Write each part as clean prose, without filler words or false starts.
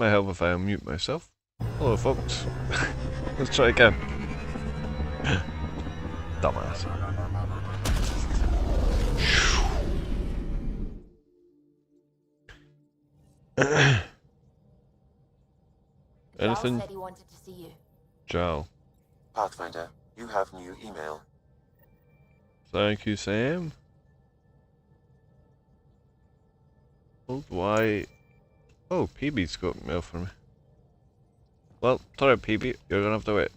Might help if I unmute myself. Hello, folks. Let's try again. Dumbass. Anything? Said he wanted to see you. Joe. Pathfinder, you have new email. Thank you, Sam. Oh, why? Oh, PB's got mail for me. Well, sorry, PB, you're gonna have to wait.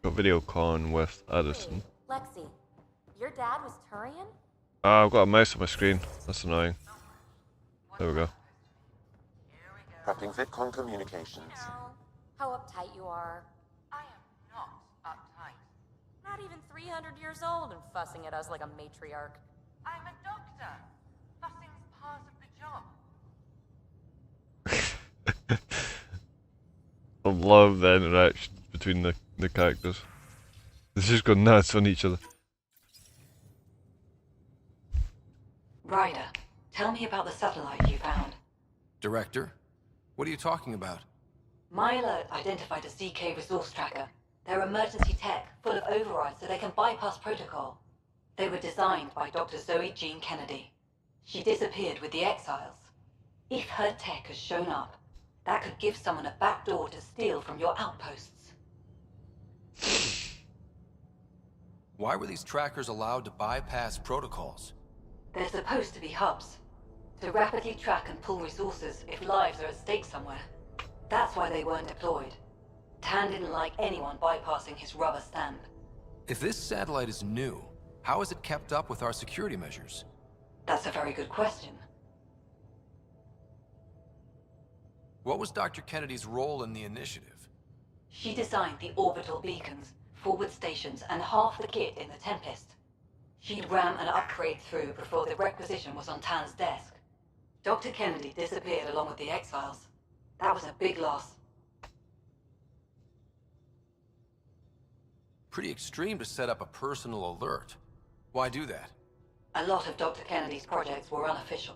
Got video con with Addison. Hey, Lexi, your dad was Turian? Ah, I've got a mouse on my screen. That's annoying. There we go. Prepping VidCon communications. How uptight you are. I am not uptight. Not even 300 years old and fussing at us like a matriarch. I'm a doctor. Fussing's part of the job. I love the interaction between the characters. They just go nuts on each other. Ryder, tell me about the satellite you found. Director? What are you talking about? My alert identified a CK resource tracker. They're emergency tech, full of overrides so they can bypass protocol. They were designed by Dr. Zoe Jean Kennedy. She disappeared with the Exiles. If her tech has shown up, that could give someone a backdoor to steal from your outposts. Why were these trackers allowed to bypass protocols? They're supposed to be hubs, to rapidly track and pull resources if lives are at stake somewhere. That's why they weren't deployed. Tan didn't like anyone bypassing his rubber stamp. If this satellite is new, how is it kept up with our security measures? That's a very good question. What was Dr. Kennedy's role in the initiative? She designed the orbital beacons, forward stations, and half the kit in the Tempest. She'd ram an upgrade through before the requisition was on Tan's desk. Dr. Kennedy disappeared along with the Exiles. That was a big loss. Pretty extreme to set up a personal alert. Why do that? A lot of Dr. Kennedy's projects were unofficial.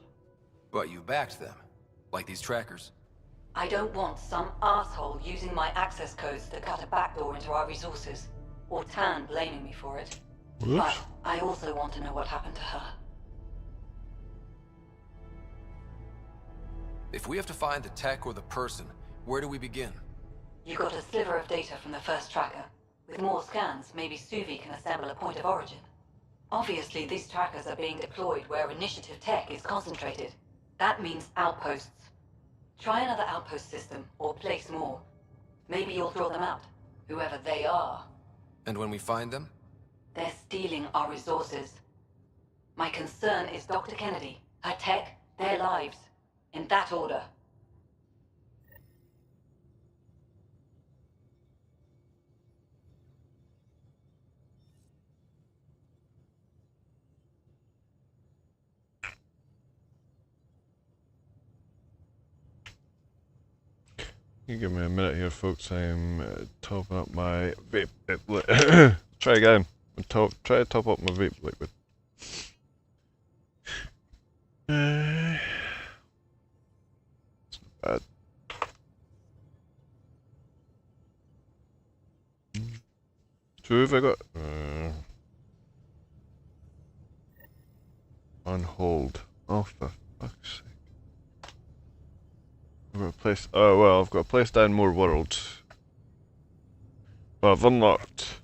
But you backed them, like these trackers. I don't want some asshole using my access codes to cut a backdoor into our resources, or Tan blaming me for it. Whoops. But I also want to know what happened to her. If we have to find the tech or the person, where do we begin? You got a sliver of data from the first tracker. With more scans, maybe Suvi can assemble a point of origin. Obviously, these trackers are being deployed where initiative tech is concentrated. That means outposts. Try another outpost system, or place more. Maybe you'll throw them out, whoever they are. And when we find them? They're stealing our resources. My concern is Dr. Kennedy, her tech, their lives. In that order. You give me a minute here, folks. I'm topping up my vape. Try again. Try to top up my vape liquid. It's not bad. So have I got on hold? Oh, for fuck's sake! I've got a place. Oh well, I've got to place down more worlds. Well, I've unlocked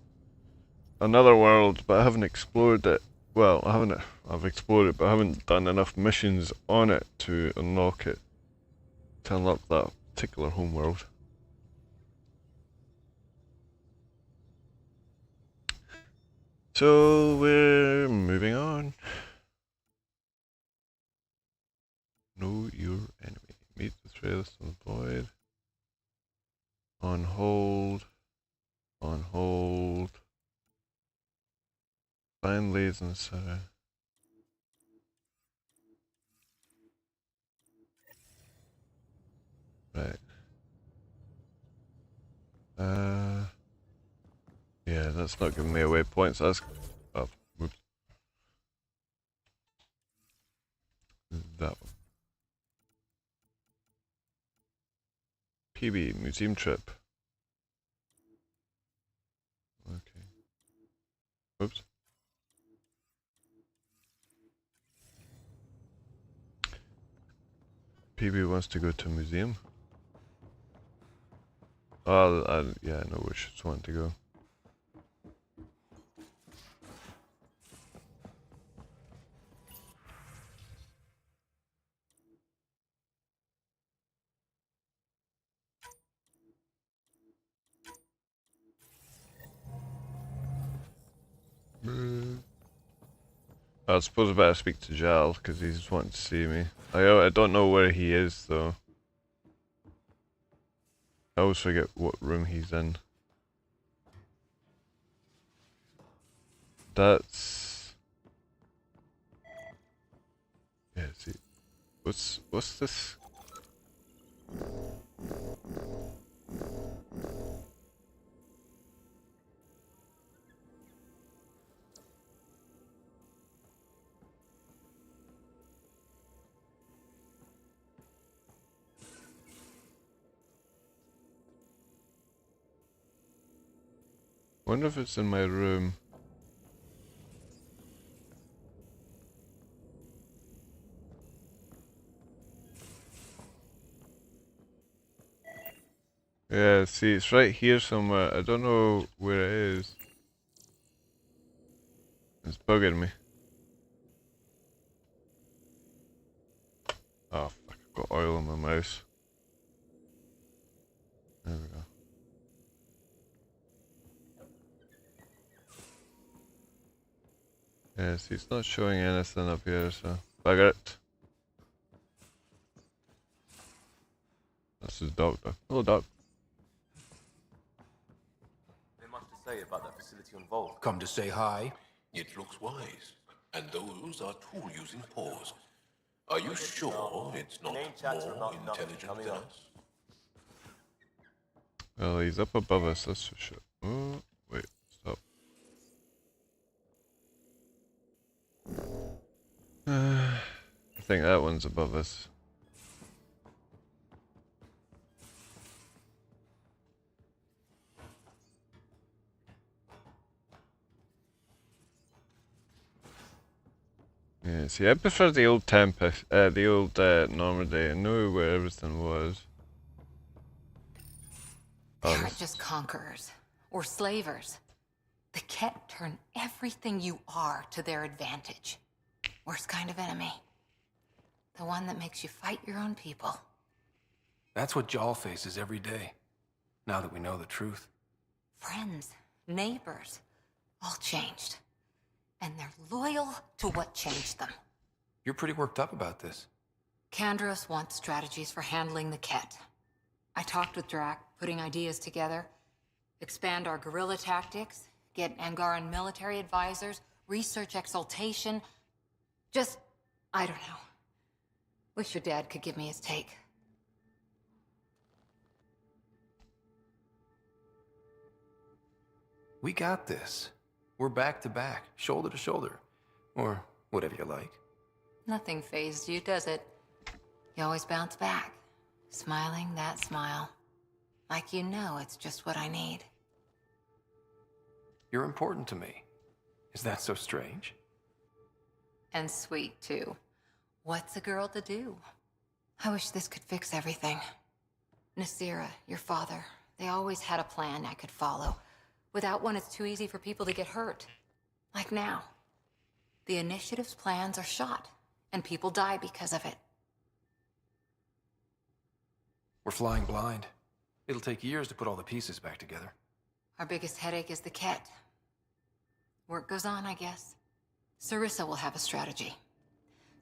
another world, but I haven't explored it. Well, I haven't. I've explored it, but I haven't done enough missions on it to unlock it. To unlock that particular home world. So we're moving on. Know your enemy. Meet the trailers to the void. On hold. On hold. Find leads in the center. Right. Yeah, that's not giving me away points. That's. Oh, whoops. That one. PB museum trip. Okay. Oops. PB wants to go to a museum. Oh, yeah, I know which one to go. I suppose I better speak to Jal because he's wanting to see me. I don't know where he is though. I always forget what room he's in. That's yeah. See, what's this? Wonder if it's in my room. Yeah, see, it's right here somewhere. I don't know where it is. It's bugging me. Oh, fuck, I've got oil on my mouse. There we go. Yeah, see, it's not showing anything up here, so bugger it. That's his doctor. Hello, doc. Much to say about that facility involved. Come to say hi? It looks wise. And those are tool-using paws. Are you sure it's not Name chats are more about nothing intelligent coming than up. us? Well, he's up above us, that's for sure. Oh, wait, stop. I think that one's above us. Yeah, see, I prefer the old Tempest, the old Normandy. I knew where everything was. They Oh, aren't this- just conquerors or slavers. The Kett turn everything you are to their advantage. Worst kind of enemy. The one that makes you fight your own people. That's what Jal faces every day, now that we know the truth. Friends, neighbors, all changed. And they're loyal to what changed them. You're pretty worked up about this. Kandros wants strategies for handling the Kett. I talked with Drac, putting ideas together. Expand our guerrilla tactics, get Angaran military advisors, research exaltation. Just, I don't know. Wish your dad could give me his take. We got this. We're back to back, shoulder to shoulder. Or whatever you like. Nothing fazed you, does it? You always bounce back, smiling that smile. Like you know it's just what I need. You're important to me. Is that so strange? And sweet, too. What's a girl to do? I wish this could fix everything. Nasira, your father, they always had a plan I could follow. Without one, it's too easy for people to get hurt. Like now. The Initiative's plans are shot, and people die because of it. We're flying blind. It'll take years to put all the pieces back together. Our biggest headache is the Kett. Work goes on, I guess. Sarissa will have a strategy.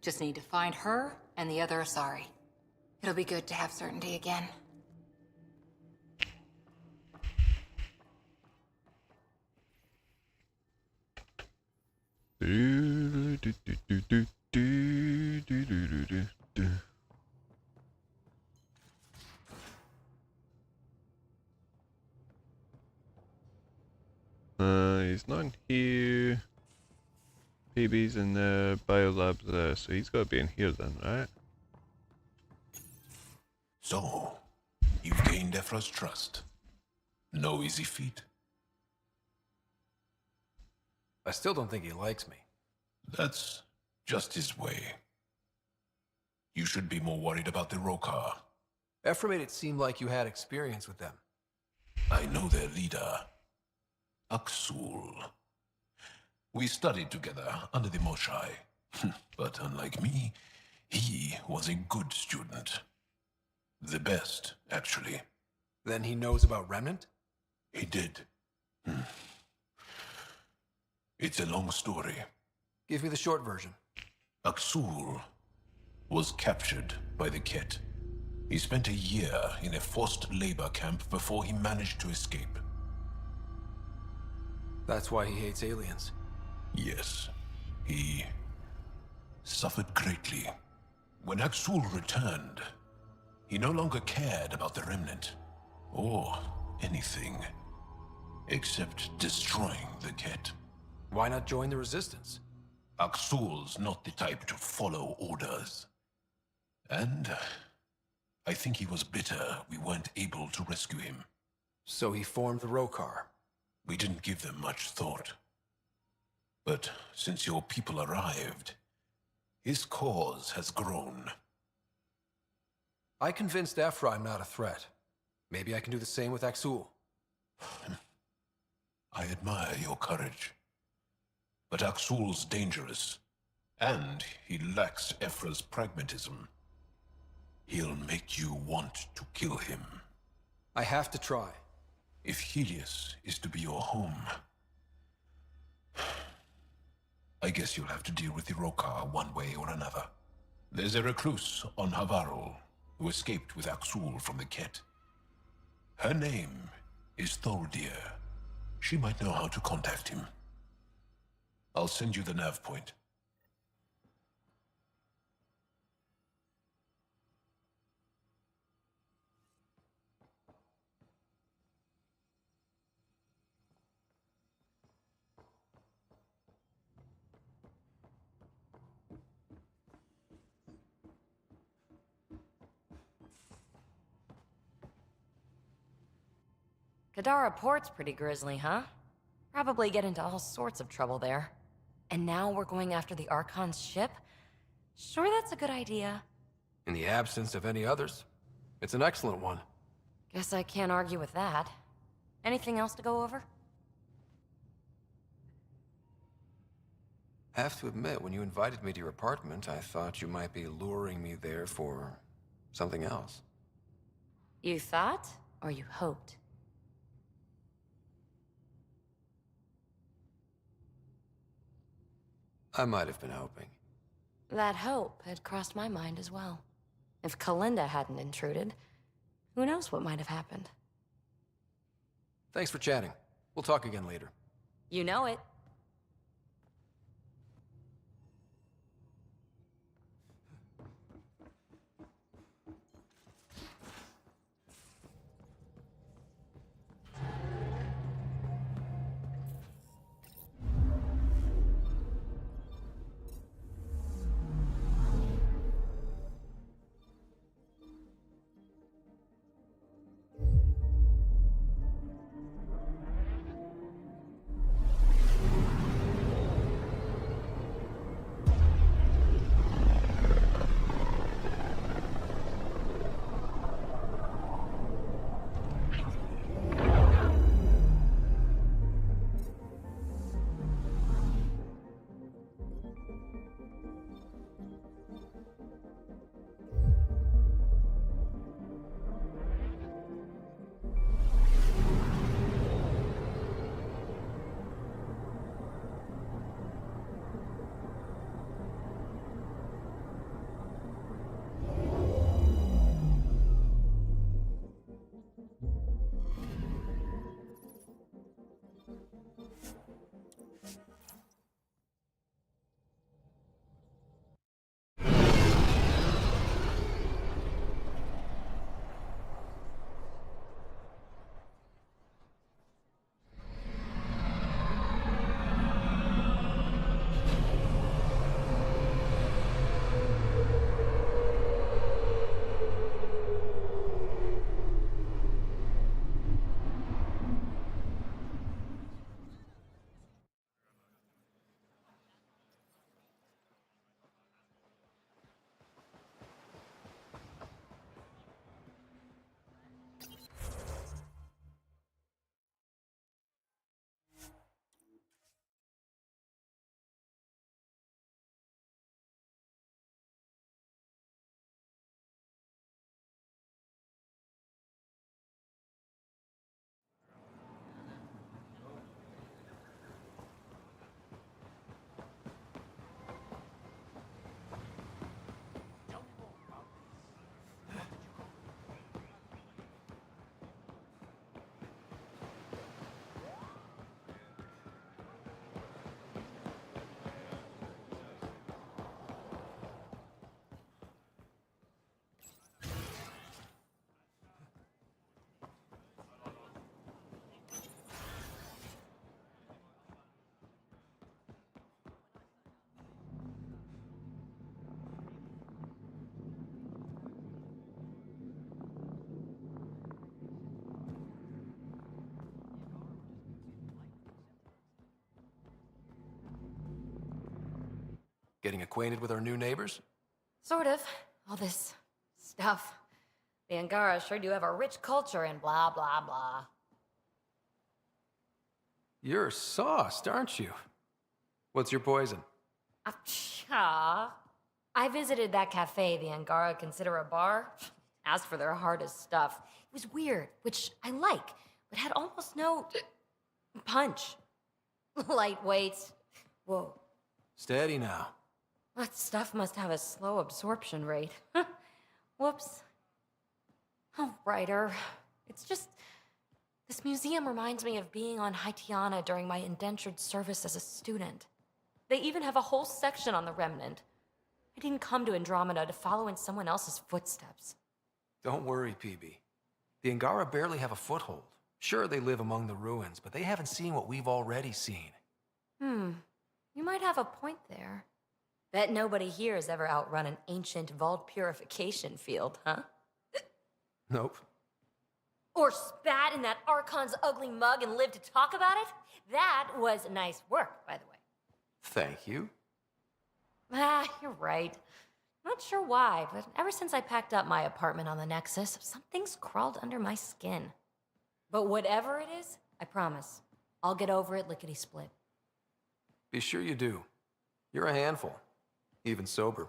Just need to find her and the other Asari. It'll be good to have certainty again. He's not in here. babies in the biolab there, so he's got to be in here then, right? So, you've gained Ephra's trust. No easy feat. I still don't think he likes me. That's just his way. You should be more worried about the Rokar. Ephra made it seem like you had experience with them. I know their leader, Aksul. We studied together under the Moshai. But unlike me, he was a good student. The best, actually. Then he knows about Remnant? He did. It's a long story. Give me the short version. Aksul was captured by the Kett. He spent a year in a forced labor camp before he managed to escape. That's why he hates aliens. Yes, he suffered greatly. When Aksul returned, he no longer cared about the Remnant, or anything, except destroying the Kett. Why not join the Resistance? Aksul's not the type to follow orders. And I think he was bitter we weren't able to rescue him. So he formed the Rokar. We didn't give them much thought. But since your people arrived, his cause has grown. I convinced Ephra I'm not a threat. Maybe I can do the same with Aksul. I admire your courage. But Aksul's dangerous, and he lacks Ephra's pragmatism. He'll make you want to kill him. I have to try. If Helios is to be your home, I guess you'll have to deal with the Rokar one way or another. There's a recluse on Havarul who escaped with Aksul from the Kett. Her name is Thordir. She might know how to contact him. I'll send you the nav point. Kadara Port's pretty grisly, huh? Probably get into all sorts of trouble there. And now we're going after the Archon's ship? Sure that's a good idea. In the absence of any others, it's an excellent one. Guess I can't argue with that. Anything else to go over? Have to admit, when you invited me to your apartment, I thought you might be luring me there for something else. You thought? Or you hoped? I might have been hoping. That hope had crossed my mind as well. If Kalinda hadn't intruded, who knows what might have happened. Thanks for chatting. We'll talk again later. You know it. Getting acquainted with our new neighbors? Sort of. All this stuff. The Angara sure do have a rich culture and blah, blah, blah. You're sauced, aren't you? What's your poison? Aw. I visited that cafe the Angara consider a bar. Asked for their hardest stuff. It was weird, which I like, but had almost no punch. Lightweight. Whoa. Steady now. That stuff must have a slow absorption rate. Whoops. Oh, Ryder. It's just... This museum reminds me of being on Haitiana during my indentured service as a student. They even have a whole section on the Remnant. I didn't come to Andromeda to follow in someone else's footsteps. Don't worry, PB. The Angara barely have a foothold. Sure, they live among the ruins, but they haven't seen what we've already seen. You might have a point there. Bet nobody here has ever outrun an ancient vault purification field, huh? Nope. Or spat in that Archon's ugly mug and lived to talk about it? That was nice work, by the way. Thank you. You're right. Not sure why, but ever since I packed up my apartment on the Nexus, something's crawled under my skin. But whatever it is, I promise, I'll get over it lickety-split. Be sure you do. You're a handful, even sober.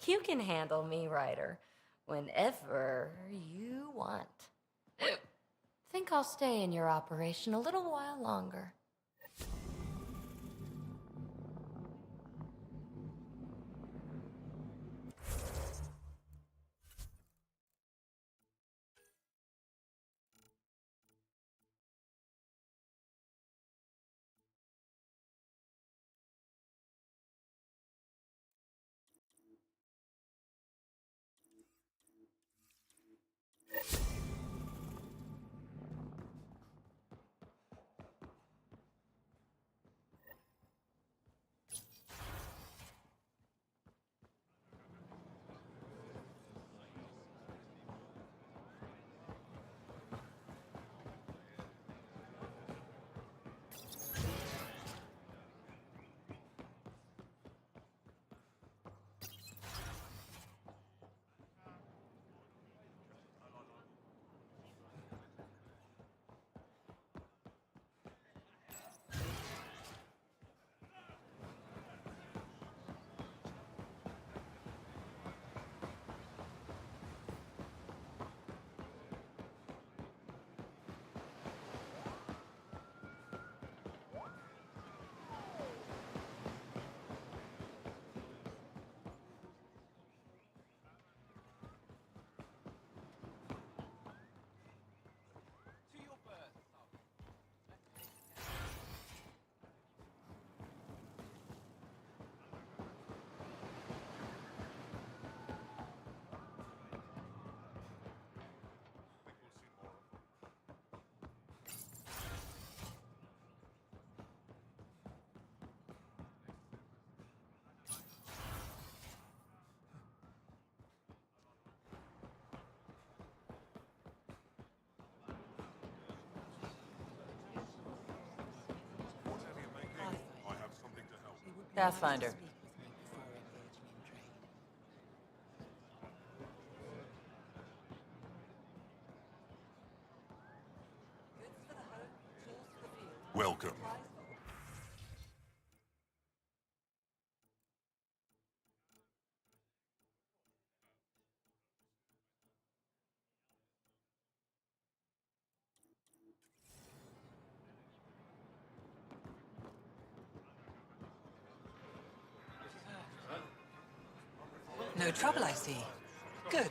You can handle me, Ryder, whenever you want. Think I'll stay in your operation a little while longer. Pathfinder. Welcome. No trouble, I see. Good.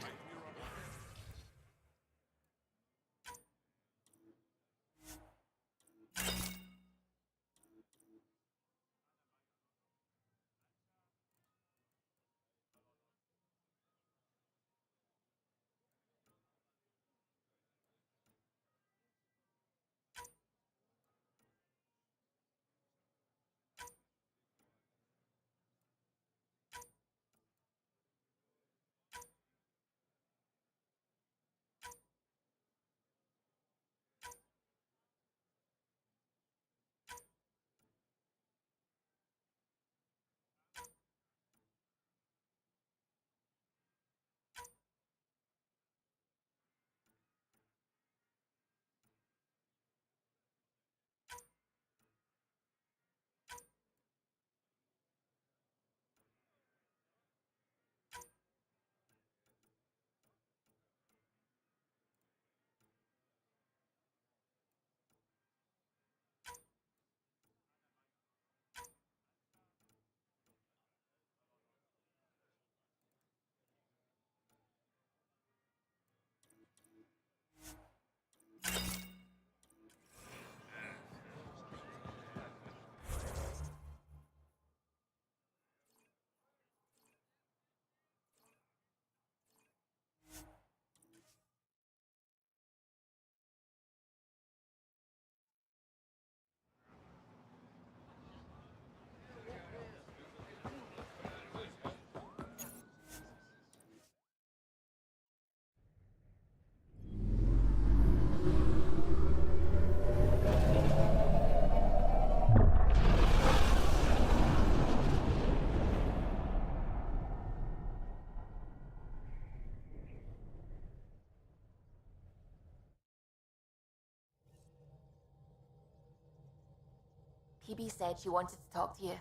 PB said she wanted to talk to you.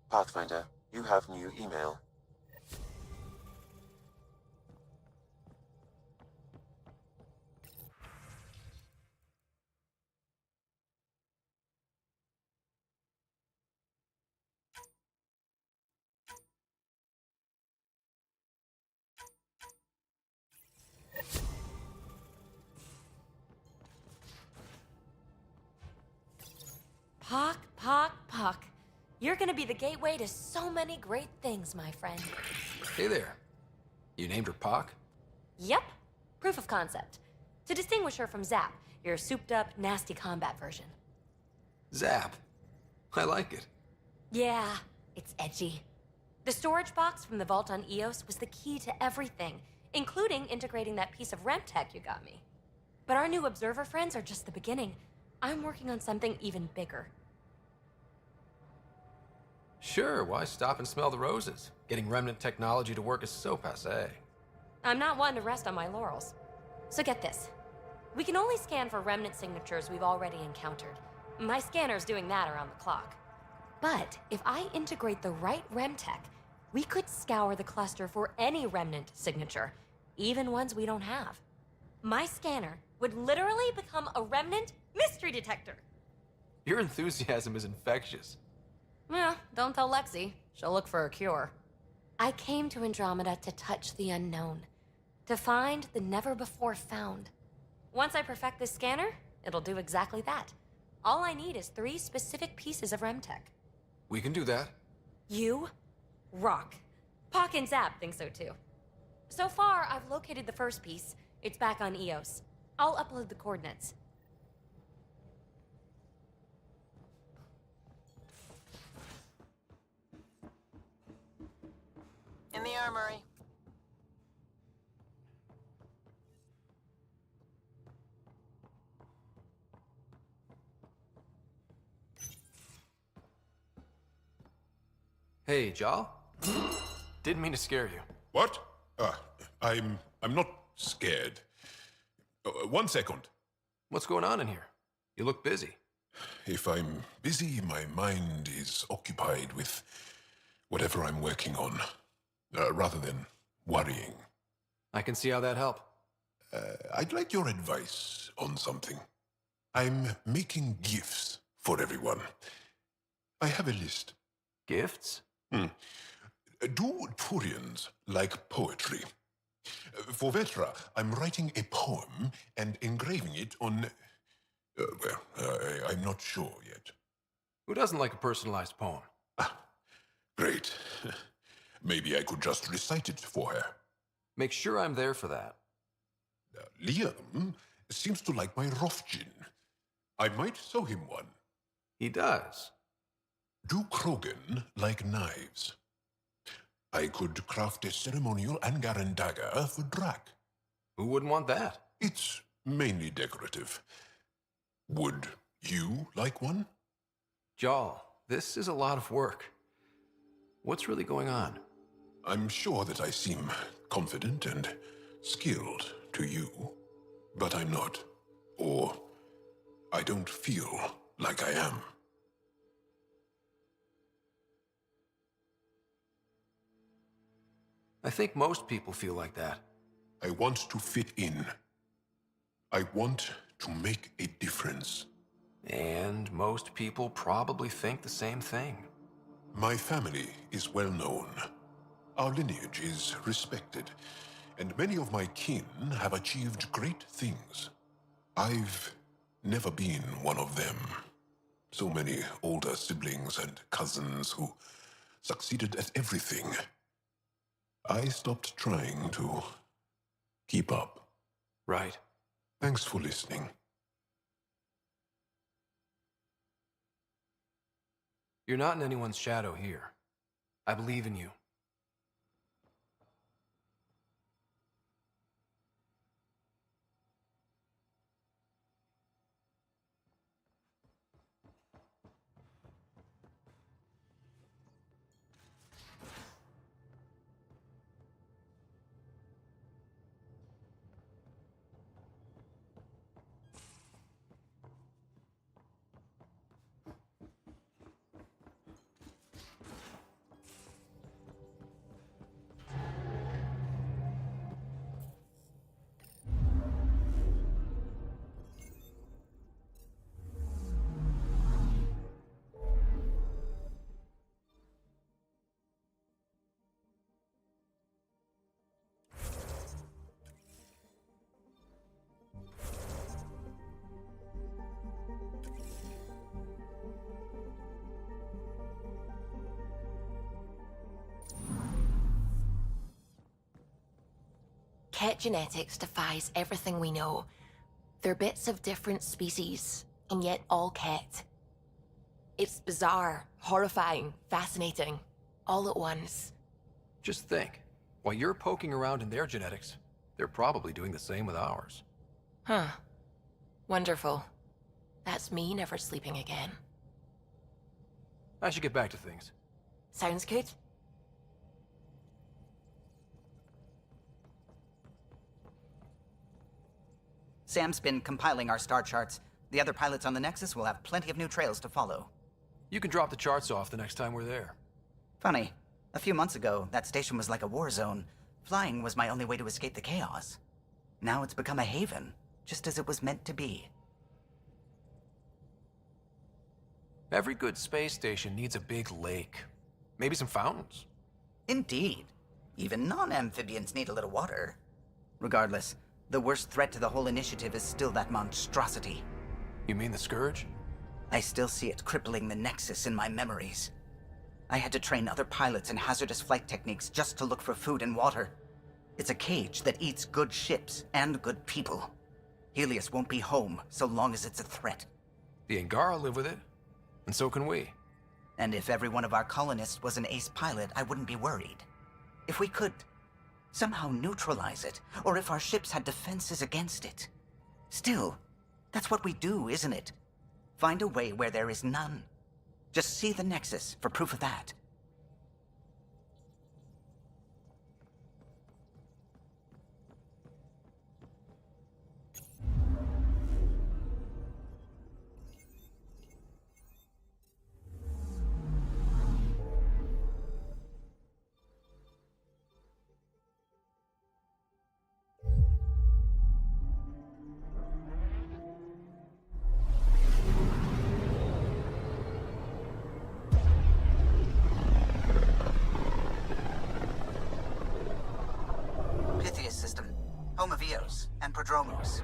Pathfinder, you have new email. Pock. You're gonna be the gateway to so many great things, my friend. Hey there. You named her Pock? Yep. Proof of concept. To distinguish her from Zap, your souped-up, nasty combat version. Zap. I like it. Yeah, it's edgy. The storage box from the vault on Eos was the key to everything, including integrating that piece of REM tech you got me. But our new observer friends are just the beginning. I'm working on something even bigger. Sure, why stop and smell the roses? Getting remnant technology to work is so passé. I'm not one to rest on my laurels. So get this. We can only scan for remnant signatures we've already encountered. My scanner's doing that around the clock. But if I integrate the right REM tech, we could scour the cluster for any remnant signature, even ones we don't have. My scanner would literally become a remnant mystery detector. Your enthusiasm is infectious. Yeah, don't tell Lexi. She'll look for a cure. I came to Andromeda to touch the unknown, to find the never-before-found. Once I perfect this scanner, it'll do exactly that. All I need is 3 specific pieces of REMTech. We can do that. You rock. Pock and Zap think so too. So far, I've located the first piece. It's back on Eos. I'll upload the coordinates. In the armory. Hey, Jal? Didn't mean to scare you. What? I'm not scared. 1 second. What's going on in here? You look busy. If I'm busy, my mind is occupied with whatever I'm working on, rather than worrying. I can see how that'd help. I'd like your advice on something. I'm making gifts for everyone. I have a list. Gifts? Do Turians like poetry? For Vetra, I'm writing a poem and engraving it on... I'm not sure yet. Who doesn't like a personalized poem? Great. Maybe I could just recite it for her. Make sure I'm there for that. Liam seems to like my Rofgin. I might sew him one. He does. Do Krogan like knives? I could craft a ceremonial Angaran dagger for Drac. Who wouldn't want that? It's mainly decorative. Would you like one? Jal, this is a lot of work. What's really going on? I'm sure that I seem confident and skilled to you, but I'm not. Or I don't feel like I am. I think most people feel like that. I want to fit in. I want to make a difference. And most people probably think the same thing. My family is well known. Our lineage is respected, and many of my kin have achieved great things. I've never been one of them. So many older siblings and cousins who succeeded at everything. I stopped trying to keep up. Right. Thanks for listening. You're not in anyone's shadow here. I believe in you. Kett genetics defies everything we know. They're bits of different species, and yet all Kett. It's bizarre, horrifying, fascinating, all at once. Just think, while you're poking around in their genetics, they're probably doing the same with ours. Huh. Wonderful. That's me never sleeping again. I should get back to things. Sounds good. Sam's been compiling our star charts. The other pilots on the Nexus will have plenty of new trails to follow. You can drop the charts off the next time we're there. Funny, a few months ago, that station was like a war zone. Flying was my only way to escape the chaos. Now it's become a haven, just as it was meant to be. Every good space station needs a big lake. Maybe some fountains. Indeed. Even non-amphibians need a little water. Regardless, the worst threat to the whole initiative is still that monstrosity. You mean the Scourge? I still see it crippling the Nexus in my memories. I had to train other pilots in hazardous flight techniques just to look for food and water. It's a cage that eats good ships and good people. Helios won't be home so long as it's a threat. The Angara live with it, and so can we. And if every one of our colonists was an ace pilot, I wouldn't be worried. If we could somehow neutralize it, or if our ships had defenses against it. Still, that's what we do, isn't it? Find a way where there is none. Just see the Nexus for proof of that. Pythias system, home of Eos and Prodromos.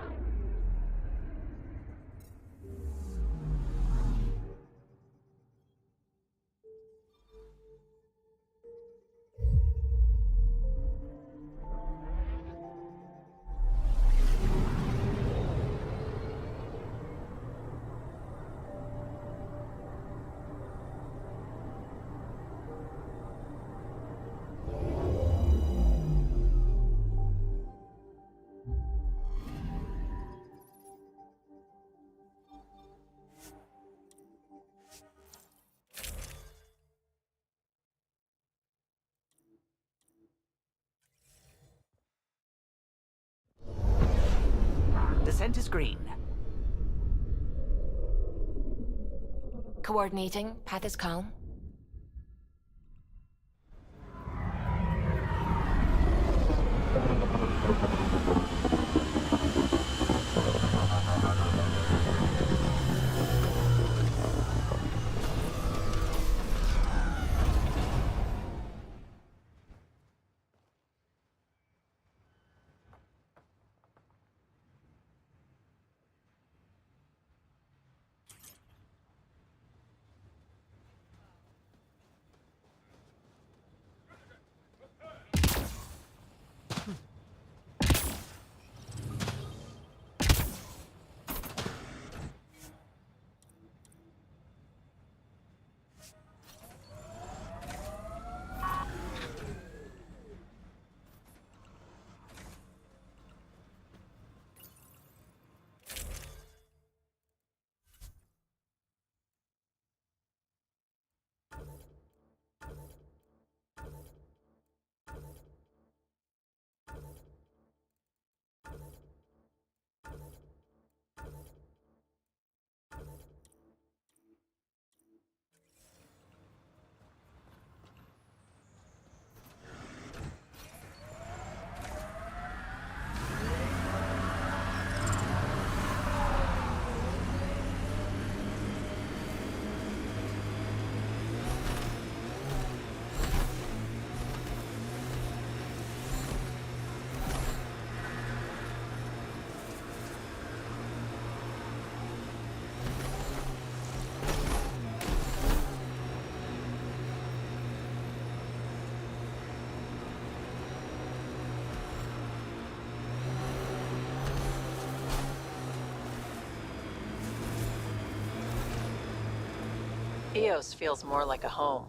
Descent is green. Coordinating, path is calm. EOS feels more like a home,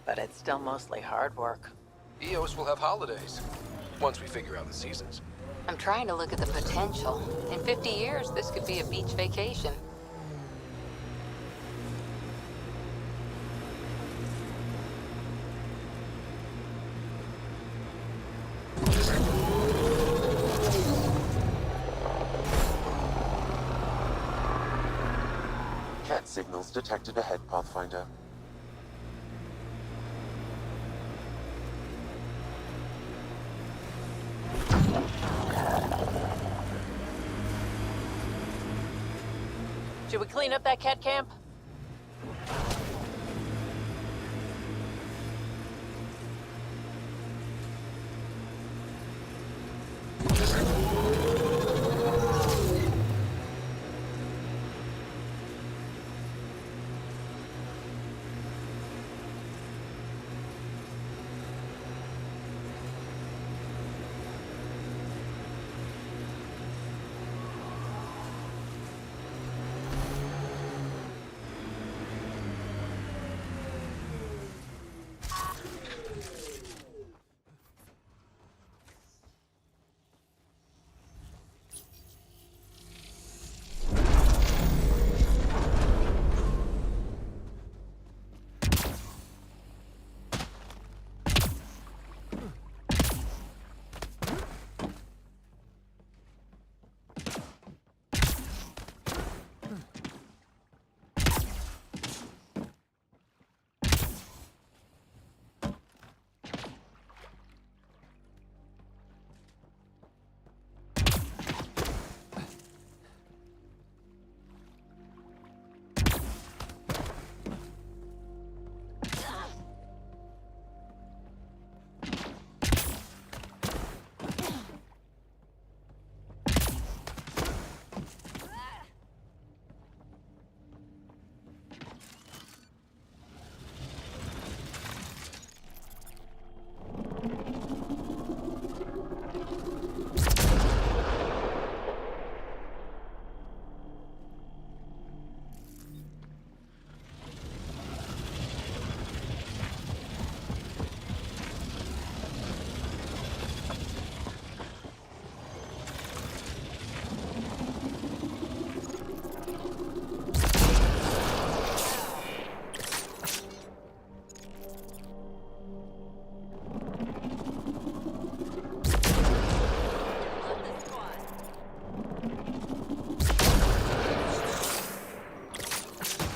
but it's still mostly hard work. EOS will have holidays, once we figure out the seasons. I'm trying to look at the potential. In 50 years, this could be a beach vacation. Kett signals detected ahead, Pathfinder. Should we clean up that Kett camp?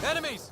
Enemies!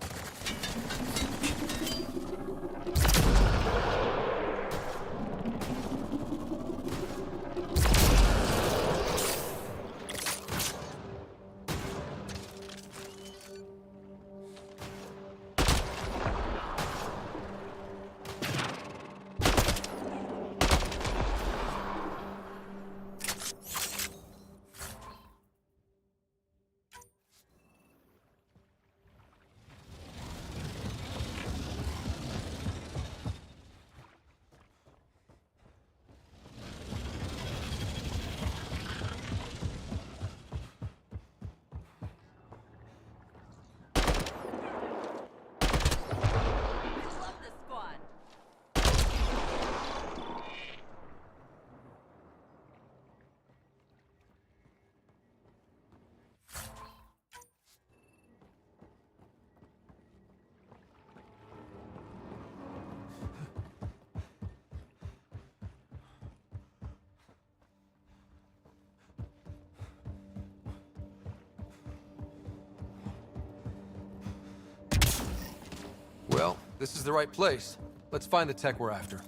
Well, this is the right place. Let's find the tech we're after.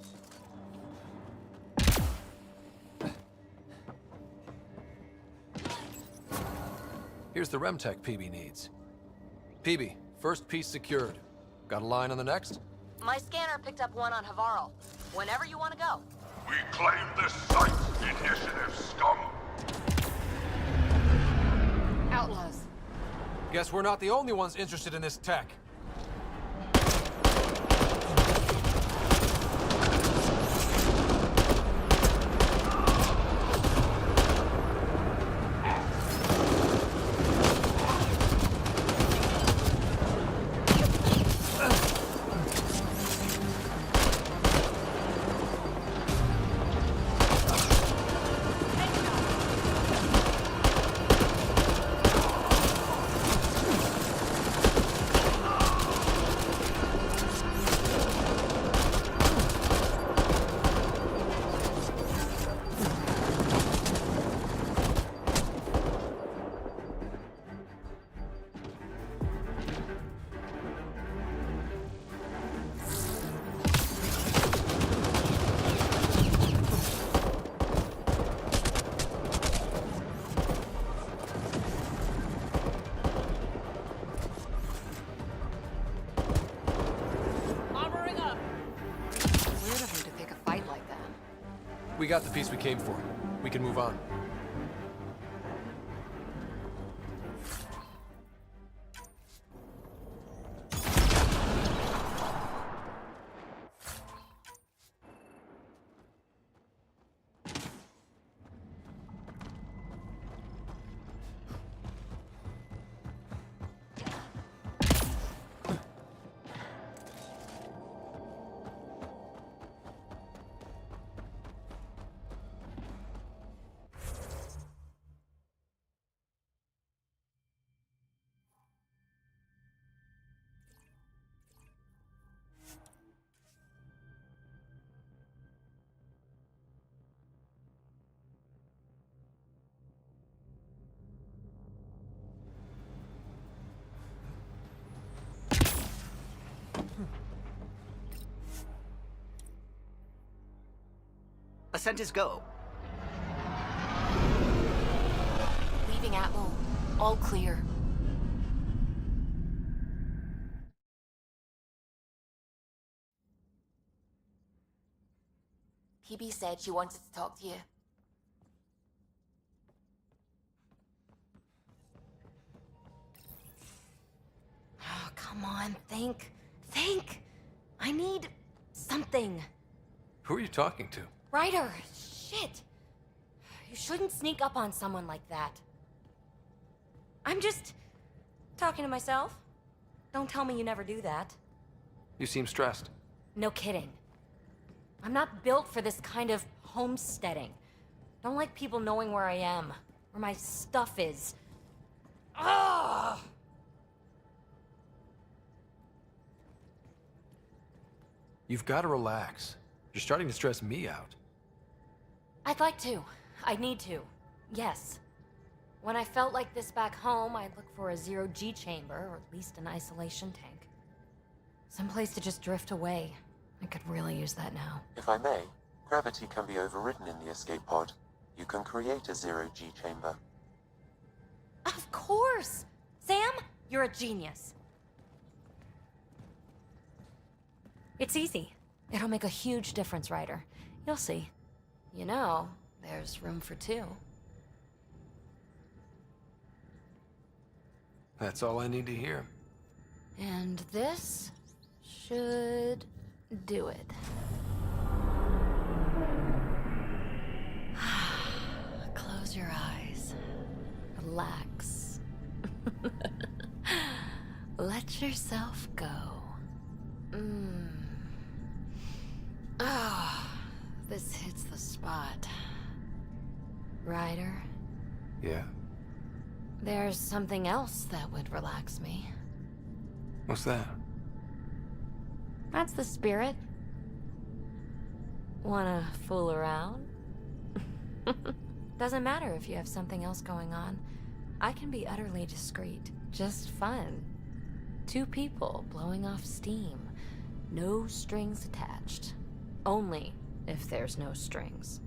Here's the REM tech PB needs. PB, first piece secured. Got a line on the next? My scanner picked up one on Havarl. Whenever you want to go. We claim this site, initiative scum! Outlaws. Guess we're not the only ones interested in this tech. We got the piece we came for. We can move on. Ascent is go. Leaving Atmo. All clear. PB said she wanted to talk to you. Oh, come on, think. Think! I need something. Who are you talking to? Ryder! Shit! You shouldn't sneak up on someone like that. I'm just talking to myself. Don't tell me you never do that. You seem stressed. No kidding. I'm not built for this kind of homesteading. Don't like people knowing where I am, where my stuff is. Ugh! You've got to relax. You're starting to stress me out. I'd like to. I need to. Yes. When I felt like this back home, I'd look for a zero-G chamber, or at least an isolation tank. Someplace to just drift away. I could really use that now. If I may, gravity can be overridden in the escape pod. You can create a zero-G chamber. Of course! Sam, you're a genius. It's easy. It'll make a huge difference, Ryder. You'll see. You know, there's room for two. That's all I need to hear. And this should do it. Close your eyes. Relax. Let yourself go. Oh, this hits the spot. Ryder? Yeah? There's something else that would relax me. What's that? That's the spirit. Wanna fool around? Doesn't matter if you have something else going on. I can be utterly discreet. Just fun. Two people blowing off steam. No strings attached. Only if there's no strings.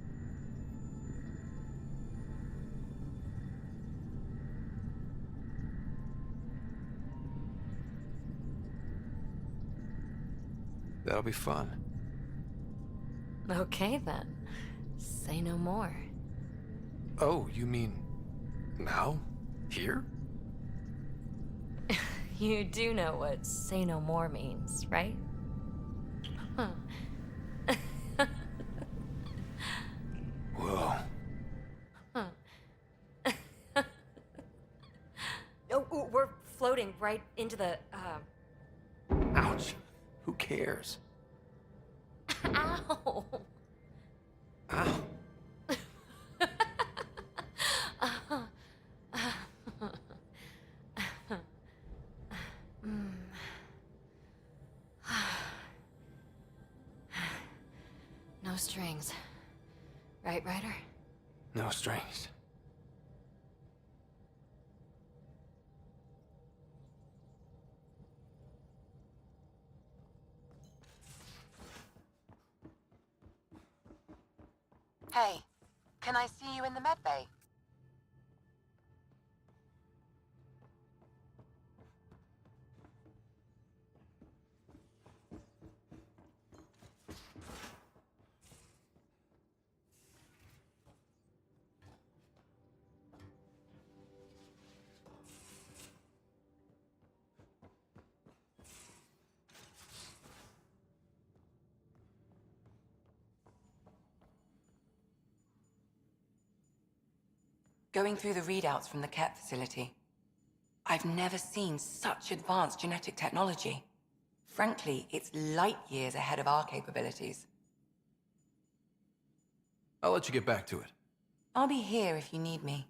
That'll be fun. Okay then. Say no more. Oh, you mean now? Here? You do know what say no more means, right? Huh. Whoa. Huh. Oh, we're floating right into the, Ouch. Who cares? Ow! Ow. No strings. Right, Ryder? No strings. Hey, can I see you in the med bay? Going through the readouts from the Kett facility, I've never seen such advanced genetic technology. Frankly, it's light years ahead of our capabilities. I'll let you get back to it. I'll be here if you need me.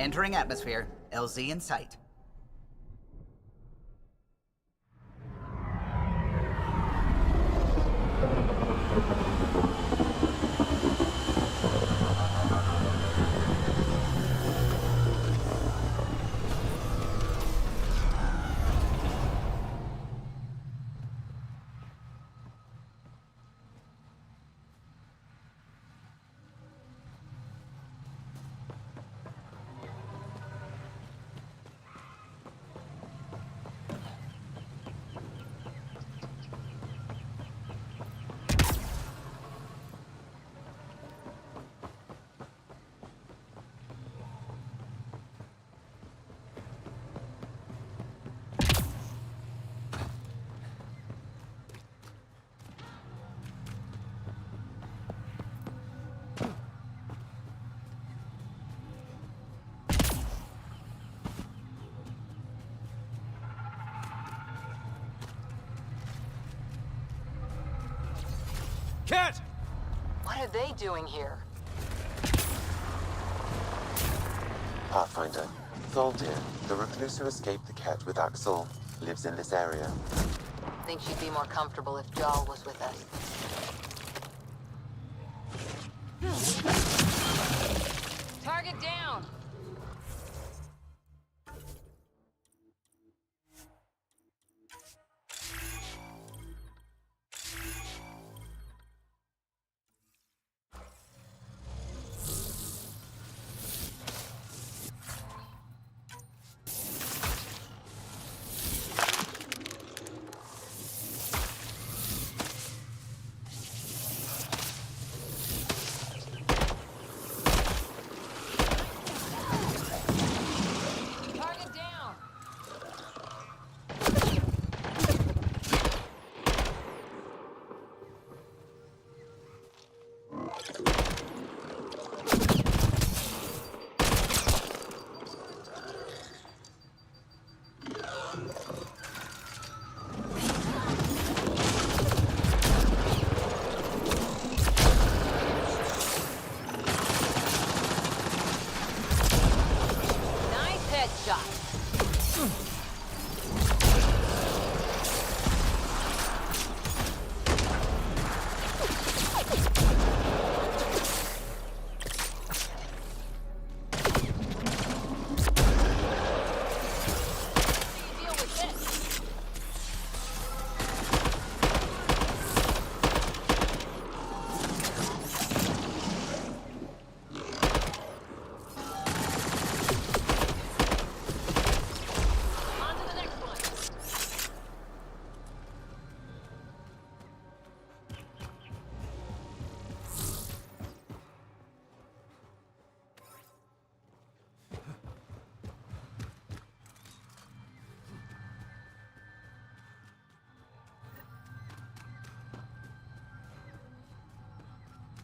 Entering atmosphere. LZ in sight. Kett! What are they doing here? Pathfinder, Tholdir, the recluse who escaped the Kett with Axel, lives in this area. Think she'd be more comfortable if Jal was with us. Target down!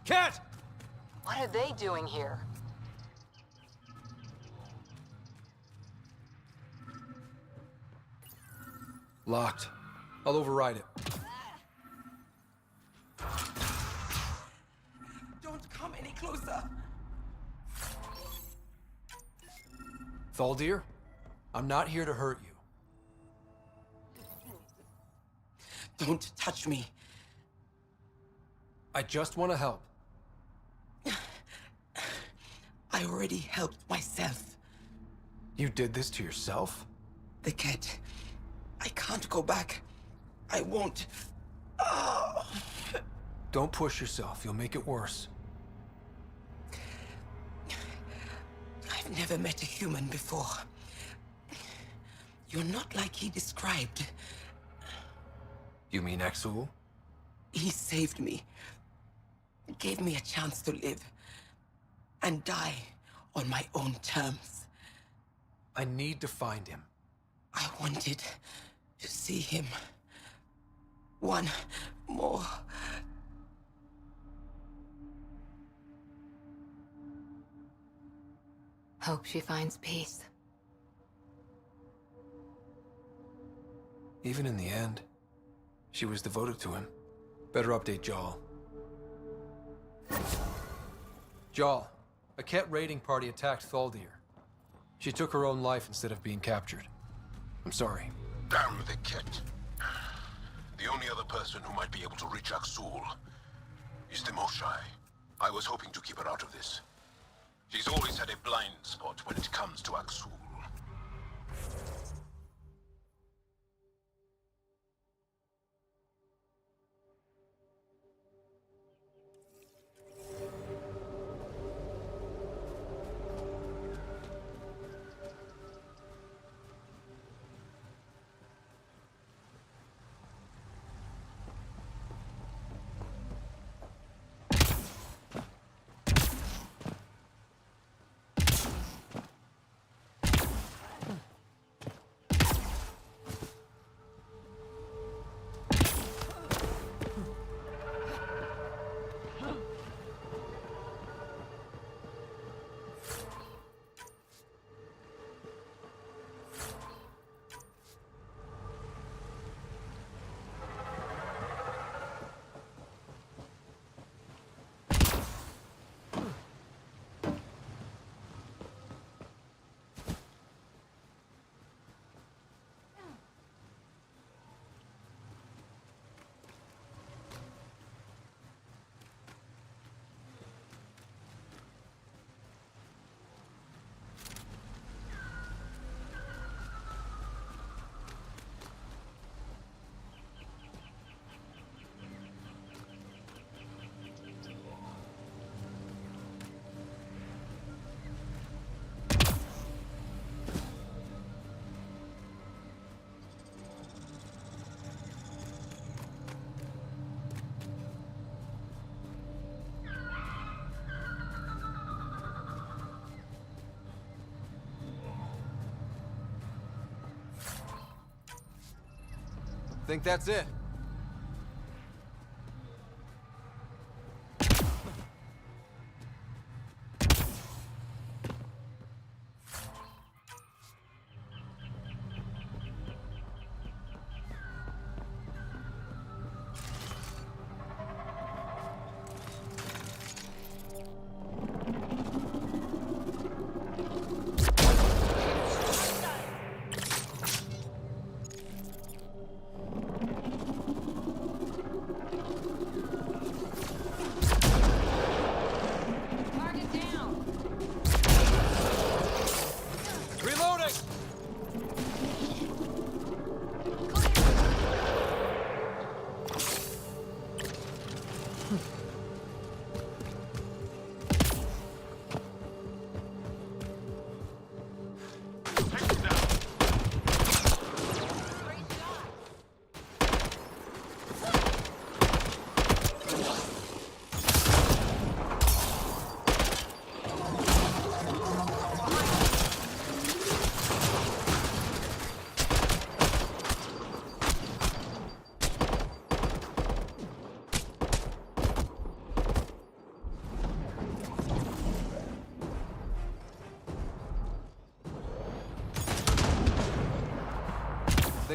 Kett! What are they doing here? Locked. I'll override it. Don't come any closer. Thaldir, I'm not here to hurt you. Don't touch me. I just want to help. I already helped myself. You did this to yourself? The Kett. I can't go back. I won't. Oh. Don't push yourself. You'll make it worse. I've never met a human before. You're not like he described. You mean Exul? He saved me. Gave me a chance to live. And die on my own terms. I need to find him. I wanted to see him. One more. Hope she finds peace. Even in the end, she was devoted to him. Better update Jaal. Jaal, a Kett raiding party attacked Thaldir. She took her own life instead of being captured. I'm sorry. Damn the Kett. The only other person who might be able to reach Aksul is the Moshai. I was hoping to keep her out of this. She's always had a blind spot when it comes to Aksul. Think that's it?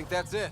think that's it.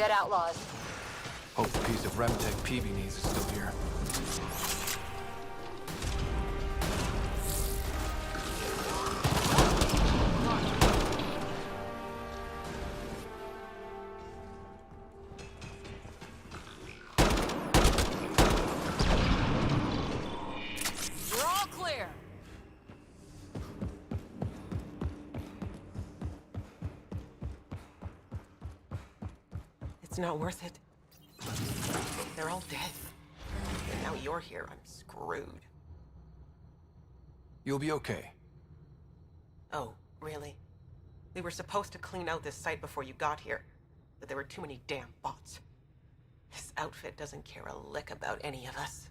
Dead outlaws. Hope the piece of Remtech PB needs is still here. You're all clear. It's not worth it. They're all dead. And now you're here, I'm screwed. You'll be okay. Oh, really? We were supposed to clean out this site before you got here, but there were too many damn bots. This outfit doesn't care a lick about any of us.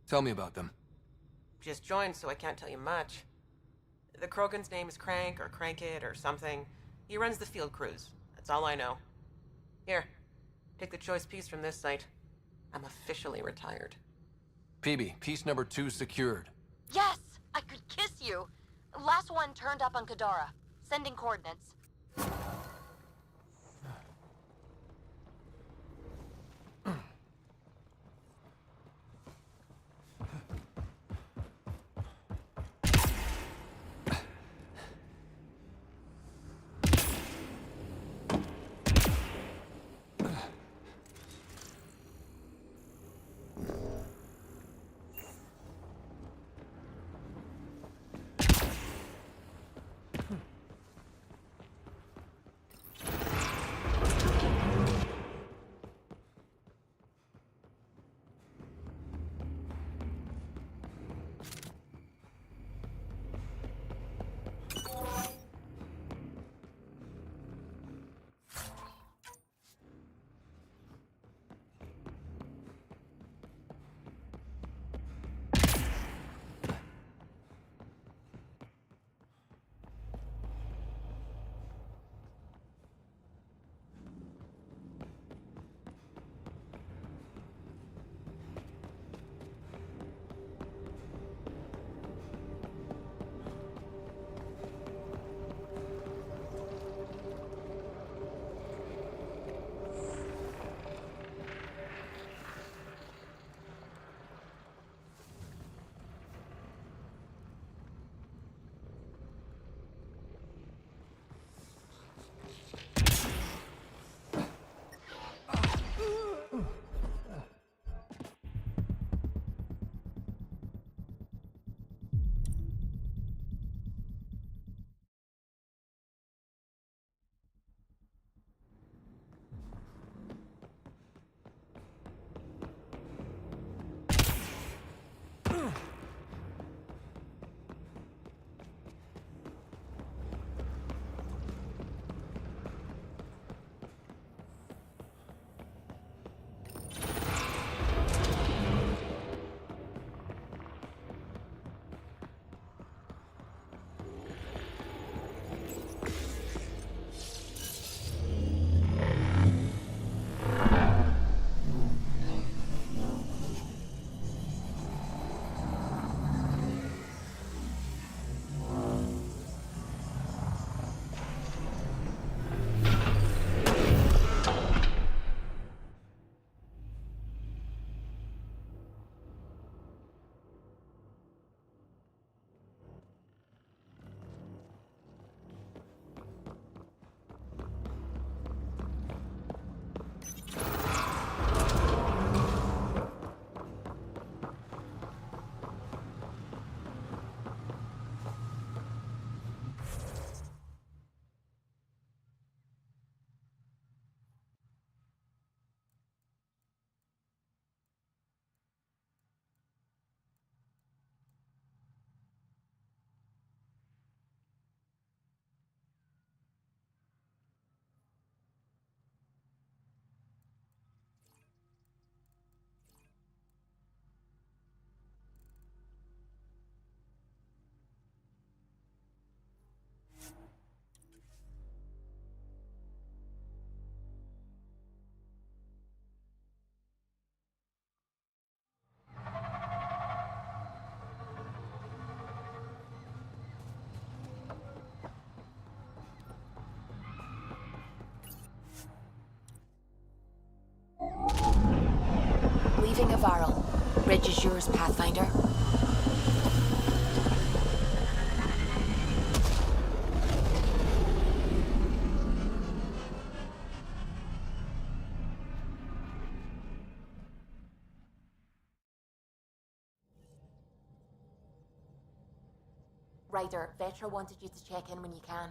Tell me about them. Just joined, so I can't tell you much. The Krogan's name is Crank, or Crankit, or something. He runs the field crews. That's all I know. Here, take the choice piece from this site. I'm officially retired. PB, piece number 2 secured. Yes! I could kiss you! Last one turned up on Kadara. Sending coordinates. Leaving Avaril. Bridge is yours, Pathfinder. Ryder, Vetra wanted you to check in when you can.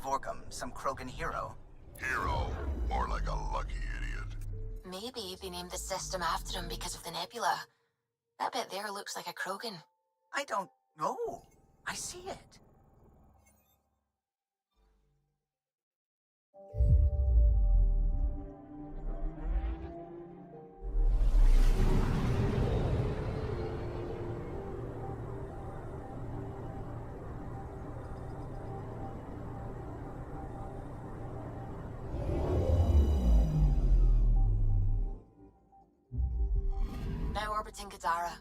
of Orcam, some Krogan hero. Hero? More like a lucky idiot. Maybe they named the system after him because of the nebula. That bit there looks like a Krogan. I don't... Oh, I see it. Now orbiting Gadara.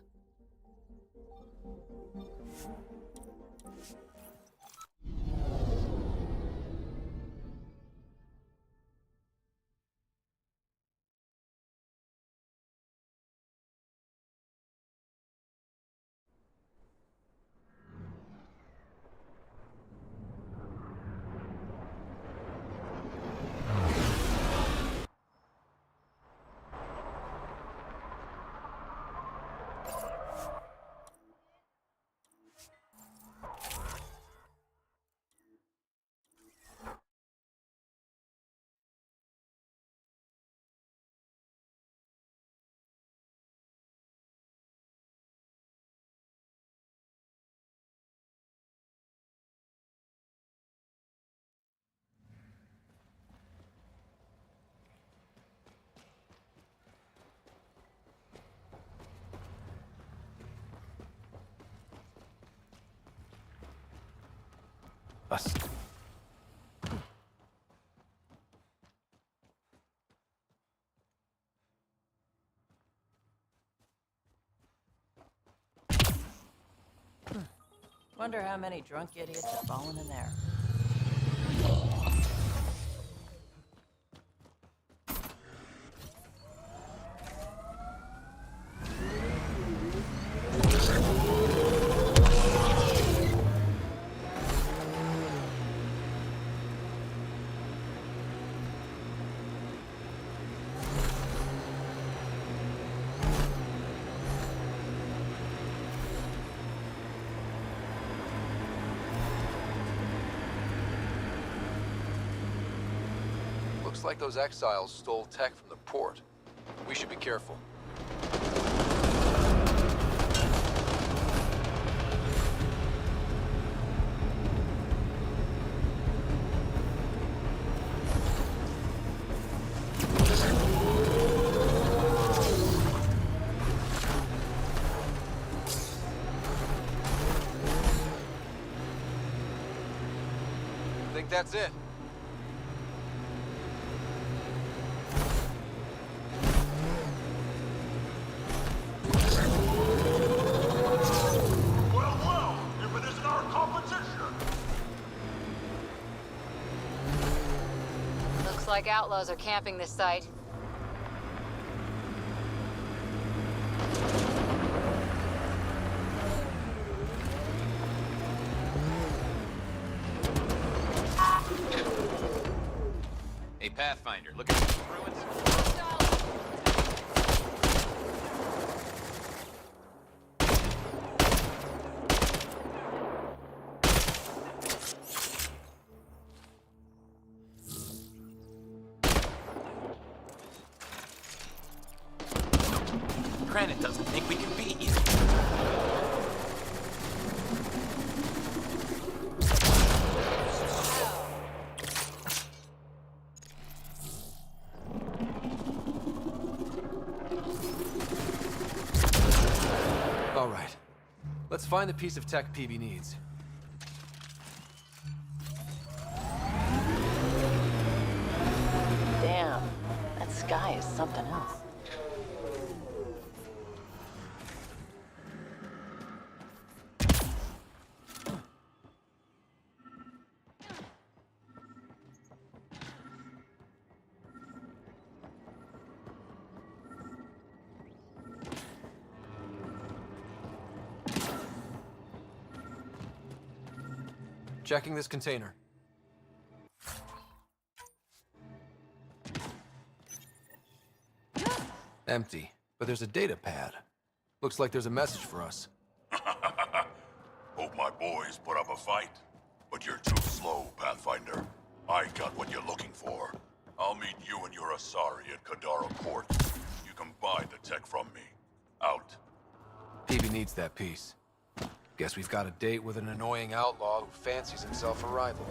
Us. Wonder how many drunk idiots have fallen in there. Looks like those exiles stole tech from the port. We should be careful. Think that's it. Well, if it isn't our competition! Looks like outlaws are camping this site. Hey, Pathfinder, look at these ruins. Granite doesn't think we can beat you. All right. Let's find the piece of tech PB needs. Damn, that sky is something else. Checking this container. Empty, but there's a data pad. Looks like there's a message for us. Hope my boys put up a fight. But you're too slow, Pathfinder. I got what you're looking for. I'll meet you and your Asari at Kadara Port. You can buy the tech from me. Out. Peavy needs that piece. Guess we've got a date with an annoying outlaw who fancies himself a rival.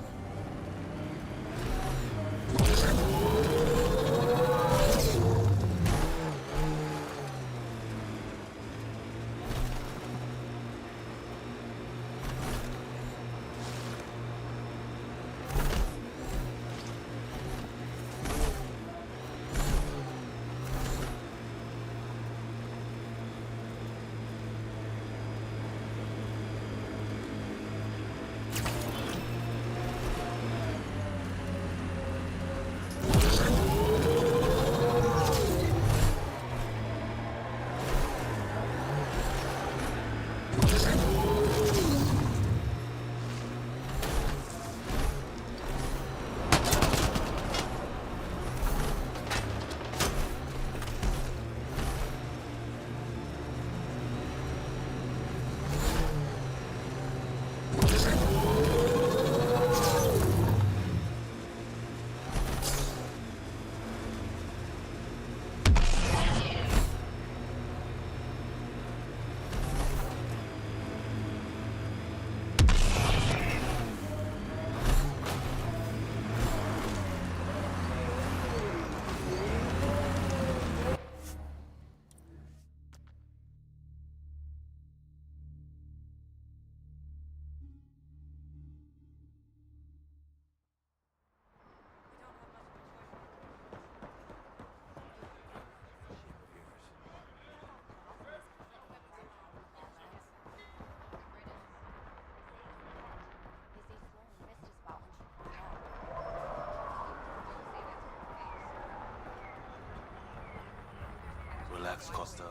Relax, Costa.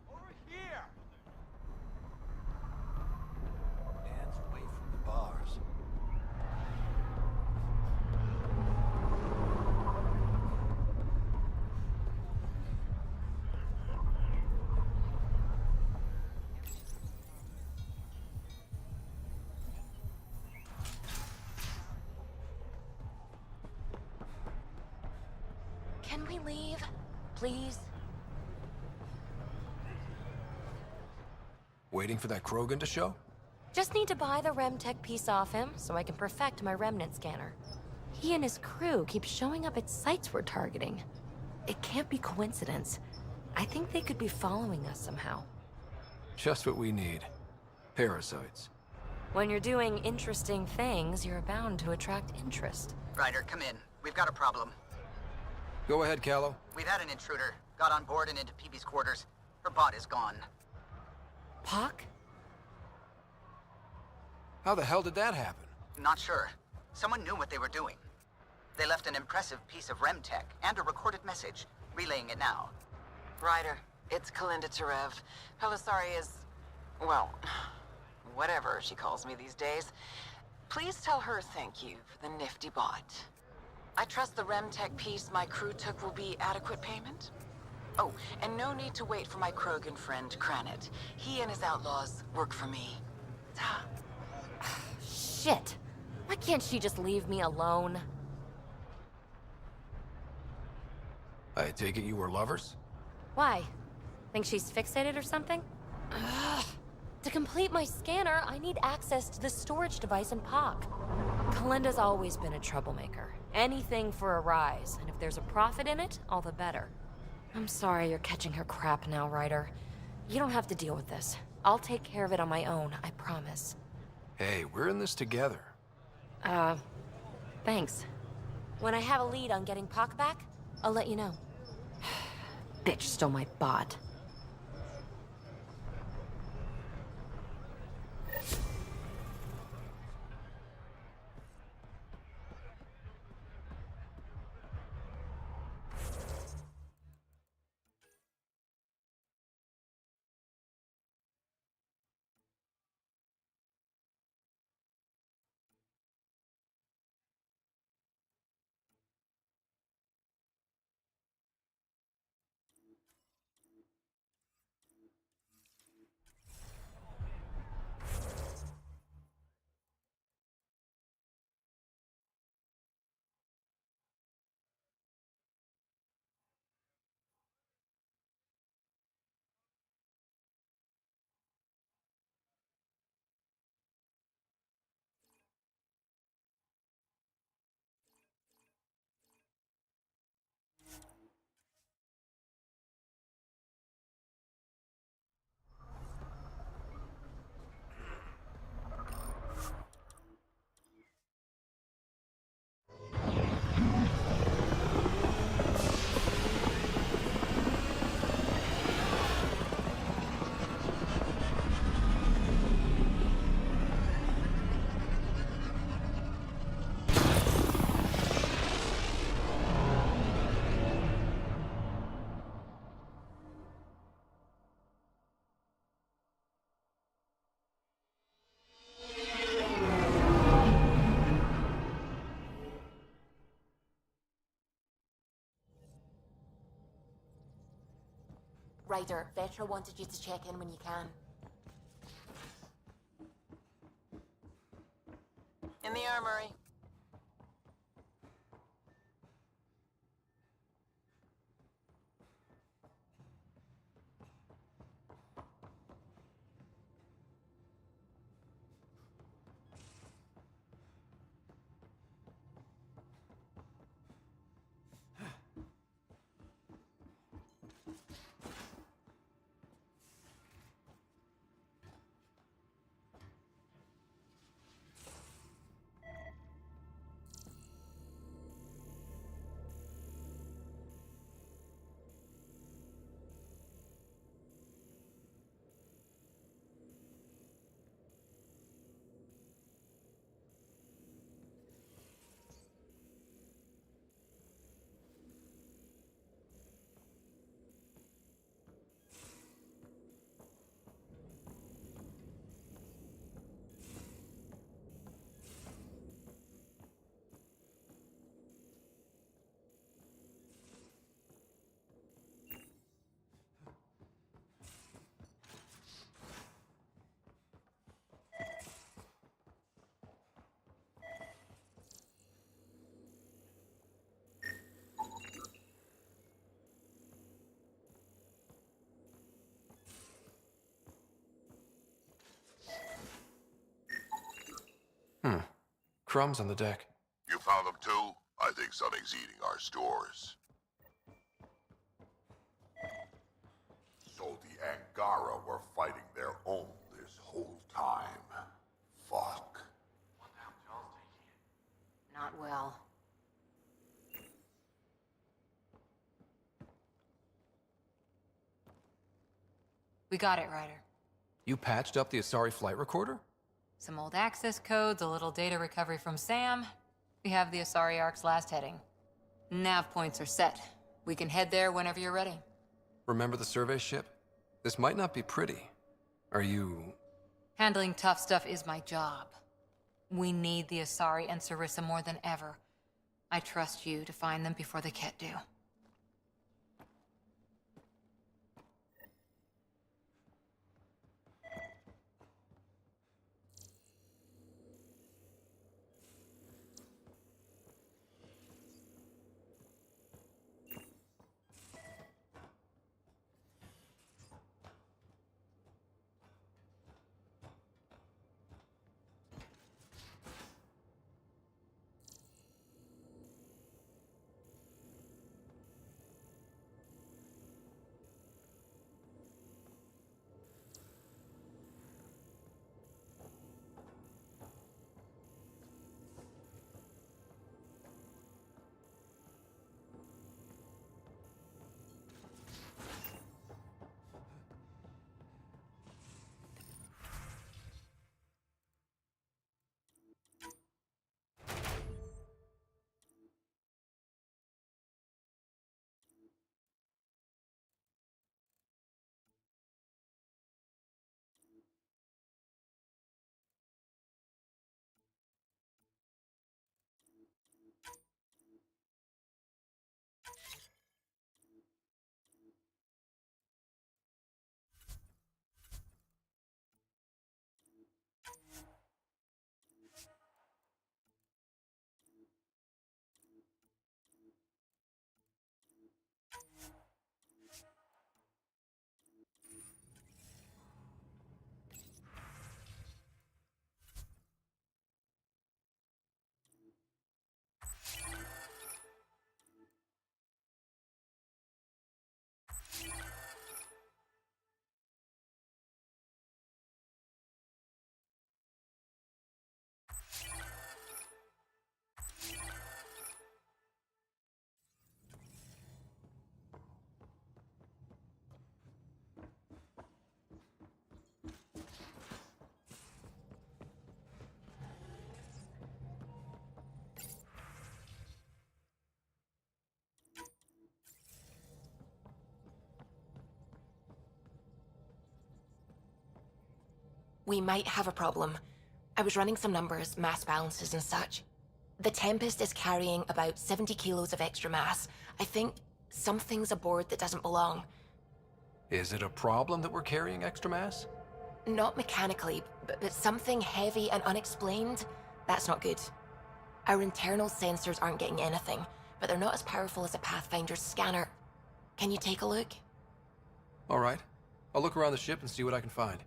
Over here! Hands away from the bars. Can we leave? Please? Waiting for that Krogan to show? Just need to buy the Remtech piece off him so I can perfect my remnant scanner. He and his crew keep showing up at sites we're targeting. It can't be coincidence. I think they could be following us somehow. Just what we need. Parasites. When you're doing interesting things, you're bound to attract interest. Ryder, come in. We've got a problem. Go ahead, Callow. We've had an intruder. Got on board and into Peebee's quarters. Her bot is gone. Pock? How the hell did that happen? Not sure. Someone knew what they were doing. They left an impressive piece of Remtech and a recorded message. Relaying it now. Ryder, it's Kalinda Tarev. Pelisari is... well, whatever she calls me these days. Please tell her thank you for the nifty bot. I trust the Remtech piece my crew took will be adequate payment. Oh, and no need to wait for my Krogan friend, Kranet. He and his outlaws work for me. Ta. Shit! Why can't she just leave me alone? I take it you were lovers? Why? Think she's fixated or something? Ugh. To complete my scanner, I need access to the storage device in POC. Kalinda's always been a troublemaker. Anything for a rise, and if there's a profit in it, all the better. I'm sorry you're catching her crap now, Ryder. You don't have to deal with this. I'll take care of it on my own, I promise. Hey, we're in this together. Thanks. When I have a lead on getting POC back, I'll let you know. Bitch stole my bot. Ryder, Vetra wanted you to check in when you can. In the armory. Crumbs on the deck. You found them too? I think something's eating our stores. So the Angara were fighting their own this whole time. Fuck. Not well. We got it, Ryder. You patched up the Asari flight recorder? Some old access codes, a little data recovery from Sam. We have the Asari Ark's last heading. Nav points are set. We can head there whenever you're ready. Remember the survey ship? This might not be pretty. Are you... Handling tough stuff is my job. We need the Asari and Sarissa more than ever. I trust you to find them before the Kett do. We might have a problem. I was running some numbers, mass balances and such. The Tempest is carrying about 70 kilos of extra mass. I think something's aboard that doesn't belong. Is it a problem that we're carrying extra mass? Not mechanically, but something heavy and unexplained, that's not good. Our internal sensors aren't getting anything, but they're not as powerful as a Pathfinder's scanner. Can you take a look? All right. I'll look around the ship and see what I can find.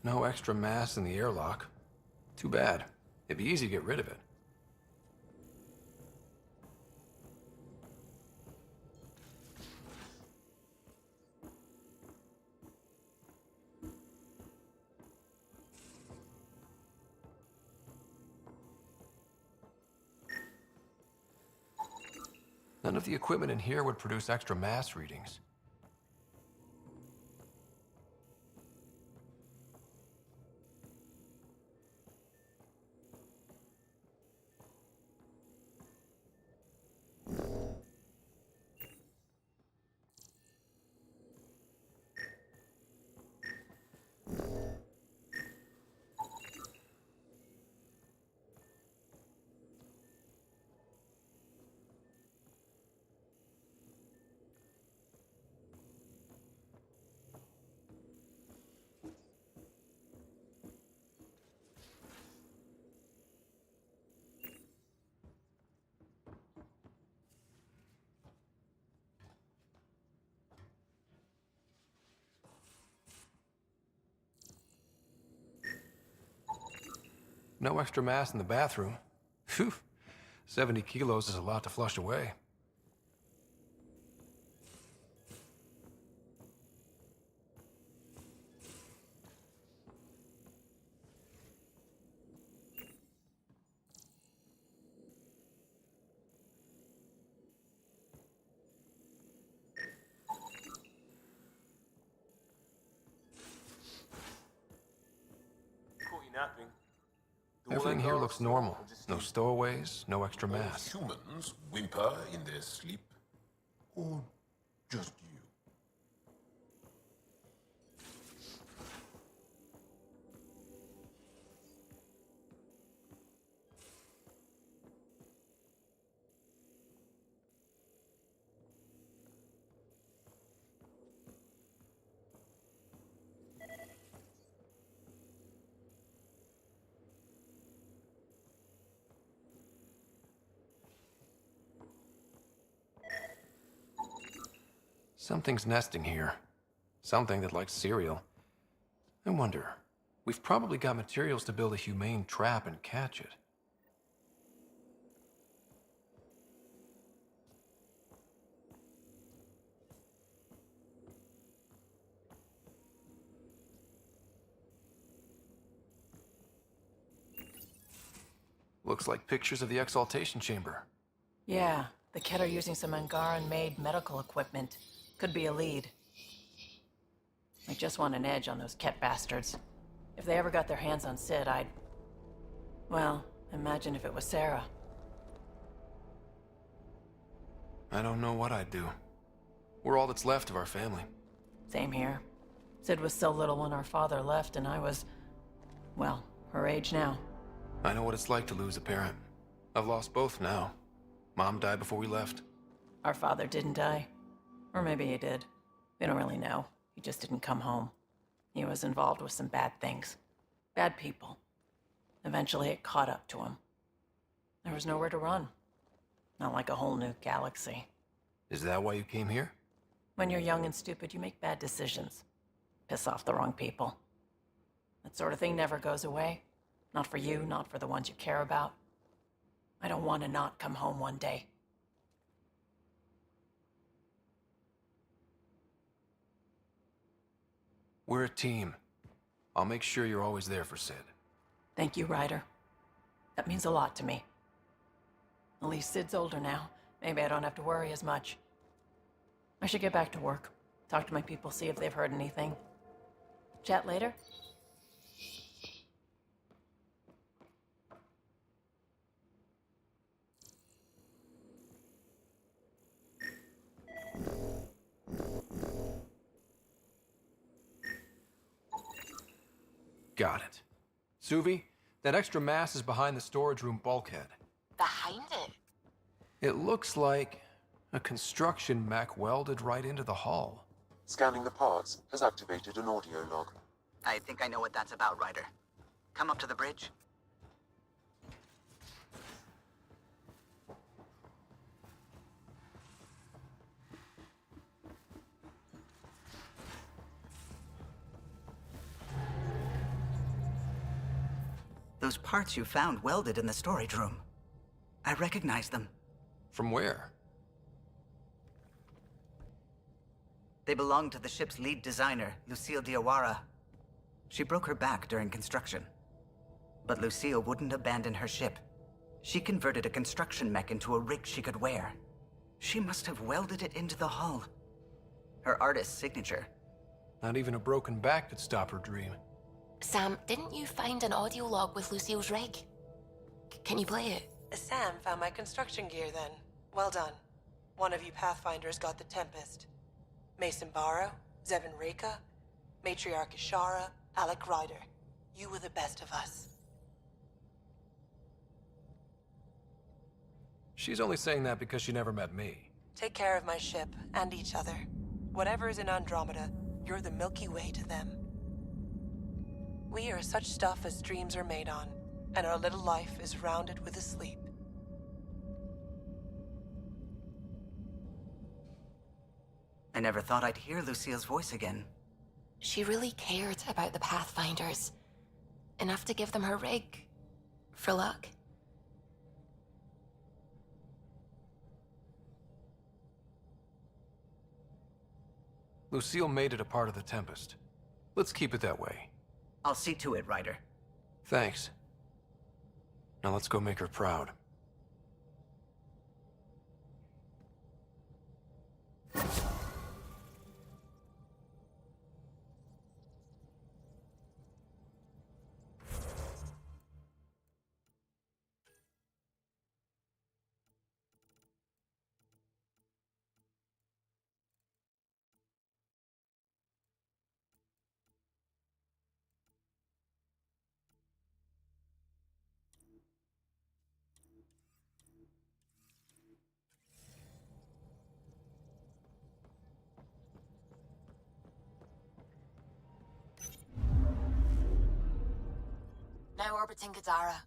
No extra mass in the airlock. Too bad. It'd be easy to get rid of it. None of the equipment in here would produce extra mass readings. No extra mass in the bathroom. Phew. 70 kilos is a lot to flush away. Caught you napping. Everything here looks normal. No stowaways, no extra mass. Humans whimper in their sleep? Or just you? Something's nesting here. Something that likes cereal. I wonder, we've probably got materials to build a humane trap and catch it. Looks like pictures of the exaltation chamber. Yeah, the Kett are using some Angaran-made medical equipment. Could be a lead. I just want an edge on those Kett bastards. If they ever got their hands on Sid, I'd... Well, imagine if it was Sarah. I don't know what I'd do. We're all that's left of our family. Same here. Sid was so little when our father left, and I was... well, her age now. I know what it's like to lose a parent. I've lost both now. Mom died before we left. Our father didn't die. Or maybe he did. We don't really know. He just didn't come home. He was involved with some bad things. Bad people. Eventually it caught up to him. There was nowhere to run. Not like a whole new galaxy. Is that why you came here? When you're young and stupid, you make bad decisions. Piss off the wrong people. That sort of thing never goes away. Not for you, not for the ones you care about. I don't want to not come home one day. We're a team. I'll make sure you're always there for Sid. Thank you, Ryder. That means a lot to me. At least Sid's older now. Maybe I don't have to worry as much. I should get back to work. Talk to my people, see if they've heard anything. Chat later? Got it. Suvi, that extra mass is behind the storage room bulkhead. Behind it? It looks like a construction mech welded right into the hull. Scanning the parts has activated an audio log. I think I know what that's about, Ryder. Come up to the bridge. Those parts you found welded in the storage room. I recognize them. From where? They belong to the ship's lead designer, Lucille Diawara. She broke her back during construction. But Lucille wouldn't abandon her ship. She converted a construction mech into a rig she could wear. She must have welded it into the hull. Her artist's signature. Not even a broken back could stop her dream. Sam, didn't you find an audio log with Lucille's rig? Can you play it? Sam found my construction gear then. Well done. One of you Pathfinders got the Tempest. Mason Barrow, Zevin Reka, Matriarch Ishara, Alec Ryder. You were the best of us. She's only saying that because she never met me. Take care of my ship and each other. Whatever is in Andromeda, you're the Milky Way to them. We are such stuff as dreams are made on, and our little life is rounded with a sleep. I never thought I'd hear Lucille's voice again. She really cared about the Pathfinders. Enough to give them her rig. For luck. Lucille made it a part of the Tempest. Let's keep it that way. I'll see to it, Ryder. Thanks. Now let's go make her proud. Now orbiting Gadara.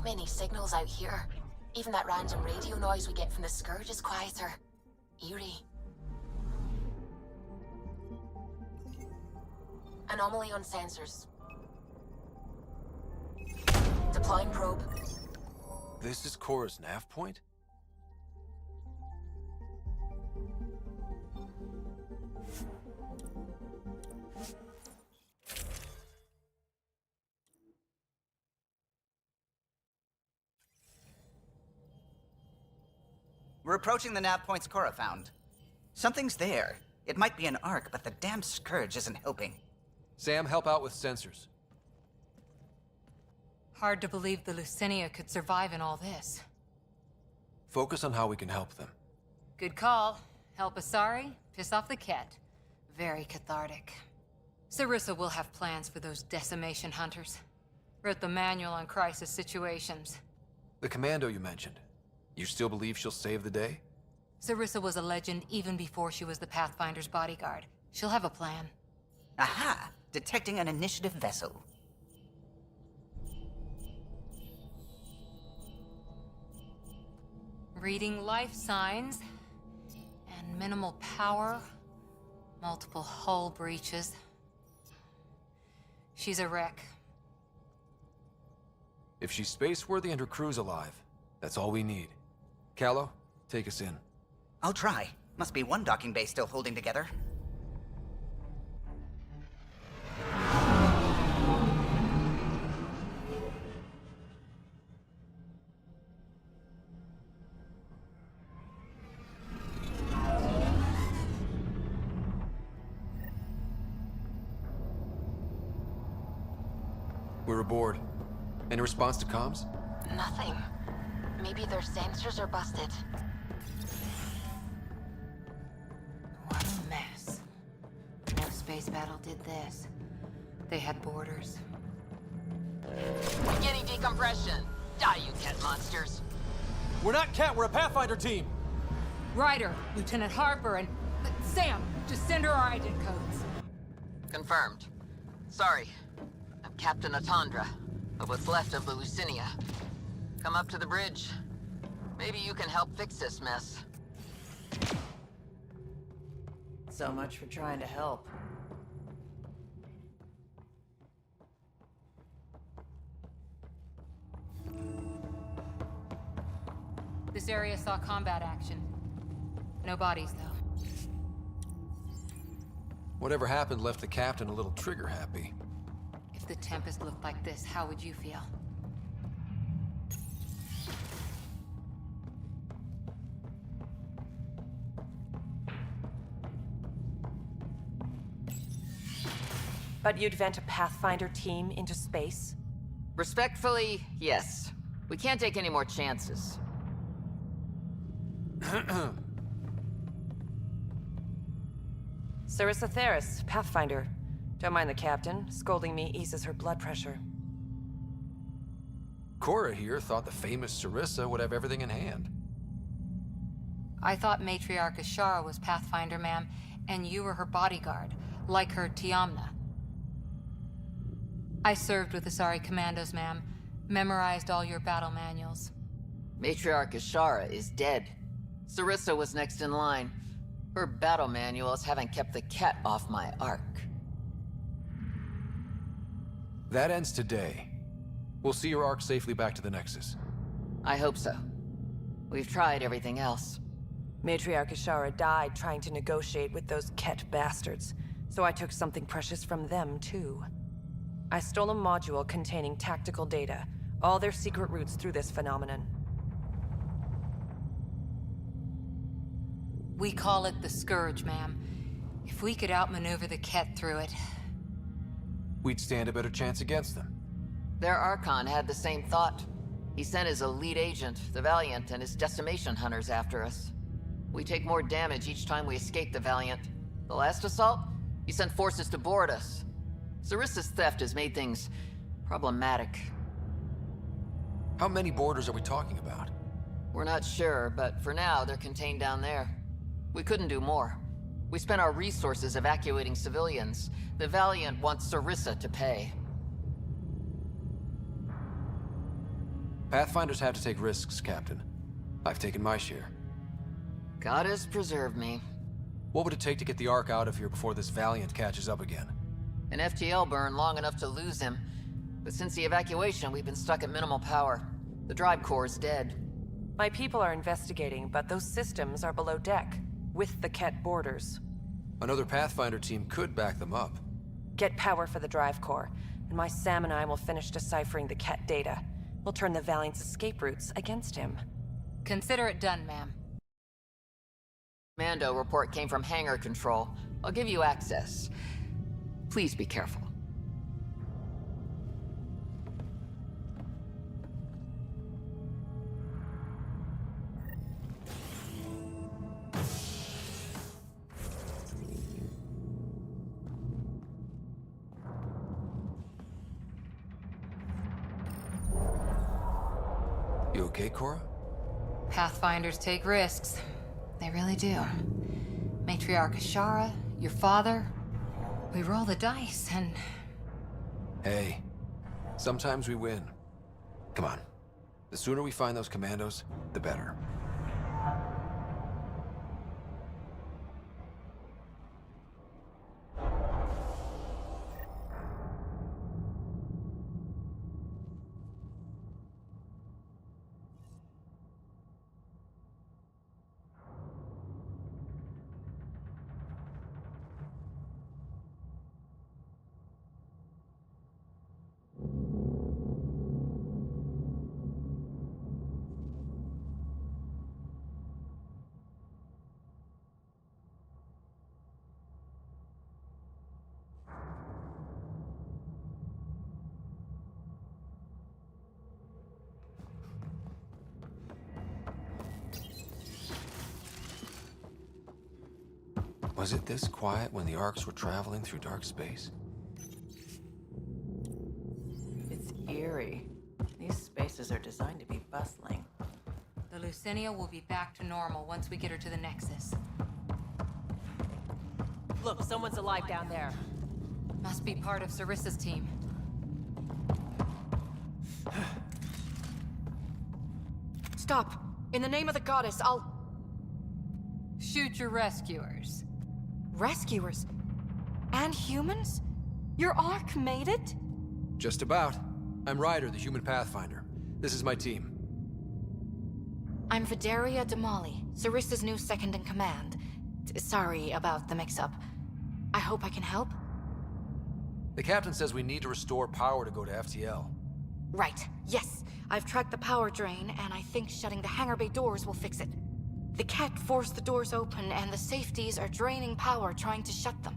Many signals out here. Even that random radio noise we get from the Scourge is quieter. Eerie. Anomaly on sensors. Deploying probe. This is Cora's nav point? We're approaching the nav points Cora found. Something's there. It might be an arc, but the damn Scourge isn't helping. Sam, help out with sensors. Hard to believe the Lucinia could survive in all this. Focus on how we can help them. Good call. Help Asari, piss off the Kett. Very cathartic. Sarissa will have plans for those decimation hunters. Wrote the manual on crisis situations. The commando you mentioned. You still believe she'll save the day? Sarissa was a legend even before she was the Pathfinder's bodyguard. She'll have a plan. Aha! Detecting an initiative vessel. Reading life signs. And minimal power. Multiple hull breaches. She's a wreck. If she's space-worthy and her crew's alive, that's all we need. Callow, take us in. I'll try. Must be one docking bay still holding together. aboard. Any response to comms? Nothing. Maybe their sensors are busted. What a mess. No space battle did this. They had borders. Beginning decompression. Die, you Kett monsters. We're not Kett, we're a Pathfinder team! Ryder, Lieutenant Harper, and Sam, just send her our agent codes. Confirmed. Sorry. I'm Captain Atandra, of what's left of the Lucinia. Come up to the bridge. Maybe you can help fix this mess. So much for trying to help. This area saw combat action. No bodies, though. Whatever happened left the captain a little trigger happy. If the Tempest looked like this, how would you feel? But you'd vent a Pathfinder team into space? Respectfully, yes. We can't take any more chances. Sarissa Theris, Pathfinder. Don't mind the captain. Scolding me eases her blood pressure. Cora here thought the famous Sarissa would have everything in hand. I thought Matriarch Ashara was Pathfinder, ma'am, and you were her bodyguard, like her Tiamna. I served with the Asari Commandos, ma'am. Memorized all your battle manuals. Matriarch Ashara is dead. Sarissa was next in line. Her battle manuals haven't kept the Kett off my ark. That ends today. We'll see your ark safely back to the Nexus. I hope so. We've tried everything else. Matriarch Ashara died trying to negotiate with those Kett bastards, so I took something precious from them, too. I stole a module containing tactical data, all their secret routes through this phenomenon. We call it the Scourge, ma'am. If we could outmaneuver the Kett through it... We'd stand a better chance against them. Their Archon had the same thought. He sent his elite agent, the Valiant, and his decimation hunters after us. We take more damage each time we escape the Valiant. The last assault, he sent forces to board us. Sarissa's theft has made things problematic. How many boarders are we talking about? We're not sure, but for now, they're contained down there. We couldn't do more. We spent our resources evacuating civilians. The Valiant wants Sarissa to pay. Pathfinders have to take risks, Captain. I've taken my share. God has preserved me. What would it take to get the Ark out of here before this Valiant catches up again? An FTL burn long enough to lose him. But since the evacuation, we've been stuck at minimal power. The drive core is dead. My people are investigating, but those systems are below deck, with the Kett borders. Another Pathfinder team could back them up. Get power for the drive core, and my Sam and I will finish deciphering the Kett data. We'll turn the Valiant's escape routes against him. Consider it done, ma'am. Mando report came from hangar control. I'll give you access. Please be careful. You okay, Cora? Pathfinders take risks. They really do. Matriarch Ashara, your father. We roll the dice and... Hey, sometimes we win. Come on. The sooner we find those commandos, the better. Was it this quiet when the Arks were traveling through dark space? It's eerie. These spaces are designed to be bustling. The Lucinia will be back to normal once we get her to the Nexus. Look, someone's alive down there. Must be part of Sarissa's team. Stop. In the name of the goddess, I'll... Shoot your rescuers. Rescuers? And humans? Your Ark made it? Just about. I'm Ryder, the human pathfinder. This is my team. I'm Vidaria Damali, Sarissa's new second-in-command. Sorry about the mix-up. I hope I can help? The captain says we need to restore power to go to FTL. Right, yes. I've tracked the power drain, and I think shutting the hangar bay doors will fix it. The Kett forced the doors open, and the safeties are draining power trying to shut them.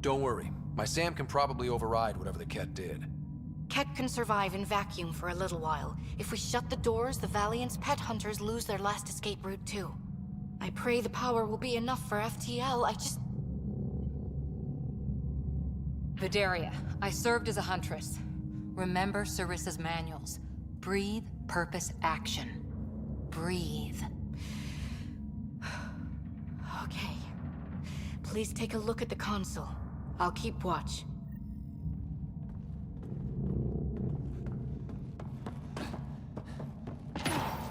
Don't worry. My SAM can probably override whatever the Kett did. Kett can survive in vacuum for a little while. If we shut the doors, the Valiant's pet hunters lose their last escape route too. I pray the power will be enough for FTL, Vidaria, I served as a huntress. Remember Sarissa's manuals. Breathe, purpose, action. Breathe. Okay. Please take a look at the console. I'll keep watch.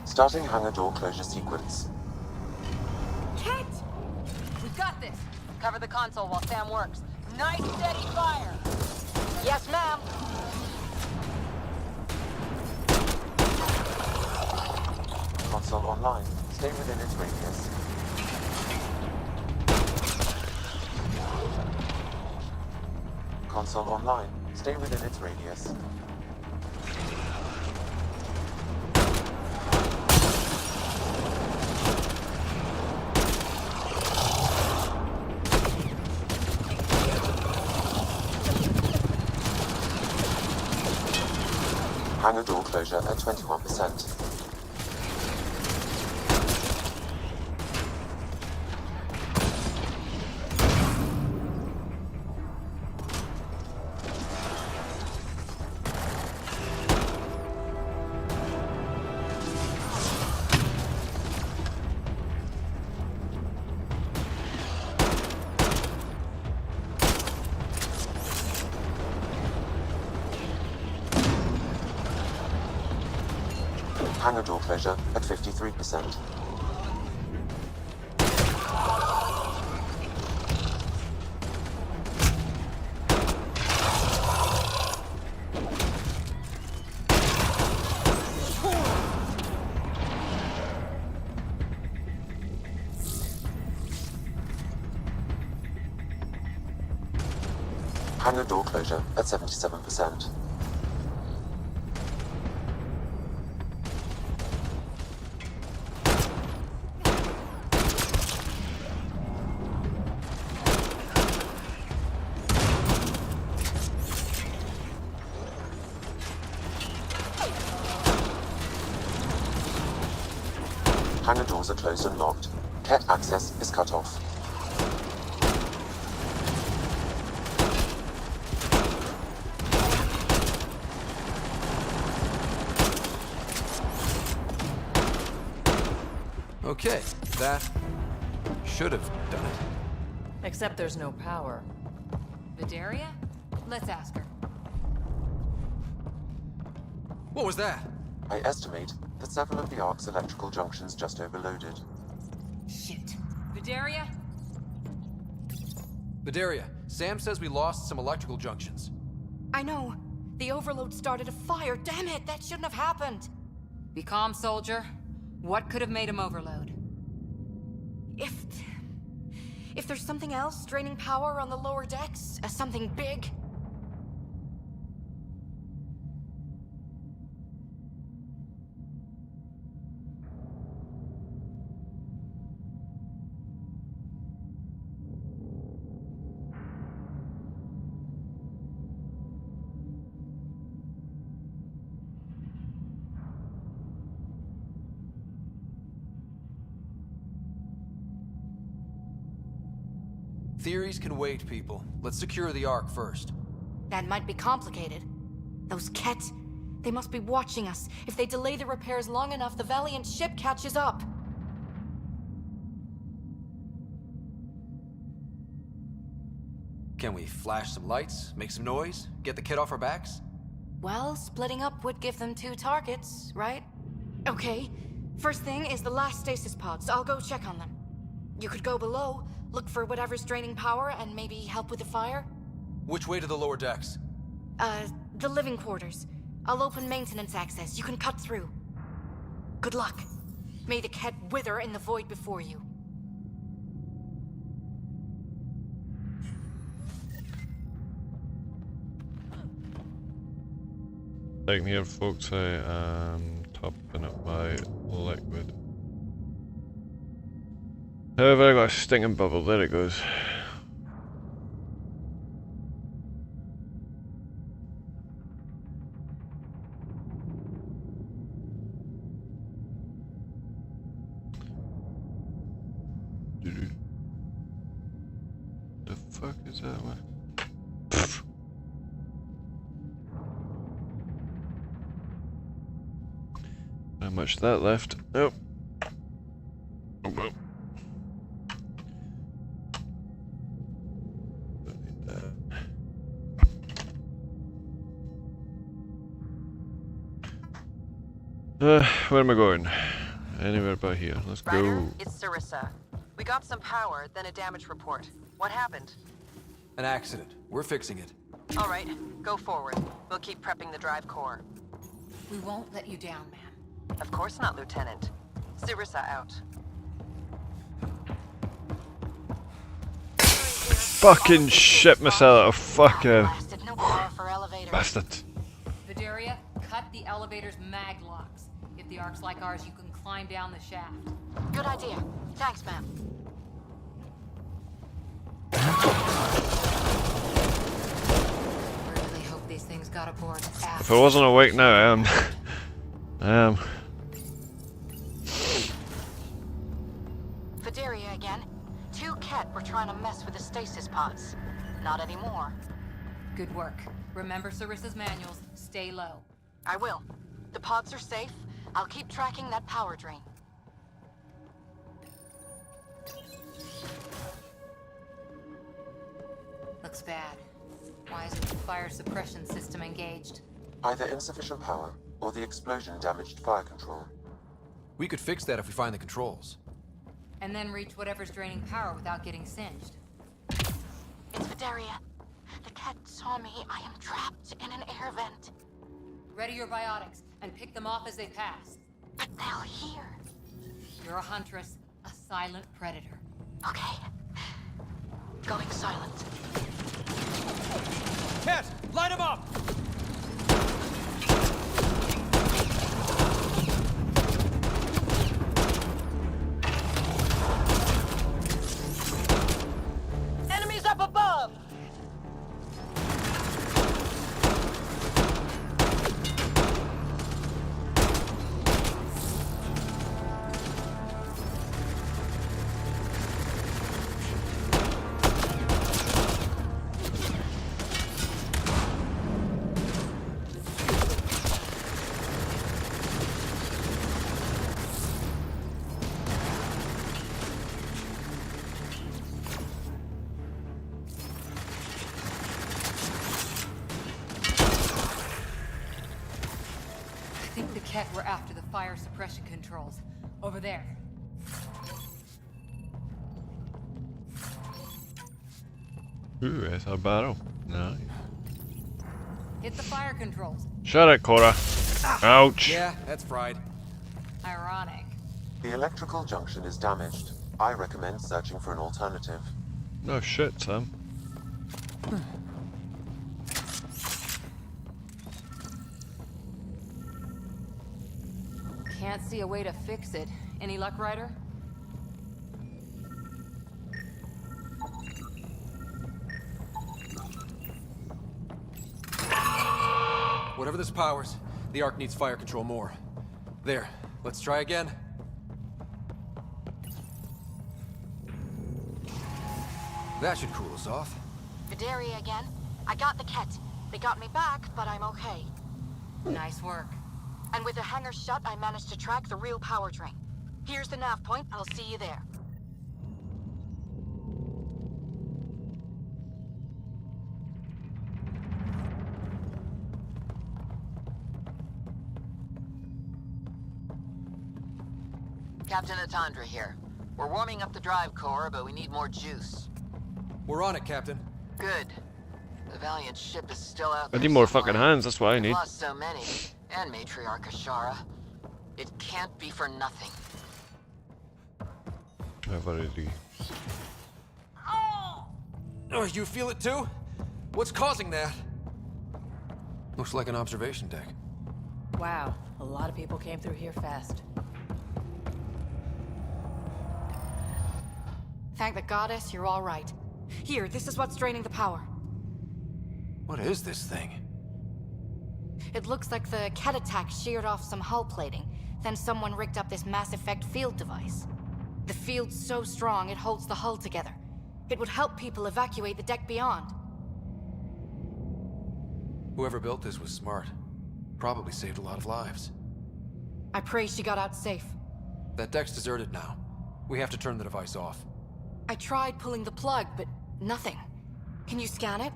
Starting hangar door closure sequence. Kett! We've got this. Cover the console while Sam works. Nice steady fire. Yes, ma'am. Console online. Stay within its radius. Console online. Stay within its radius. Hangar door closure at 21%. Hangar door closure at 53%. Hangar door closure at 77%. Hangar doors are closed and locked. Kett access is cut off. Okay, that should have done it. Except there's no power. Vidaria? Let's ask her. What was that? I estimate that several of the Ark's electrical junctions just overloaded. Shit. Vidaria? Vidaria, Sam says we lost some electrical junctions. I know. The overload started a fire. Damn it, that shouldn't have happened. Be calm, soldier. What could have made him overload? If there's something else draining power on the lower decks, something big... Theories can wait, people. Let's secure the Ark first. That might be complicated. Those Kett, they must be watching us. If they delay the repairs long enough, the Valiant ship catches up. Can we flash some lights, make some noise, get the Kett off our backs? Well, splitting up would give them 2 targets, right? Okay, first thing is the last stasis pods. I'll go check on them. You could go below, look for whatever's draining power, and maybe help with the fire? Which way to the lower decks? The living quarters. I'll open maintenance access. You can cut through. Good luck. May the Kett wither in the void before you. Second here, folks, I am topping up my liquid. However, I got a stinking bubble. There it goes. The fuck is that one? How much that left? Nope. Oh, well. Don't need that. Where am I going? Anywhere but here. Let's Ryder, go. it's Sarissa. We got some power, then a damage report. What happened? An accident. We're fixing it. All right, go forward. We'll keep prepping the drive core. We won't let you down, ma'am. Of course not, Lieutenant. Sarissa out. Fucking shit myself out of fucking No power for elevators. bastard. Vidaria, cut the elevator's mag locks. If the Ark's like ours, you can climb down the shaft. Good idea. Thanks, ma'am. Really hope these things got aboard fast. If I wasn't awake now, I am. I am. Vidaria again. 2 Kett were trying to mess with the stasis pods. Not anymore. Good work. Remember Sarissa's manuals. Stay low. I will. The pods are safe. I'll keep tracking that power drain. Looks bad. Why isn't the fire suppression system engaged? Either insufficient power, or the explosion damaged fire control. We could fix that if we find the controls. And then reach whatever's draining power without getting singed. It's Vidaria. The Kett saw me. I am trapped in an air vent. Ready your biotics, and pick them off as they pass. But they'll hear. You're a huntress, a silent predator. Okay. Going silent. Kett, light him up! Enemies up above! I think the Kett were after the fire suppression controls. Over there. Ooh, that's a battle. No. Hit the fire controls. Shut it, Cora. Ouch. Yeah, that's fried. Ironic. The electrical junction is damaged. I recommend searching for an alternative. No shit, Sam. Can't see a way to fix it. Any luck, Ryder? Whatever this powers, the Ark needs fire control more. There, let's try again. That should cool us off. Vidaria again. I got the Kett. They got me back, but I'm okay. Nice work. And with the hangar shut, I managed to track the real power drain. Here's the nav point. I'll see you there. Captain Atandra here. We're warming up the drive core, but we need more juice. We're on it, Captain. Good. The Valiant ship is still out I there need more somewhere. fucking hands, that's what I We've need. lost so many. And Matriarch Ashara. It can't be for nothing. I've already... Oh, you feel it too? What's causing that? Looks like an observation deck. Wow, a lot of people came through here fast. Thank the goddess, you're all right. Here, this is what's draining the power. What is this thing? It looks like the Kett attack sheared off some hull plating. Then someone rigged up this Mass Effect field device. The field's so strong, it holds the hull together. It would help people evacuate the deck beyond. Whoever built this was smart. Probably saved a lot of lives. I pray she got out safe. That deck's deserted now. We have to turn the device off. I tried pulling the plug, but nothing. Can you scan it?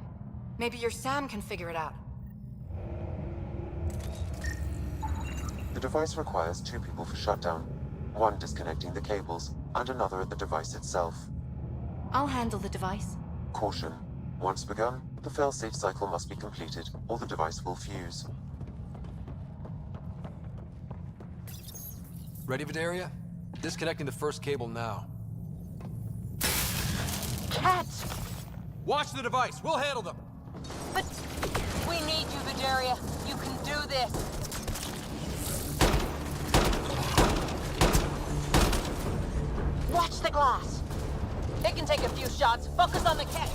Maybe your Sam can figure it out. The device requires 2 people for shutdown. 1 disconnecting the cables, and another at the device itself. I'll handle the device. Caution. Once begun, the failsafe cycle must be completed, or the device will fuse. Ready, Vidaria? Disconnecting the first cable now. Kett! Watch the device. We'll handle them. But we need you, Vidaria. You can do this. Watch the glass! It can take a few shots. Focus on the Kett.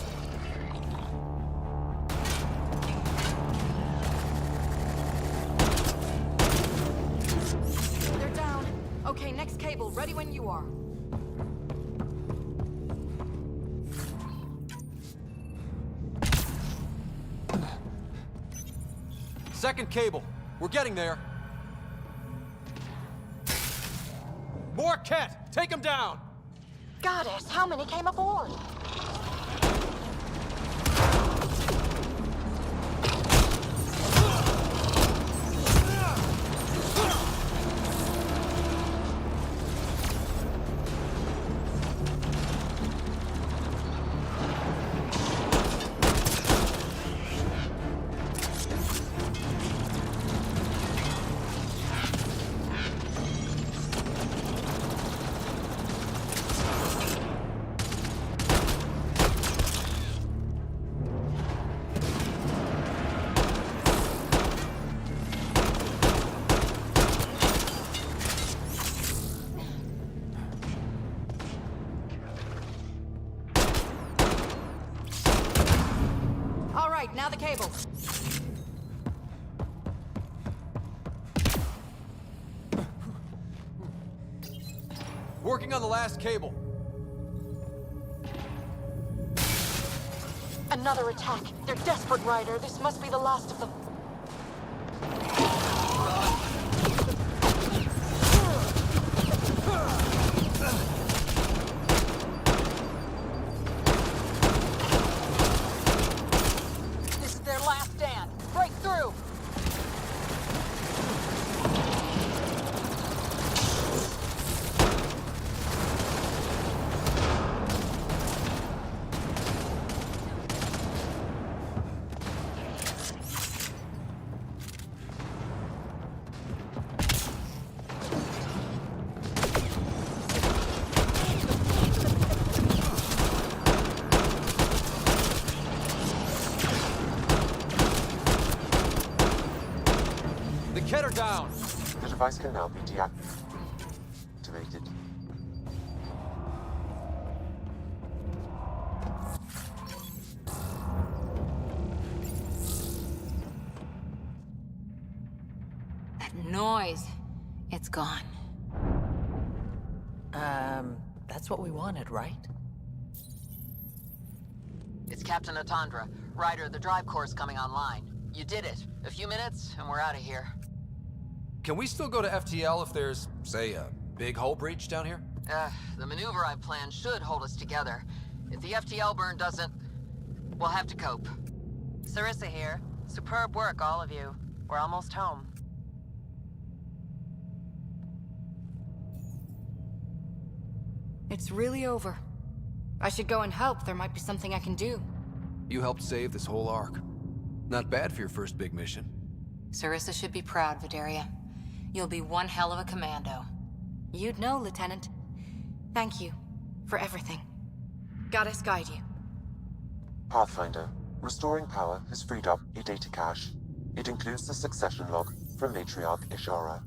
They're down. Okay, next cable, ready when you are. Second cable. We're getting there. More Kett! Take him down! Goddess, how many came aboard? Now the cable. Working on the last cable. Another attack. They're desperate, Ryder. This must be the last of them. Kett are down. The device can now be deactivated. That noise. It's gone. That's what we wanted, right? It's Captain Atandra. Ryder, the drive core's coming online. You did it. A few minutes, and we're out of here. Can we still go to FTL if there's, say, a big hull breach down here? The maneuver I've planned should hold us together. If the FTL burn doesn't, we'll have to cope. Sarissa here. Superb work, all of you. We're almost home. It's really over. I should go and help. There might be something I can do. You helped save this whole arc. Not bad for your first big mission. Sarissa should be proud, Vidaria. You'll be one hell of a commando. You'd know, Lieutenant. Thank you for everything. Goddess guide you. Pathfinder, restoring power has freed up a data cache. It includes the succession log from Matriarch Ishara.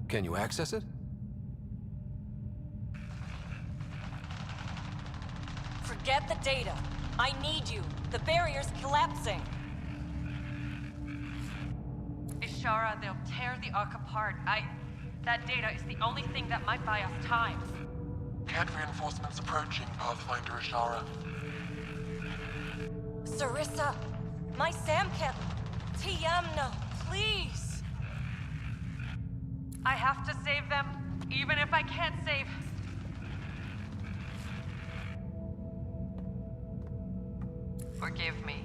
Can you access it? Forget the data. I need you. The barrier's collapsing. Ishara, they'll tear the Ark apart. That data is the only thing that might buy us time. Kett reinforcements approaching, Pathfinder Ishara. Sarissa, my Samcat, Tiamna, please. I have to save them, even if I can't save. Forgive me.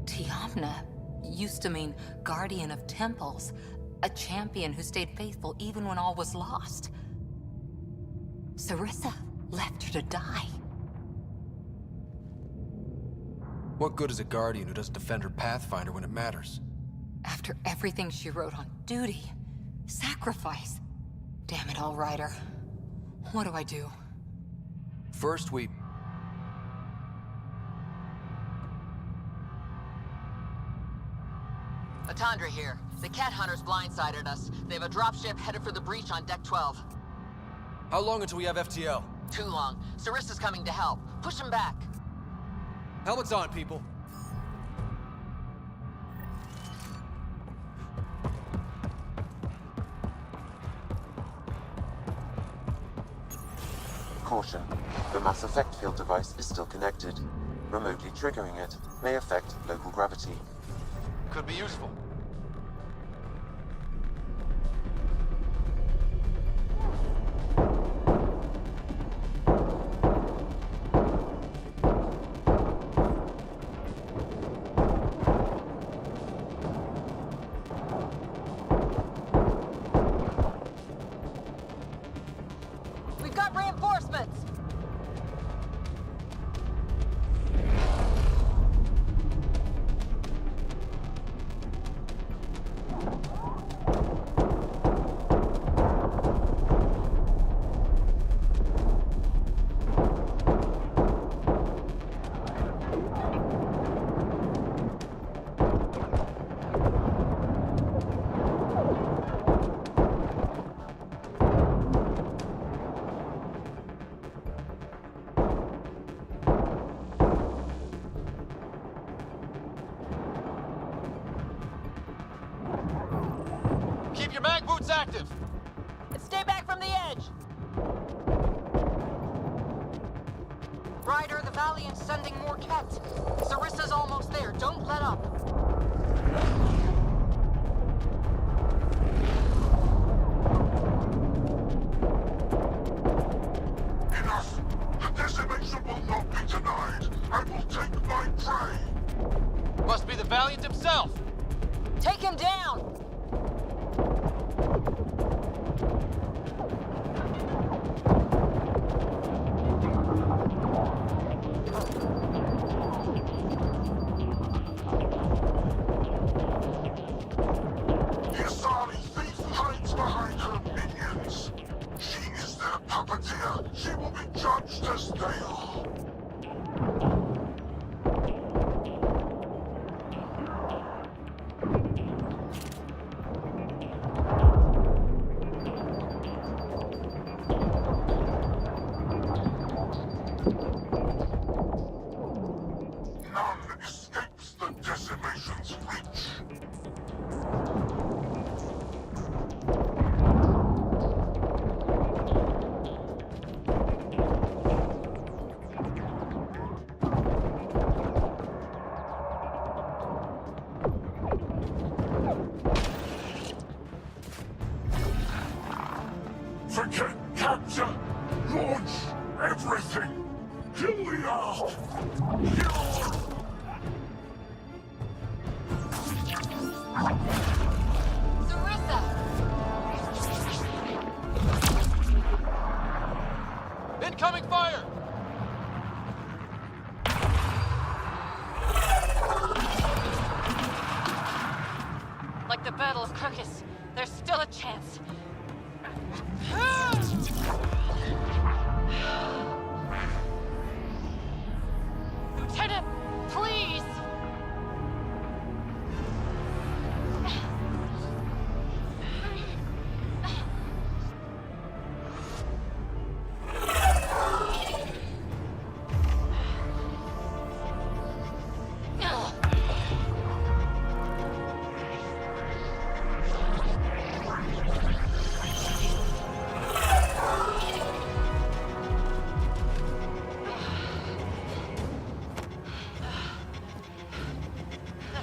Tiamna used to mean guardian of temples, a champion who stayed faithful even when all was lost. Sarissa left her to die. What good is a guardian who doesn't defend her Pathfinder when it matters? After everything she wrote on duty, sacrifice. Damn it all, Ryder. What do I do? First, we... Atandra here. The Kett hunters blindsided us. They have a dropship headed for the breach on Deck 12. How long until we have FTL? Too long. Sarissa's coming to help. Push him back. Helmets on, people. Caution. The mass effect field device is still connected. Remotely triggering it may affect local gravity. Could be useful. We've got reinforcements! Keep your mag boots active! And stay back from the edge! Ryder, the Valiant's sending more Kett. Sarissa's almost there. Don't let up. Enough! The decimation will not be denied! I will take my prey! Must be the Valiant himself! Take him down! The Asari thief hides behind her minions. She is their puppeteer. She will be judged as they are. None escapes the decimation's reach. everything! Kill the owl! Sarissa! Incoming fire! Like the Battle of Crookus, there's still a chance. Lieutenant, please!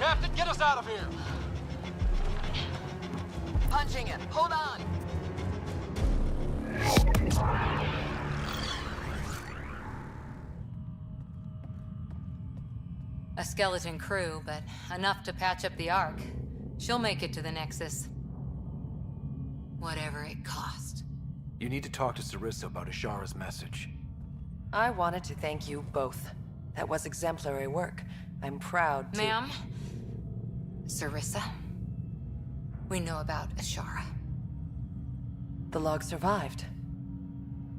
Captain, get us out of here! Punching it. Hold on. A skeleton crew, but enough to patch up the Ark. She'll make it to the Nexus. Whatever it cost. You need to talk to Sarissa about Ishara's message. I wanted to thank you both. That was exemplary work. I'm proud to— Ma'am? Sarissa? We know about Ishara. The log survived.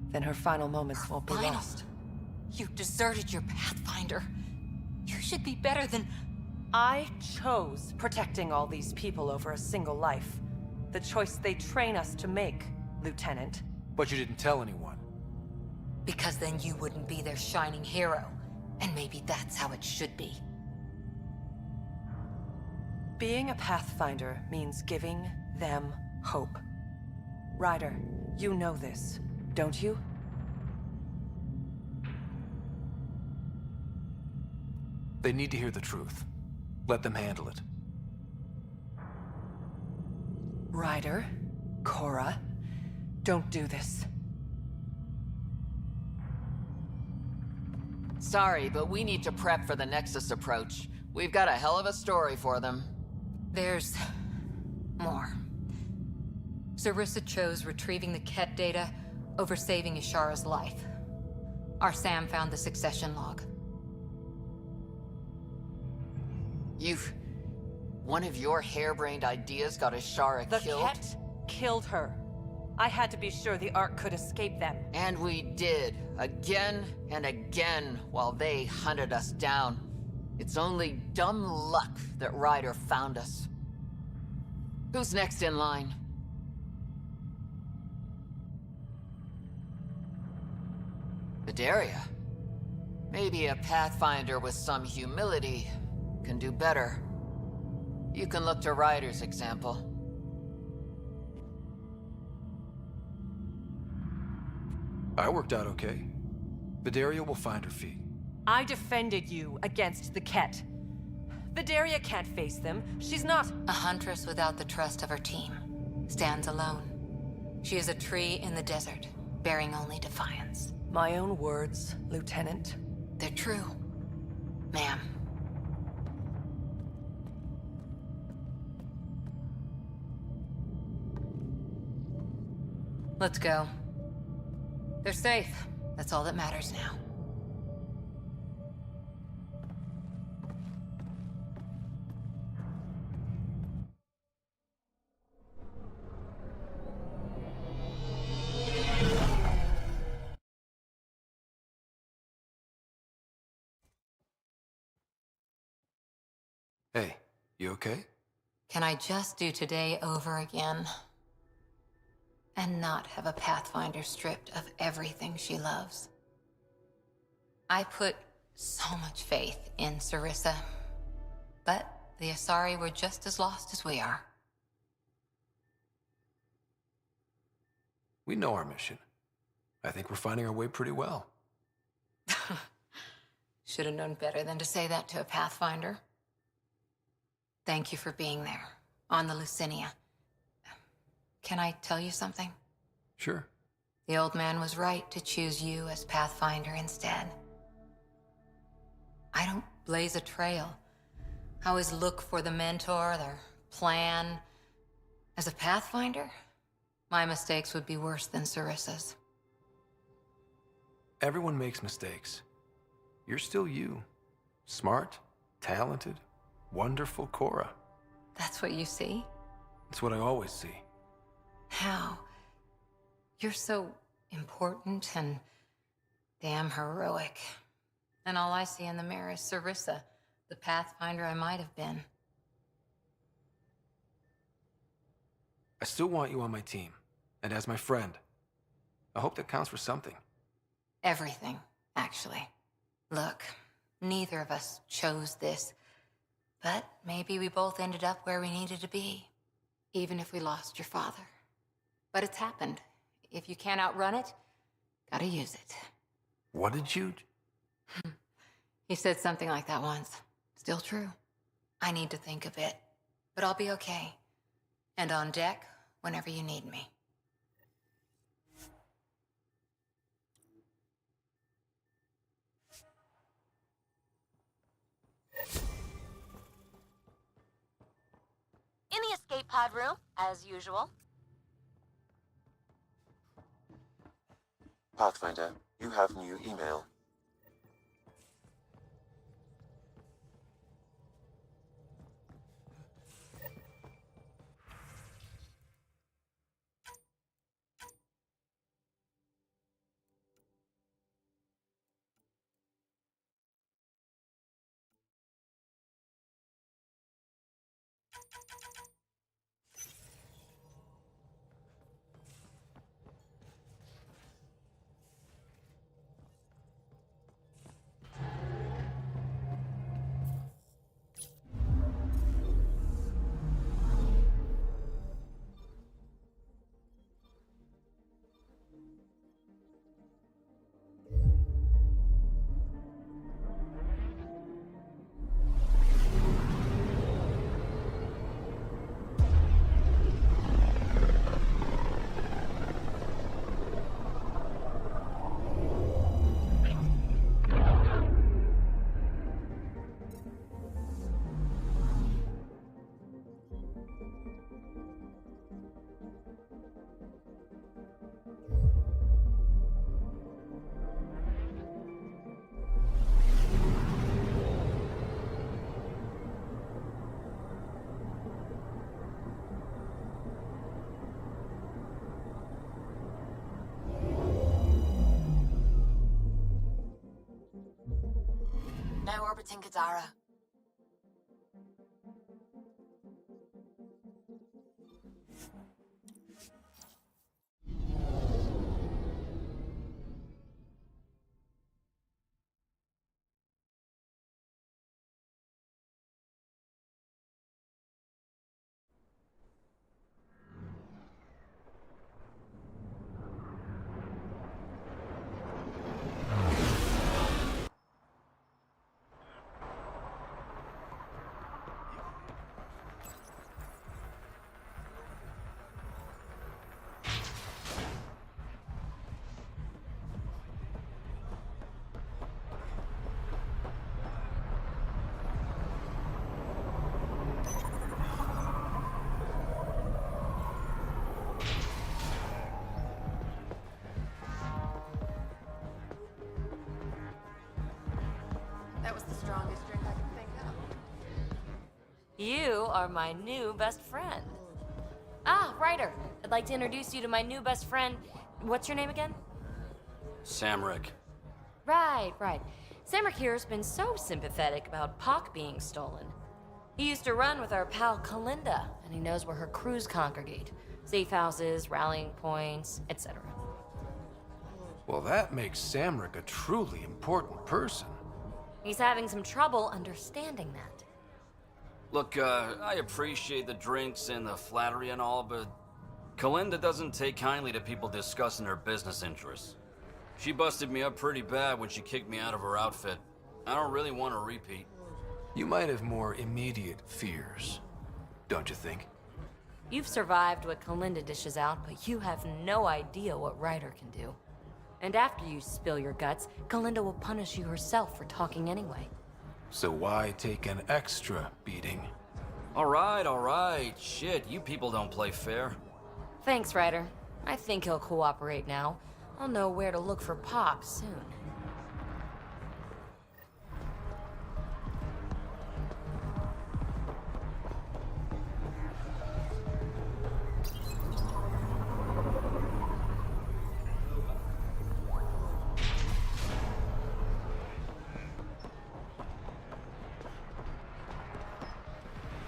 Then her final moments won't be lost. You deserted your Pathfinder. You should be better than... I chose protecting all these people over a single life. The choice they train us to make, Lieutenant. But you didn't tell anyone. Because then you wouldn't be their shining hero. And maybe that's how it should be. Being a Pathfinder means giving them hope. Ryder, you know this, don't you? They need to hear the truth. Let them handle it. Ryder, Cora, don't do this. Sorry, but we need to prep for the Nexus approach. We've got a hell of a story for them. There's... more. Sarissa chose retrieving the Kett data over saving Ishara's life. Our Sam found the succession log. One of your harebrained ideas got Ishara killed? The Kett killed her. I had to be sure the Ark could escape them. And we did, again and again, while they hunted us down. It's only dumb luck that Ryder found us. Who's next in line? Vidaria. Maybe a Pathfinder with some humility can do better. You can look to Ryder's example. I worked out okay. Vidaria will find her feet. I defended you against the Kett. Vidaria can't face them. She's not— A huntress without the trust of her team. Stands alone. She is a tree in the desert, bearing only defiance. My own words, Lieutenant. They're true, ma'am. Let's go. They're safe. That's all that matters now. Hey, you okay? Can I just do today over again? And not have a Pathfinder stripped of everything she loves? I put so much faith in Sarissa, but the Asari were just as lost as we are. We know our mission. I think we're finding our way pretty well. Should have known better than to say that to a Pathfinder. Thank you for being there, on the Lucinia. Can I tell you something? Sure. The old man was right to choose you as Pathfinder instead. I don't blaze a trail. I always look for the mentor, their plan. As a Pathfinder, my mistakes would be worse than Sarissa's. Everyone makes mistakes. You're still you. Smart, talented, wonderful Cora. That's what you see? It's what I always see. How? You're so important and damn heroic. And all I see in the mirror is Sarissa, the Pathfinder I might have been. I still want you on my team, and as my friend. I hope that counts for something. Everything, actually. Look, neither of us chose this, but maybe we both ended up where we needed to be, even if we lost your father. But it's happened. If you can't outrun it, gotta use it. What did you... He said something like that once. Still true. I need to think a bit, but I'll be okay. And on deck whenever you need me. In the escape pod room, as usual. Pathfinder, you have new email. Now orbiting Kadara. That was the strongest drink I could think of. You are my new best friend. Ah, Ryder. I'd like to introduce you to my new best friend. What's your name again? Samrick. Right. Samrick here's been so sympathetic about Pock being stolen. He used to run with our pal Kalinda, and he knows where her crews congregate. Safe houses, rallying points, etc. Well, that makes Samrick a truly important person. He's having some trouble understanding that. Look, I appreciate the drinks and the flattery and all, but Kalinda doesn't take kindly to people discussing her business interests. She busted me up pretty bad when she kicked me out of her outfit. I don't really want to repeat. You might have more immediate fears, don't you think? You've survived what Kalinda dishes out, but you have no idea what Ryder can do. And after you spill your guts, Kalinda will punish you herself for talking anyway. So why take an extra beating? All right. Shit, you people don't play fair. Thanks, Ryder. I think he'll cooperate now. I'll know where to look for Pop soon.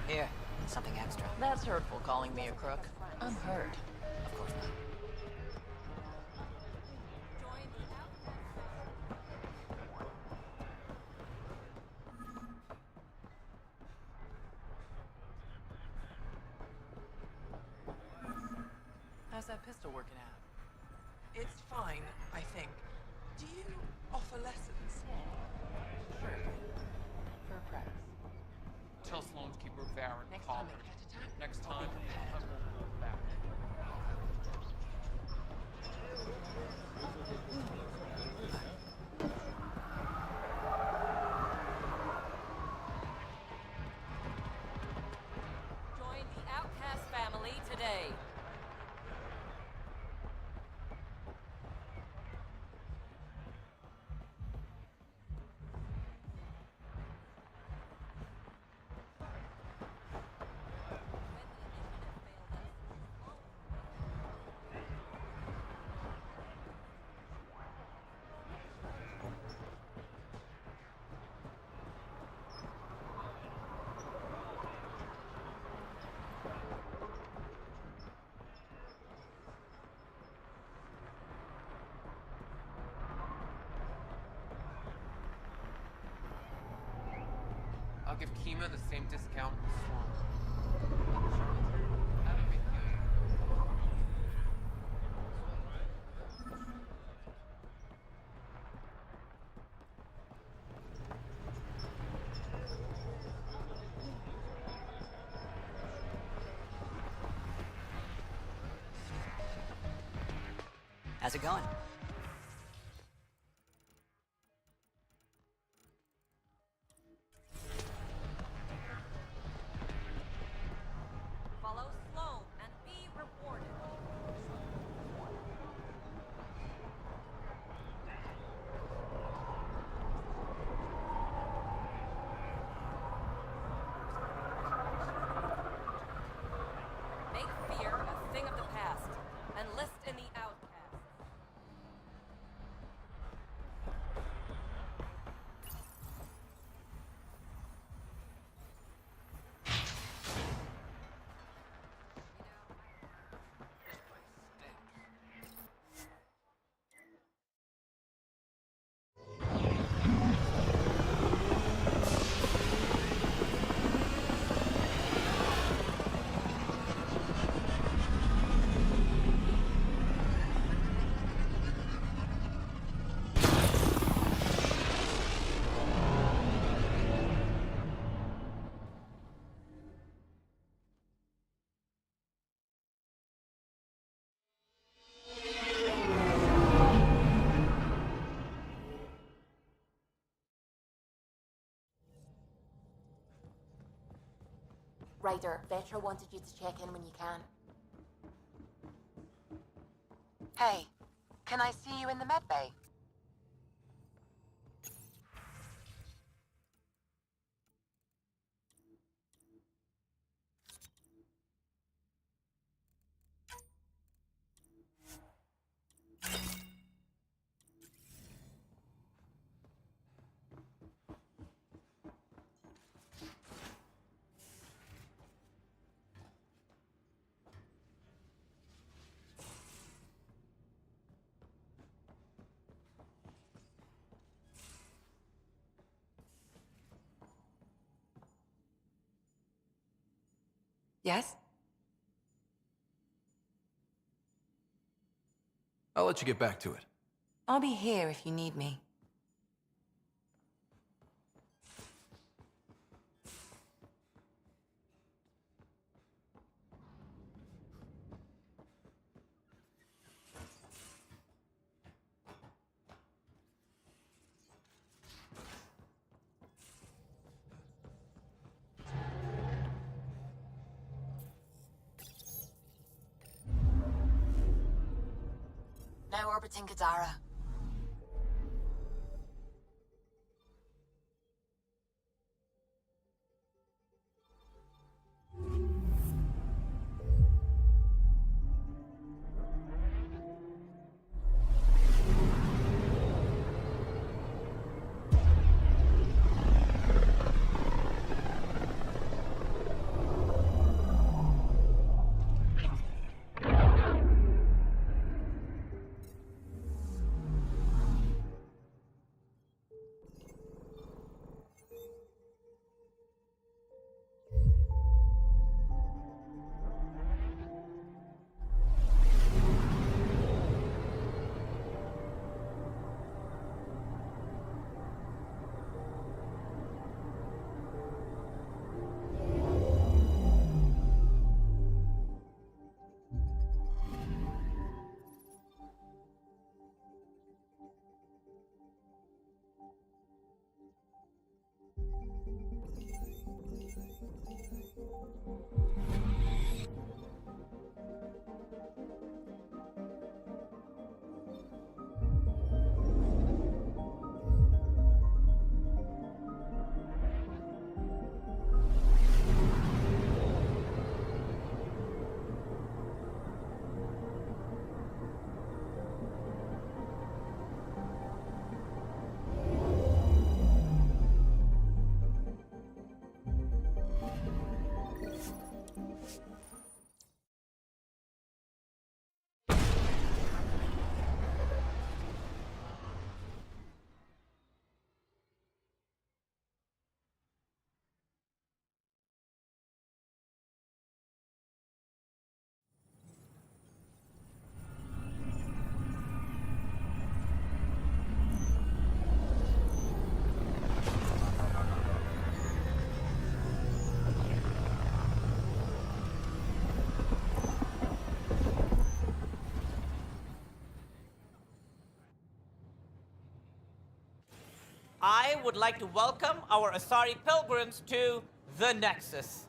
Here, something extra. That's hurtful, calling me a crook. I'm hurt. Of course not. How's that pistol working out? It's fine, I think. Do you offer lessons? Sure. For a price. Tell Sloan to keep her Baron calm. Next time, I won't go back. Join the Outcast family today. I'll give Kima the same discount as Sloan. Have a big deal. How's it going? Follow Sloan and be rewarded. Make fear a thing of the past. Enlist in the outcast. Ryder, Vetra wanted you to check in when you can. Hey, can I see you in the med bay? Yes? I'll let you get back to it. I'll be here if you need me. Now orbiting Kadara. I would like to welcome our Asari pilgrims to the Nexus.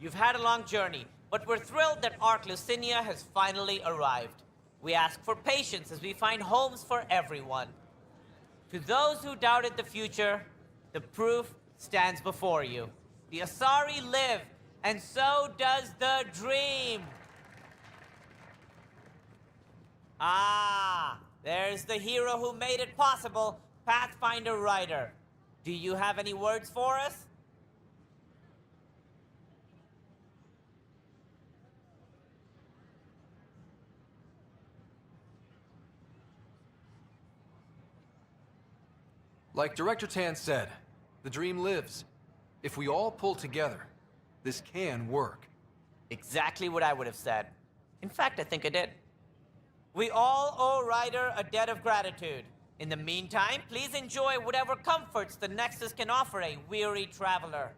You've had a long journey, but we're thrilled that Ark Lucinia has finally arrived. We ask for patience as we find homes for everyone. To those who doubted the future, the proof stands before you. The Asari live, and so does the dream. Ah, there's the hero who made it possible, Pathfinder Ryder. Do you have any words for us? Like Director Tan said, the dream lives. If we all pull together, this can work. Exactly what I would have said. In fact, I think I did. We all owe Ryder a debt of gratitude. In the meantime, please enjoy whatever comforts the Nexus can offer a weary traveler.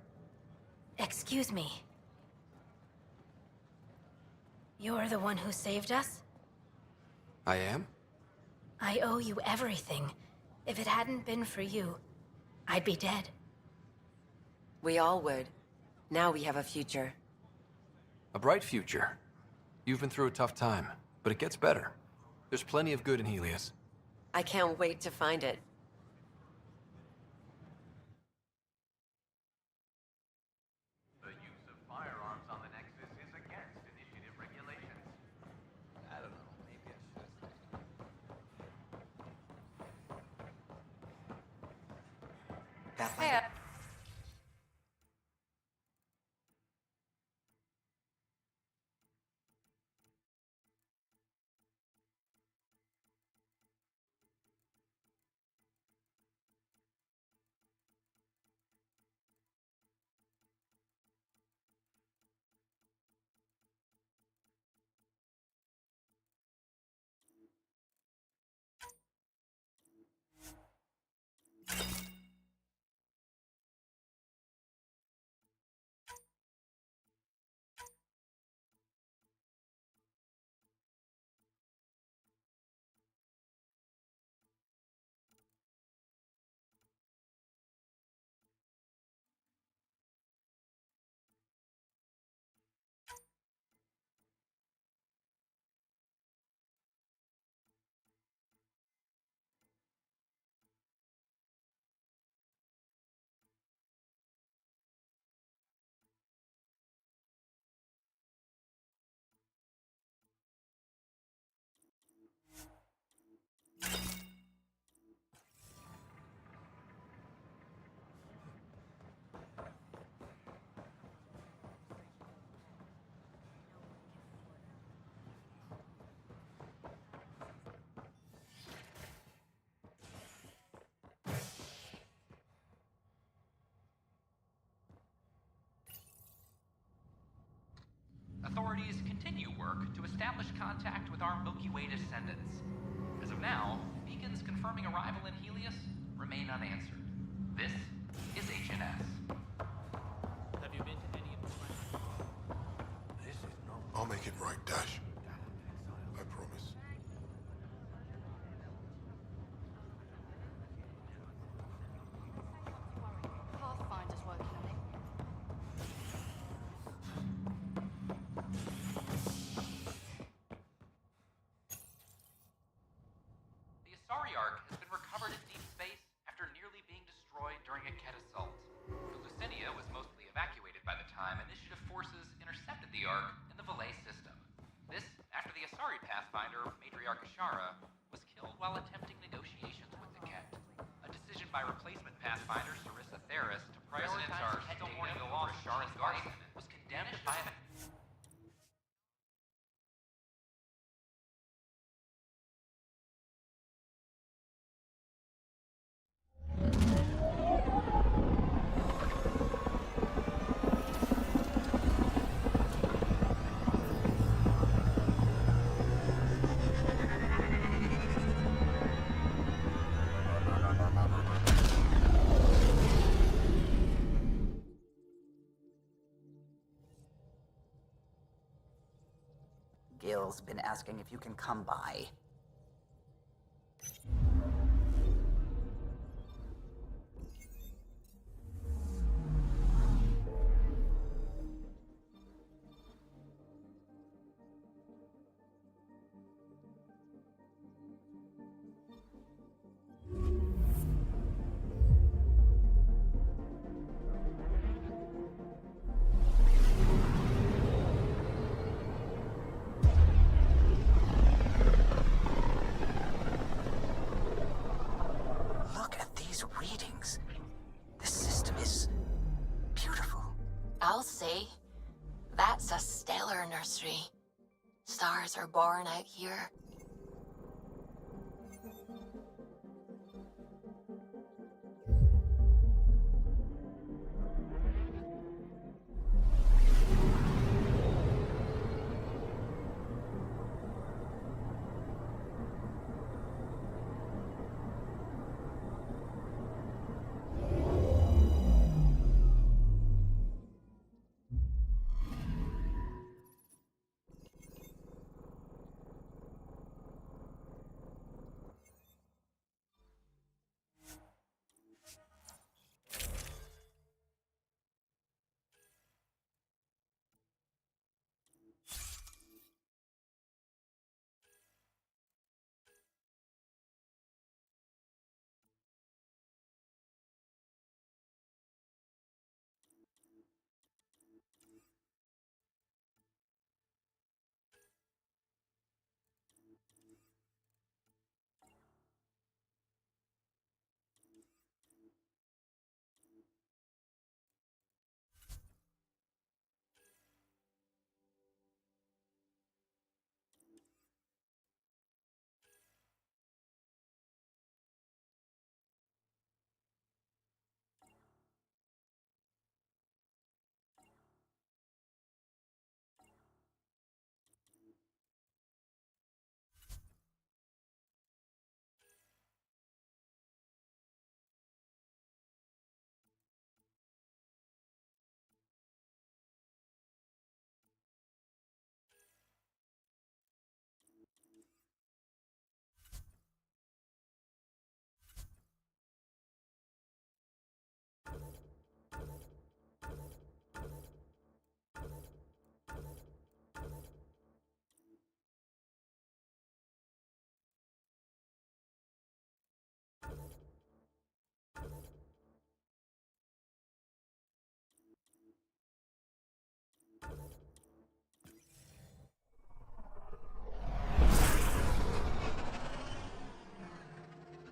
Excuse me. You're the one who saved us? I am? I owe you everything. If it hadn't been for you, I'd be dead. We all would. Now we have a future. A bright future. You've been through a tough time, but it gets better. There's plenty of good in Helios. I can't wait to find it. The use of firearms on the Nexus is against initiative regulations. I don't know, maybe I should. Pathfinder. work to establish contact with our Milky Way descendants. As of now, beacons confirming arrival in Helios remain unanswered. This is HNS. Have you been to any of the planets? This is not... I'll make it right, Dash. I promise. Pathfinder's working on it. The Asari Ark has been recovered in deep space after nearly being destroyed during a Kett assault. The Lucinia was mostly evacuated by the time Initiative forces intercepted the Ark in the Valais system. This after the Asari Pathfinder, Matriarch Ashara, was killed while attempting negotiations with the Kett. A decision by replacement Pathfinder Sarissa Theris to prioritize Kett data over Ashara's Guardian was condemned by a... Gil's been asking if you can come by. Readings. This system is beautiful. I'll say, that's a stellar nursery. Stars are born out here.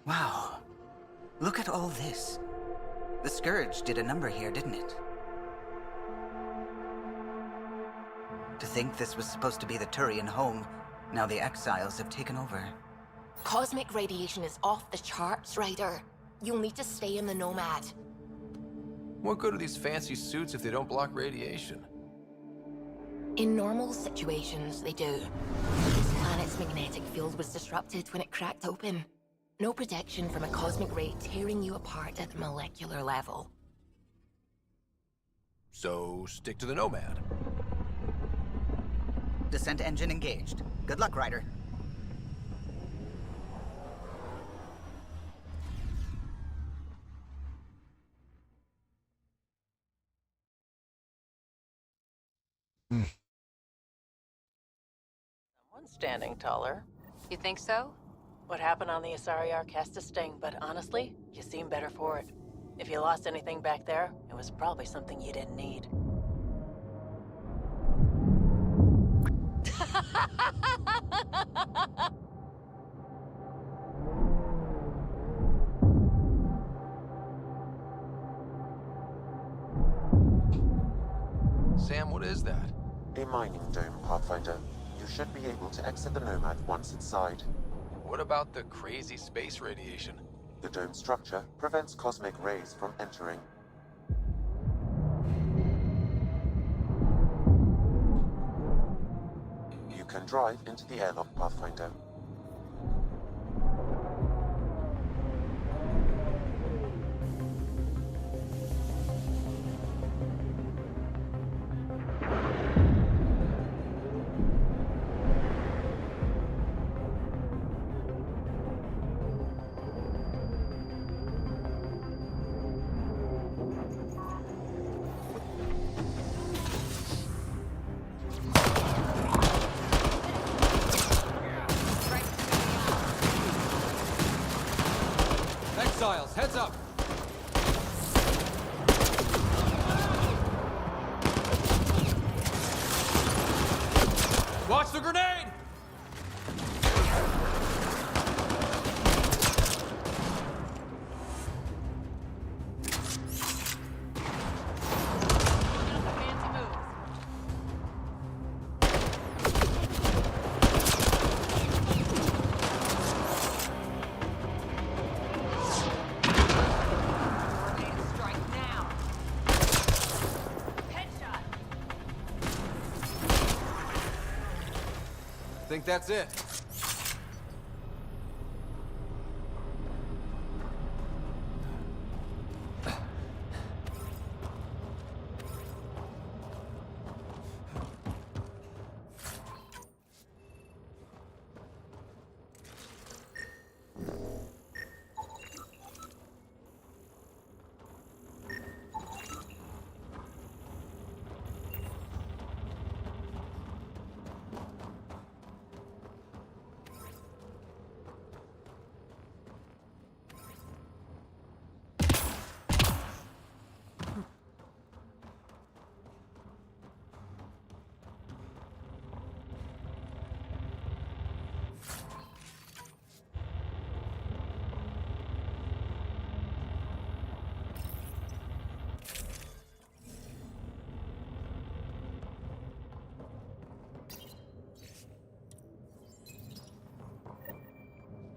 Wow. Look at all this. The Scourge did a number here, didn't it? To think this was supposed to be the Turian home, now the Exiles have taken over. Cosmic radiation is off the charts, Ryder. You'll need to stay in the Nomad. What good are these fancy suits if they don't block radiation? In normal situations, they do. This planet's magnetic field was disrupted when it cracked open. No protection from a cosmic ray tearing you apart at the molecular level. So, stick to the Nomad. Descent engine engaged. Good luck, Ryder. Someone's standing taller. You think so? What happened on the Asari Ark has to sting, but honestly, you seem better for it. If you lost anything back there, it was probably something you didn't need. Sam, what is that? A mining dome, Pathfinder. You should be able to exit the Nomad once inside. What about the crazy space radiation? The dome structure prevents cosmic rays from entering. You can drive into the airlock, Pathfinder. Exiles, heads up! Watch the grenade! Think that's it.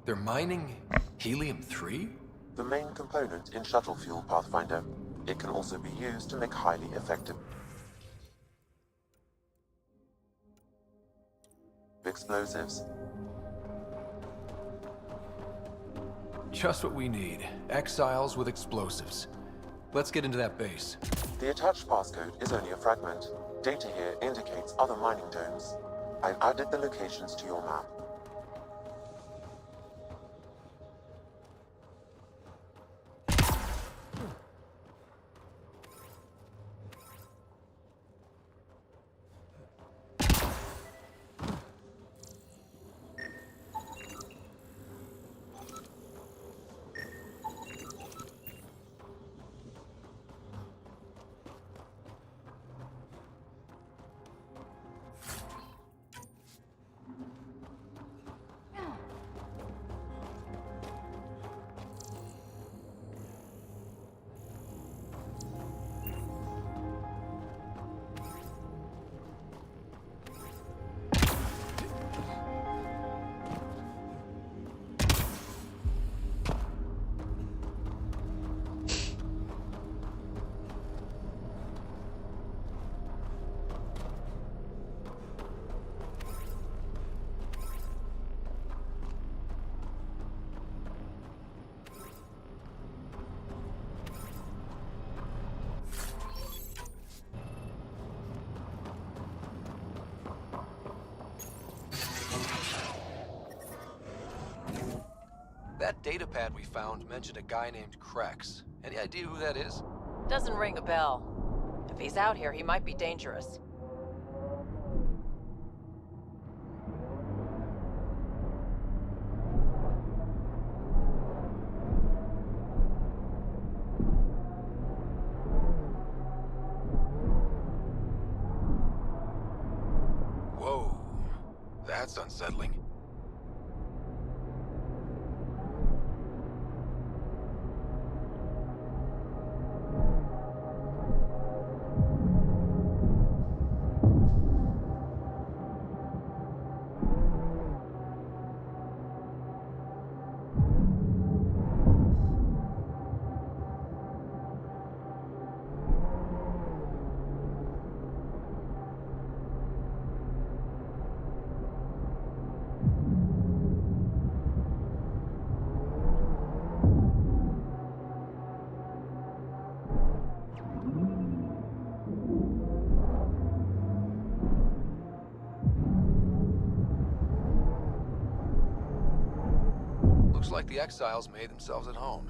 They're mining helium-3? The main component in shuttle fuel, Pathfinder. It can also be used to make highly effective explosives. Just what we need. Exiles with explosives. Let's get into that base. The attached passcode is only a fragment. Data here indicates other mining domes. I've added the locations to your map. datapad we found mentioned a guy named Krex. Any idea who that is? Doesn't ring a bell. If he's out here, he might be dangerous. Whoa, that's unsettling. Looks like the exiles made themselves at home.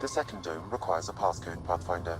The second dome requires a passcode, Pathfinder.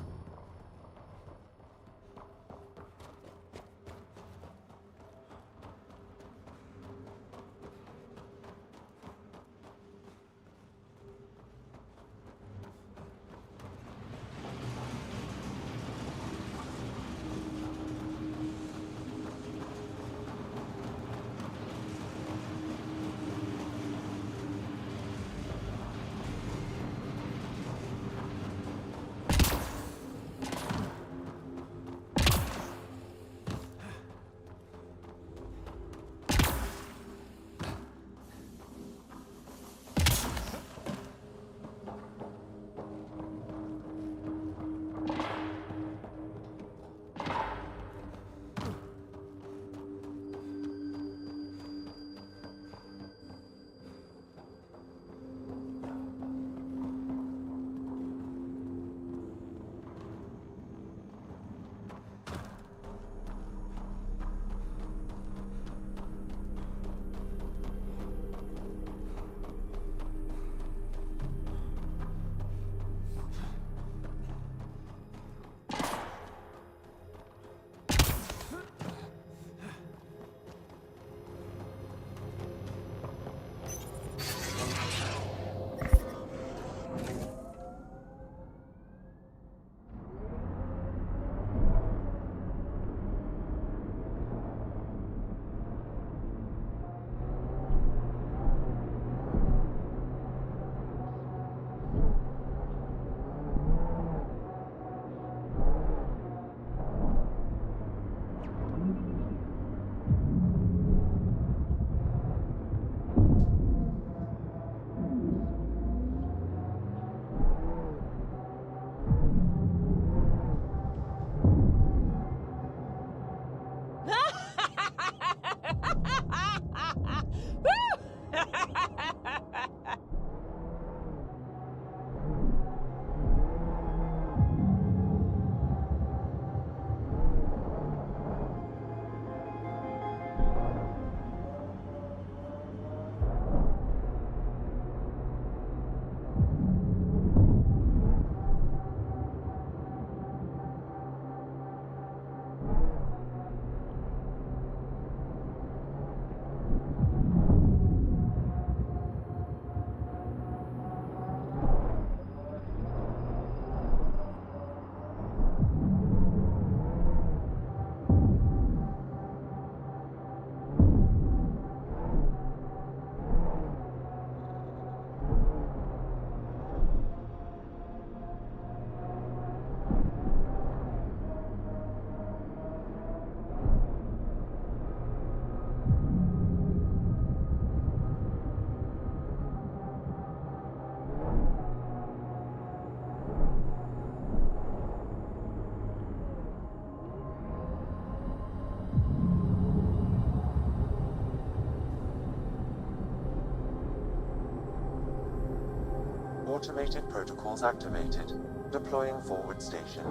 Automated protocols activated. Deploying forward station.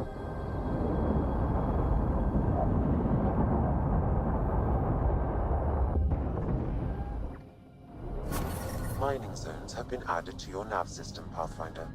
Mining zones have been added to your nav system, Pathfinder.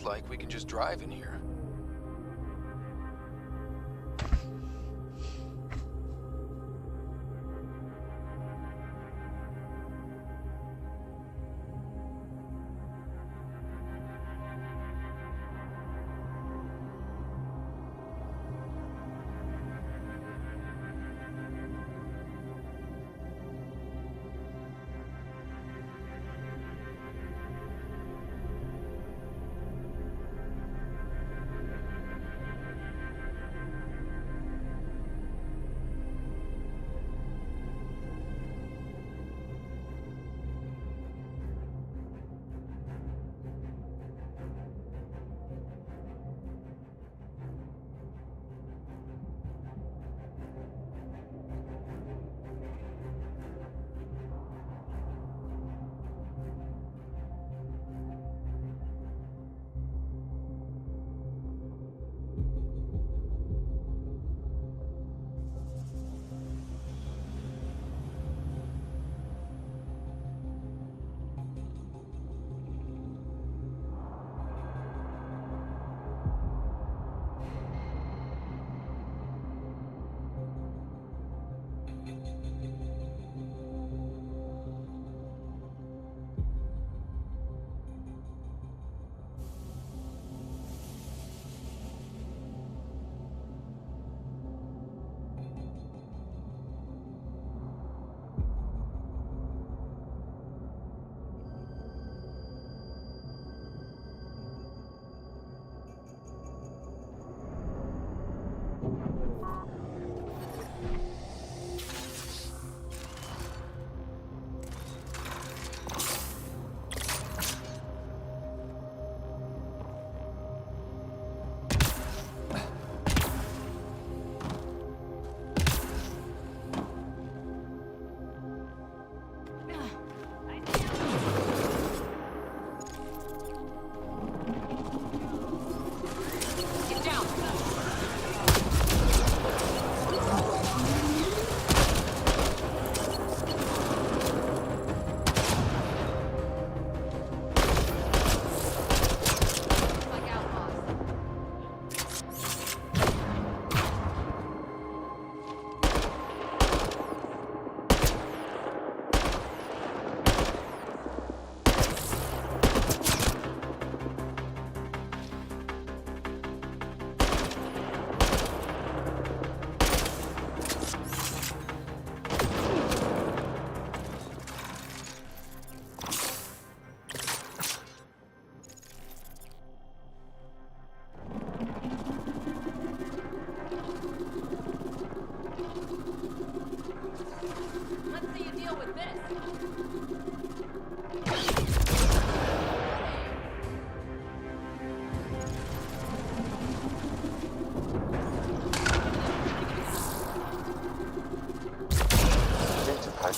like we can just drive in here.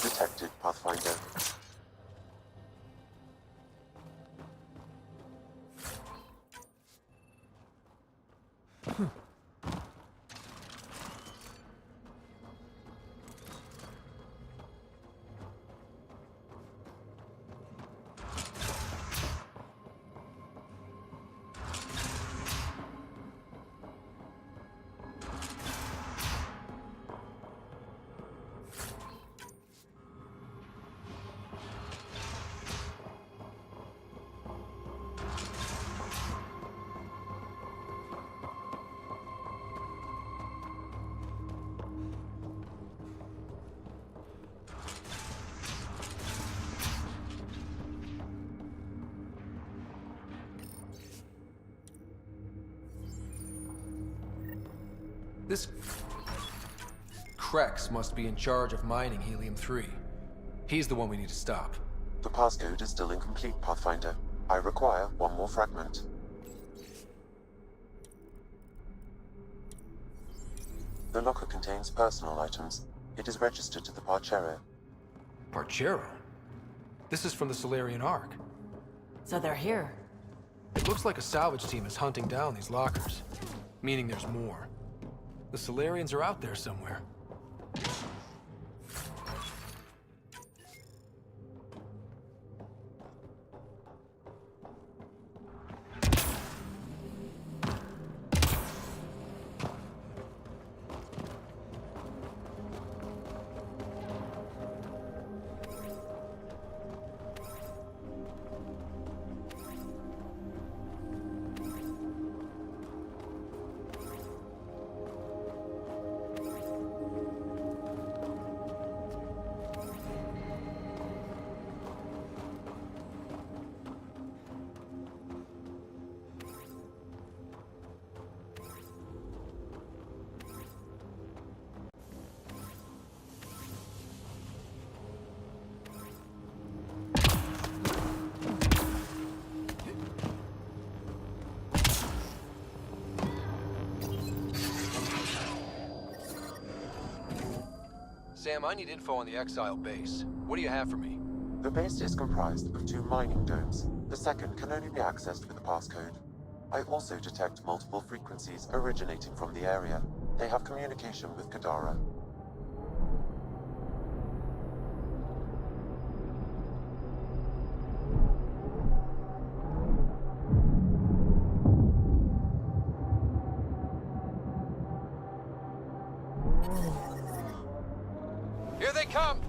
Detected, Pathfinder. This Krex must be in charge of mining Helium-3. He's the one we need to stop. The passcode is still incomplete, Pathfinder. I require one more fragment. The locker contains personal items. It is registered to the Parcero. Parcero? This is from the Salarian Ark. So they're here. It looks like a salvage team is hunting down these lockers, meaning there's more. The Salarians are out there somewhere. Sam, I need info on the Exile base. What do you have for me? The base is comprised of 2 mining domes. The second can only be accessed with a passcode. I also detect multiple frequencies originating from the area. They have communication with Kadara. Here they come!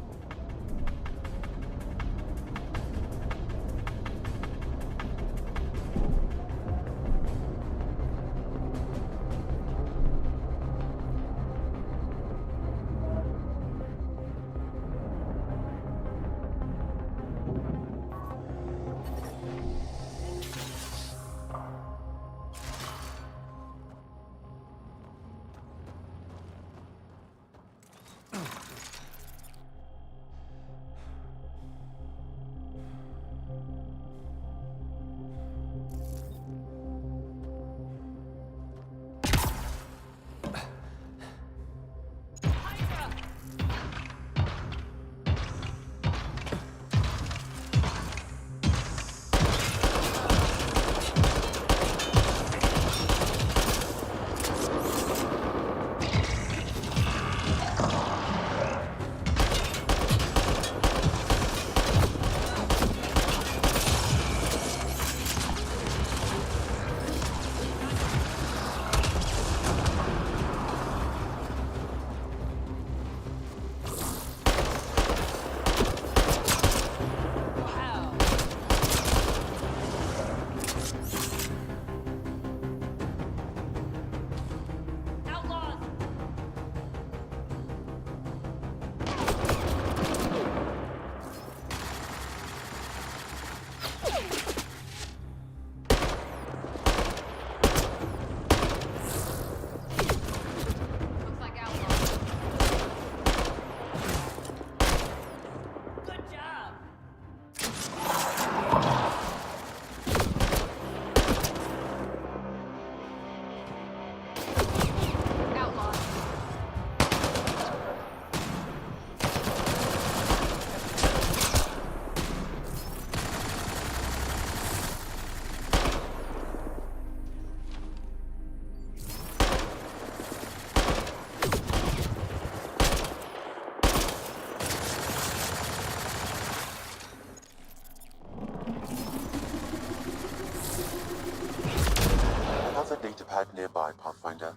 Datapad nearby, Pathfinder.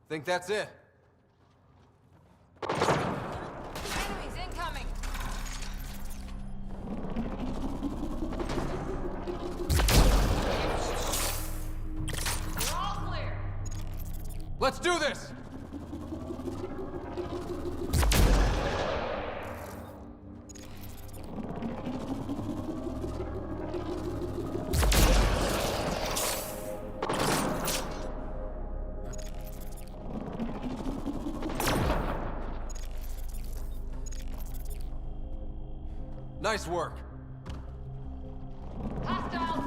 Think that's it? Enemies incoming! We're all clear! Let's do this! Nice work. Hostile!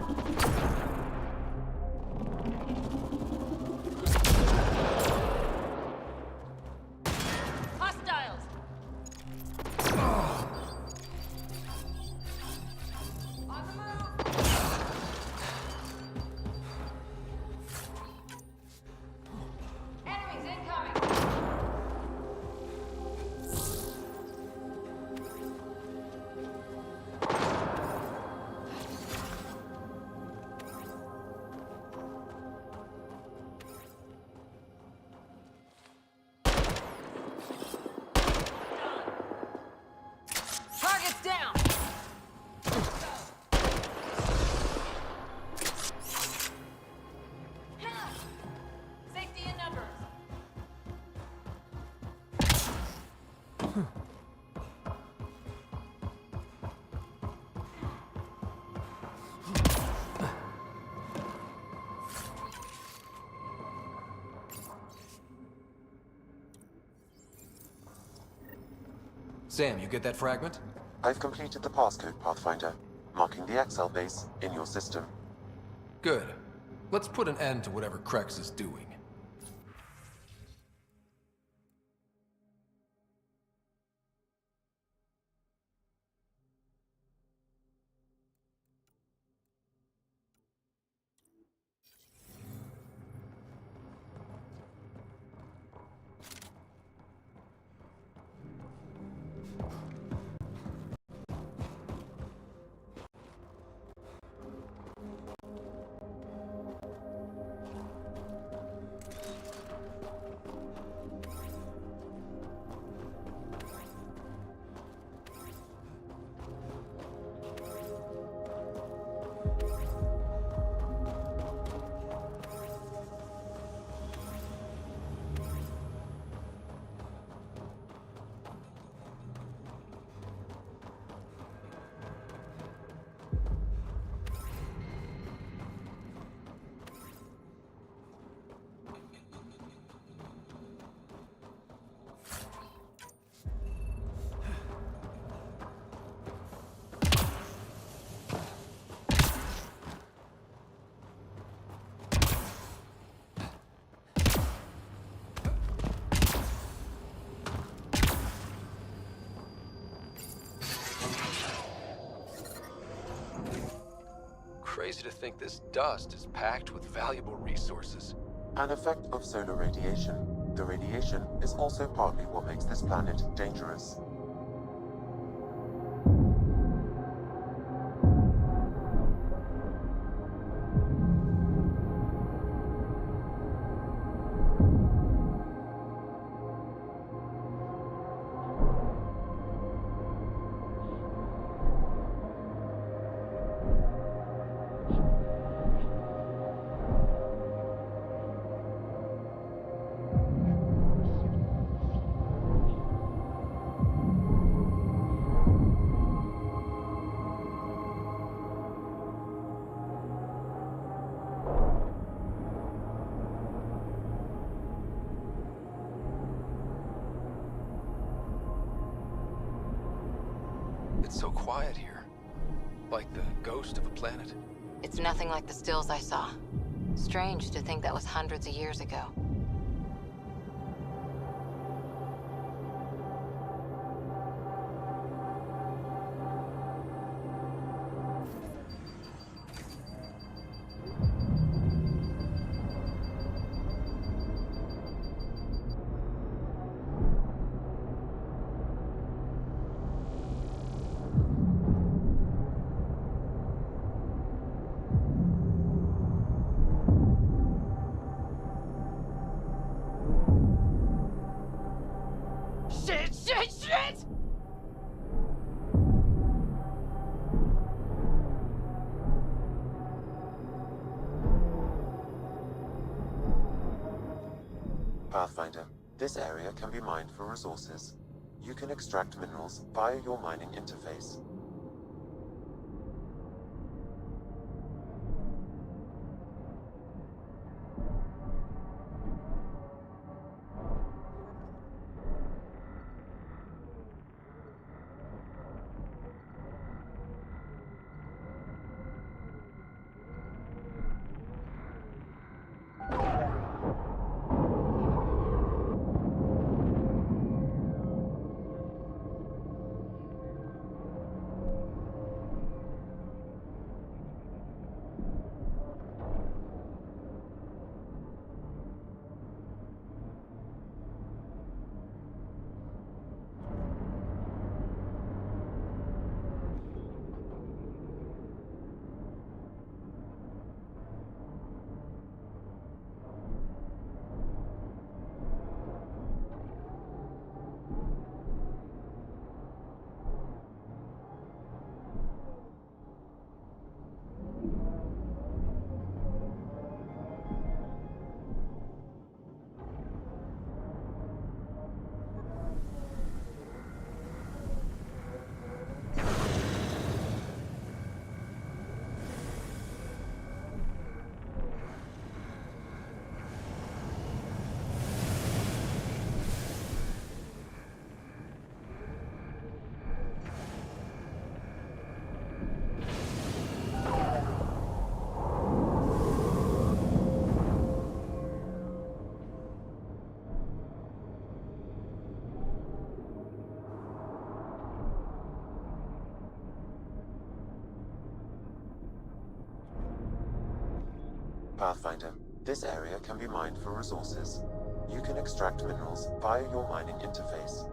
Hostiles! On the move! Enemies incoming! Sam, you get that fragment? I've completed the passcode, Pathfinder, marking the XL base in your system. Good. Let's put an end to whatever Krex is doing. Crazy to think this dust is packed with valuable resources. An effect of solar radiation. The radiation is also partly what makes this planet dangerous. It's so quiet here. Like the ghost of a planet. It's nothing like the stills I saw. Strange to think that was hundreds of years ago. Shit! Pathfinder, this area can be mined for resources. You can extract minerals via your mining interface. Pathfinder. This area can be mined for resources. You can extract minerals via your mining interface.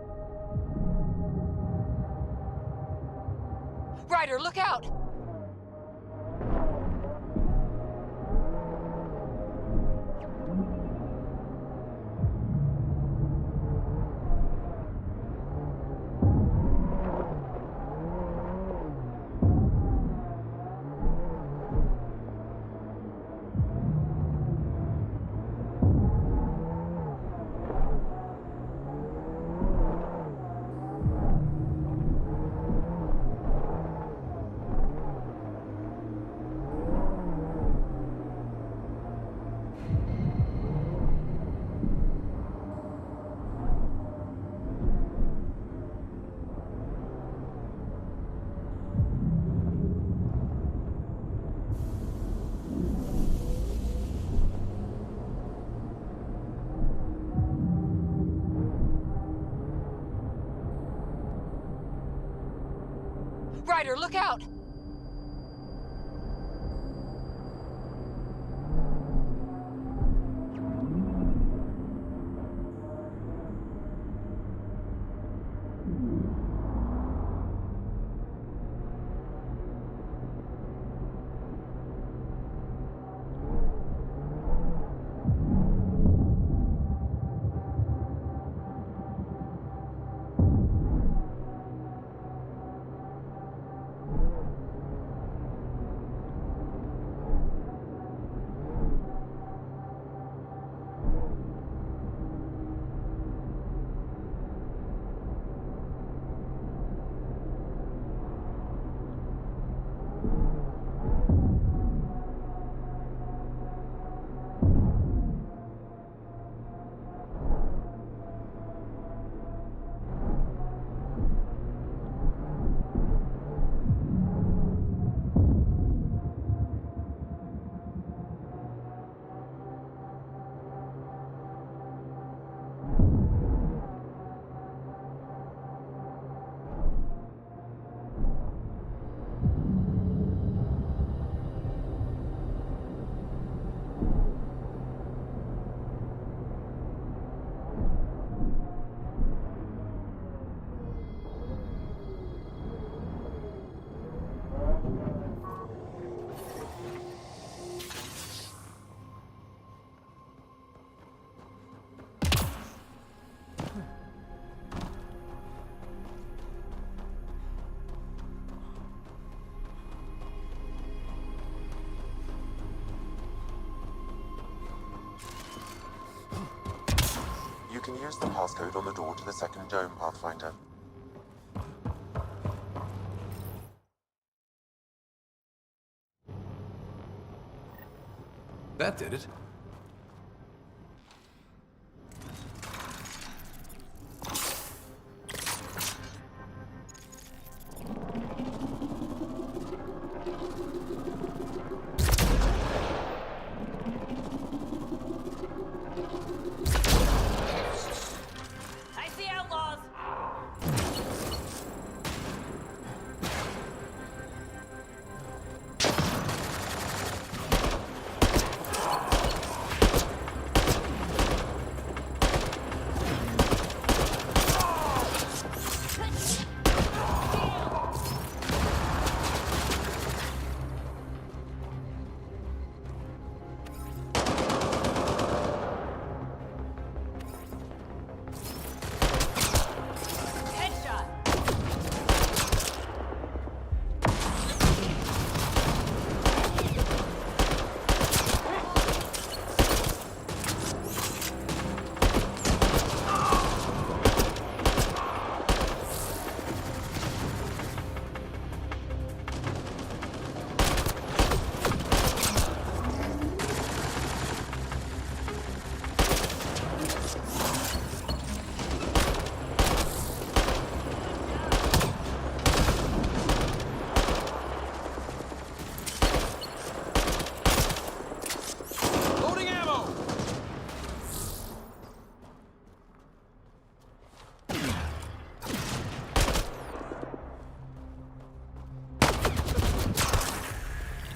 Ryder, look out! Ryder, look out! You can use the passcode on the door to the second dome, Pathfinder. That did it. I see outlaws!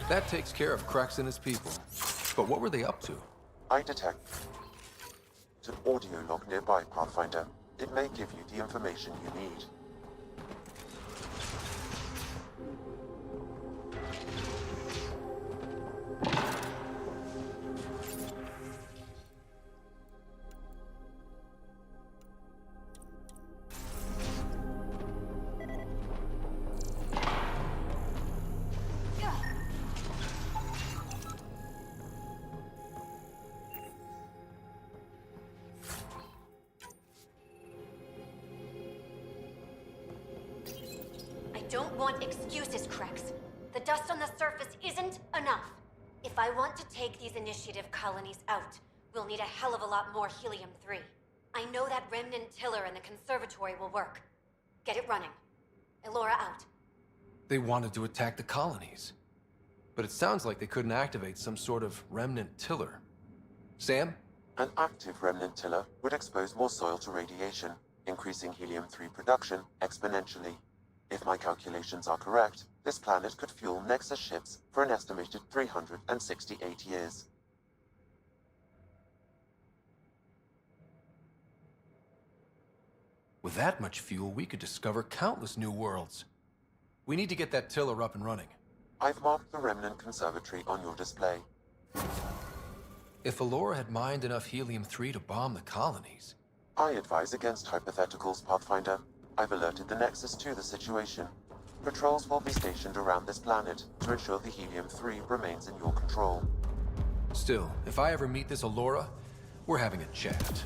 That takes care of Crux and his people. But what were they up to? I detect an audio log nearby, Pathfinder. It may give you the information you need. I don't want excuses, Krex. The dust on the surface isn't enough. If I want to take these initiative colonies out, we'll need a hell of a lot more helium-3. I know that remnant tiller in the conservatory will work. Get it running. Elora out. They wanted to attack the colonies. But it sounds like they couldn't activate some sort of remnant tiller. Sam? An active remnant tiller would expose more soil to radiation, increasing helium-3 production exponentially. If my calculations are correct, this planet could fuel Nexus ships for an estimated 368 years. With that much fuel, we could discover countless new worlds. We need to get that tiller up and running. I've marked the remnant conservatory on your display. If Elora had mined enough helium-3 to bomb the colonies... I advise against hypotheticals, Pathfinder. I've alerted the Nexus to the situation. Patrols will be stationed around this planet to ensure the helium-3 remains in your control. Still, if I ever meet this Elora, we're having a chat.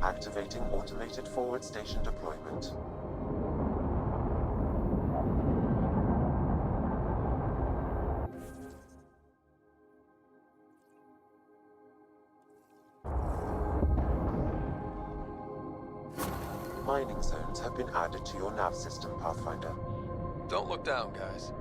Activating automated forward station deployment. Mining zones have been added to your nav system, Pathfinder. Don't look down, guys.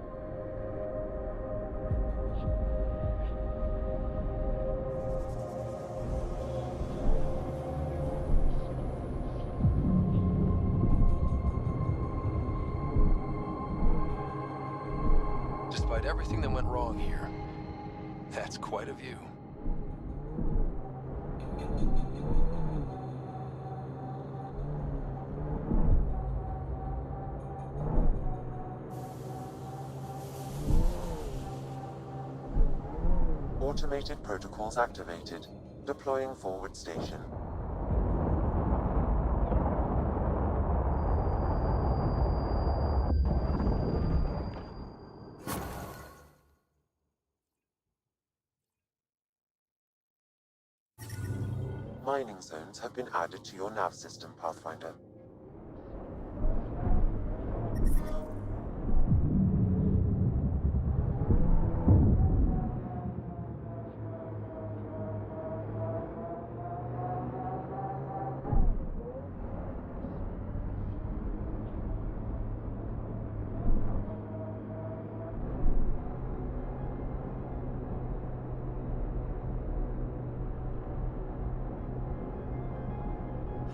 Despite everything that went wrong here, that's quite a view. Automated protocols activated. Deploying forward station. Mining zones have been added to your nav system, Pathfinder.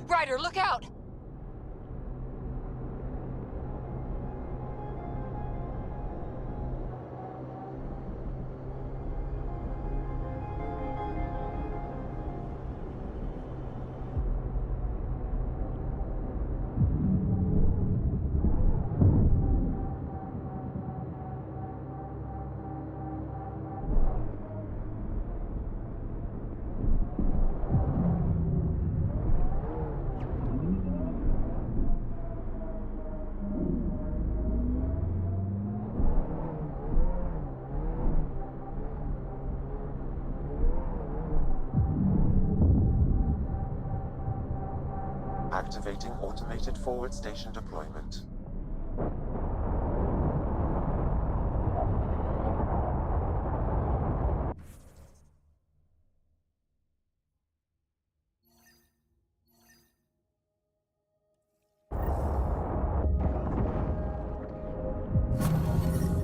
Ryder, look out! Activating automated forward station deployment.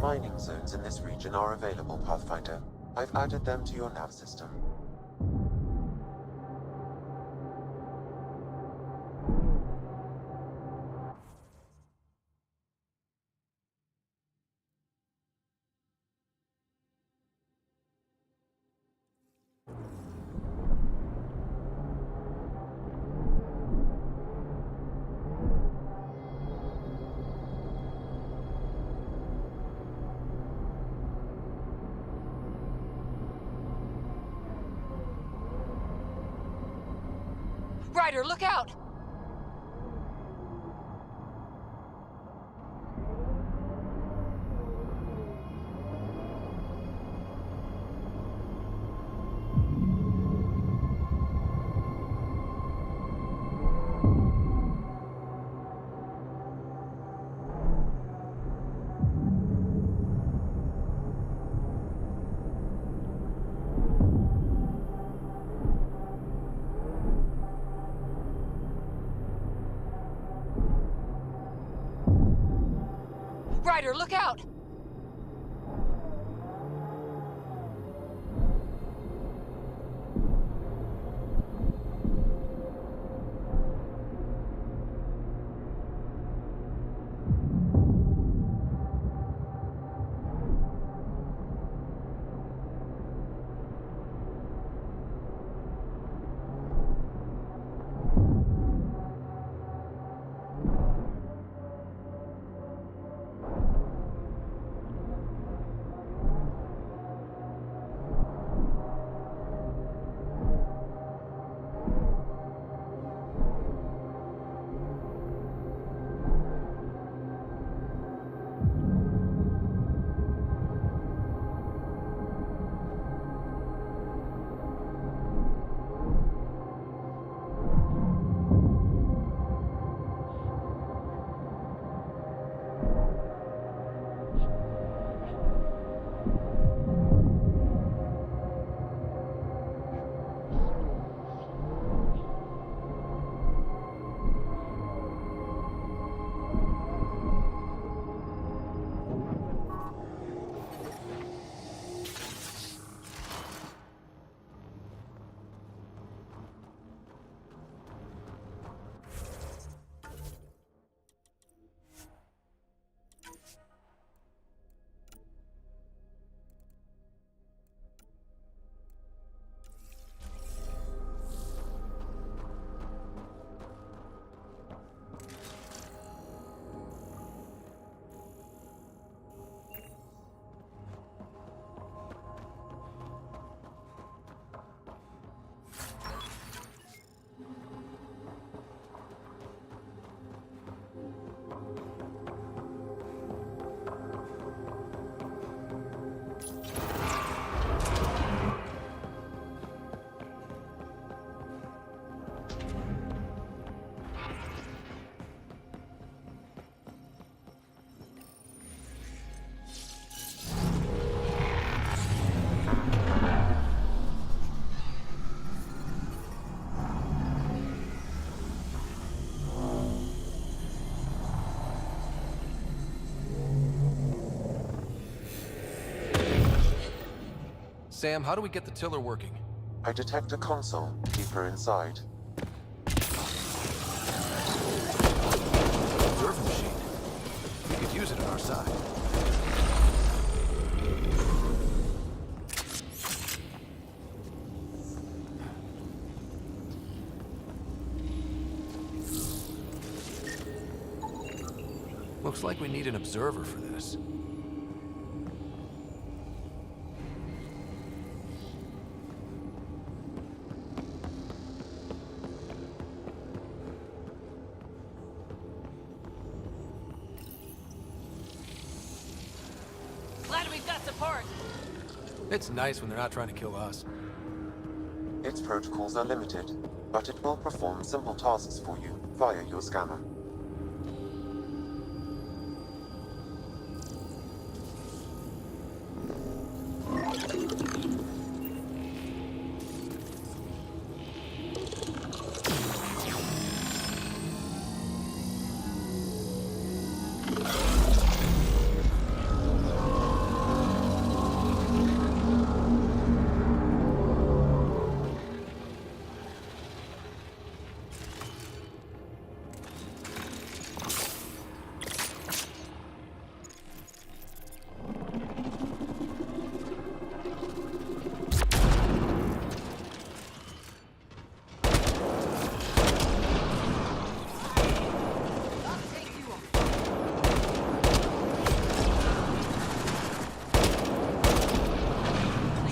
Mining zones in this region are available, Pathfinder. I've added them to your nav system. Ryder, look out! Ryder, look out! Sam, how do we get the tiller working? I detect a console deeper inside. Observer machine. We could use it on our side. Looks like we need an observer for this. Glad we've got support. It's nice when they're not trying to kill us. Its protocols are limited, but it will perform simple tasks for you via your scanner.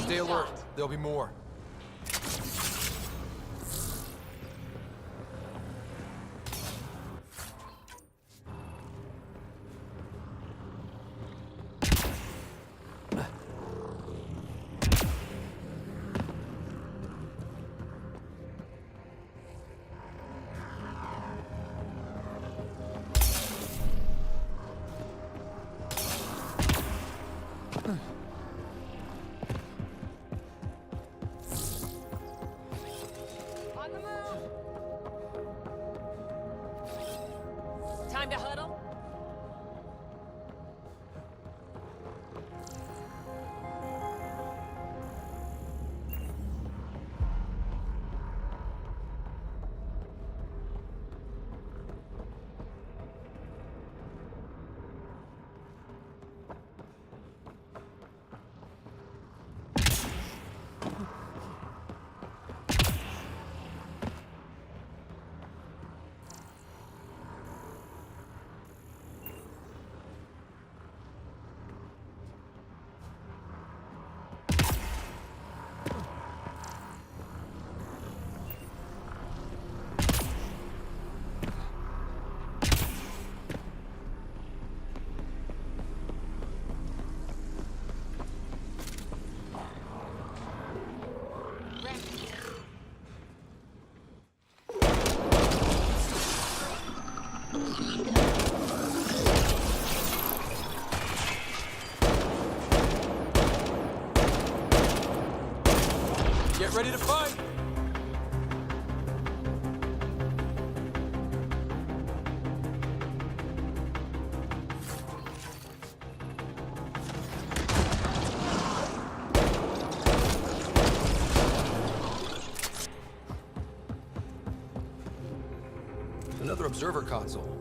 Stay alert. There'll be more. Time to huddle? Get ready to fight! Another observer console.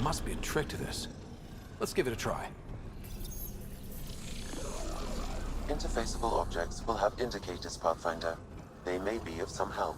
Must be a trick to this. Let's give it a try. Interfaceable objects will have indicators, Pathfinder. They may be of some help.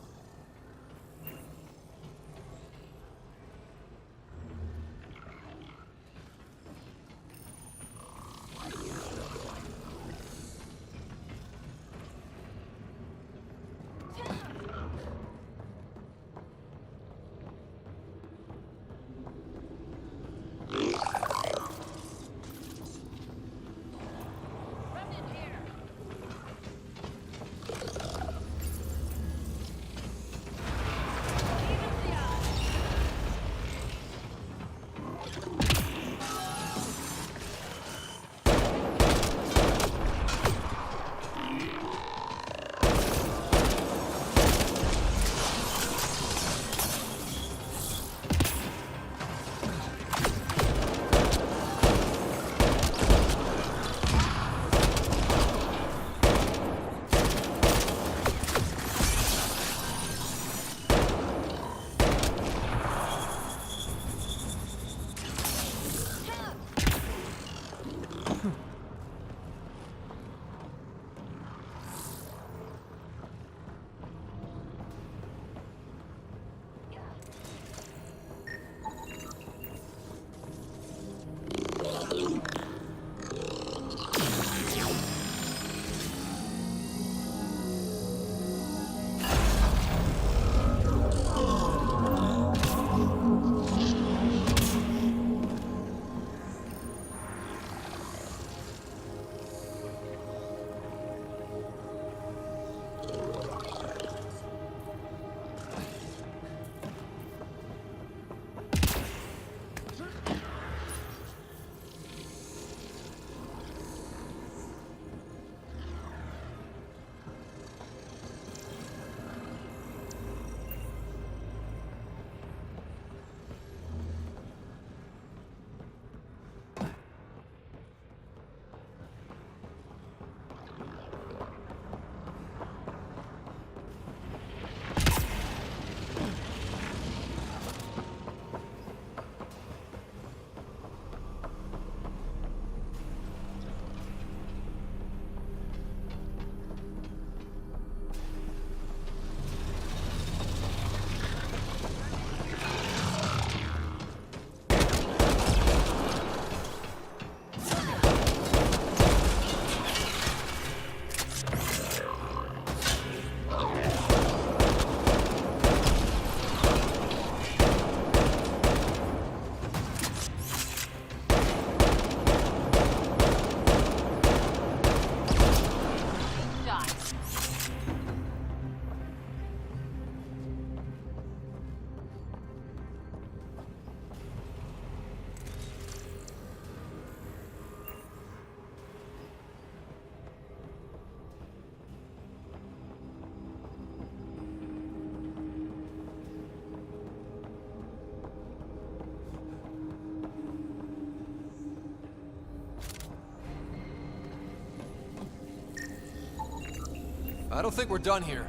I don't think we're done here.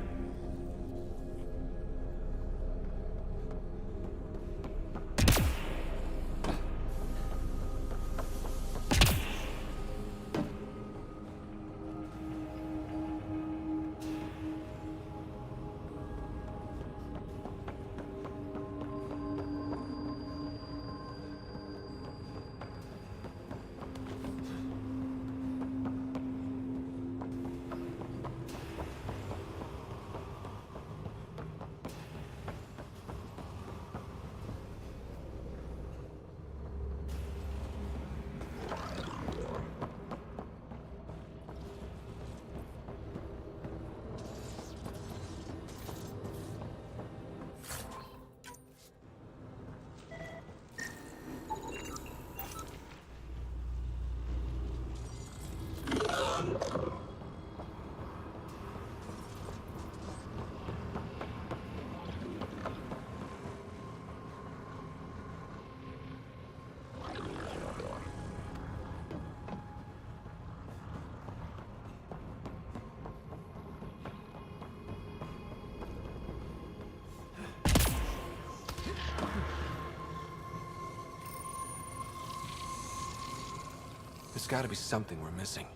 There's gotta be something we're missing.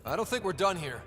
I don't think we're done here.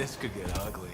This could get ugly.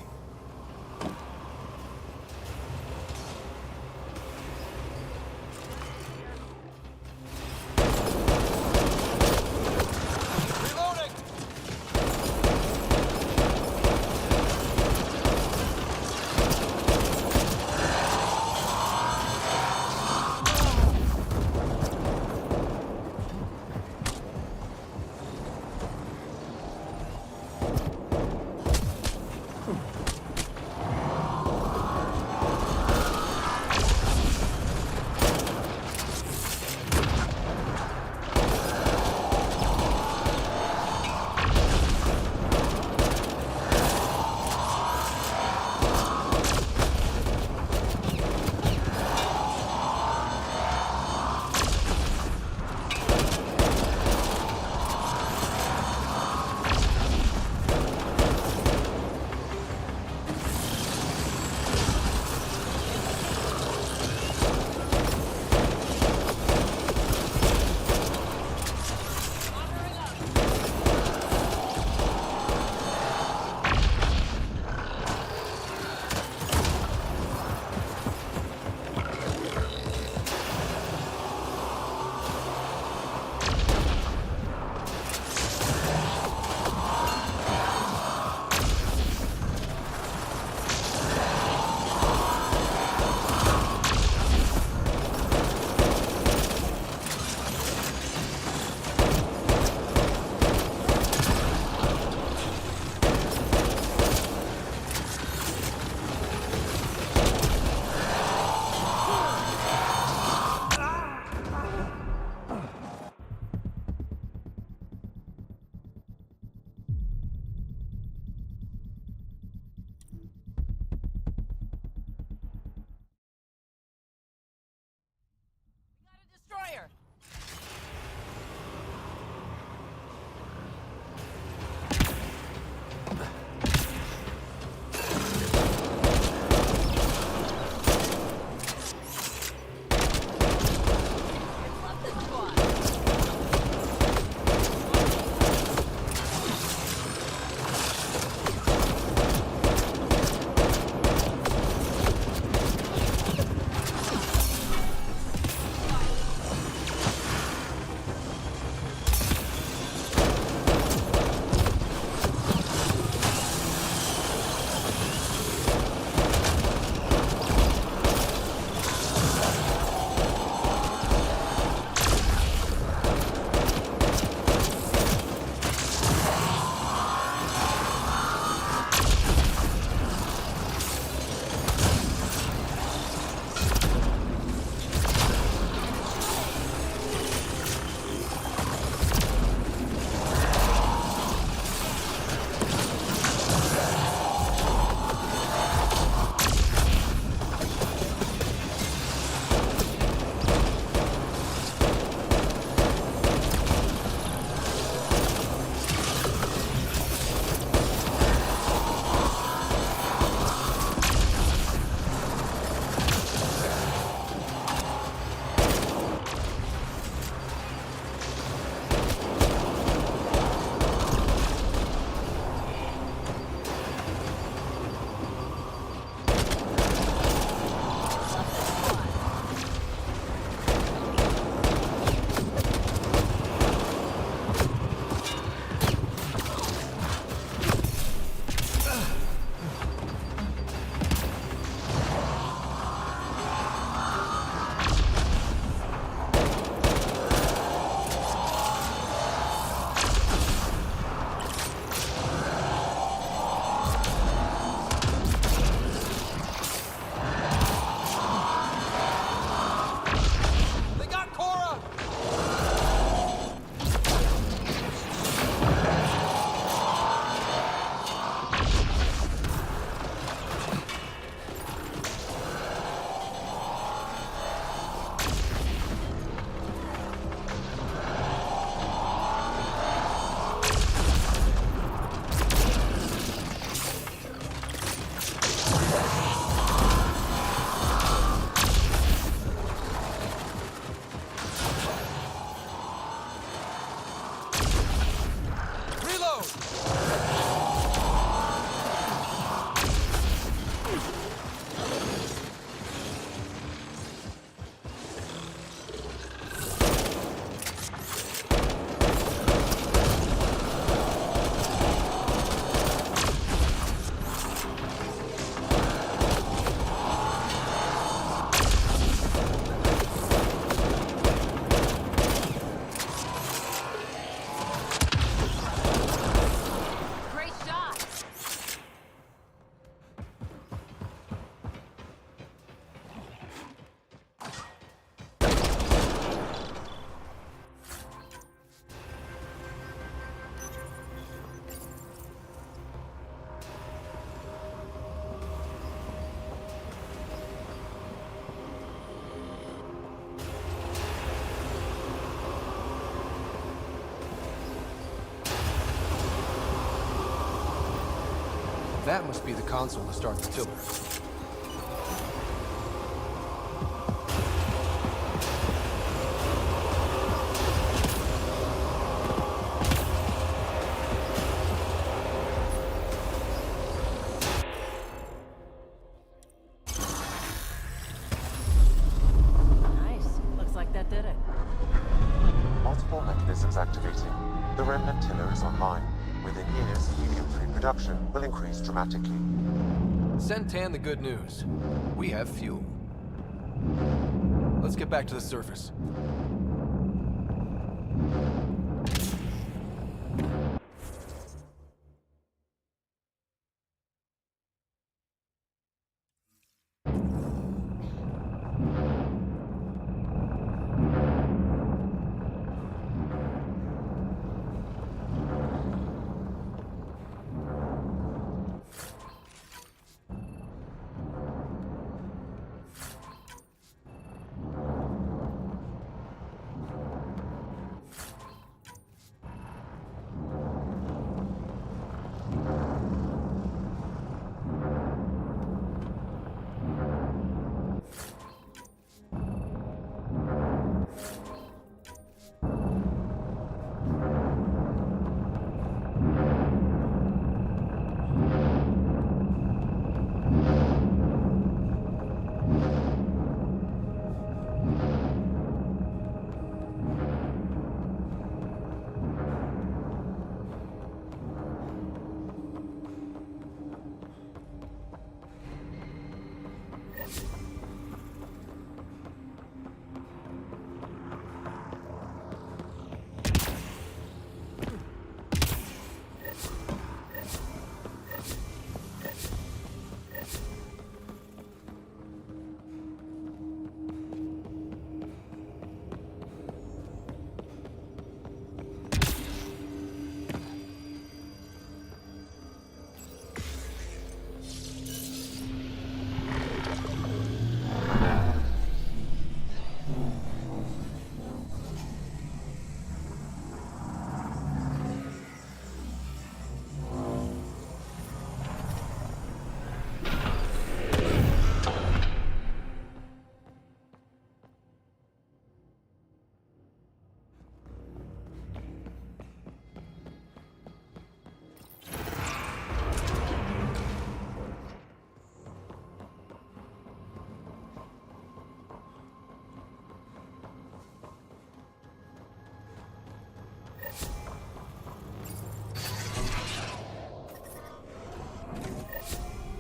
That must be the console to start the tiller. Nice. Looks like that did it. Multiple mechanisms activating. The remnant tiller is online. Within years, helium-3 production will increase dramatically. Send Tan the good news. We have fuel. Let's get back to the surface.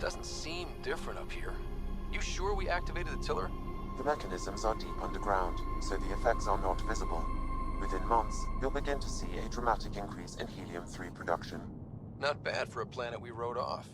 Doesn't seem different up here. You sure we activated the tiller? The mechanisms are deep underground, so the effects are not visible. Within months, you'll begin to see a dramatic increase in helium-3 production. Not bad for a planet we wrote off.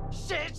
Shit!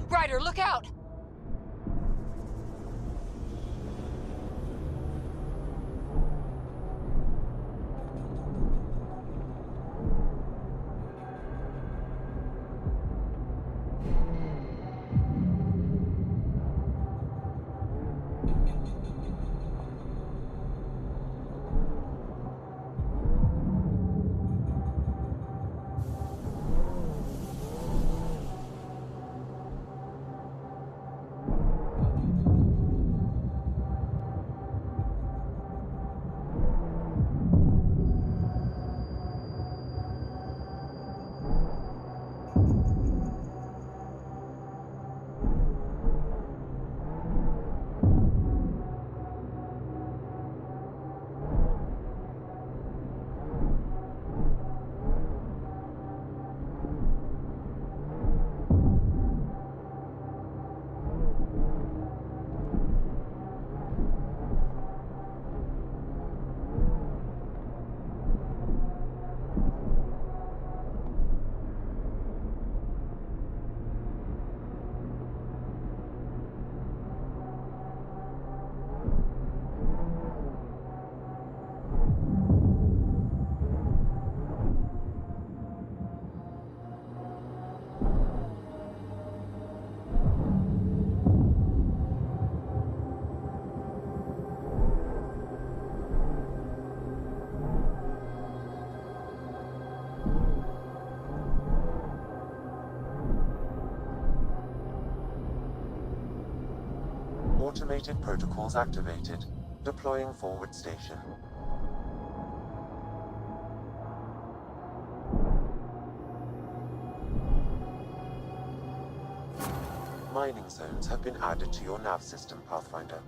Ryder, look out! Automated protocols activated. Deploying forward station. Mining zones have been added to your nav system, Pathfinder.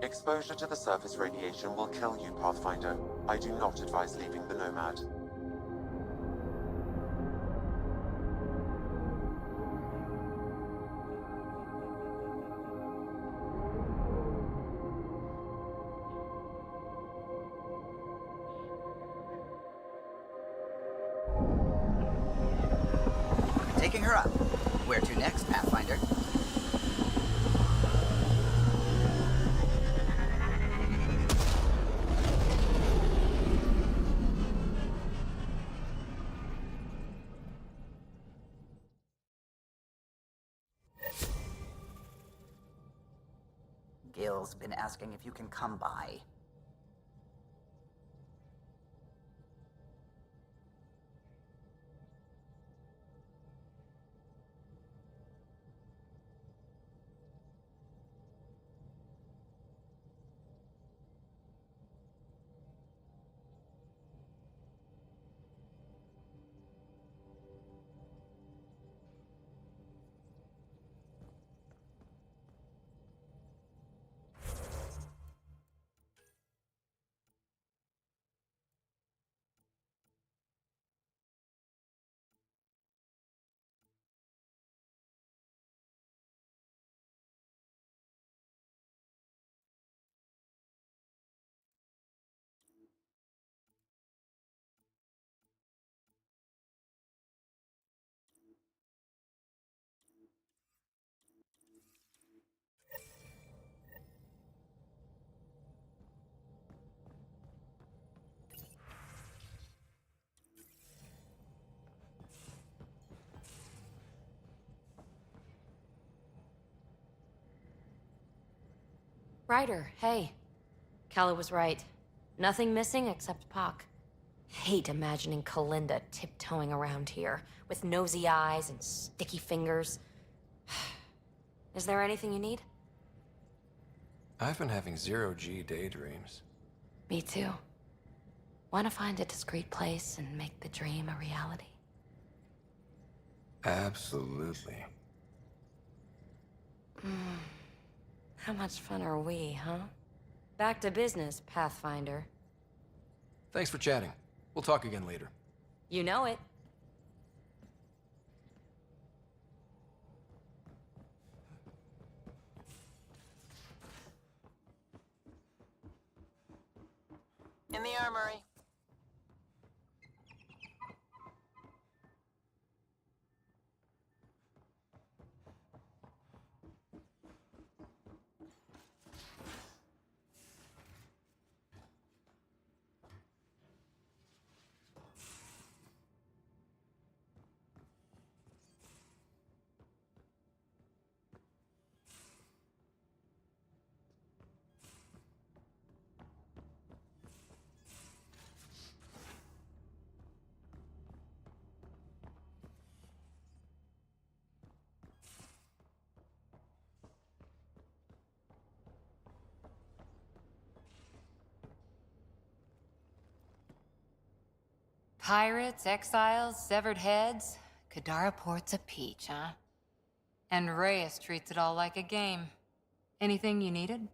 Exposure to the surface radiation will kill you, Pathfinder. I do not advise leaving the Nomad. Taking her up. Where to next, Pathfinder? Gil's been asking if you can come by. Ryder, hey. Calla was right. Nothing missing except Pock. Hate imagining Kalinda tiptoeing around here, with nosy eyes and sticky fingers. Is there anything you need? I've been having zero-G daydreams. Me too. Want to find a discreet place and make the dream a reality? Absolutely. How much fun are we, huh? Back to business, Pathfinder. Thanks for chatting. We'll talk again later. You know it. In the armory. Pirates, exiles, severed heads. Kadara Port's a peach, huh? And Reyes treats it all like a game. Anything you needed?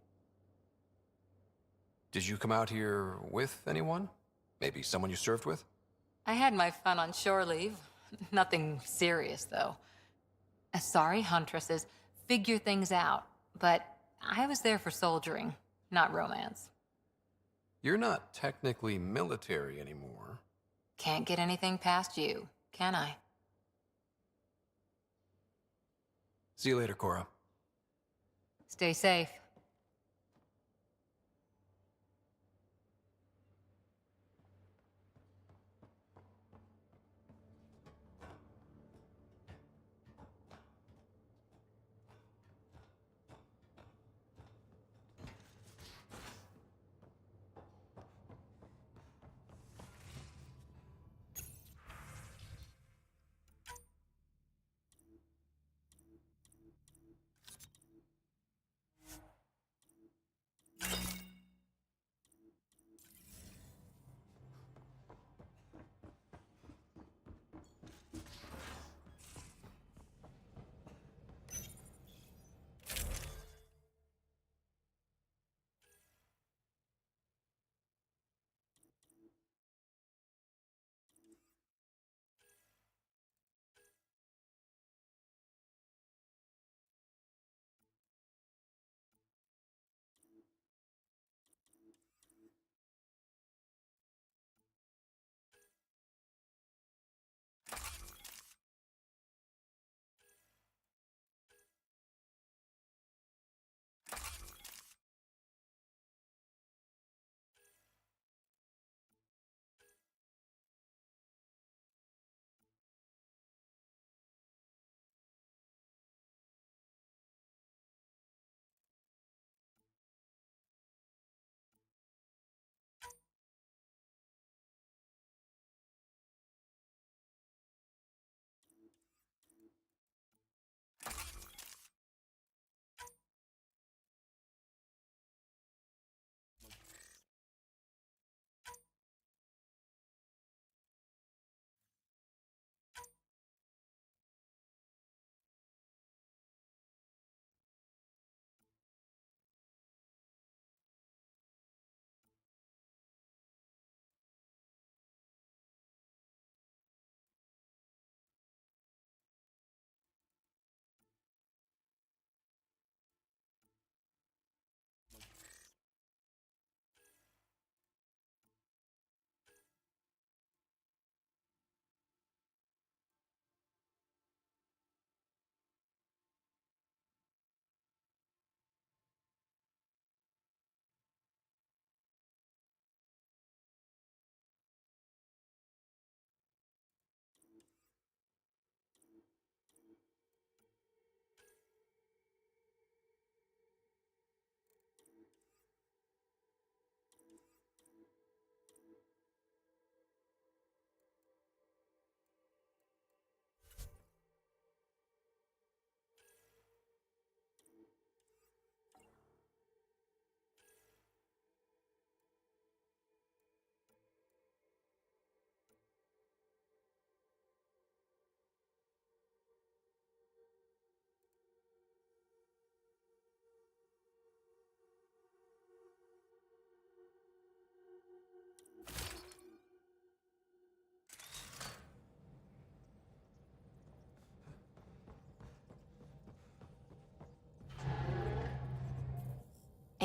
Did you come out here with anyone? Maybe someone you served with? I had my fun on shore leave. Nothing serious, though. Asari huntresses figure things out, but I was there for soldiering, not romance. You're not technically military anymore. Can't get anything past you, can I? See you later, Cora. Stay safe.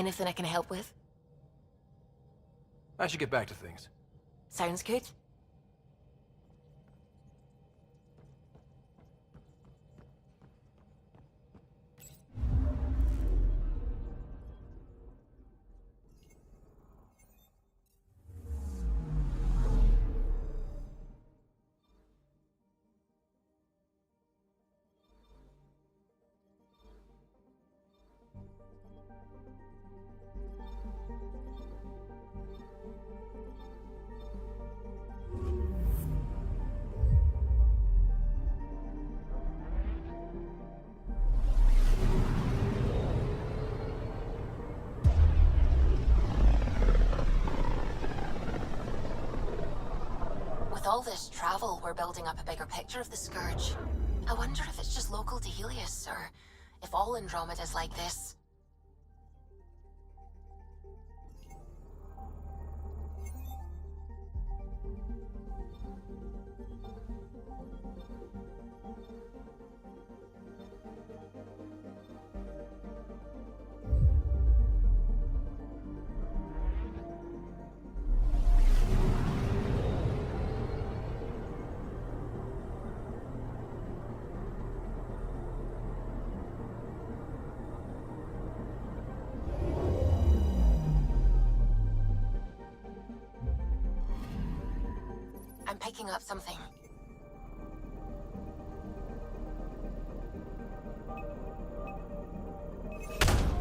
Anything I can help with? I should get back to things. Sounds good. With all this travel, we're building up a bigger picture of the Scourge. I wonder if it's just local to Helios, or if all Andromeda's like this. I'm picking up something.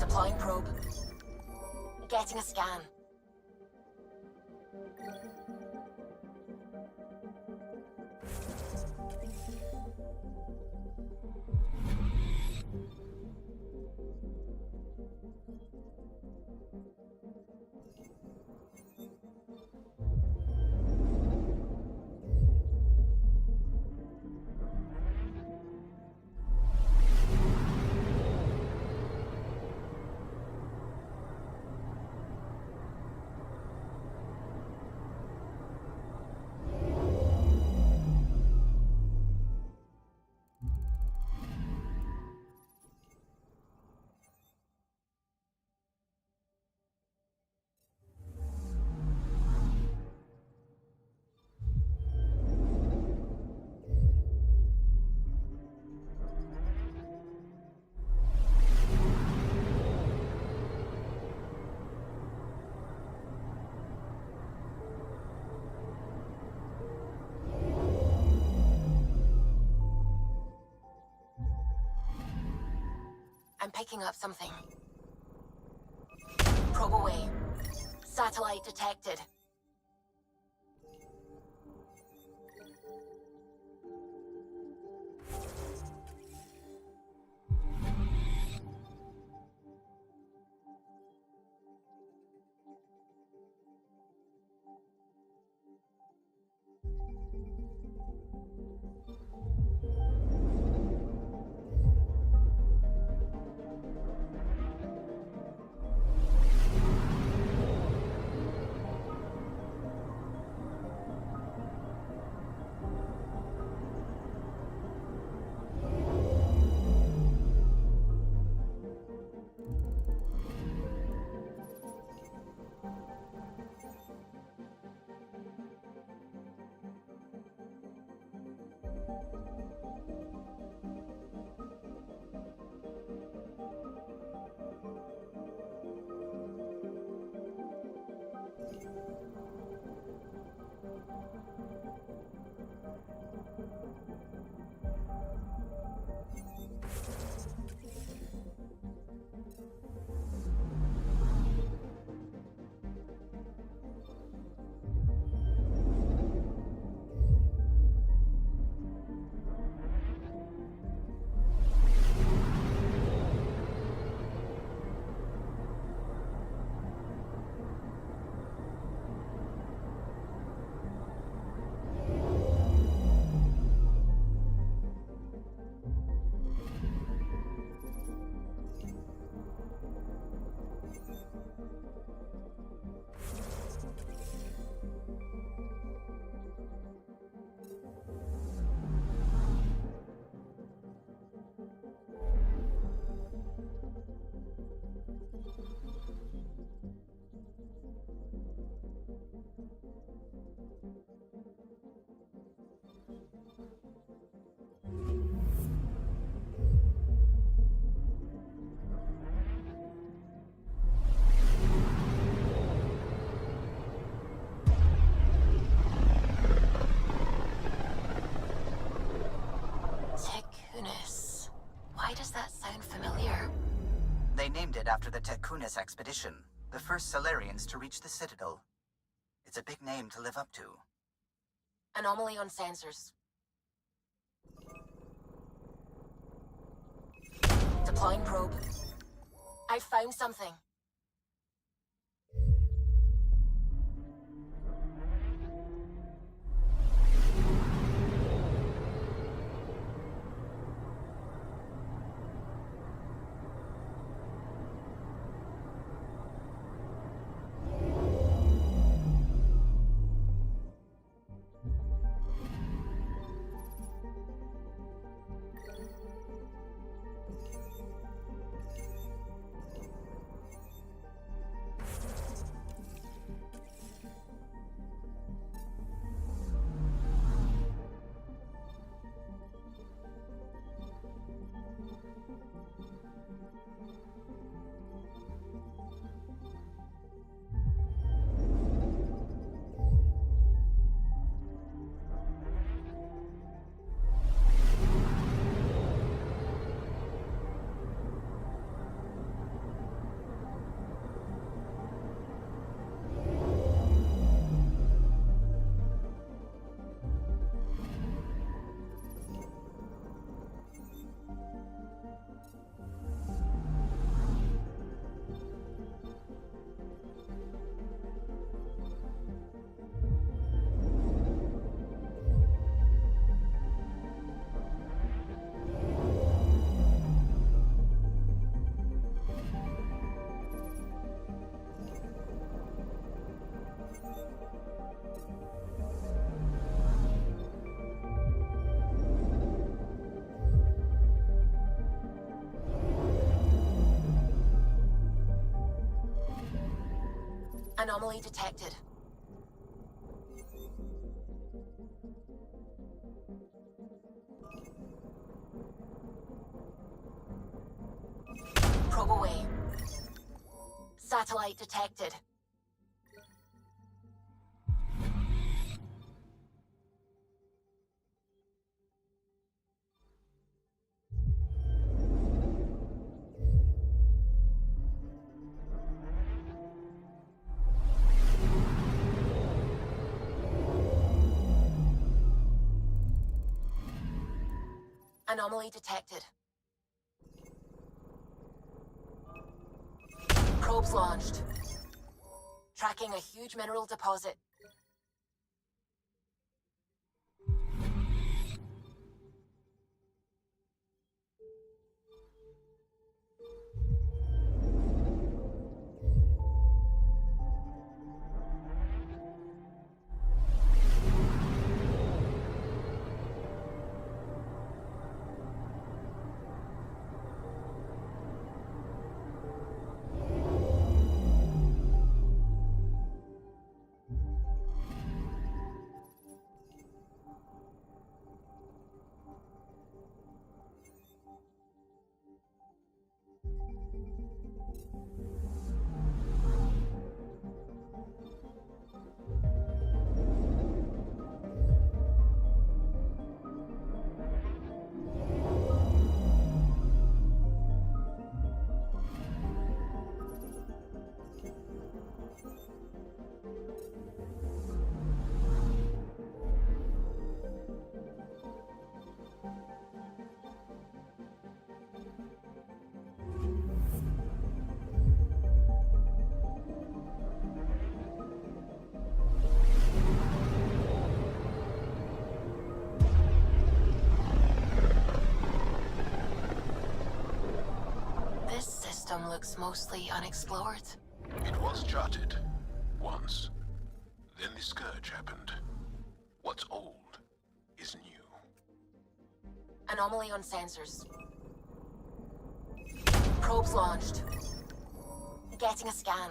Deploying probe. Getting a scan. I'm picking up something. Probe away. Satellite detected. Why does that sound familiar? They named it after the Tekunis expedition, the first Salarians to reach the Citadel. It's a big name to live up to. Anomaly on sensors. Deploying probe. I found something. Anomaly detected. Probe away. Satellite detected. Anomaly detected. Probes launched. Tracking a huge mineral deposit. This system looks mostly unexplored. It was charted. Once. Then the Scourge happened. What's old is new. Anomaly on sensors. Probes launched. Getting a scan.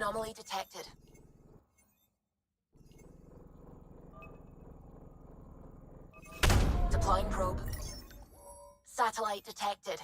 Anomaly detected. Deploying probe. Satellite detected.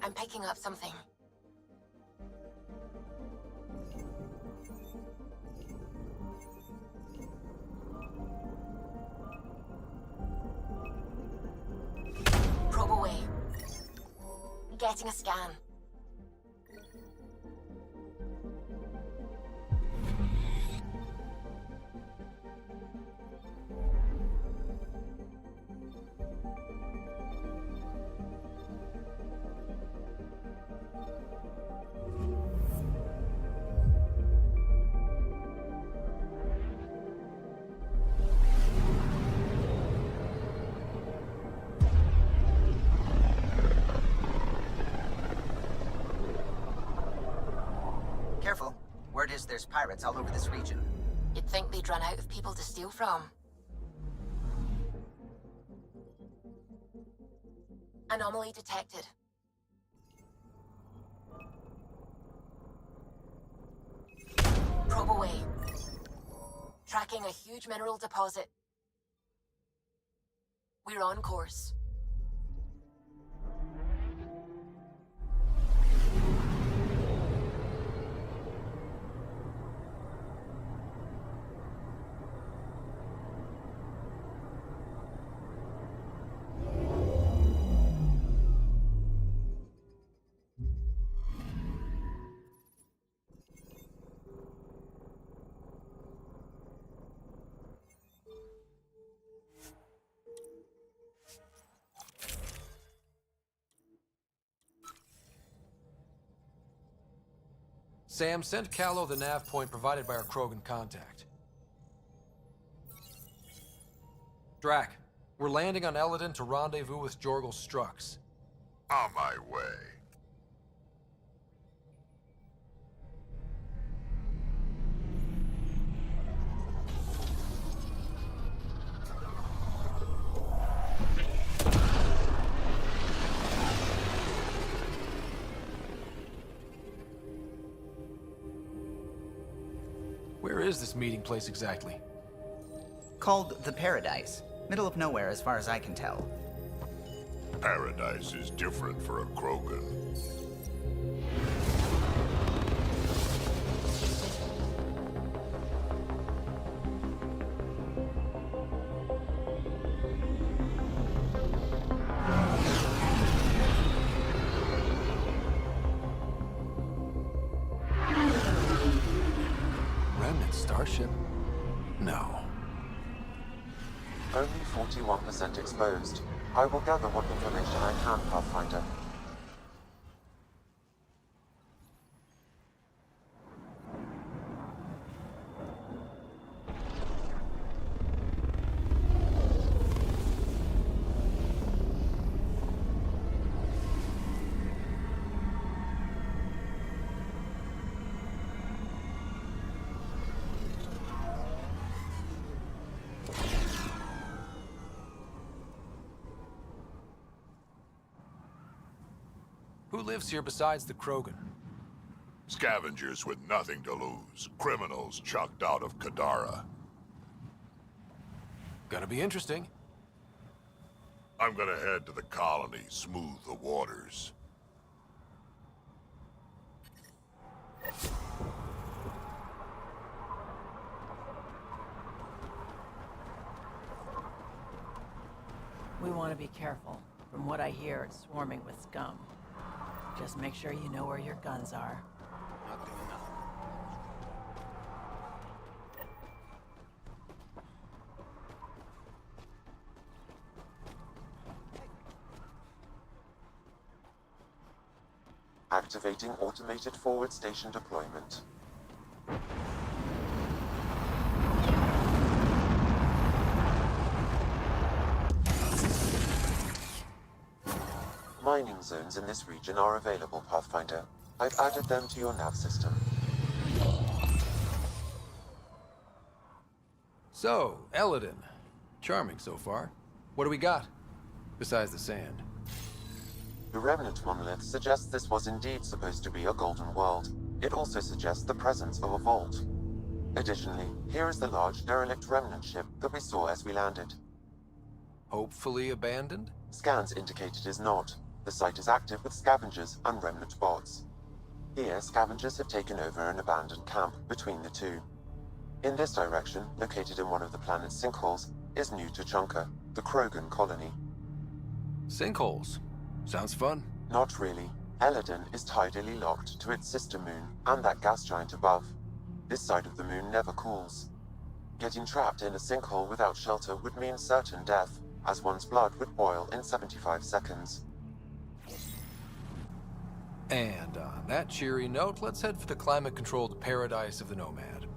I'm picking up something. Probe away. Getting a scan. Careful. Word is there's pirates all over this region. You'd think they'd run out of people to steal from. Anomaly detected. Probe away. Tracking a huge mineral deposit. We're on course. Sam, send Callow the nav point provided by our Krogan contact. Drac, we're landing on Eladon to rendezvous with Jorgal's Strux. On my way. Where is this meeting place exactly? Called the Paradise. Middle of nowhere as far as I can tell. Paradise is different for a Krogan. Remnant starship? No. Only 41% exposed. I will gather what information I can, Pathfinder. Who lives here besides the Krogan? Scavengers with nothing to lose. Criminals chucked out of Kadara. Gonna be interesting. I'm gonna head to the colony, smooth the waters. We want to be careful. From what I hear, it's swarming with scum. Just make sure you know where your guns are. Not good enough. Activating automated forward station deployment. Mining zones in this region are available, Pathfinder. I've added them to your nav system. So, Eladin. Charming so far. What do we got? Besides the sand. The remnant monolith suggests this was indeed supposed to be a golden world. It also suggests the presence of a vault. Additionally, here is the large derelict remnant ship that we saw as we landed. Hopefully abandoned? Scans indicate it is not. The site is active with scavengers and remnant bots. Here, scavengers have taken over an abandoned camp between the two. In this direction, located in one of the planet's sinkholes, is New Tuchanka, the Krogan colony. Sinkholes? Sounds fun. Not really. Eladin is tidally locked to its sister moon and that gas giant above. This side of the moon never cools. Getting trapped in a sinkhole without shelter would mean certain death, as one's blood would boil in 75 seconds. And on that cheery note, let's head for the climate-controlled paradise of the Nomad.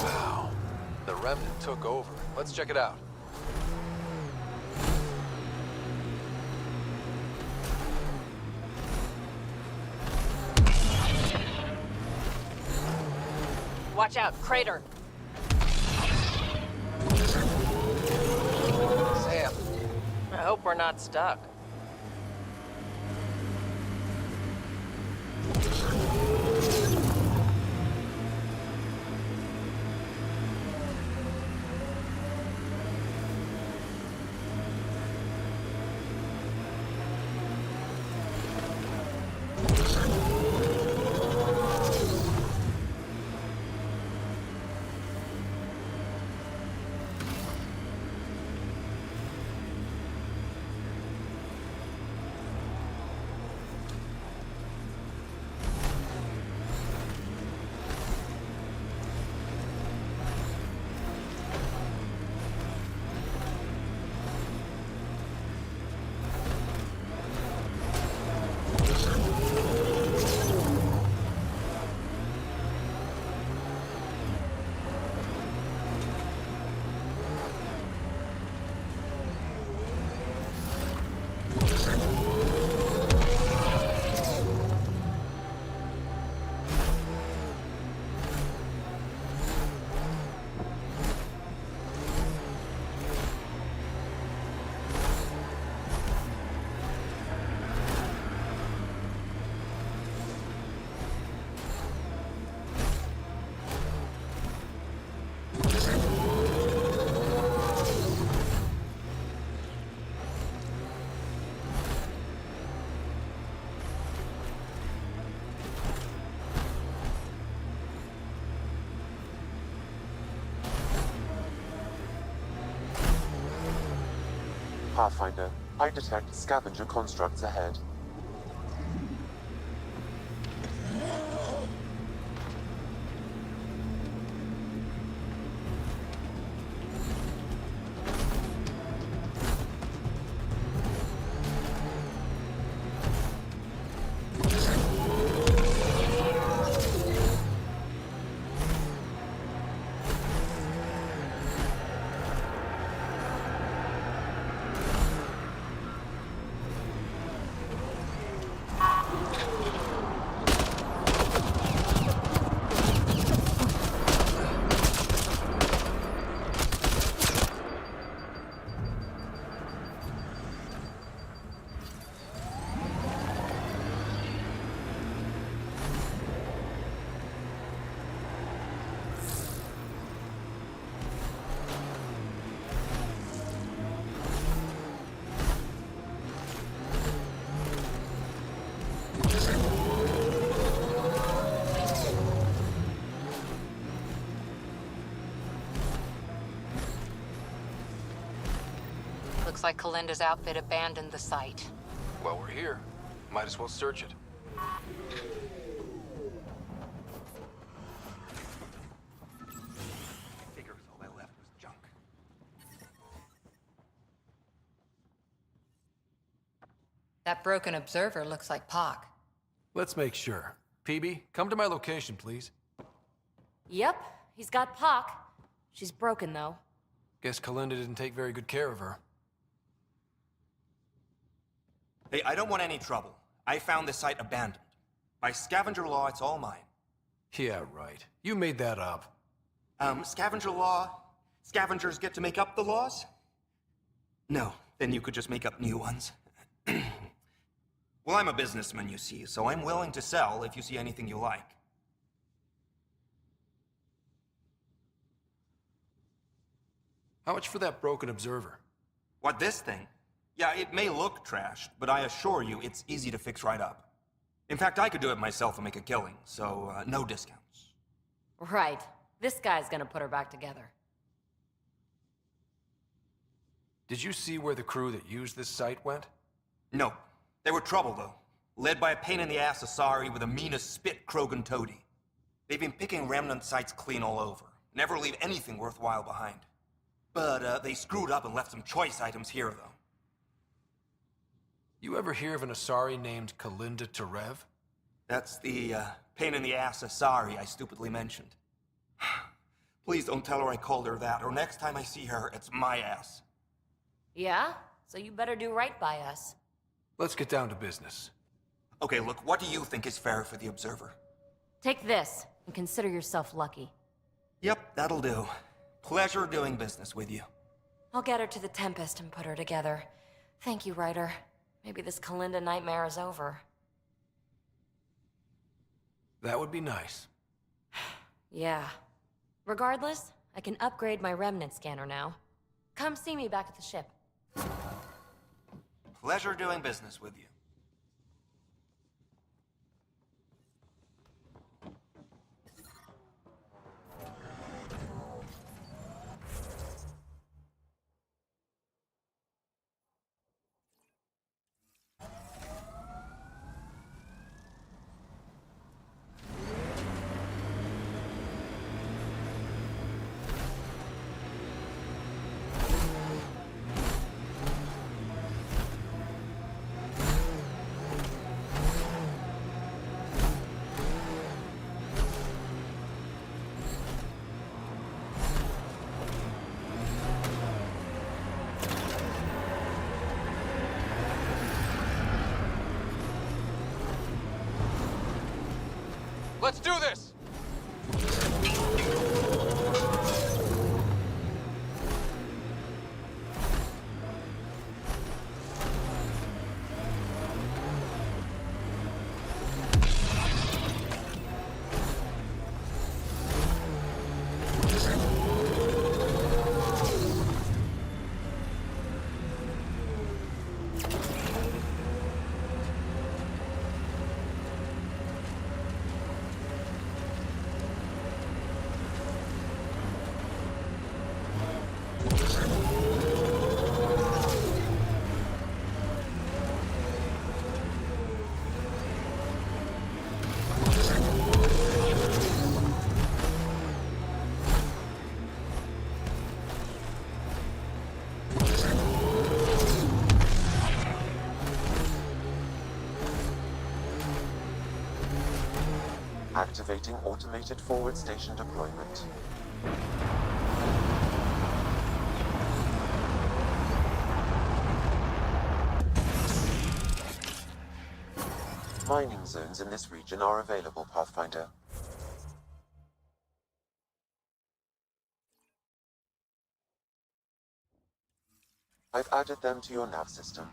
Wow. The remnant took over. Let's check it out. Watch out, crater! Sam. I hope we're not stuck. Pathfinder, I detect scavenger constructs ahead. like Kalinda's outfit abandoned the site. Well, we're here. Might as well search it. Figures all I left was junk. That broken observer looks like Pac. Let's make sure. PB, come to my location, please. Yep, he's got Pac. She's broken, though. Guess Kalinda didn't take very good care of her. Hey, I don't want any trouble. I found the site abandoned. By scavenger law, it's all mine. Yeah, right. You made that up. Scavenger law? Scavengers get to make up the laws? No, then you could just make up new ones. Well, I'm a businessman, you see, so I'm willing to sell if you see anything you like. How much for that broken observer? What, this thing? Yeah, it may look trashed, but I assure you it's easy to fix right up. In fact, I could do it myself and make a killing, so no discounts. Right. This guy's gonna put her back together. Did you see where the crew that used this site went? No. They were trouble, though. Led by a pain-in-the-ass Asari with the meanest spit Krogan toady. They've been picking remnant sites clean all over. Never leave anything worthwhile behind. But they screwed up and left some choice items here, though. You ever hear of an Asari named Kalinda Terev? That's the pain-in-the-ass Asari I stupidly mentioned. Please don't tell her I called her that, or next time I see her, it's my ass. Yeah? So you better do right by us. Let's get down to business. Okay, look, what do you think is fair for the Observer? Take this, and consider yourself lucky. Yep, that'll do. Pleasure doing business with you. I'll get her to the Tempest and put her together. Thank you, Ryder. Maybe this Kalinda nightmare is over. That would be nice. Yeah. Regardless, I can upgrade my remnant scanner now. Come see me back at the ship. Pleasure doing business with you. Let's do this! Activating automated forward station deployment. Mining zones in this region are available, Pathfinder. I've added them to your nav system.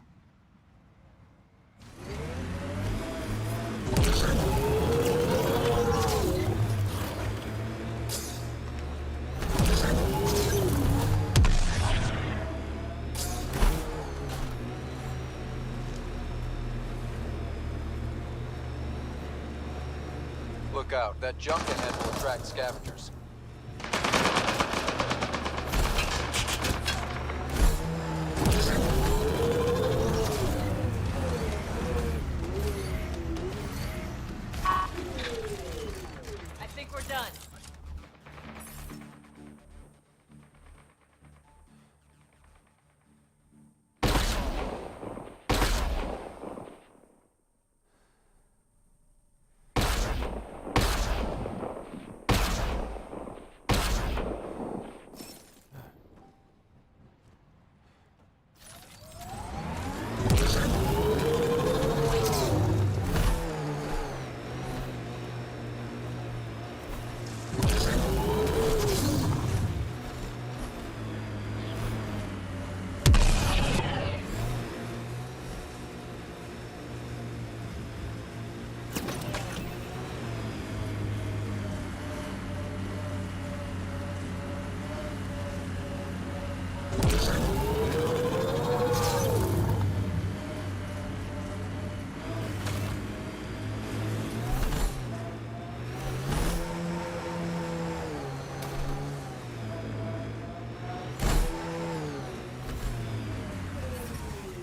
Look out. That junk ahead will attract scavengers.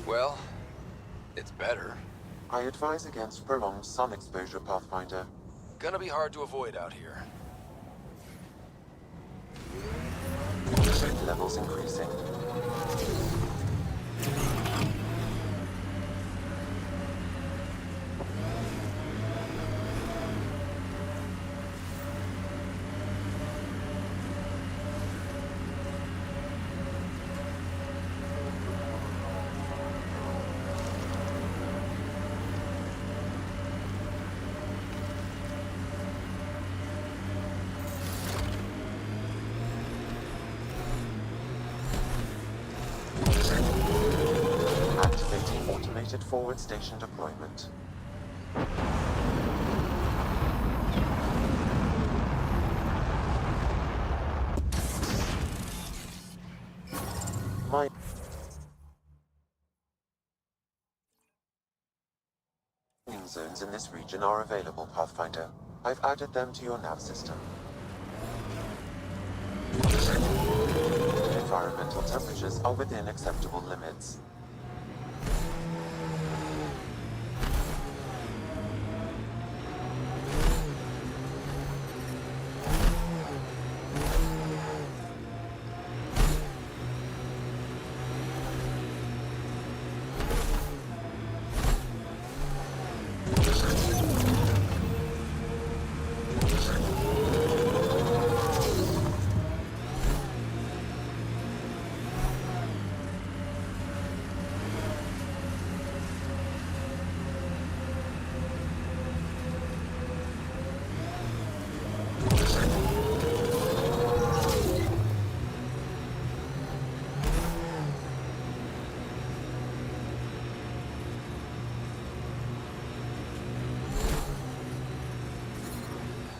Well, it's better. I advise against prolonged sun exposure, Pathfinder. Gonna be hard to avoid out here. Levels increasing. Activating automated forward station deployment. Mining zones in this region are available, Pathfinder. I've added them to your nav system. Environmental temperatures are within acceptable limits.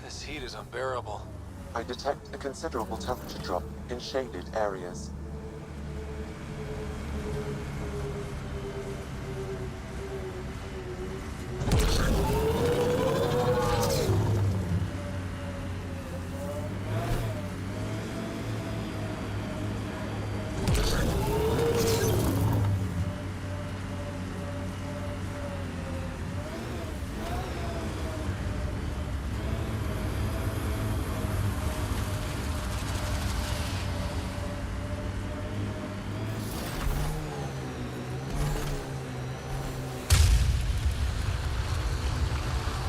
This heat is unbearable. I detect a considerable temperature drop in shaded areas.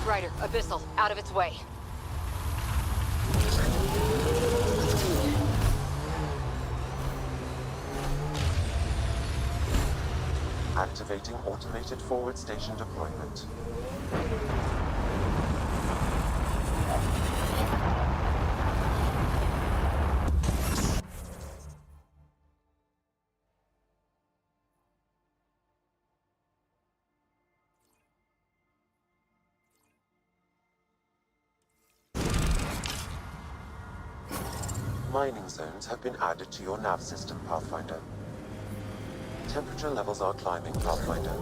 Ryder, Abyssal, out of its way. Activating automated forward station deployment. Mining zones have been added to your nav system, Pathfinder. Temperature levels are climbing, Pathfinder.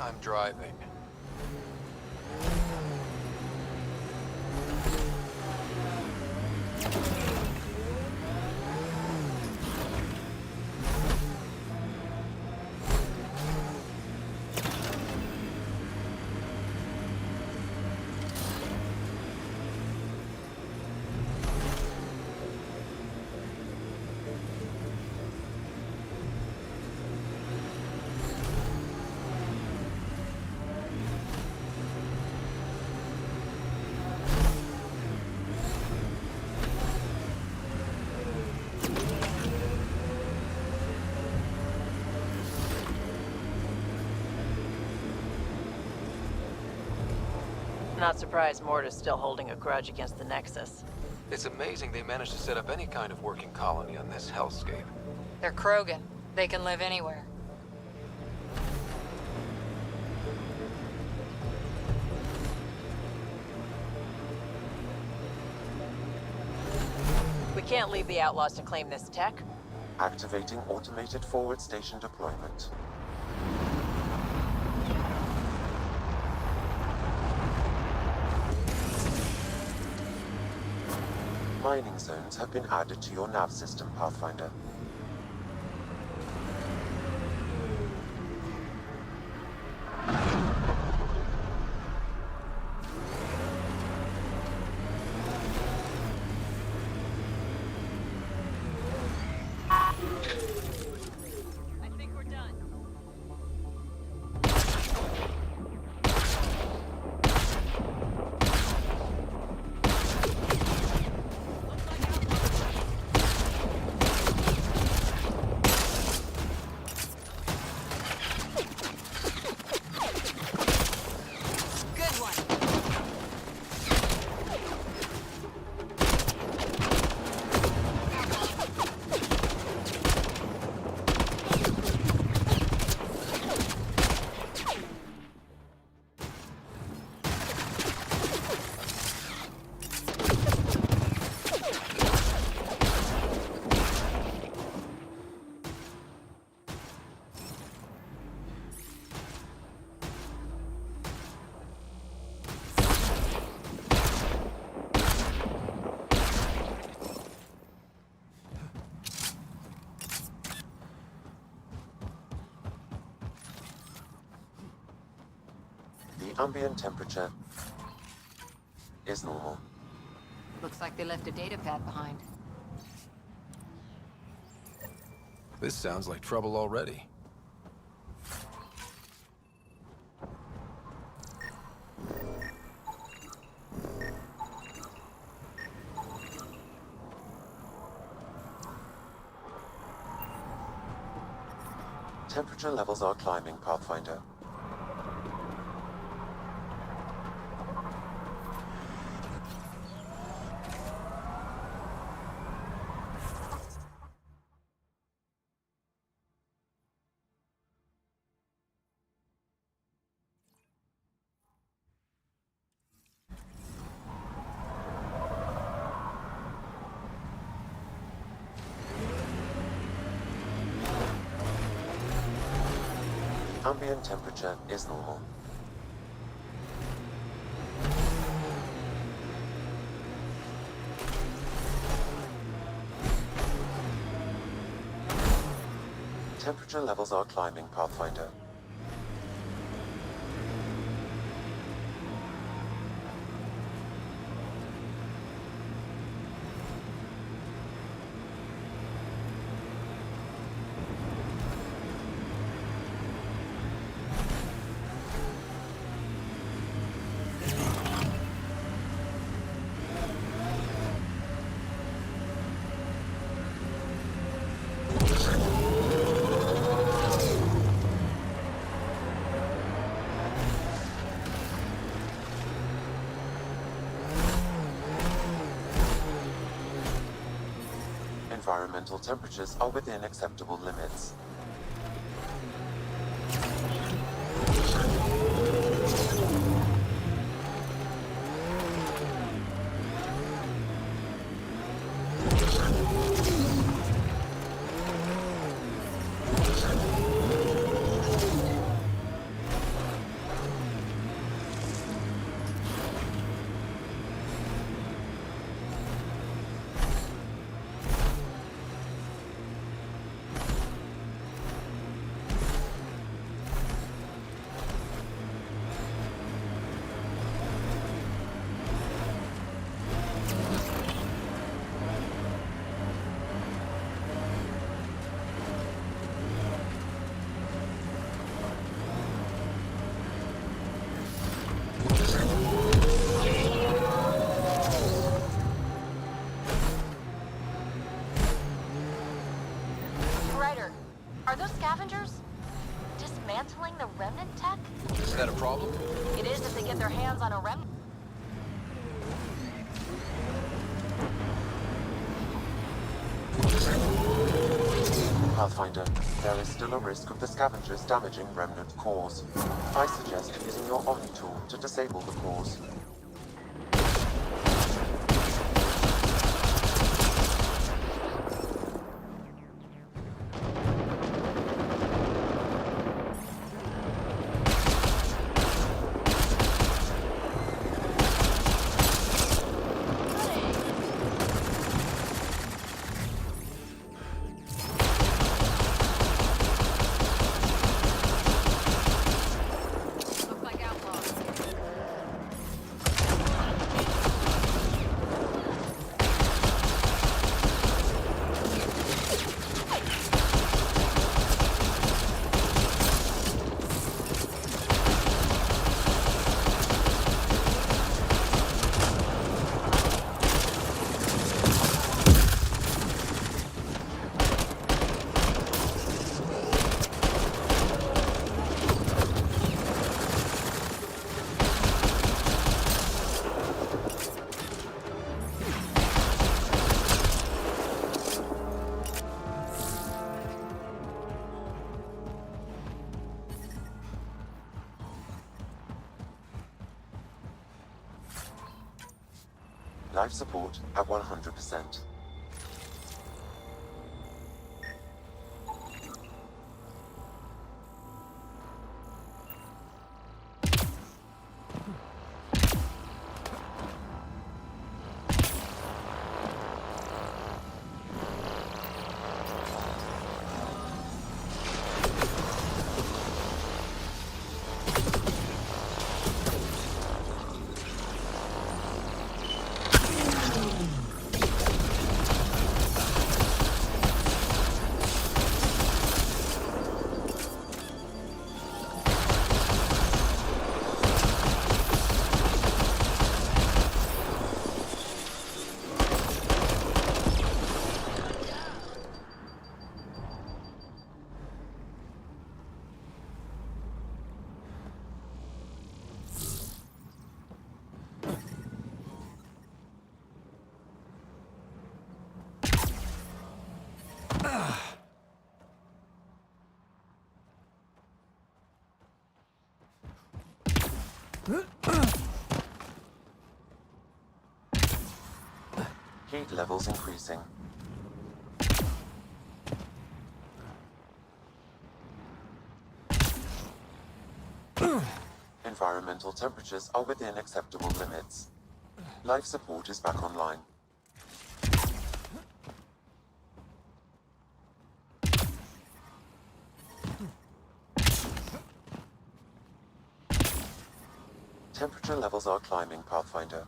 I'm driving. Not surprised Morta's still holding a grudge against the Nexus. It's amazing they managed to set up any kind of working colony on this hellscape. They're Krogan. They can live anywhere. We can't leave the Outlaws to claim this tech. Activating automated forward station deployment. Mining zones have been added to your nav system, Pathfinder. The ambient temperature is normal. Looks like they left a data pad behind. This sounds like trouble already. Temperature levels are climbing, Pathfinder. Ambient temperature is normal. Temperature levels are climbing, Pathfinder. Environmental temperatures are within acceptable limits. Are those scavengers dismantling the remnant tech? Is that a problem? It is if they get their hands on a remnant. Pathfinder, there is still a risk of the scavengers damaging remnant cores. I suggest using your Omni tool to disable the cores. Life support at 100%. Heat levels increasing. Environmental temperatures are within acceptable limits. Life support is back online. Temperature levels are climbing, Pathfinder.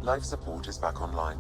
Life support is back online.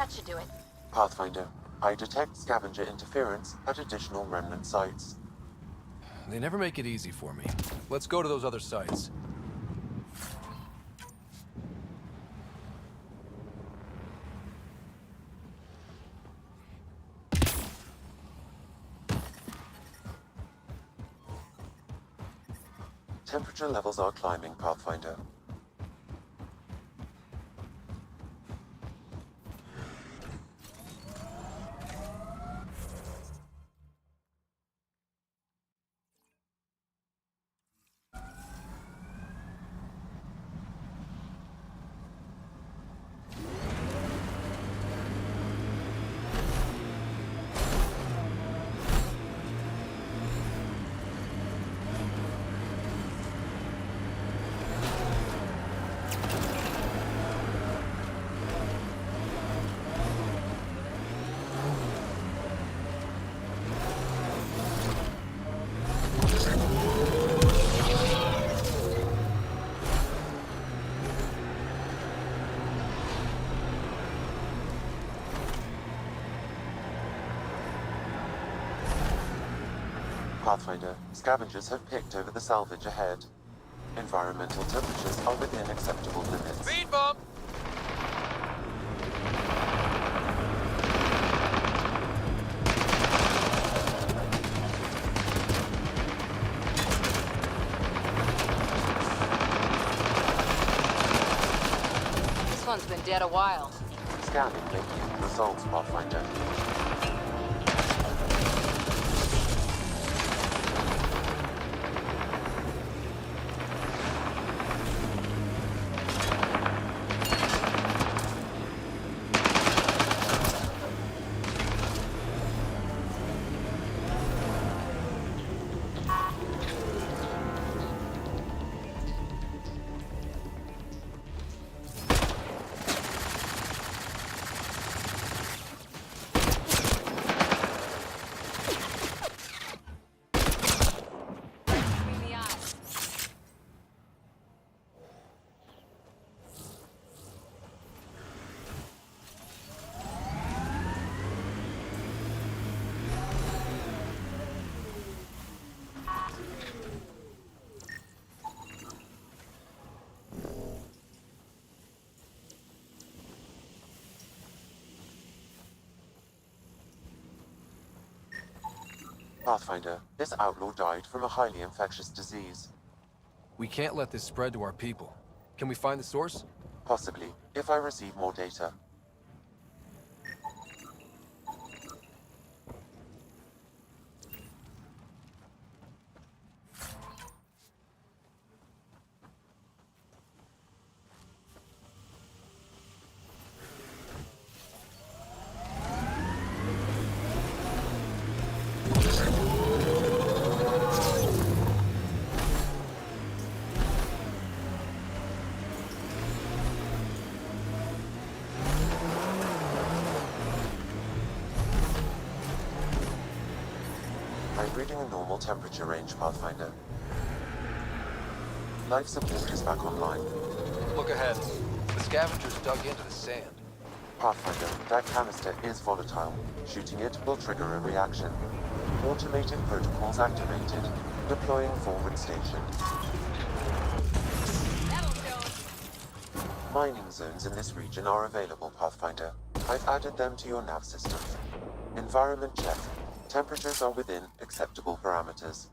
Should do it. Pathfinder, I detect scavenger interference at additional remnant sites. They never make it easy for me. Let's go to those other sites. Temperature levels are climbing, Pathfinder. Pathfinder, scavengers have picked over the salvage ahead. Environmental temperatures are within acceptable limits. Speed bump! This one's been dead a while. Scanning making results, Pathfinder. Pathfinder, this outlaw died from a highly infectious disease. We can't let this spread to our people. Can we find the source? Possibly, if I receive more data. I'm reading a normal temperature range, Pathfinder. Life support is back online. Look ahead. The scavengers dug into the sand. Pathfinder, that canister is volatile. Shooting it will trigger a reaction. Automated protocols activated. Deploying forward station. Mining zones in this region are available, Pathfinder. I've added them to your nav system. Environment check. Temperatures are within acceptable parameters.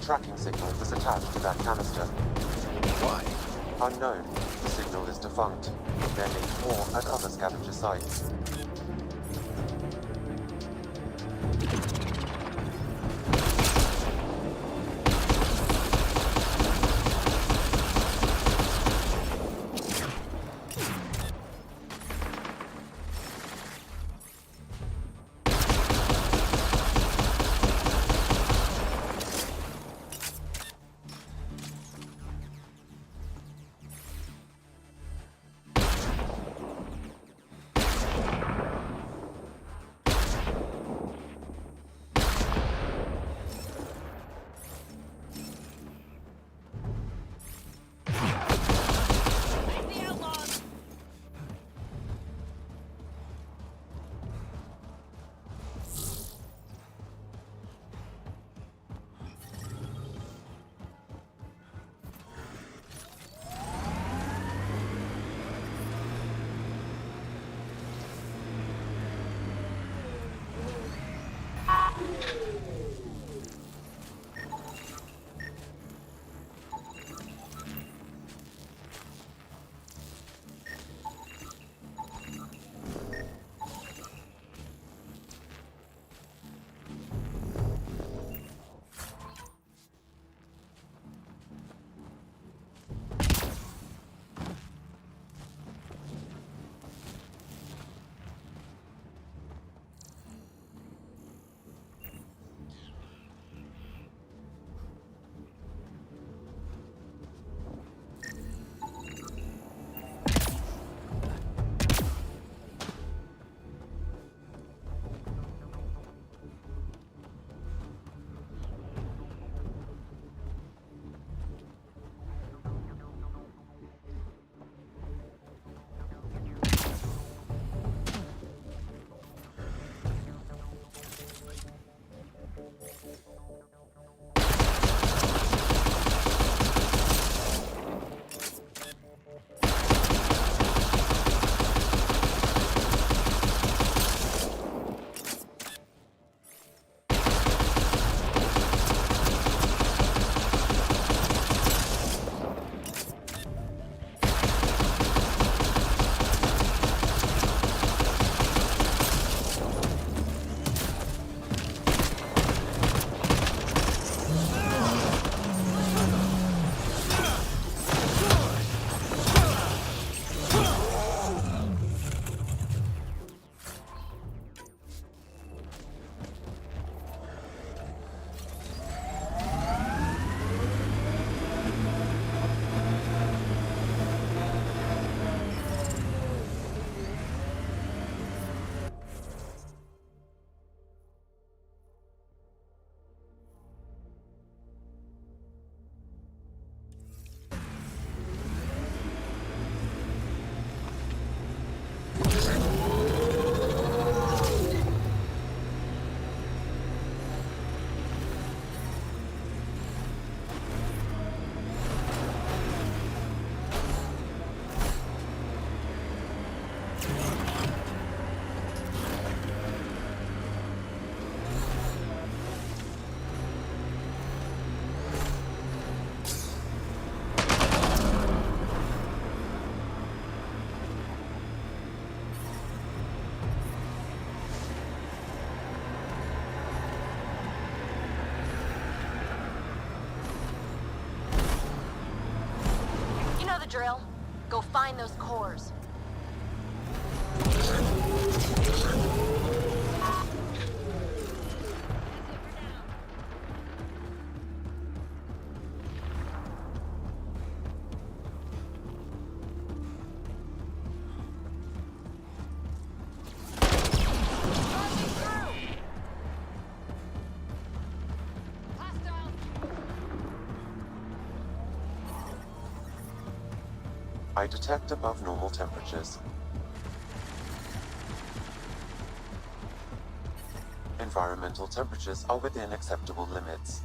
tracking signal was attached to that canister. Why? Unknown. The signal is defunct. There may be more at other scavenger sites. drill. Go find those cores. I detect above normal temperatures. Environmental temperatures are within acceptable limits.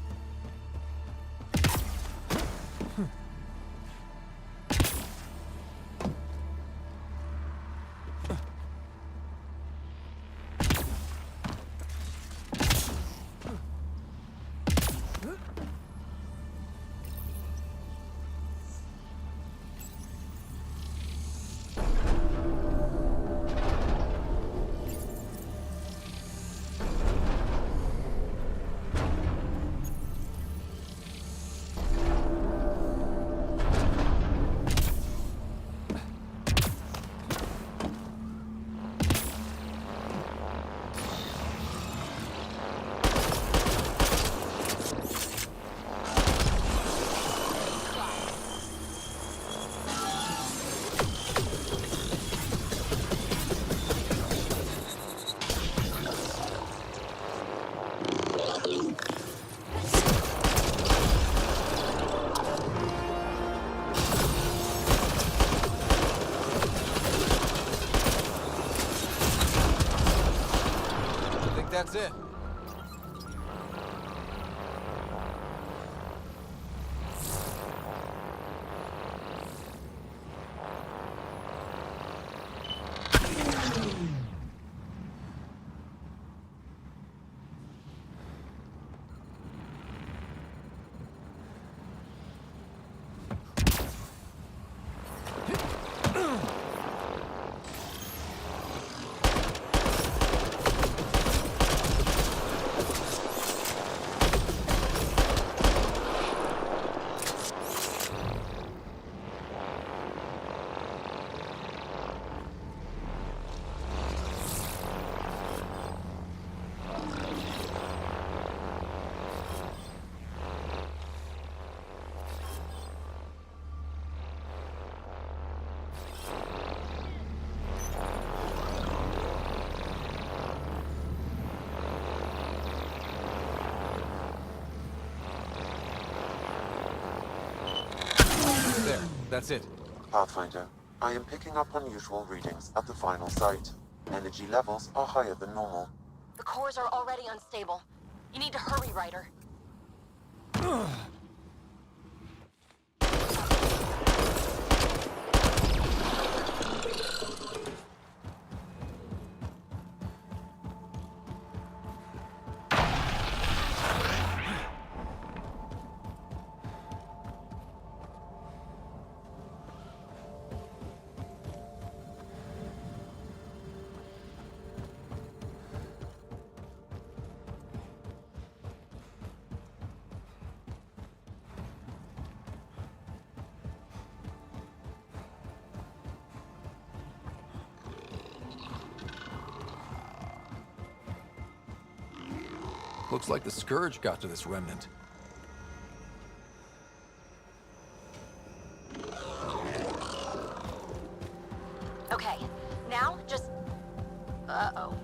that's it. There, that's it. Pathfinder, I am picking up unusual readings at the final site. Energy levels are higher than normal. The cores are already unstable. You need to hurry, Ryder. Looks like the Scourge got to this remnant. Okay, now just... Uh-oh.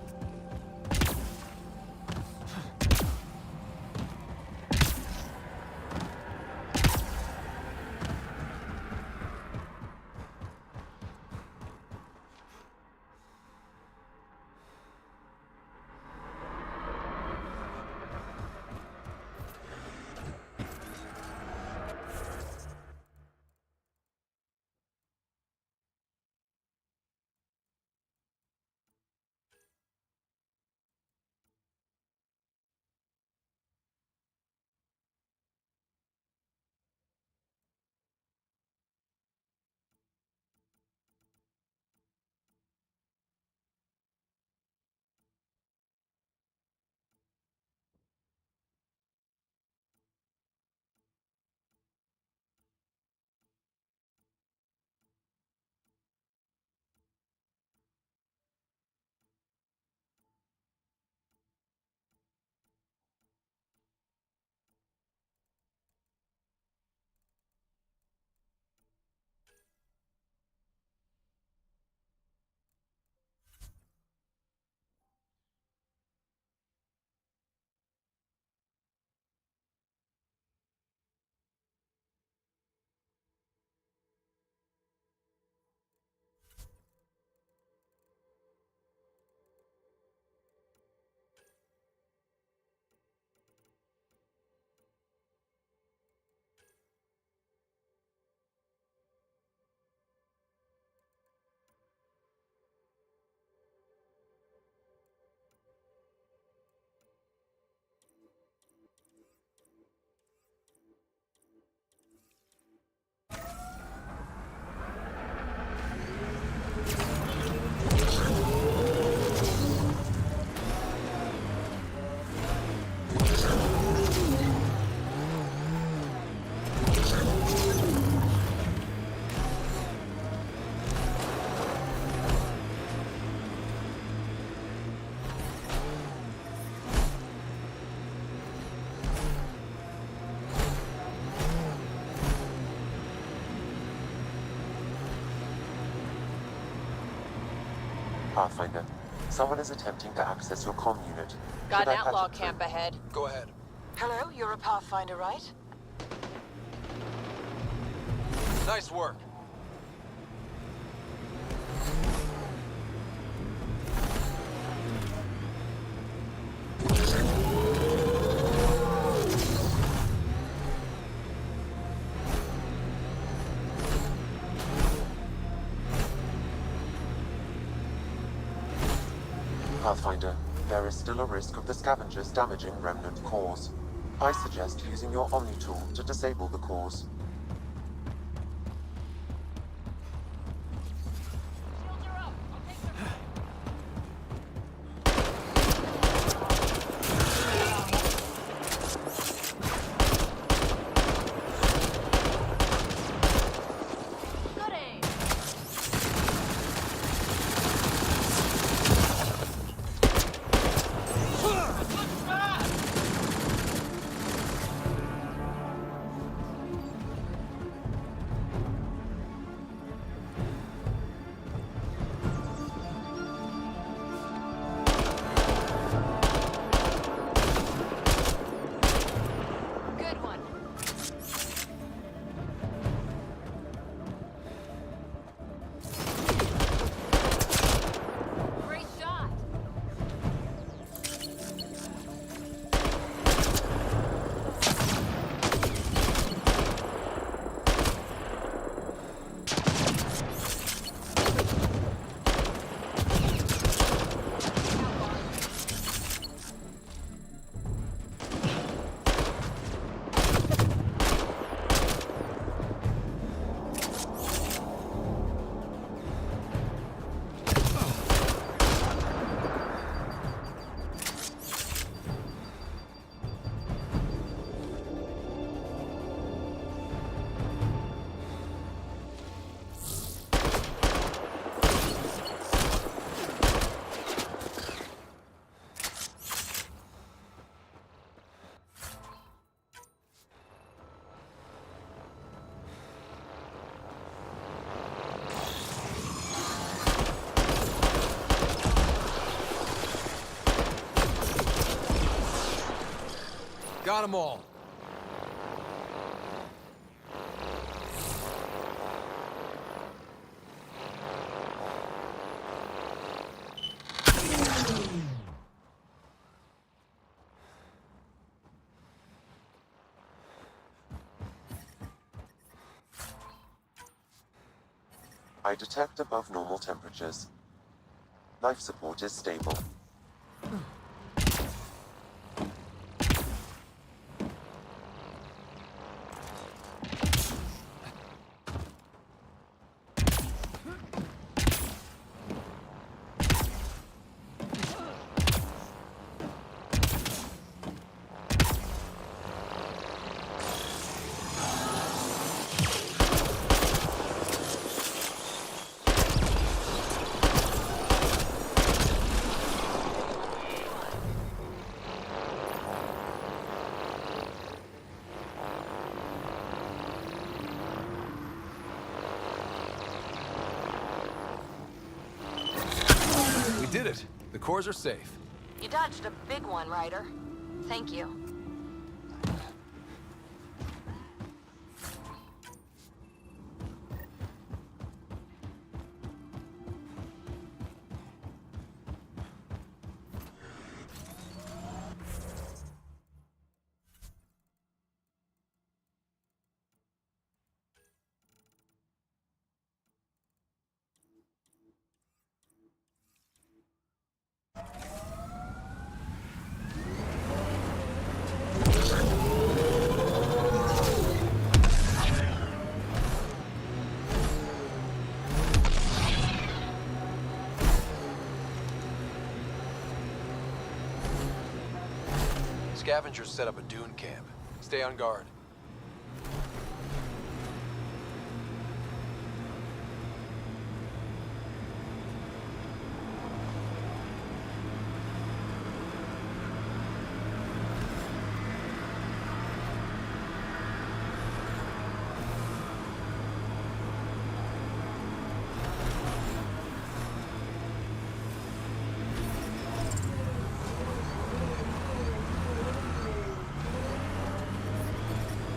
Pathfinder, someone is attempting to access your comm unit. Got Should an I patch outlaw it through? camp ahead. Go ahead. Hello, you're a Pathfinder, right? Nice work. Pathfinder, there is still a risk of the scavengers damaging remnant cores. I suggest using your Omni tool to disable the cores. Got them all. I detect above normal temperatures. Life support is stable. Did it. The cores are safe. You dodged a big one, Ryder. Thank you. Scavengers set up a dune camp. Stay on guard.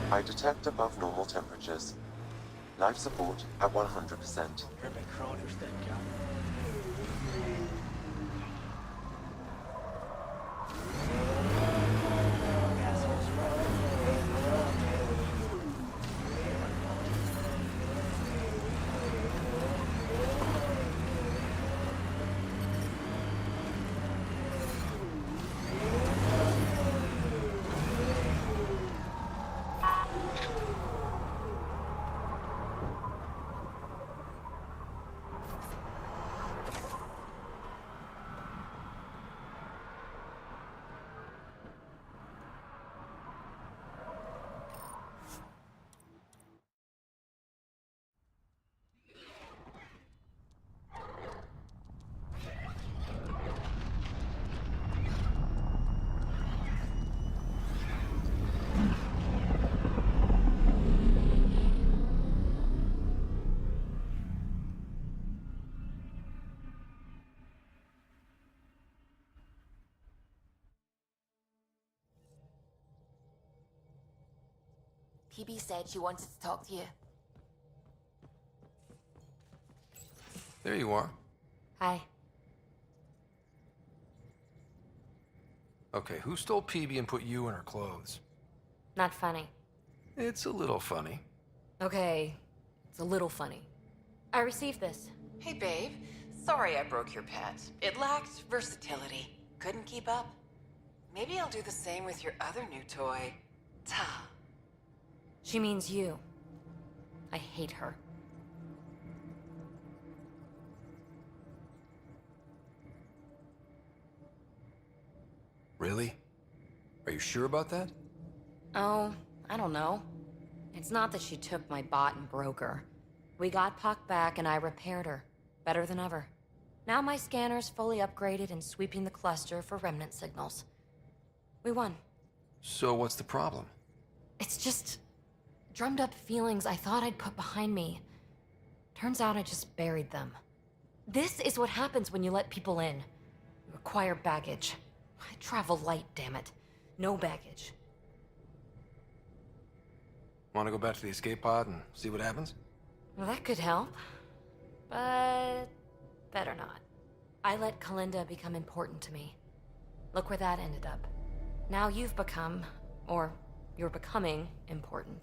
I detect above normal temperatures. Life support at 100%. PB said she wanted to talk to you. There you are. Hi. Okay, who stole PB and put you in her clothes? Not funny. It's a little funny. Okay, it's a little funny. I received this. Hey, babe. Sorry I broke your pet. It lacked versatility. Couldn't keep up. Maybe I'll do the same with your other new toy, Ta. She means you. I hate her. Really? Are you sure about that? Oh, I don't know. It's not that she took my bot and broke her. We got Puck back and I repaired her. Better than ever. Now my scanner's fully upgraded and sweeping the cluster for remnant signals. We won. So what's the problem? It's just drummed up feelings I thought I'd put behind me. Turns out I just buried them. This is what happens when you let people in. You acquire baggage. I travel light, damn it. No baggage. Want to go back to the escape pod and see what happens? Well, that could help. But better not. I let Kalinda become important to me. Look where that ended up. Now you've become, or you're becoming, important.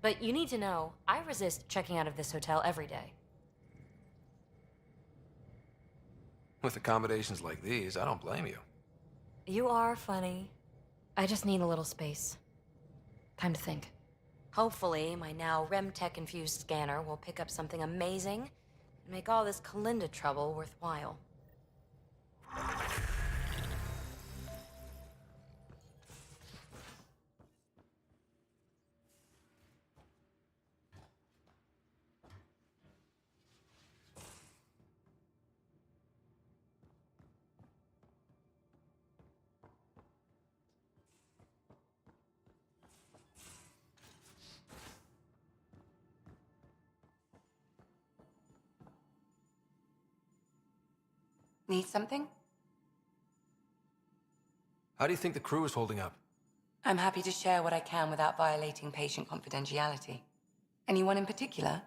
But you need to know, I resist checking out of this hotel every day. With accommodations like these, I don't blame you. You are funny. I just need a little space. Time to think. Hopefully, my now RemTech-infused scanner will pick up something amazing and make all this Kalinda trouble worthwhile. Need something? How do you think the crew is holding up? I'm happy to share what I can without violating patient confidentiality. Anyone in particular?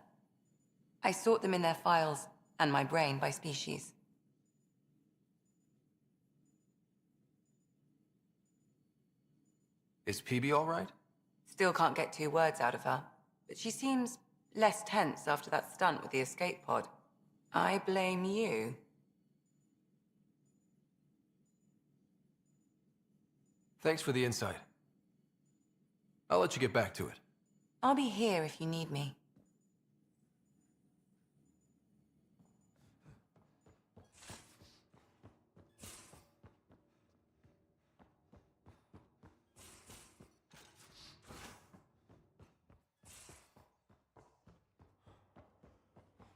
I sort them in their files, and my brain by species. Is PB all right? Still can't get 2 words out of her, but she seems less tense after that stunt with the escape pod. I blame you. Thanks for the insight. I'll let you get back to it. I'll be here if you need me.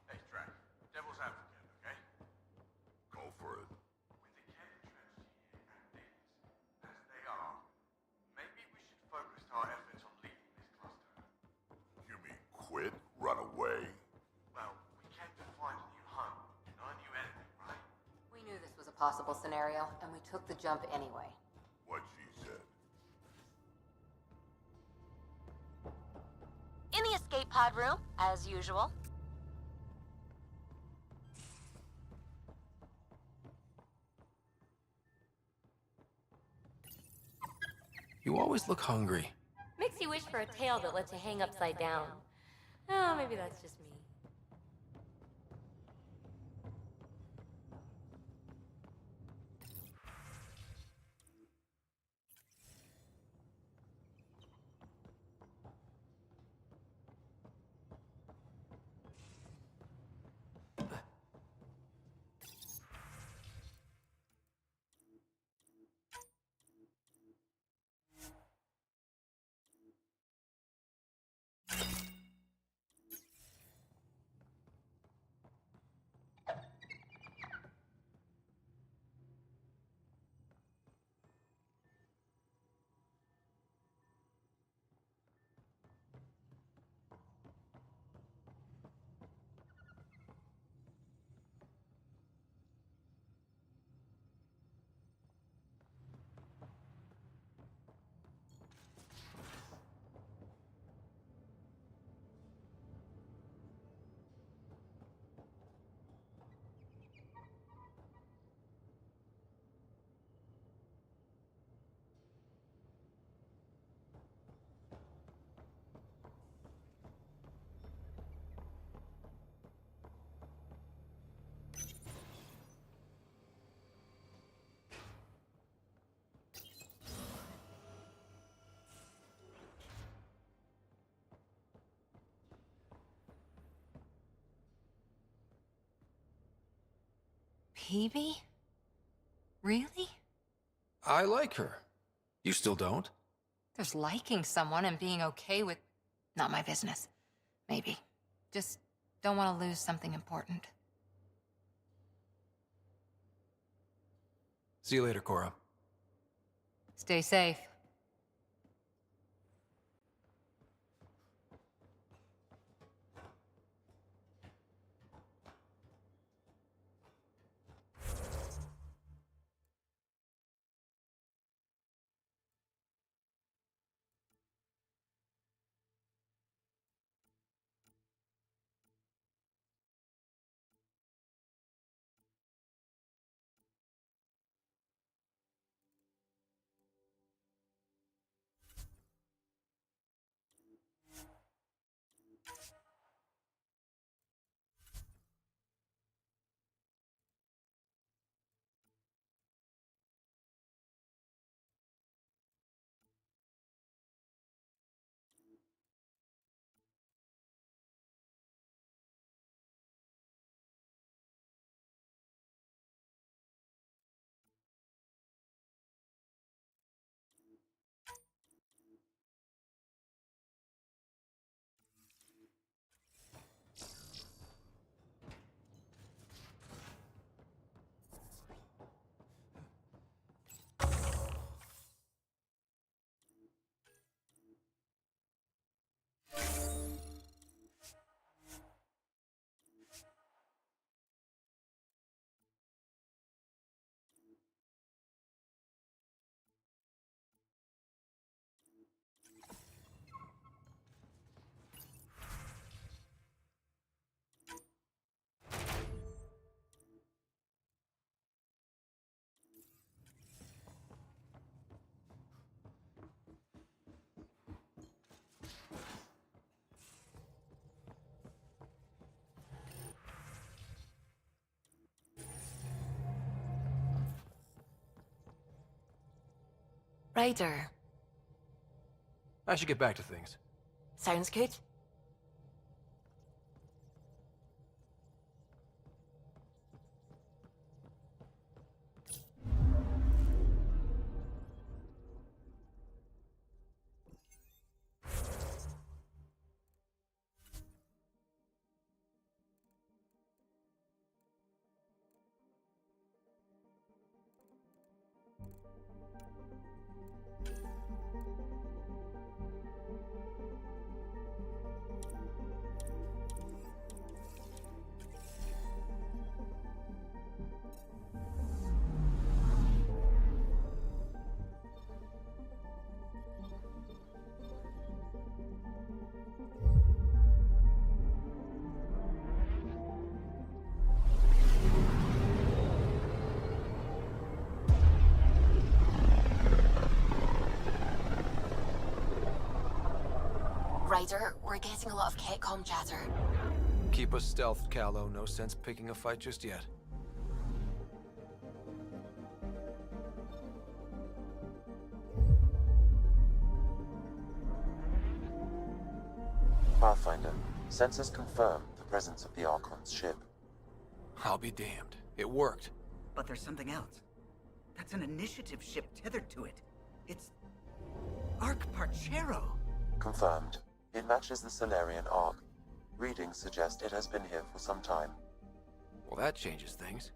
Hey, Drac. Devil's advocate, okay? Go for it. With the chemtrails here and things as they are, maybe we should focus our efforts on leaving this cluster. You mean quit? Run away? Well, we came to find a new home, not a new enemy, right? We knew this was a possible scenario, and we took the jump anyway. What she said. In the escape pod room, as usual. You always look hungry. Makes you wish for a tail that lets you hang upside down. Oh, maybe that's just me. Hebe? Really? I like her. You still don't? There's liking someone and being okay with... Not my business. Maybe. Just don't want to lose something important. See you later, Cora. Stay safe. Ryder. I should get back to things. Sounds good. Ryder, we're getting a lot of Kettcom chatter. Keep us stealthed, Callow. No sense picking a fight just yet. Pathfinder, sensors confirm the presence of the Archon's ship. I'll be damned. It worked. But there's something else. That's an initiative ship tethered to it. It's... Arc Parchero. Confirmed. It matches the Salarian Arc. Readings suggest it has been here for some time. Well, that changes things.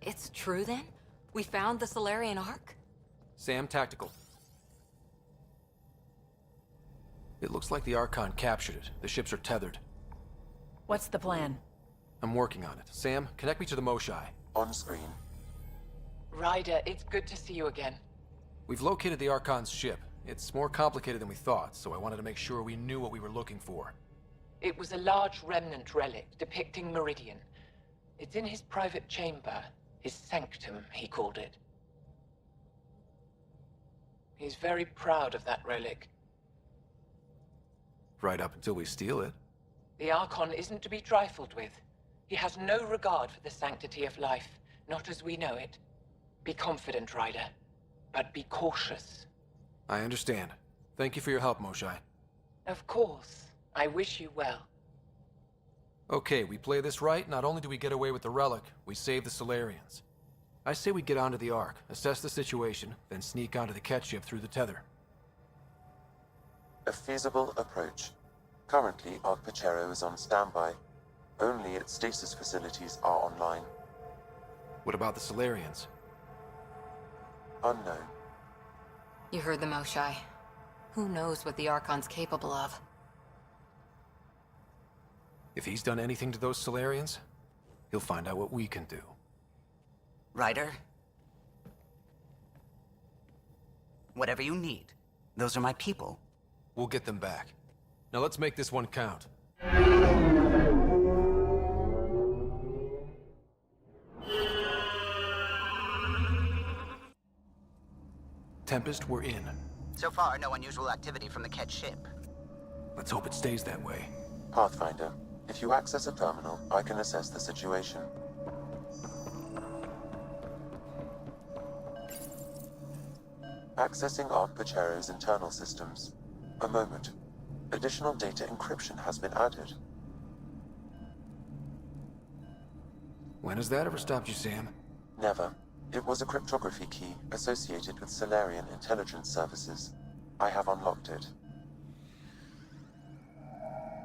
It's true then? We found the Salarian Ark? Sam, tactical. It looks like the Archon captured it. The ships are tethered. What's the plan? I'm working on it. Sam, connect me to the Moshai. On screen. Ryder, it's good to see you again. We've located the Archon's ship. It's more complicated than we thought, so I wanted to make sure we knew what we were looking for. It was a large remnant relic depicting Meridian. It's in his private chamber. His sanctum, he called it. He's very proud of that relic. Right up until we steal it. The Archon isn't to be trifled with. He has no regard for the sanctity of life, not as we know it. Be confident, Ryder, but be cautious. I understand. Thank you for your help, Moshae. Of course. I wish you well. Okay, we play this right, not only do we get away with the relic, we save the Salarians. I say we get onto the Ark, assess the situation, then sneak onto the Kett ship through the tether. A feasible approach. Currently, Ark Pachero is on standby. Only its stasis facilities are online. What about the Salarians? Unknown. You heard the Moshae. Who knows what the Archon's capable of? If he's done anything to those Salarians, he'll find out what we can do. Ryder? Whatever you need. Those are my people. We'll get them back. Now let's make this one count. Tempest, we're in. So far, no unusual activity from the Kett ship. Let's hope it stays that way. Pathfinder, if you access a terminal, I can assess the situation. Accessing Ark Pachero's internal systems. A moment. Additional data encryption has been added. When has that ever stopped you, Sam? Never. It was a cryptography key associated with Salarian intelligence services. I have unlocked it.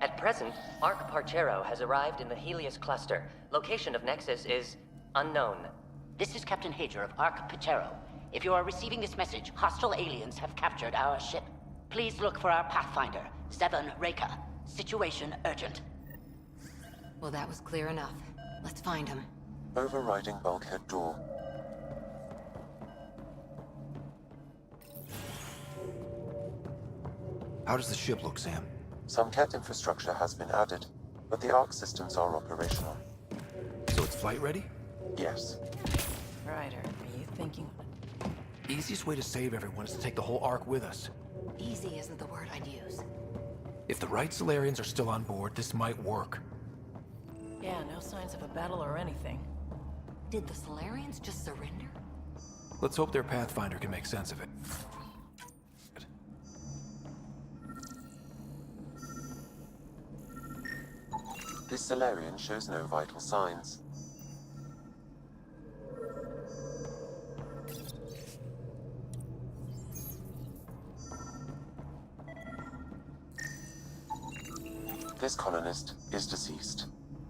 At present, Ark Parchero has arrived in the Helios cluster. Location of Nexus is unknown. This is Captain Hager of Ark Pachero. If you are receiving this message, hostile aliens have captured our ship. Please look for our Pathfinder, Zevon Reka. Situation urgent. Well, that was clear enough. Let's find him. Overriding bulkhead door. How does the ship look, Sam? Some Kett infrastructure has been added, but the Ark systems are operational. So it's flight ready? Yes. Ryder, are you thinking? Easiest way to save everyone is to take the whole Ark with us. Easy isn't the word I'd use. If the right Salarians are still on board, this might work. Yeah, no signs of a battle or anything. Did the Salarians just surrender? Let's hope their Pathfinder can make sense of it. This Salarian shows no vital signs. This colonist is deceased.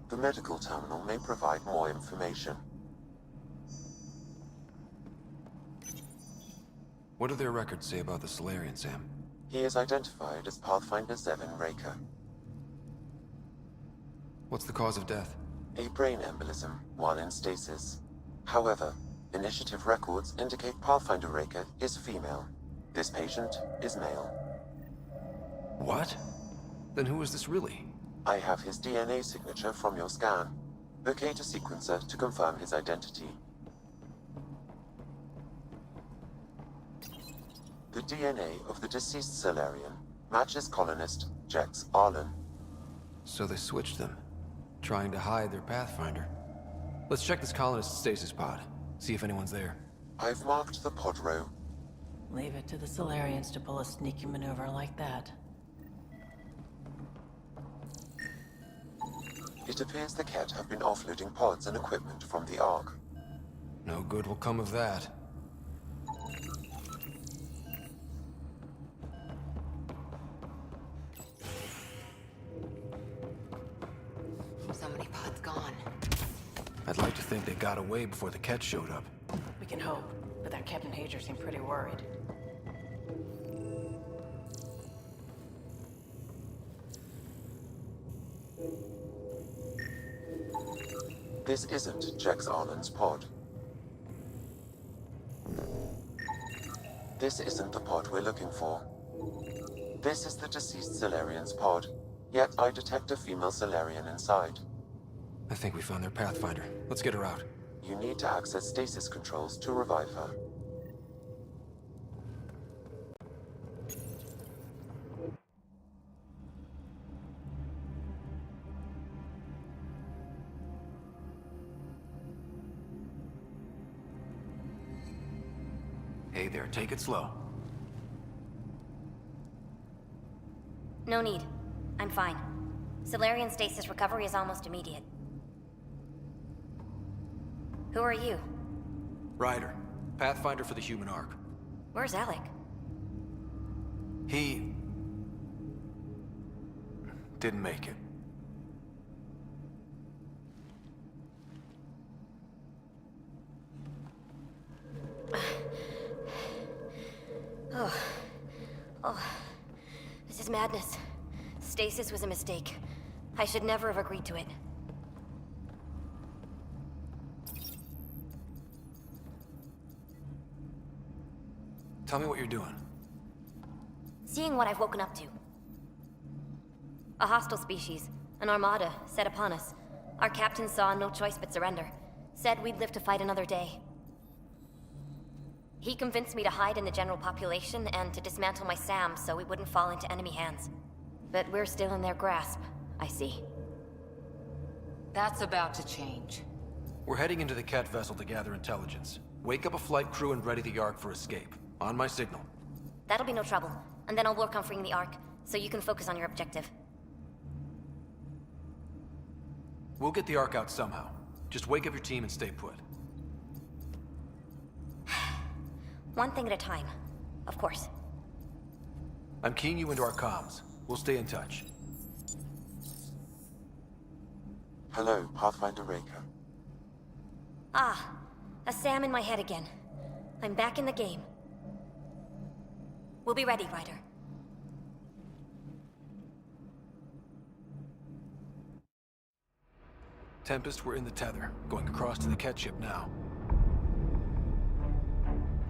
The medical terminal may provide more information. What do their records say about the Salarian, Sam? He is identified as Pathfinder Zevon Reka. What's the cause of death? A brain embolism while in stasis. However, initiative records indicate Pathfinder Reka is female. This patient is male. What? Then who is this really? I have his DNA signature from your scan. Locate a sequencer to confirm his identity. The DNA of the deceased Salarian matches colonist Jex Arlen. So they switched them, trying to hide their Pathfinder. Let's check this colonist's stasis pod, see if anyone's there. I've marked the pod row. Leave it to the Salarians to pull a sneaky maneuver like that. It appears the Kett have been offloading pods and equipment from the Ark. No good will come of that. So many pods gone. I'd like to think they got away before the Kett showed up. We can hope, but that Captain Hager seemed pretty worried. This isn't Jex Arlen's pod. This isn't the pod we're looking for. This is the deceased Salarian's pod, yet I detect a female Salarian inside. I think we found their Pathfinder. Let's get her out. You need to access stasis controls to revive her. Hey there, take it slow. No need. I'm fine. Salarian stasis recovery is almost immediate. Who are you? Ryder, Pathfinder for the human Ark. Where's Alec? He... didn't make it. Oh, this is madness. Stasis was a mistake. I should never have agreed to it. Tell me what you're doing. Seeing what I've woken up to. A hostile species, an armada, set upon us. Our captain saw no choice but surrender. Said we'd live to fight another day. He convinced me to hide in the general population and to dismantle my SAM so we wouldn't fall into enemy hands. But we're still in their grasp, I see. That's about to change. We're heading into the Kett vessel to gather intelligence. Wake up a flight crew and ready the Ark for escape. On my signal. That'll be no trouble. And then I'll work on freeing the Ark, so you can focus on your objective. We'll get the Ark out somehow. Just wake up your team and stay put. One thing at a time. Of course. I'm keying you into our comms. We'll stay in touch. Hello, Pathfinder Raker. Ah, a SAM in my head again. I'm back in the game. We'll be ready, Ryder. Tempest, we're in the tether. Going across to the Kett ship now.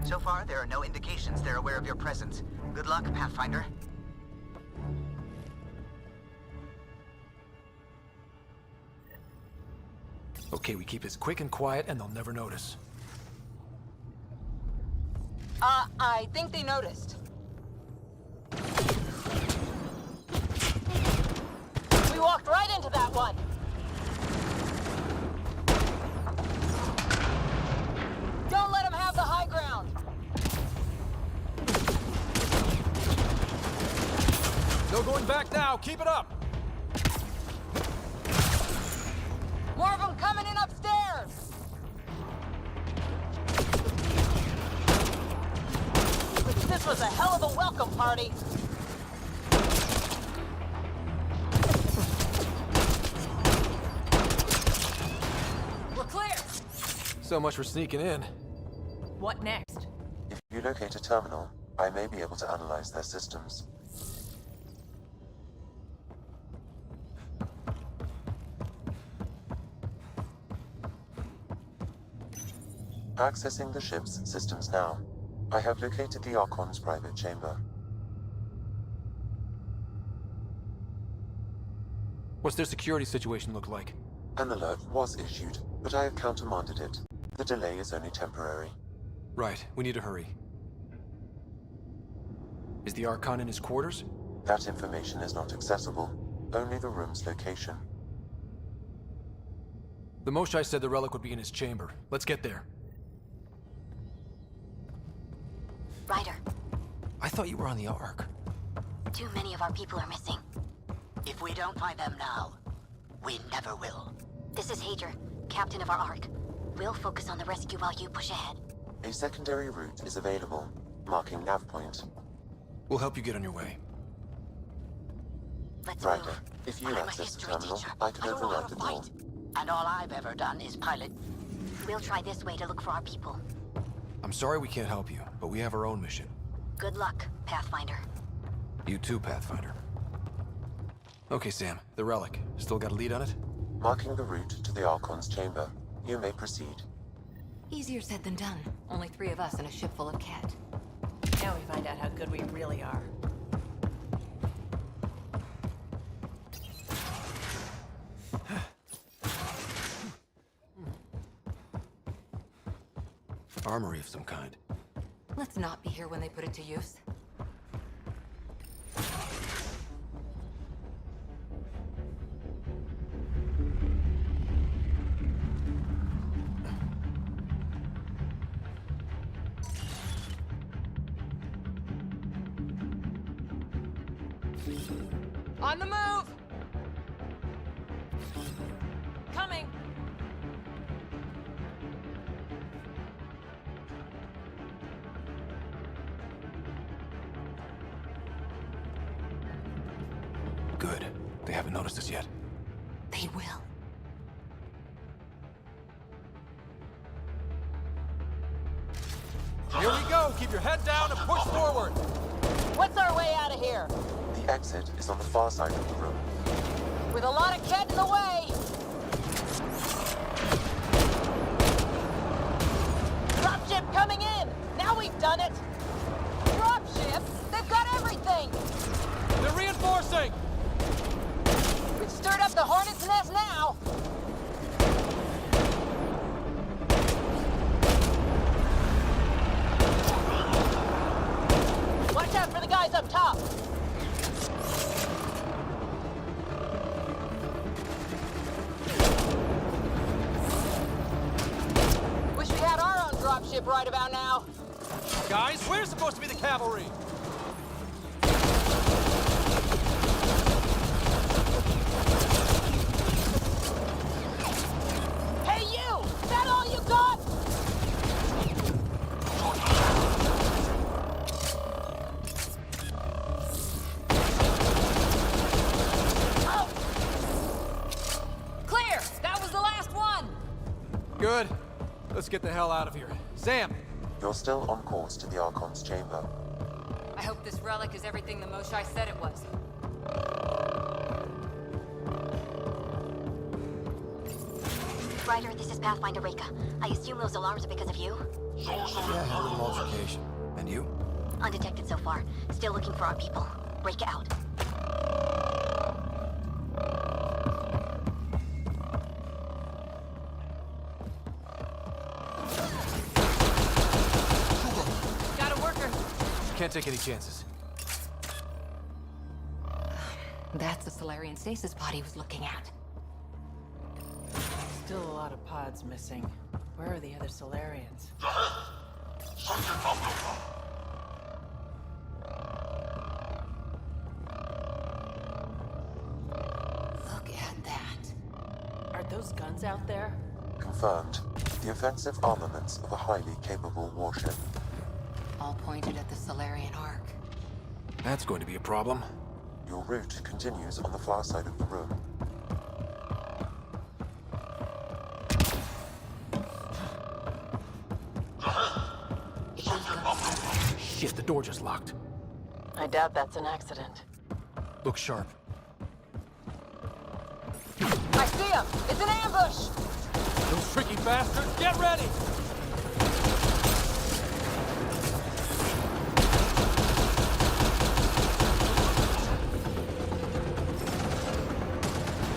So far, there are no indications they're aware of your presence. Good luck, Pathfinder. Okay, we keep this quick and quiet and they'll never notice. I think they noticed. We walked right into that one. Don't let them have the high ground. No going back now. Keep it up. More of them coming in upstairs. This was a hell of a welcome party. We're clear. So much for sneaking in. What next? If you locate a terminal, I may be able to analyze their systems. Accessing the ship's systems now. I have located the Archon's private chamber. What's their security situation look like? An alert was issued, but I have countermanded it. The delay is only temporary. Right, we need to hurry. Is the Archon in his quarters? That information is not accessible. Only the room's location. The Moshai said the relic would be in his chamber. Let's get there. Ryder, I thought you were on the Ark. too many of our people are missing. If we don't find them now, we never will. This is Hager, captain of our Ark. We'll focus on the rescue while you push ahead. A secondary route is available, marking nav point. We'll help you get on your way. Let's Ryder, move. if you I'm a access the history terminal, teacher. I can I don't know how override to the door. fight. And all I've ever done is pilot. We'll try this way to look for our people. I'm sorry we can't help you, but we have our own mission. Good luck, Pathfinder. You too, Pathfinder. Okay, Sam. The relic. Still got a lead on it? Marking the route to the Archon's chamber. You may proceed. Easier said than done. Only 3 of us in a ship full of Kett. Now we find out how good we really are. Armory of some kind. Let's not be here when they put it to use. On the move! Coming! Good. They haven't noticed us yet. They will. Here we go! Keep your head down and push forward! What's our way out of here? The exit is on the far side of the room. With a lot of Kett in the way! Dropship coming in! Now we've done it! Dropship? They've got everything! They're reinforcing! We've stirred up the hornet's nest now! Watch out for the guys up top! Wish we had our own dropship right about now. Guys, we're supposed to be the cavalry! Hey you! Is that all you got? Clear! That was the last one! Good. Let's get the hell out of here. Sam! You're still on course to the Archon's chamber. I hope this relic is everything the Moshai said it was. Ryder, this is Pathfinder Reka. I assume those alarms are because of you? Yeah, had a little altercation. And you? Undetected so far. Still looking for our people. Reka out. Got a worker. Can't take any chances. That's the Solarian stasis pod he was looking at. Still a lot of pods missing. Where are the other Solarians? Look at that. Are those guns out there? Confirmed. The offensive armaments of a highly capable warship. All pointed at the Solarian Ark. That's going to be a problem. Your route continues on the far side of the room. Shit, the door just locked. I doubt that's an accident. Look sharp. I see him! It's an ambush! Those tricky bastards, get ready!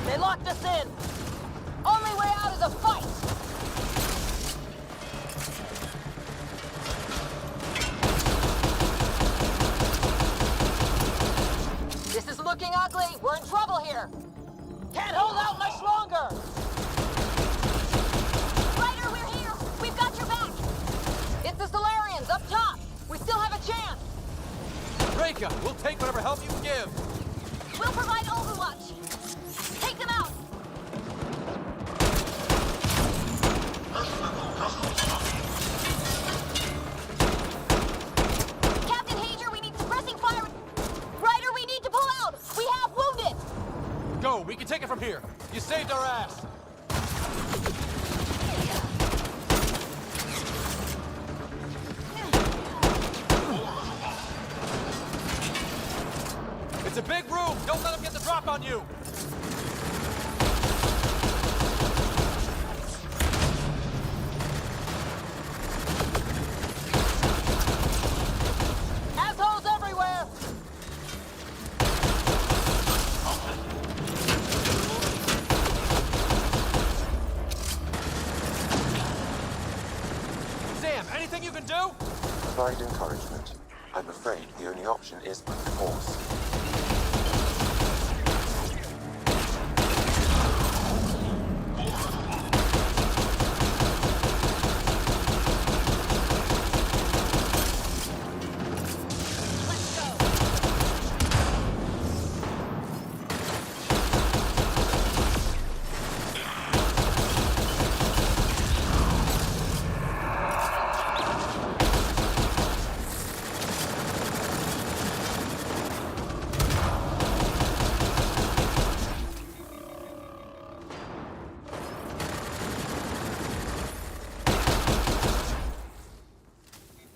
They locked us in! Only way out is a fight! This is looking ugly! We're in trouble here! Can't hold out much longer! Ryder, we're here! We've got your back! It's the Solarians up top! We still have a chance! Reka, we'll take whatever help you can give! We'll provide overwatch! Take them out! Captain Hager, we need suppressing fire! Ryder, we need to pull out! We have wounded! Go, we can take it from here. You saved our ass. It's a big room. Don't let them get the drop on you. provide encouragement. I'm afraid the only option is brute force.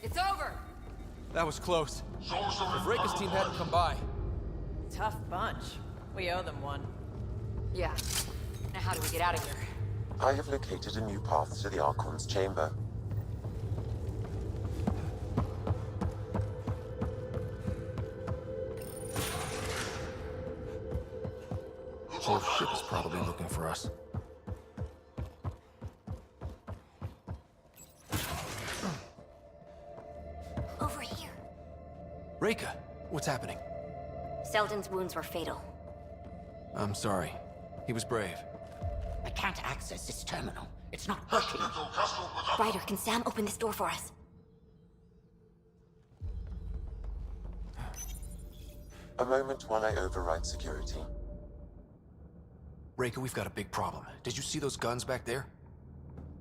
It's over! That was close. If Reika's team hadn't come by. Tough bunch. We owe them one. Yeah. Now how do we get out of here? I have located a new path to the Archon's chamber. Whole ship is probably looking for us. Over here. Reika, what's happening? Selden's wounds were fatal. I'm sorry. He was brave. I can't access this terminal. It's not working. Ryder, can Sam open this door for us? A moment while I override security. Reika, we've got a big problem. Did you see those guns back there?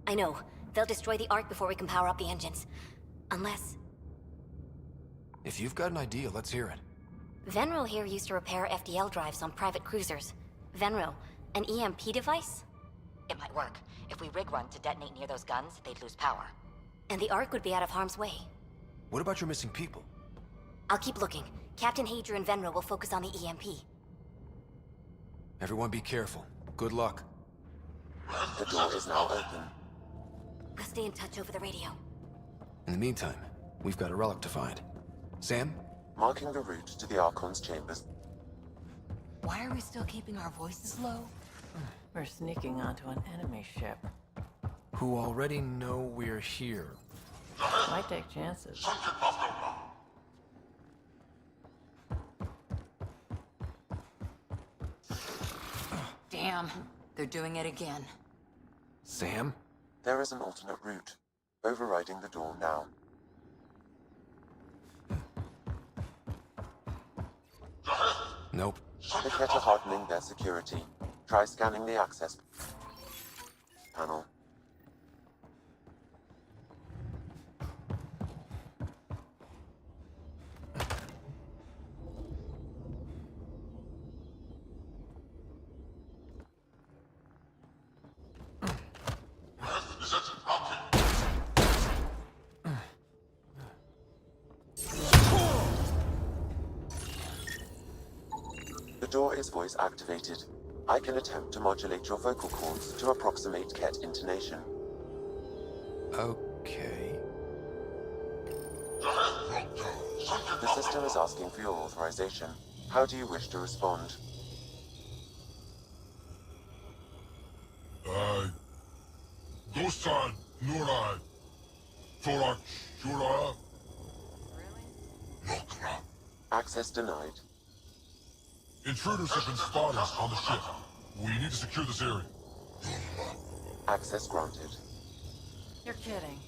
I know. They'll destroy the Ark before we can power up the engines. Unless... If you've got an idea, let's hear it. Venril here used to repair FDL drives on private cruisers. Venril, an EMP device? It might work. If we rig one to detonate near those guns, they'd lose power. And the Ark would be out of harm's way. What about your missing people? I'll keep looking. Captain Hadra and Venril will focus on the EMP. Everyone be careful. Good luck. The door is now open. We'll stay in touch over the radio. In the meantime, we've got a relic to find. Sam? Marking the route to the Archon's chambers. Why are we still keeping our voices low? We're sneaking onto an enemy ship. Who already know we're here. Might take chances. Damn, they're doing it again. Sam? There is an alternate route. Overriding the door now. Nope. The Kett are hardening their security. Try scanning the access panel. The door is voice activated. I can attempt to modulate your vocal cords to approximate Kett intonation. Okay. The system is asking for your authorization. How do you wish to respond? Dosan, Nura, Torak, Shura. Nokra. Access denied. Intruders have been spotted on the ship. We need to secure this area. Access granted. You're kidding.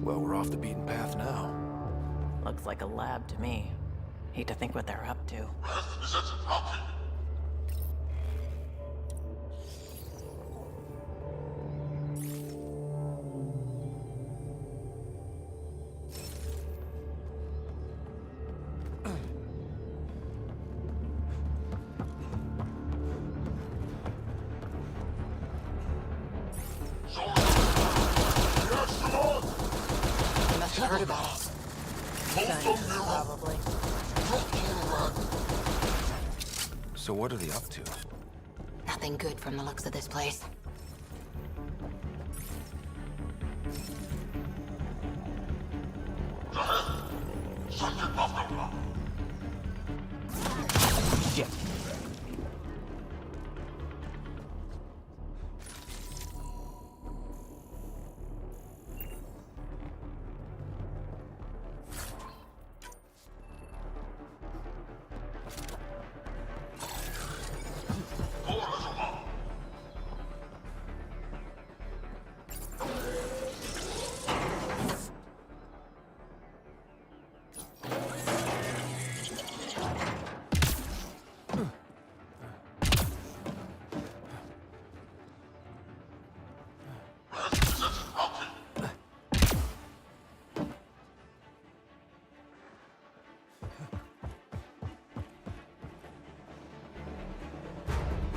Well, we're off the beaten path now. Looks like a lab to me. Hate to think what they're up to. They must have heard about us. Probably. So what are they up to? Nothing good from the looks of this place. Shit.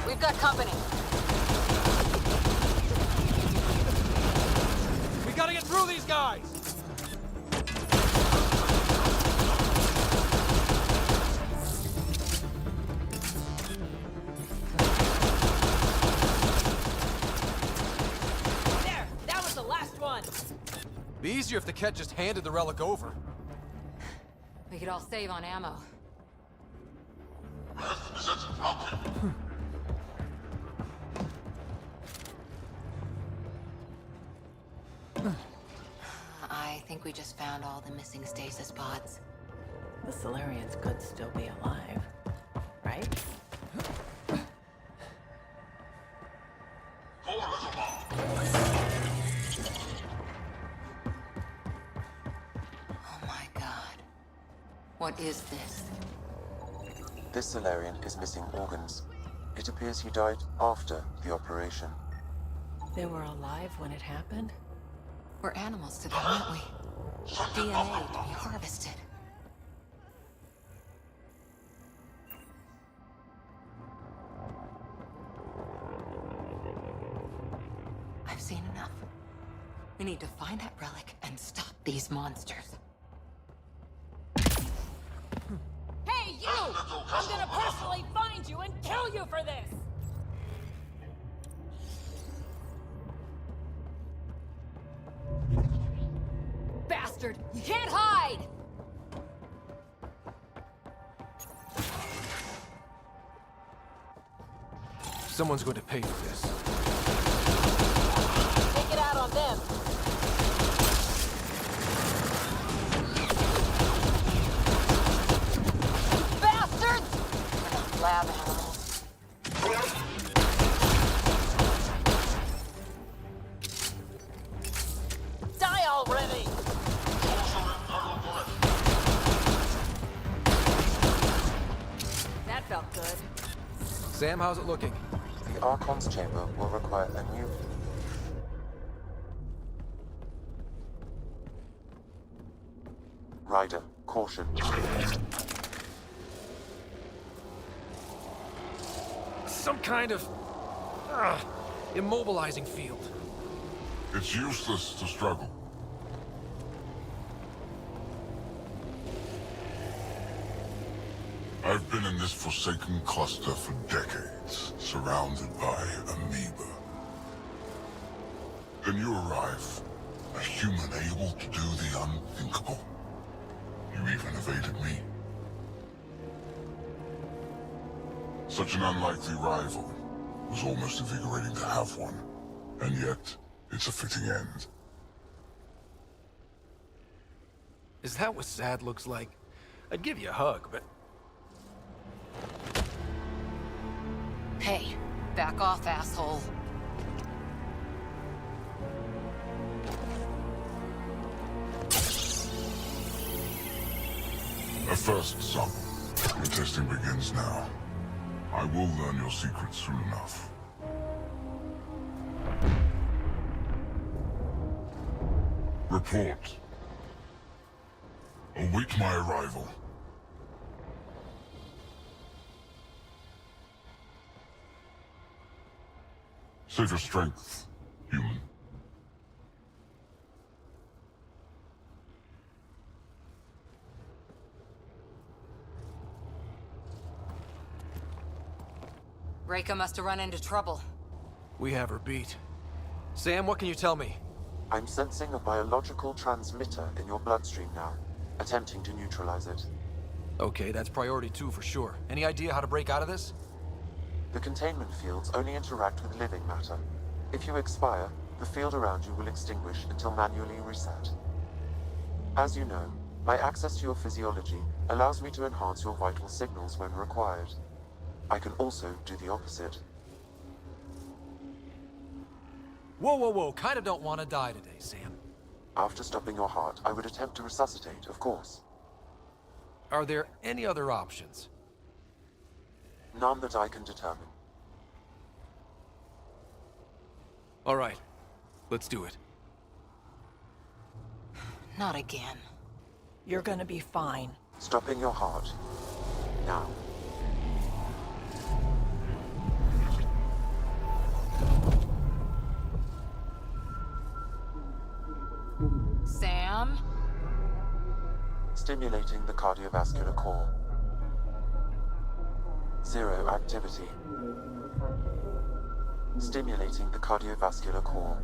We've got company. We gotta get through these guys! There! That was the last one! Be easier if the Kett just handed the relic over. We could all save on ammo. I think we just found all the missing stasis pods. The Salarians could still be alive, right? Oh my god. What is this? This Solarian is missing organs. It appears he died after the operation. They were alive when it happened? We're animals to them, aren't we? DNA to be harvested. I've seen enough. We need to find that relic and stop these monsters. Hey, you! I'm gonna personally find you and kill you for this! Bastard! You can't hide! Someone's going to pay for this. Take it out on them! Bastards! Lab animals. Die already! That felt good. Sam, how's it looking? The Archon's chamber will require a new... Ryder, caution. Some kind of... immobilizing field. It's useless to struggle. I've been in this forsaken cluster for decades, surrounded by amoeba. Then you arrive, a human able to do the unthinkable. You even evaded me. Such an unlikely rival. It was almost invigorating to have one. And yet, it's a fitting end. Is that what sad looks like? I'd give you a hug, but... Hey, back off, asshole. A first, son. Your testing begins now. I will learn your secrets soon enough. Report. Await my arrival. Save your strength, human. Reika must have run into trouble. We have her beat. Sam, what can you tell me? I'm sensing a biological transmitter in your bloodstream now, attempting to neutralize it. Okay, that's priority 2 for sure. Any idea how to break out of this? The containment fields only interact with living matter. If you expire, the field around you will extinguish until manually reset. As you know, my access to your physiology allows me to enhance your vital signals when required. I can also do the opposite. Whoa, whoa, whoa. Kinda don't want to die today, Sam. After stopping your heart, I would attempt to resuscitate, of course. Are there any other options? None that I can determine. All right. Let's do it. Not again. You're gonna be fine. Stopping your heart. Now. Stimulating the cardiovascular core. 0 activity. Stimulating the cardiovascular core.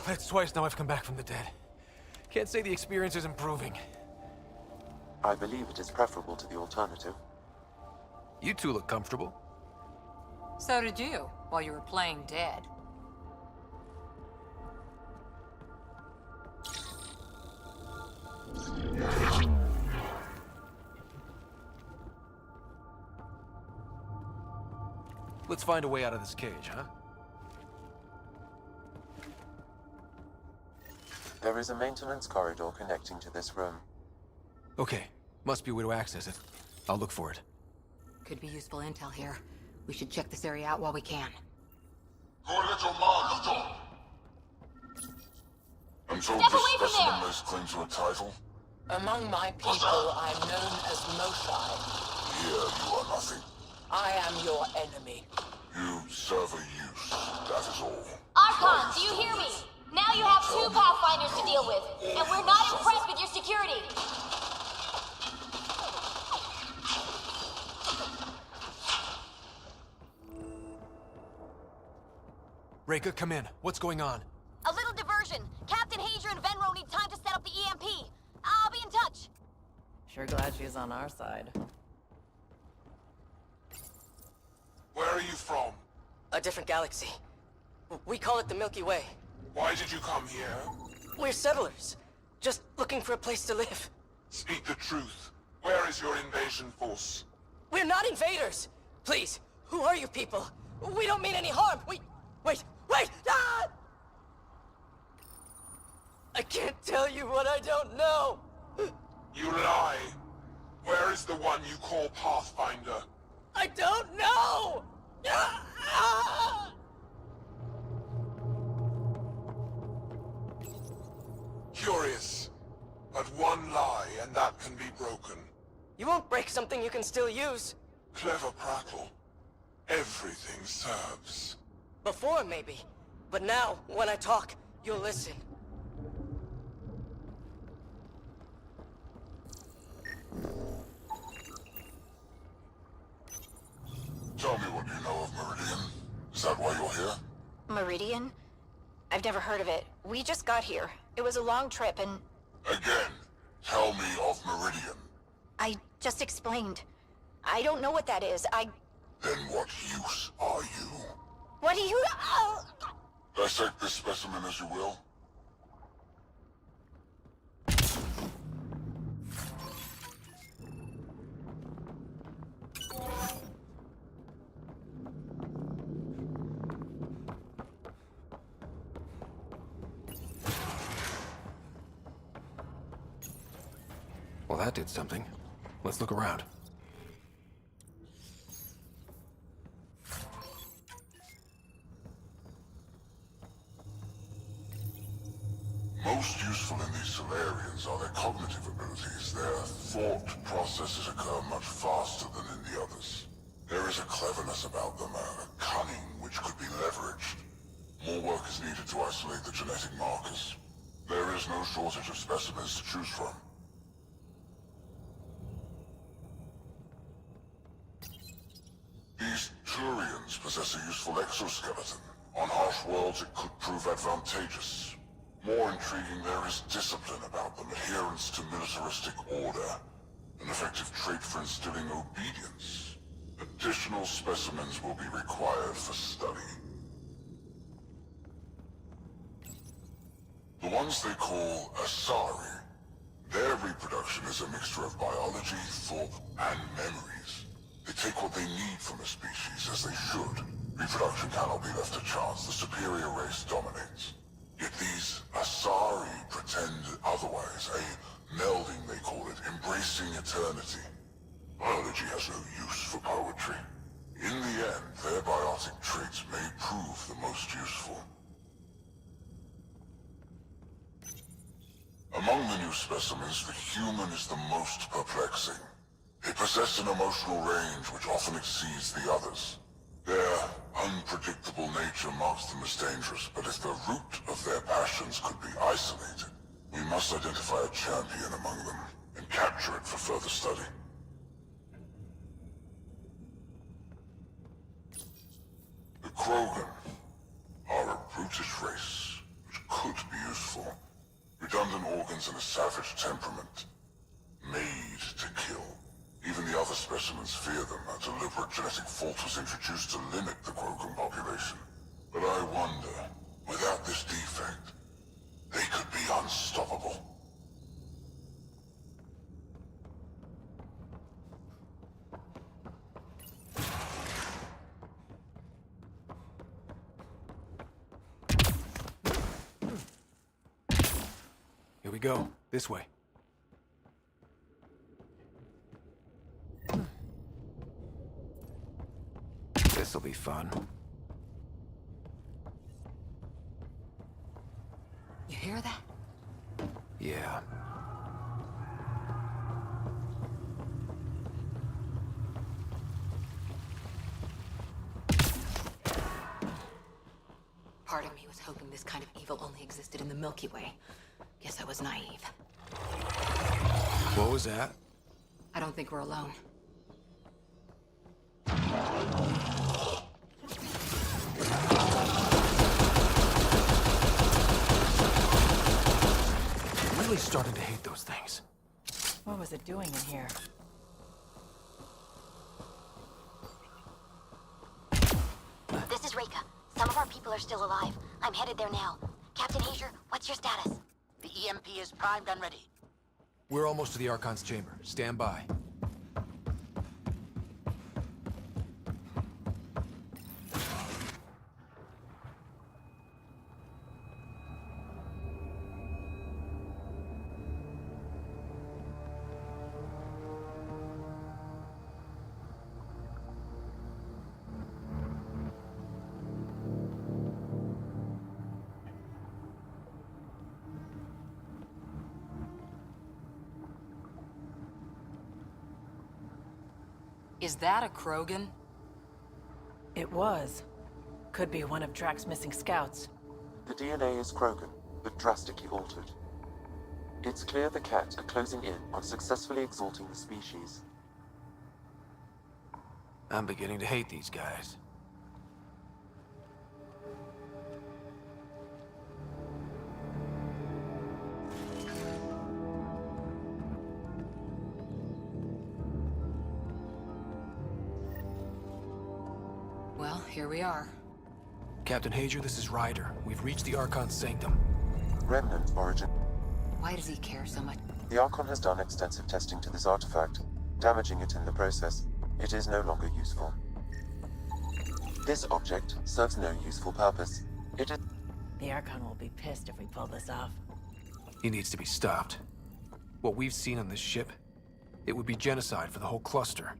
That's twice now I've come back from the dead. Can't say the experience is improving. I believe it is preferable to the alternative. You two look comfortable. So did you, while you were playing dead. Let's find a way out of this cage, huh? There is a maintenance corridor connecting to this room. Okay, must be a way to access it. I'll look for it. Could be useful intel here. We should check this area out while we can. I'm told Step this away from specimen there! most claim to a title. Among my people, I'm known as Moshai. Here you are nothing. I am your enemy. You serve a use, that is all. Archon, do you hear me? Now you have 2 Pathfinders to deal with, and we're not impressed with your security. Reika, come in. What's going on? A little diversion. Captain Hager and Venro need time to set up the EMP. I'll be in touch. Sure glad she's on our side. Where are you from? A different galaxy. We call it the Milky Way. Why did you come here? We're settlers. Just looking for a place to live. Speak the truth. Where is your invasion force? We're not invaders! Please, who are you people? We don't mean any harm! Wait! Ah! I can't tell you what I don't know! You lie. Where is the one you call Pathfinder? I don't know! Ah! Curious. But one lie, and that can be broken. You won't break something you can still use. Clever prattle. Everything serves. Before, maybe. But now, when I talk, you'll listen. Tell me what you know of Meridian. Is that why you're here? Meridian? I've never heard of it. We just got here. It was a long trip and... Again, tell me of Meridian. I just explained. I don't know what that is. Then what use are you? What do you... Oh! Dissect this specimen as you will. Well, that did something. Let's look around. Most useful in these Solarians are their cognitive abilities. Their thought processes occur much faster than in the others. There is a cleverness about them, a cunning which could be leveraged. More work is needed to isolate the genetic markers. There is no shortage of specimens to choose from. These Turians possess a useful exoskeleton. On harsh worlds, it could prove advantageous. More intriguing, there is discipline about them, adherence to militaristic order, an effective trait for instilling obedience. Additional specimens will be required for study. The ones they call Asari, their reproduction is a mixture of biology, thought, and memories. They take what they need from a species, as they should. Reproduction cannot be left to chance. The superior race dominates. Yet these Asari pretend otherwise, a melding they call it, embracing eternity. Biology has no use for poetry. In the end, their biotic traits may prove the most useful. Among the new specimens, the human is the most perplexing. They possess an emotional range which often exceeds the others. Their unpredictable nature marks them as dangerous, but if the root of their passions could be isolated, we must identify a champion among them and capture it for further study. The Krogan are a brutish race, which could be useful. Redundant organs and a savage temperament. Made to kill. Even the other specimens fear them. A deliberate genetic fault was introduced to limit the Krogan population. But I wonder, without this defect, they could be unstoppable. Here we go. This way. This'll be fun. You hear that? Yeah. Part of me was hoping this kind of evil only existed in the Milky Way. Guess I was naive. What was that? I don't think we're alone. Really starting to hate those things. What was it doing in here? This is Reka. Some of our people are still alive. I'm headed there now. Captain Hager, what's your status? The EMP is primed and ready. We're almost to the Archon's chamber. Stand by. Is that a Krogan? It was. Could be one of Drax's missing scouts. The DNA is Krogan, but drastically altered. It's clear the Kett are closing in on successfully exalting the species. I'm beginning to hate these guys. Well, here we are. Captain Hager, this is Ryder. We've reached the Archon's sanctum. Remnant origin. Why does he care so much? The Archon has done extensive testing to this artifact, damaging it in the process. It is no longer useful. This object serves no useful purpose. It is... The Archon will be pissed if we pull this off. He needs to be stopped. What we've seen on this ship, it would be genocide for the whole cluster.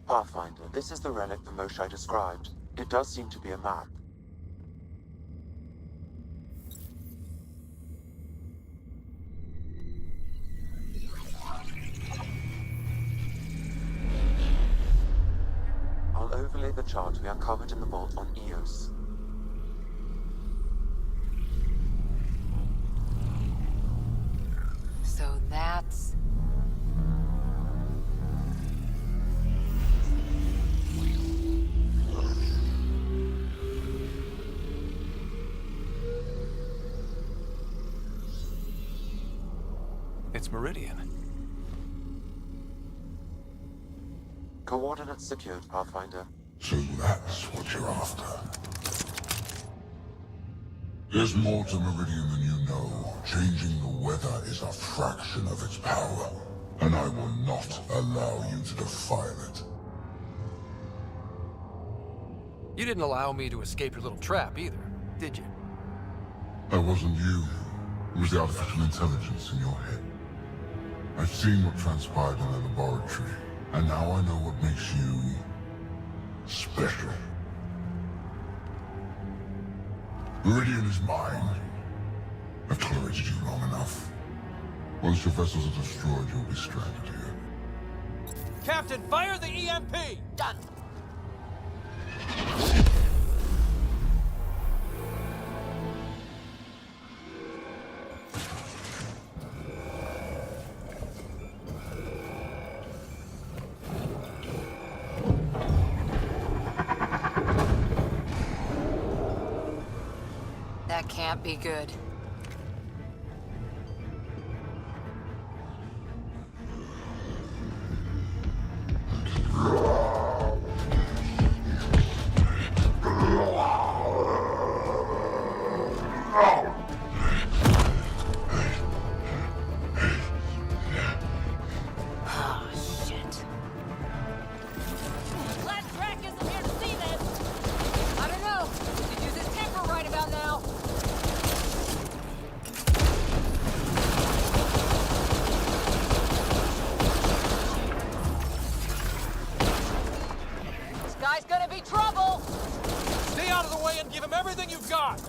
Pathfinder, this is the relic the Moshae described. It does seem to be a map. I'll overlay the chart we uncovered in the vault on Eos. So that's... It's Meridian. Coordinates secured, Pathfinder. So that's what you're after. There's more to Meridian than you know. Changing the weather is a fraction of its power, and I will not allow you to defile it. You didn't allow me to escape your little trap either, did you? That wasn't you. It was the artificial intelligence in your head. I've seen what transpired in the laboratory. And now I know what makes you special. Viridian is mine. I've tolerated you long enough. Once your vessels are destroyed, you'll be stranded here. Captain, fire the EMP! Done. That can't be good. Guy's gonna be trouble! Stay out of the way and give him everything you've got!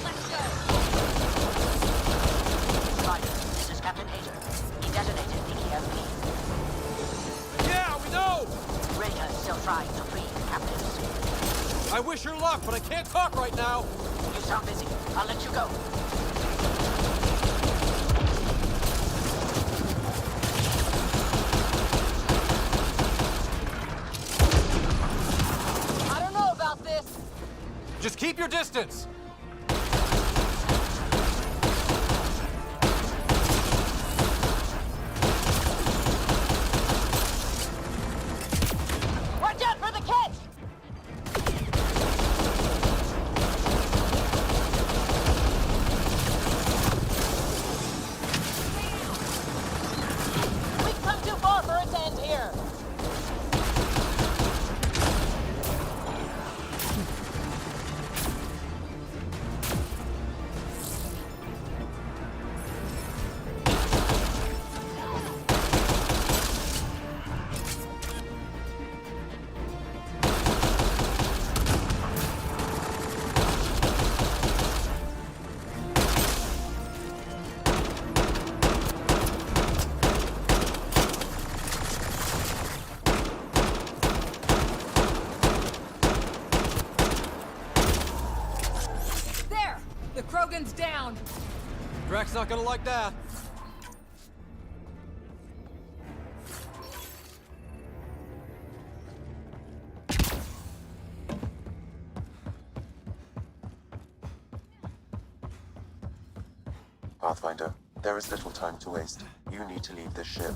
Let's go! Roger, this is Captain Hager. He detonated the EMP. Yeah, we know! Reka is still trying to free the captives. I wish her luck, but I can't talk right now! You sound busy. I'll let you go. Just keep your distance! Watch out for the Kett! We've come too far for it to end here! Krogan's down! Drax's not gonna like that. Pathfinder, there is little time to waste. You need to leave this ship.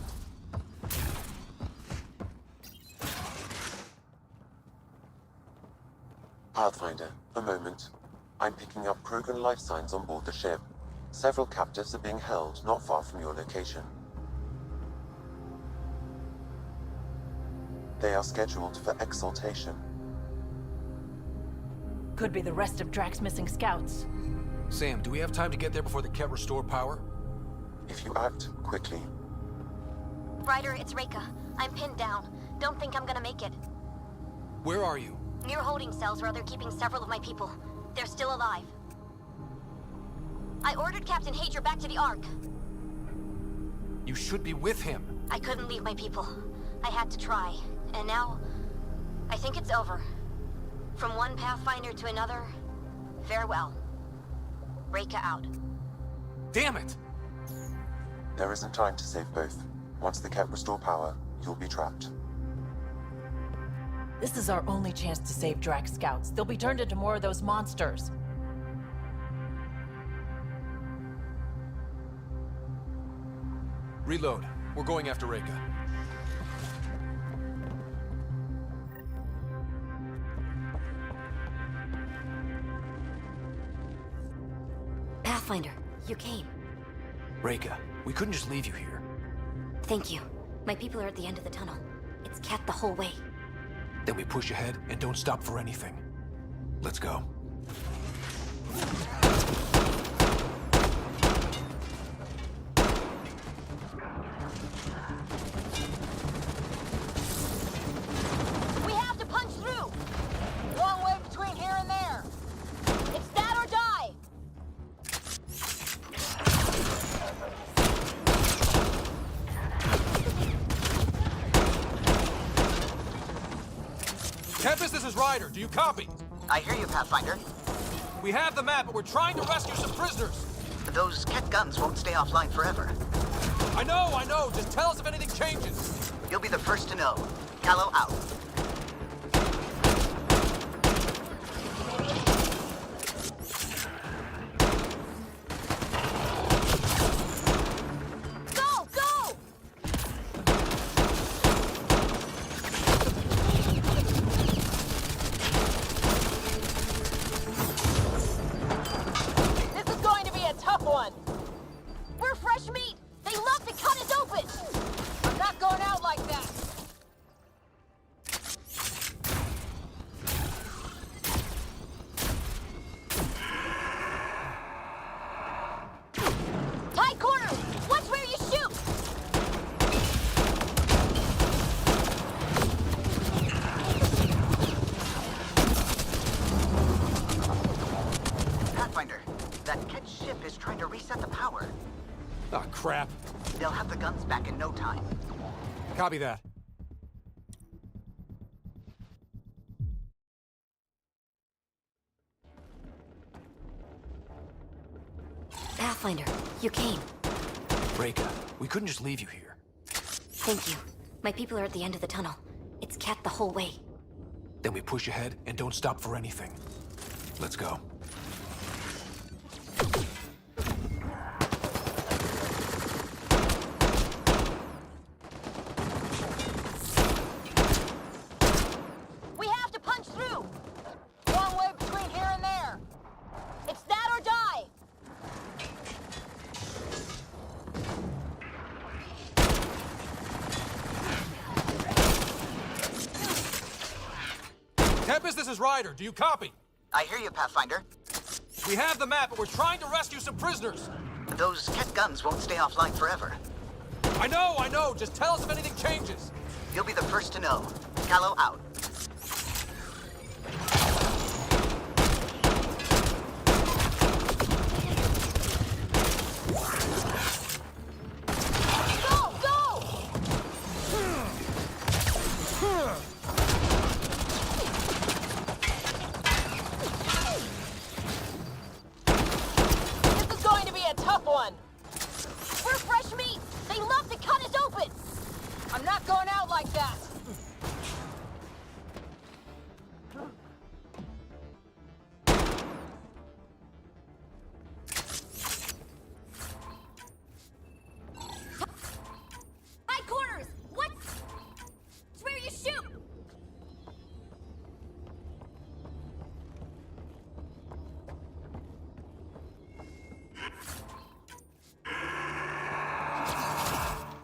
Pathfinder, a moment. I'm picking up Krogan life signs on board the ship. Several captives are being held not far from your location. They are scheduled for exaltation. Could be the rest of Drax's missing scouts. Sam, do we have time to get there before the Kett restore power? If you act quickly. Ryder, it's Reka. I'm pinned down. Don't think I'm gonna make it. Where are you? Near holding cells where they're keeping several of my people. They're still alive. I ordered Captain Hager back to the Ark. You should be with him. I couldn't leave my people. I had to try. And now, I think it's over. From one Pathfinder to another, farewell. Reka out. Damn it! There isn't time to save both. Once the Kett restore power, you'll be trapped. This is our only chance to save Drax scouts. They'll be turned into more of those monsters. Reload. We're going after Reka. Pathfinder, you came. Reka, we couldn't just leave you here. Thank you. My people are at the end of the tunnel. It's Kett the whole way. Then we push ahead and don't stop for anything. Let's go. Tempest, this is Ryder. Do you copy? I hear you, Pathfinder. We have the map, but we're trying to rescue some prisoners. Those Kett guns won't stay offline forever. I know. Just tell us if anything changes. You'll be the first to know. Callow out. Crap. They'll have the guns back in no time. Copy that. Pathfinder, you came. Reka, we couldn't just leave you here. Thank you. My people are at the end of the tunnel. It's Kett the whole way. Then we push ahead and don't stop for anything. Let's go. This is Ryder. Do you copy? I hear you, Pathfinder. We have the map, but we're trying to rescue some prisoners. Those Kett guns won't stay offline forever. I know. Just tell us if anything changes. You'll be the first to know. Callow out.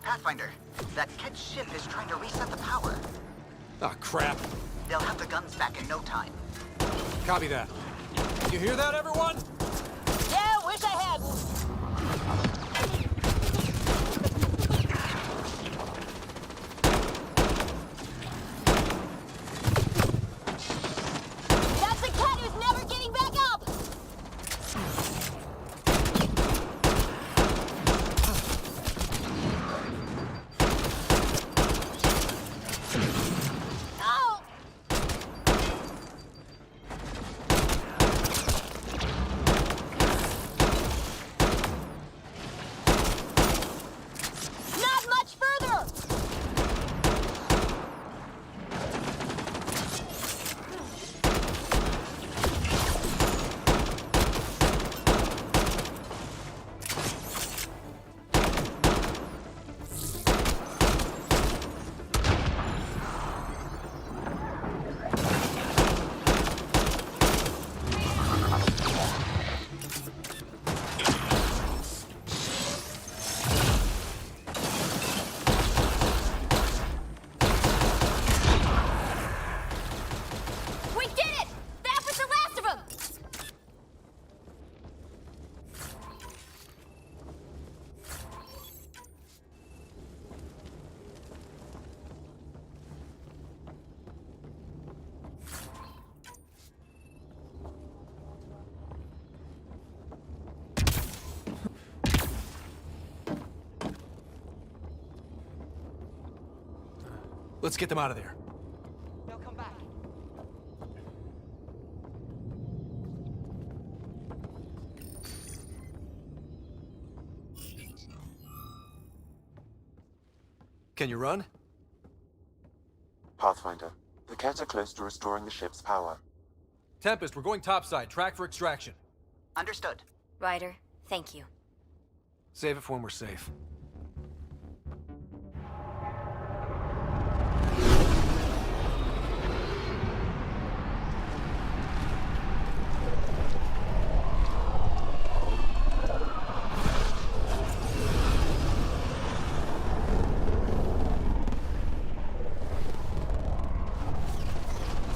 Pathfinder, that Kett ship is trying to reset the power. Ah, crap. They'll have the guns back in no time. Copy that. You hear that, everyone? Yeah, wish I hadn't. That's the Kett who's never getting back up! Let's get them out of there. They'll come back. Can you run? Pathfinder, the Kett are close to restoring the ship's power. Tempest, we're going topside. Track for extraction. Understood. Ryder, thank you. Save it for when we're safe.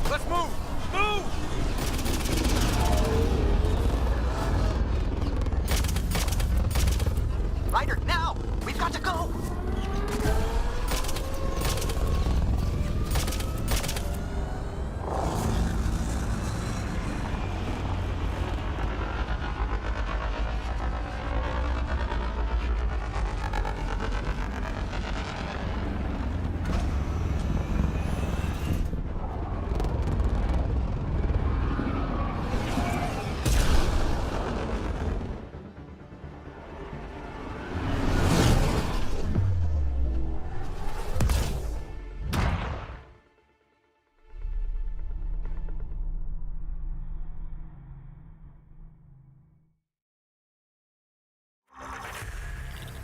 Let's move! Move! Ryder, now! We've got to go!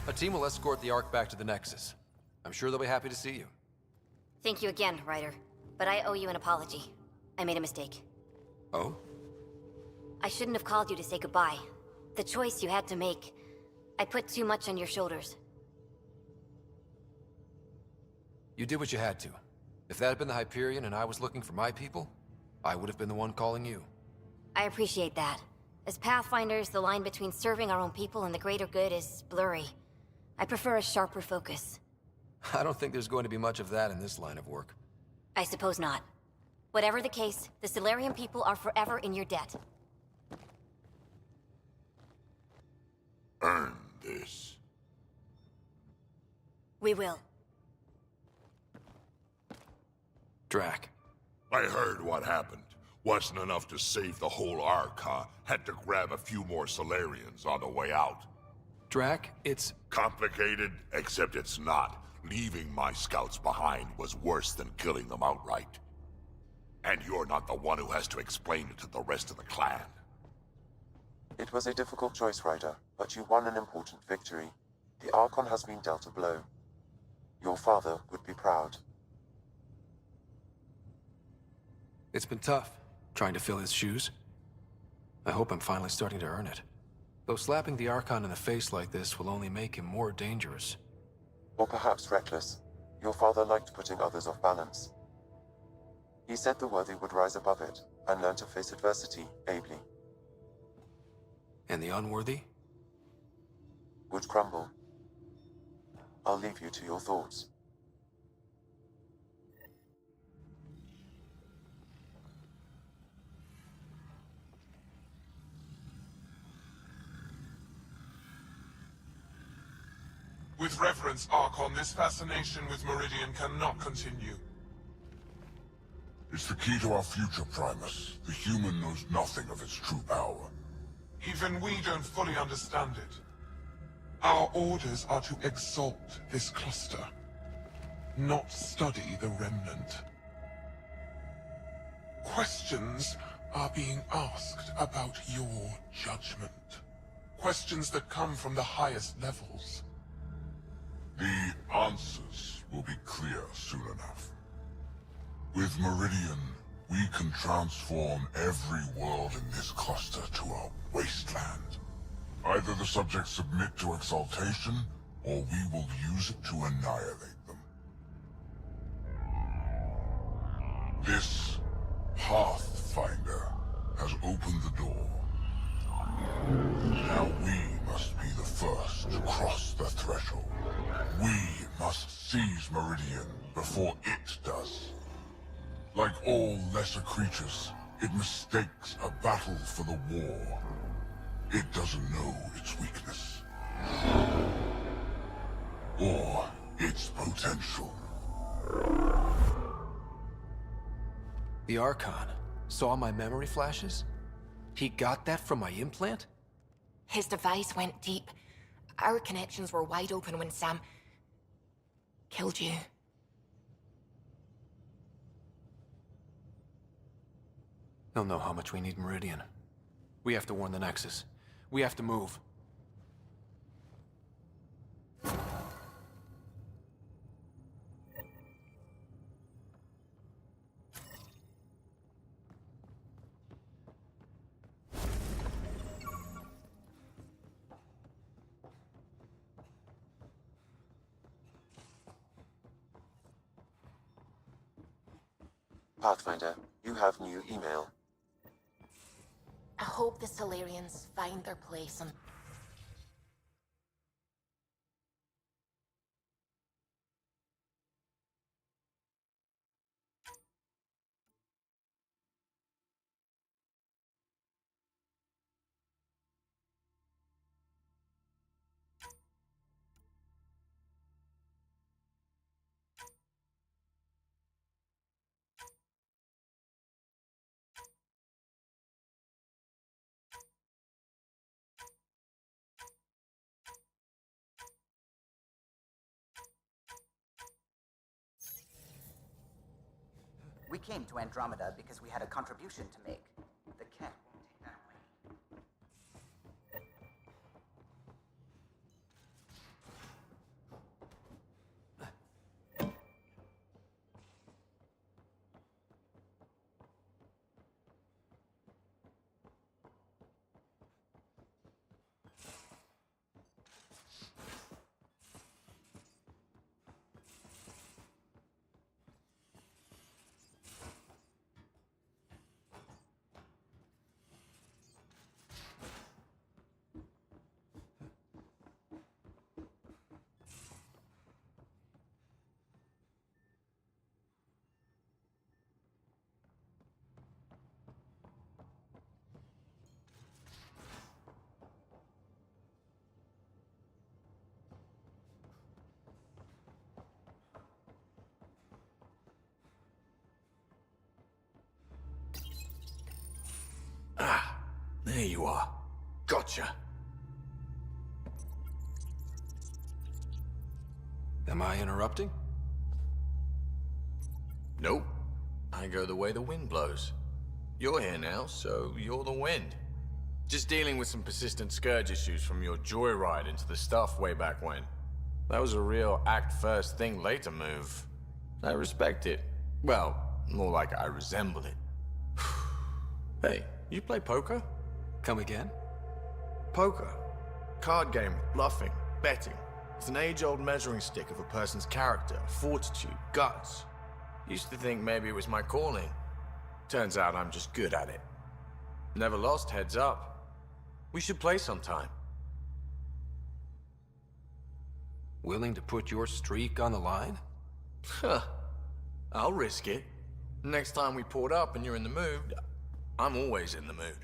A team will escort the Ark back to the Nexus. I'm sure they'll be happy to see you. Thank you again, Ryder. But I owe you an apology. I made a mistake. Oh? I shouldn't have called you to say goodbye. The choice you had to make. I put too much on your shoulders. You did what you had to. If that had been the Hyperion and I was looking for my people, I would have been the one calling you. I appreciate that. As Pathfinders, the line between serving our own people and the greater good is blurry. I prefer a sharper focus. I don't think there's going to be much of that in this line of work. I suppose not. Whatever the case, the Salarian people are forever in your debt. Earn this. We will. Drac. I heard what happened. Wasn't enough to save the whole Ark, huh? Had to grab a few more Salarians on the way out. Drac, it's... complicated, except it's not. Leaving my scouts behind was worse than killing them outright. And you're not the one who has to explain it to the rest of the clan. It was a difficult choice, Ryder, but you won an important victory. The Archon has been dealt a blow. Your father would be proud. It's been tough, trying to fill his shoes. I hope I'm finally starting to earn it. Though slapping the Archon in the face like this will only make him more dangerous. Or perhaps reckless. Your father liked putting others off balance. He said the worthy would rise above it, and learn to face adversity ably. And the unworthy? Would crumble. I'll leave you to your thoughts. With reverence, Archon, this fascination with Meridian cannot continue. It's the key to our future, Primus. The human knows nothing of its true power. Even we don't fully understand it. Our orders are to exalt this cluster, not study the remnant. Questions are being asked about your judgment. Questions that come from the highest levels. The answers will be clear soon enough. With Meridian, we can transform every world in this cluster to a wasteland. Either the subjects submit to exaltation, or we will use it to annihilate them. This Pathfinder has opened the door. Now we must be the first to cross the threshold. We must seize Meridian before it does. Like all lesser creatures, it mistakes a battle for the war. It doesn't know its weakness. Or its potential. The Archon saw my memory flashes? He got that from my implant? His device went deep. Our connections were wide open when Sam... killed you. They'll know how much we need Meridian. We have to warn the Nexus. We have to move. Pathfinder, you have new email. I hope the Salarians find their place on... We came to Andromeda because we had a contribution to make. The Kett won't take that away. There you are. Gotcha. Am I interrupting? Nope. I go the way the wind blows. You're here now, so you're the wind. Just dealing with some persistent scourge issues from your joyride into the stuff way back when. That was a real act first, think later move. I respect it. Well, more like I resemble it. Hey, you play poker? Come again? Poker. Card game with bluffing, betting. It's an age-old measuring stick of a person's character, fortitude, guts. Used to think maybe it was my calling. Turns out I'm just good at it. Never lost heads up. We should play sometime. Willing to put your streak on the line? Huh. I'll risk it. Next time we port up and you're in the mood, I'm always in the mood.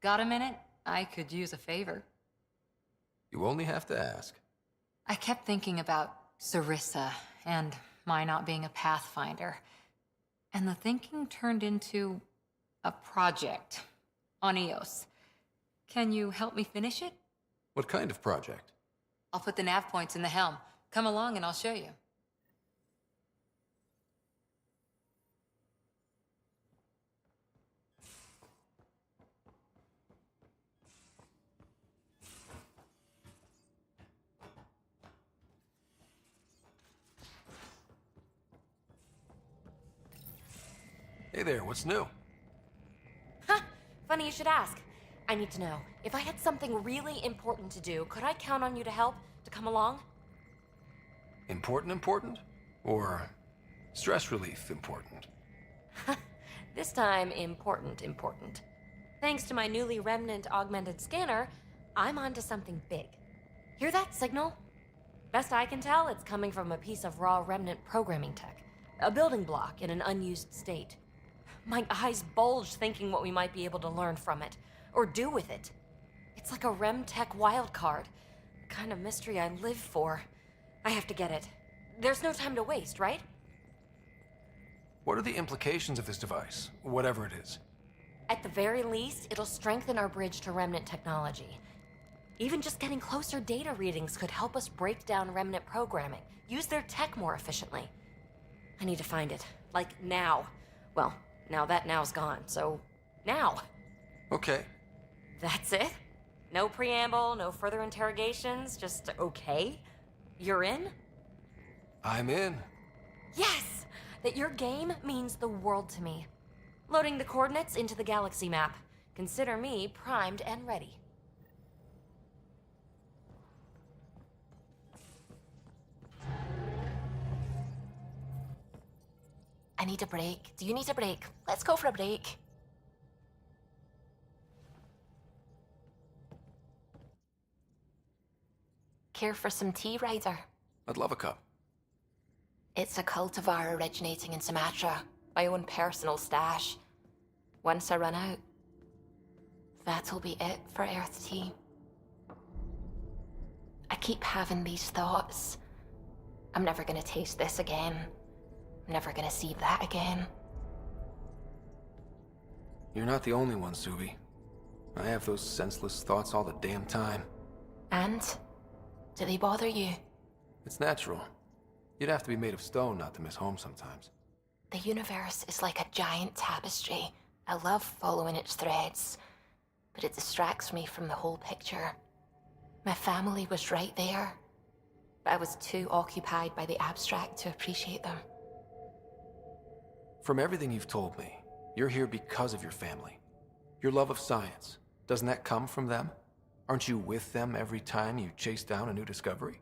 Got a minute? I could use a favor. You only have to ask. I kept thinking about Sarissa and my not being a Pathfinder. And the thinking turned into a project on Eos. Can you help me finish it? What kind of project? I'll put the nav points in the helm. Come along and I'll show you. Hey there, what's new? Funny you should ask. I need to know, if I had something really important to do, could I count on you to help? To come along? Important? Or stress relief important? This time, important. Thanks to my newly Remnant augmented scanner, I'm onto something big. Hear that signal? Best I can tell, it's coming from a piece of raw Remnant programming tech. A building block in an unused state. My eyes bulge thinking what we might be able to learn from it, or do with it. It's like a Remtech wildcard. The kind of mystery I live for. I have to get it. There's no time to waste, right? What are the implications of this device, whatever it is? At the very least, it'll strengthen our bridge to Remnant technology. Even just getting closer data readings could help us break down Remnant programming, use their tech more efficiently. I need to find it. Like, now. Well, now that now's gone, so now. Okay. That's it? No preamble, no further interrogations, just okay? You're in? I'm in. Yes! That your game means the world to me. Loading the coordinates into the galaxy map. Consider me primed and ready. I need a break. Do you need a break? Let's go for a break. Care for some tea, Ryder? I'd love a cup. It's a cultivar originating in Sumatra. My own personal stash. Once I run out, that'll be it for Earth tea. I keep having these thoughts. I'm never gonna taste this again. I'm never gonna see that again. You're not the only one, Suvi. I have those senseless thoughts all the damn time. And? Do they bother you? It's natural. You'd have to be made of stone not to miss home sometimes. The universe is like a giant tapestry. I love following its threads, but it distracts me from the whole picture. My family was right there, but I was too occupied by the abstract to appreciate them. From everything you've told me, you're here because of your family. Your love of science, doesn't that come from them? Aren't you with them every time you chase down a new discovery?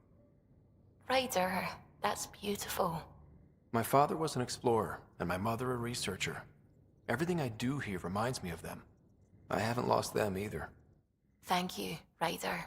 Ryder, that's beautiful. My father was an explorer, and my mother a researcher. Everything I do here reminds me of them. I haven't lost them either. Thank you, Ryder.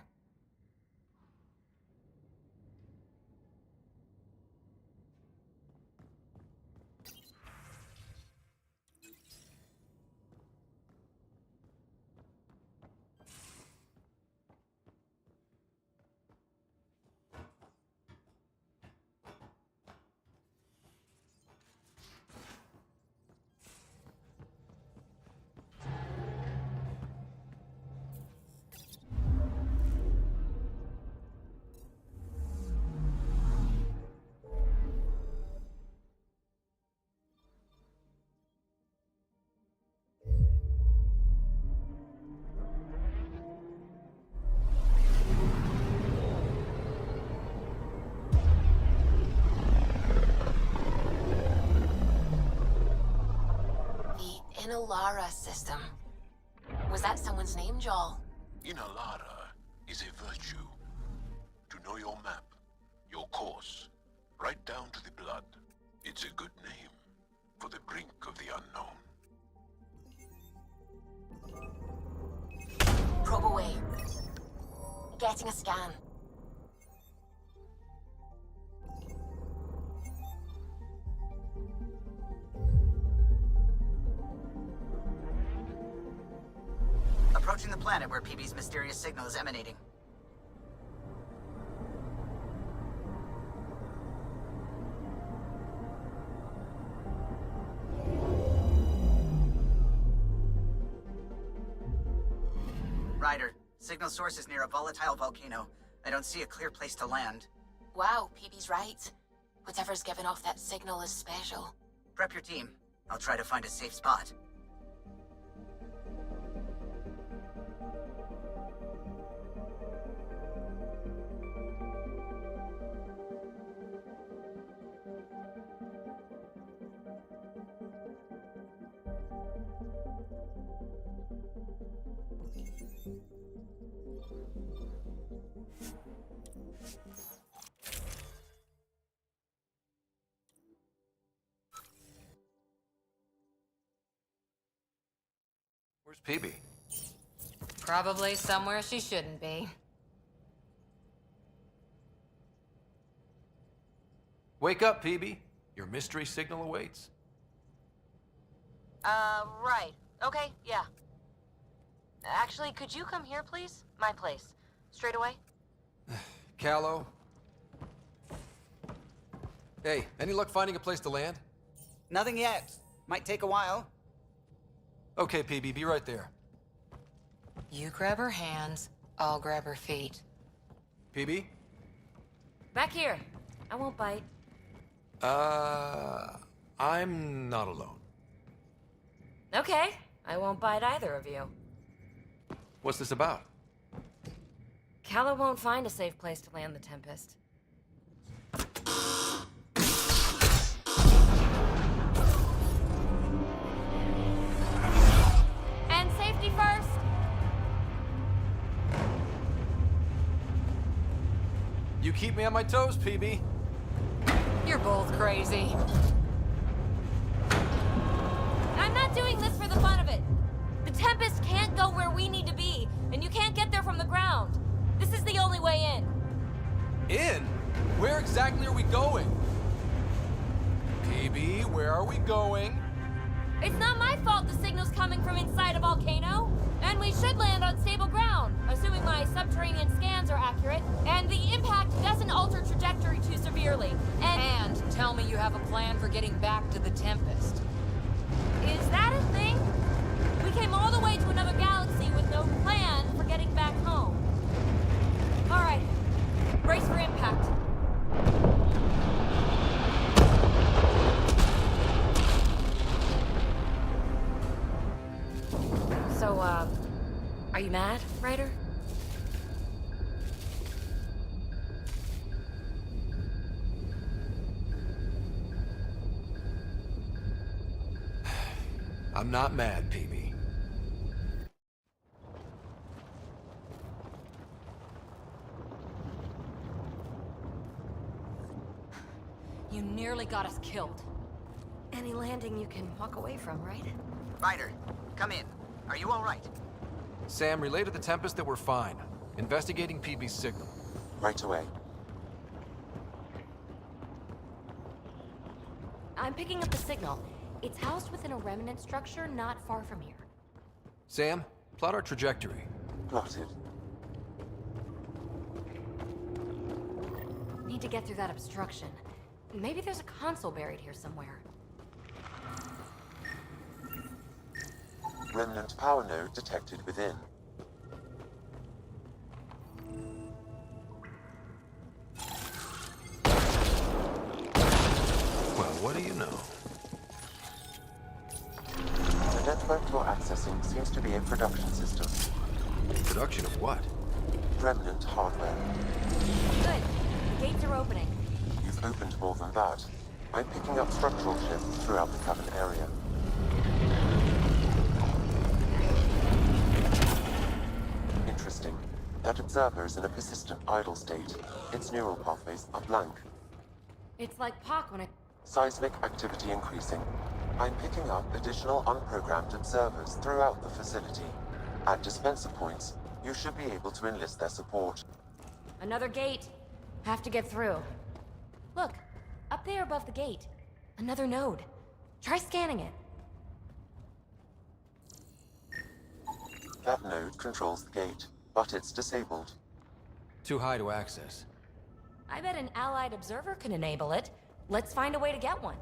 Inalara system. Was that someone's name, Joel? Inalara is a virtue. To know your map, your course, right down to the blood. It's a good name for the brink of the unknown. Probe away. Getting a scan. Approaching the planet where PB's mysterious signal is emanating. Ryder, signal source is near a volatile volcano. I don't see a clear place to land. Wow, PB's right. Whatever's giving off that signal is special. Prep your team. I'll try to find a safe spot. Where's PB? Probably somewhere she shouldn't be. Wake up, PB. Your mystery signal awaits. Right. Okay, yeah. Actually, could you come here, please? My place. Straight away? Callow? Hey, any luck finding a place to land? Nothing yet. Might take a while. Okay, PB, be right there. You grab her hands, I'll grab her feet. PB? Back here. I won't bite. I'm not alone. Okay. I won't bite either of you. What's this about? Callow won't find a safe place to land the Tempest. And safety first! You keep me on my toes, PB. You're both crazy. I'm not doing this for the fun of it. The Tempest can't go where we need to be, and you can't get there from the ground. This is the only way in. In? Where exactly are we going? PB, where are we going? It's not my fault the signal's coming from inside a volcano. And we should land on stable ground, assuming my subterranean scans are accurate, and the impact doesn't alter trajectory too severely. And tell me you have a plan for getting back to the Tempest. Is that a thing? We came all the way to another galaxy with no plan for getting back home. All right, brace for impact. So, are you mad, Ryder? I'm not mad, PB. You nearly got us killed. Any landing you can walk away from, right? Ryder, come in. Are you all right? Sam, relay to the Tempest that we're fine. Investigating PB's signal. Right away. I'm picking up the signal. It's housed within a remnant structure not far from here. Sam, plot our trajectory. Plotted. Need to get through that obstruction. Maybe there's a console buried here somewhere. Remnant power node detected within. Well, what do you know? The network you're accessing seems to be a production system. Production of what? Remnant hardware. Good. The gates are opening. You've opened more than that. I'm picking up structural shifts throughout the cabin area. Interesting. That observer is in a persistent idle state. Its neural pathways are blank. It's like Pac when I... Seismic activity increasing. I'm picking up additional unprogrammed observers throughout the facility. At dispenser points, you should be able to enlist their support. Another gate. Have to get through. Look, up there above the gate. Another node. Try scanning it. That node controls the gate, but it's disabled. Too high to access. I bet an allied observer can enable it. Let's find a way to get one.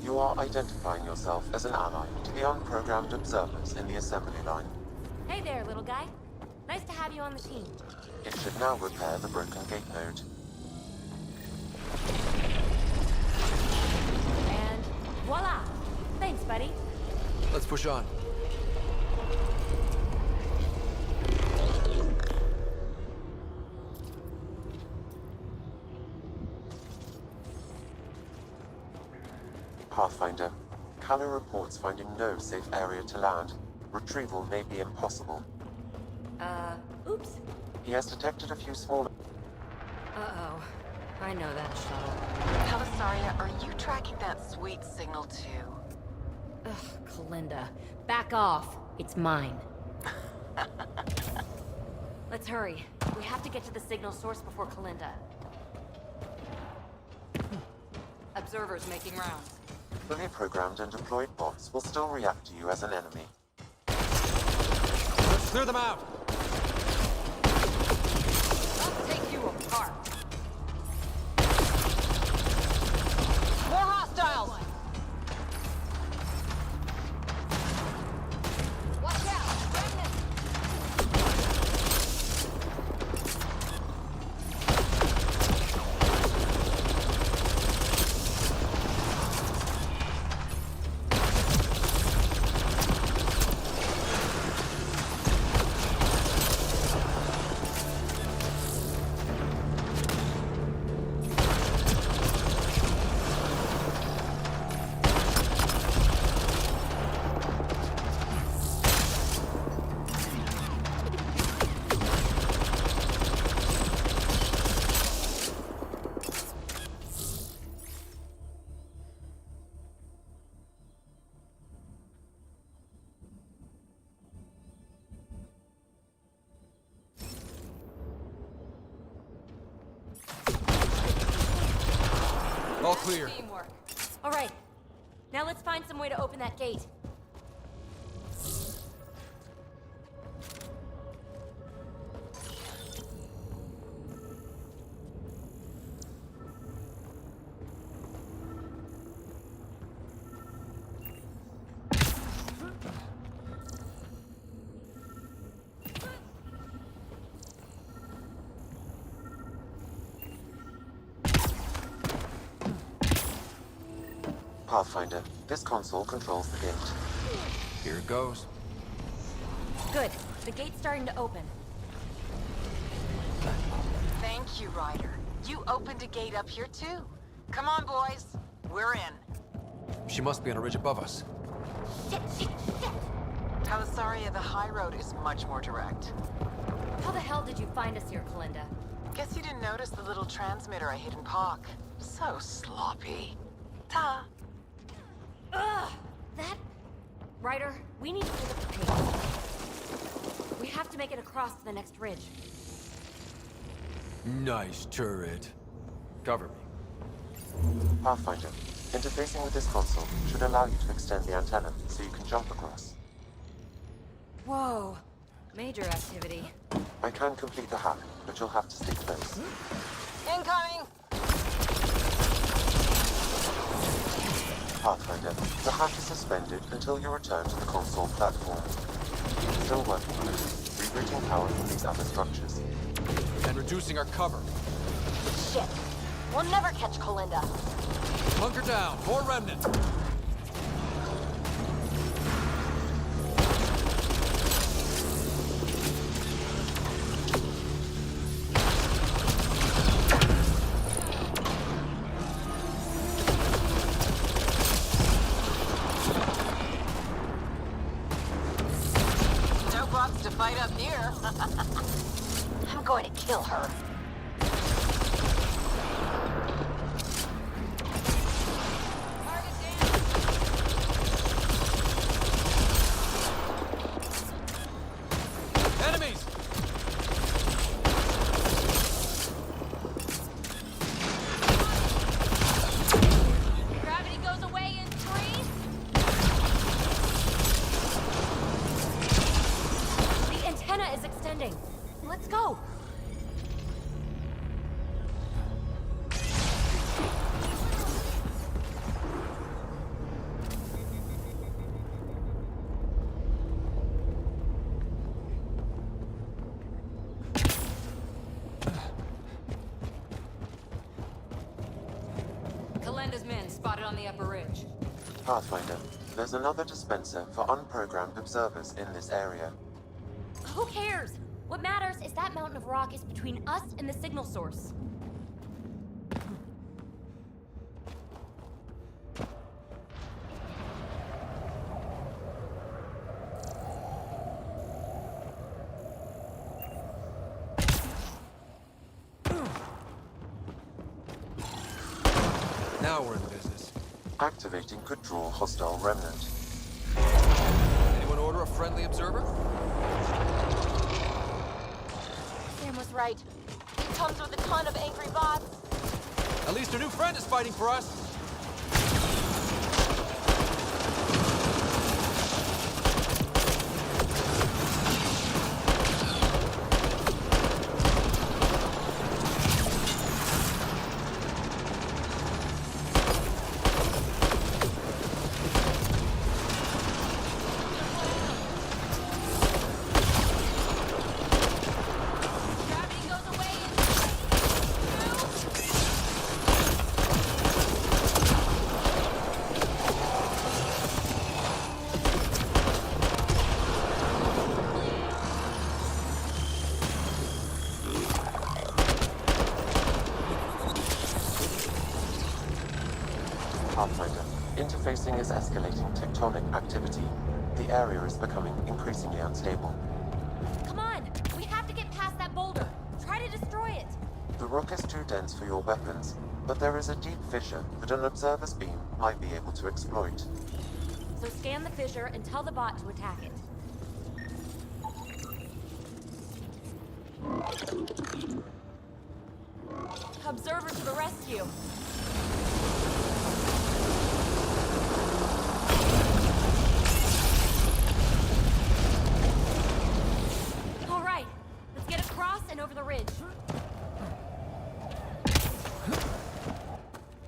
You are identifying yourself as an ally to the unprogrammed observers in the assembly line. Hey there, little guy. Nice to have you on the team. It should now repair the broken gate node. push on. Pathfinder, Callow reports finding no safe area to land. Retrieval may be impossible. Oops. He has detected a few small... Uh-oh. I know that shuttle. Pelisaria, are you tracking that sweet signal too? Ugh, Kalinda. Back off. It's mine. Let's hurry. We have to get to the signal source before Kalinda. Observers making rounds. Fully programmed and deployed bots will still react to you as an enemy. Let's clear them out! I'll take you apart. More hostiles! Watch out! All clear. Teamwork. All right. Now let's find some way to open that gate. Pathfinder, this console controls the gate. Here it goes. Good. The gate's starting to open. Thank you, Ryder. You opened a gate up here too. Come on, boys. We're in. She must be on a ridge above us. Shit, shit, shit! Pelisaria, the high road is much more direct. How the hell did you find us here, Kalinda? Guess you didn't notice the little transmitter I hid in Park. So sloppy. Ta! Ugh! That... Ryder, we need to pick up the pace. We have to make it across to the next ridge. Nice turret. Cover me. Pathfinder, interfacing with this console should allow you to extend the antenna so you can jump across. Whoa. Major activity. I can complete the hack, but you'll have to stay close. Incoming! Pathfinder, the hack is suspended until you return to the console platform. Still working on it, rerouting power from these other structures. And reducing our cover. Shit. We'll never catch Kalinda. Bunker down. More remnant. No bots to fight up here. I'm going to kill her. Enemies! Gravity goes away in 3. The antenna is extending. Let's go. Kalenda's men spotted on the upper ridge. Pathfinder, There's another dispenser for unprogrammed observers in this area. Who cares? What matters is that mountain of rock is between us and the signal source. Now we're in business. Activating could draw hostile remnant. Anyone order a friendly observer? Sam was right. It comes with a ton of angry bots. At least our new friend is fighting for us. Pathfinder, interfacing is escalating tectonic activity. The area is becoming increasingly unstable. Come on! We have to get past that boulder. Try to destroy it. The rock is too dense for your weapons, but there is a deep fissure that an observer's beam might be able to exploit. So scan the fissure and tell the bot to attack it. Observer to the rescue. All right, let's get across and over the ridge.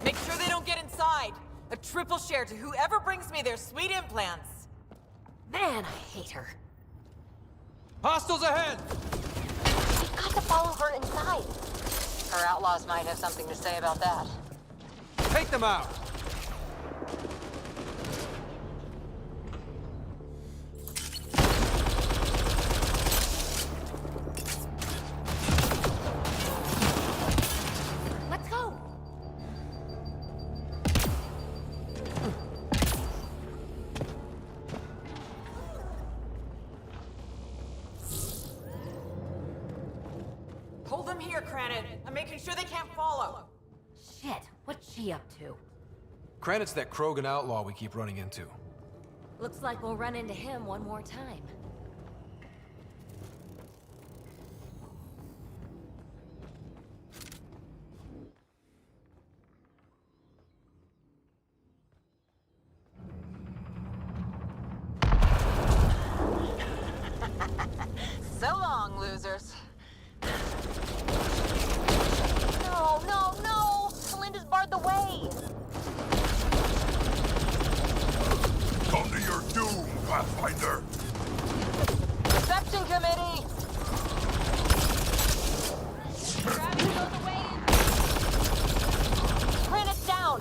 Make sure they don't get inside. A triple share to whoever brings me their sweet implants. Man, I hate her. Hostiles ahead! We've got to follow her inside. Her outlaws might have something to say about that. Take them out! Let's go! Hold them here, Cranit. I'm making sure they can't follow. Shit, what's she up to? Cranit's that Krogan outlaw we keep running into. Looks like we'll run into him one more time. So long, losers. No, no, no! Melinda's barred the way! Come to your doom, Pathfinder! Reception committee! Gravity goes away! Granite's down!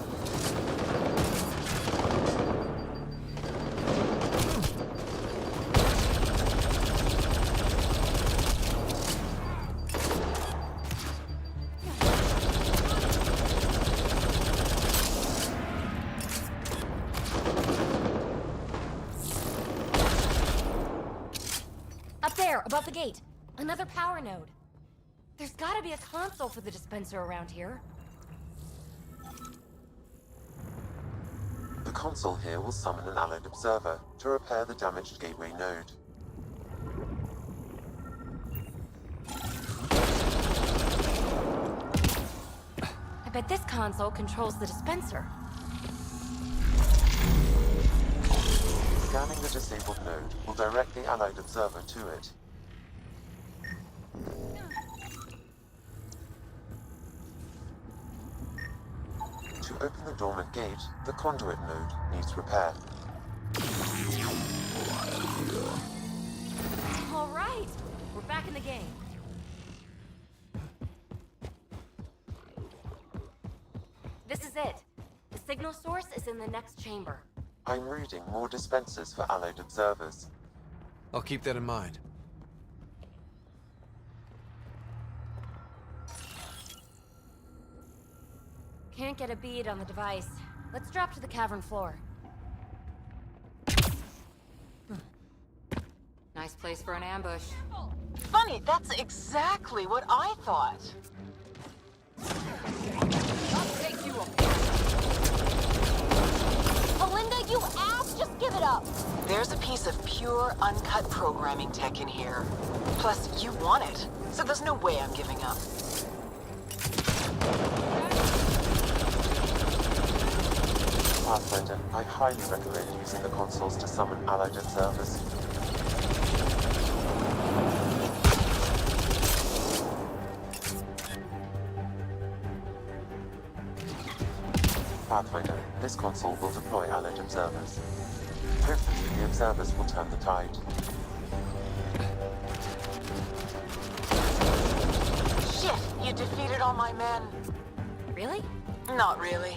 Up there, above the gate. Another power node. There's gotta be a console for the dispenser around here. The console here will summon an allied observer to repair the damaged gateway node. I bet this console controls the dispenser. Scanning the disabled node will direct the allied observer to it. To open the dormant gate, the conduit node needs repair. All right, we're back in the game. This is it. The signal source is in the next chamber. I'm reading more dispensers for Allied observers. I'll keep that in mind. Can't get a bead on the device. Let's drop to the cavern floor. Nice place for an ambush. Funny, that's exactly what I thought. I'll take you up. Melinda, you ass! Just give it up! There's a piece of pure, uncut programming tech in here. Plus, you want it, so there's no way I'm giving up. Pathfinder, I highly recommend using the consoles to summon Allied observers. Pathfinder, this console will deploy Allied observers. Hopefully, the observers will turn the tide. Shit, you defeated all my men. Really? Not really.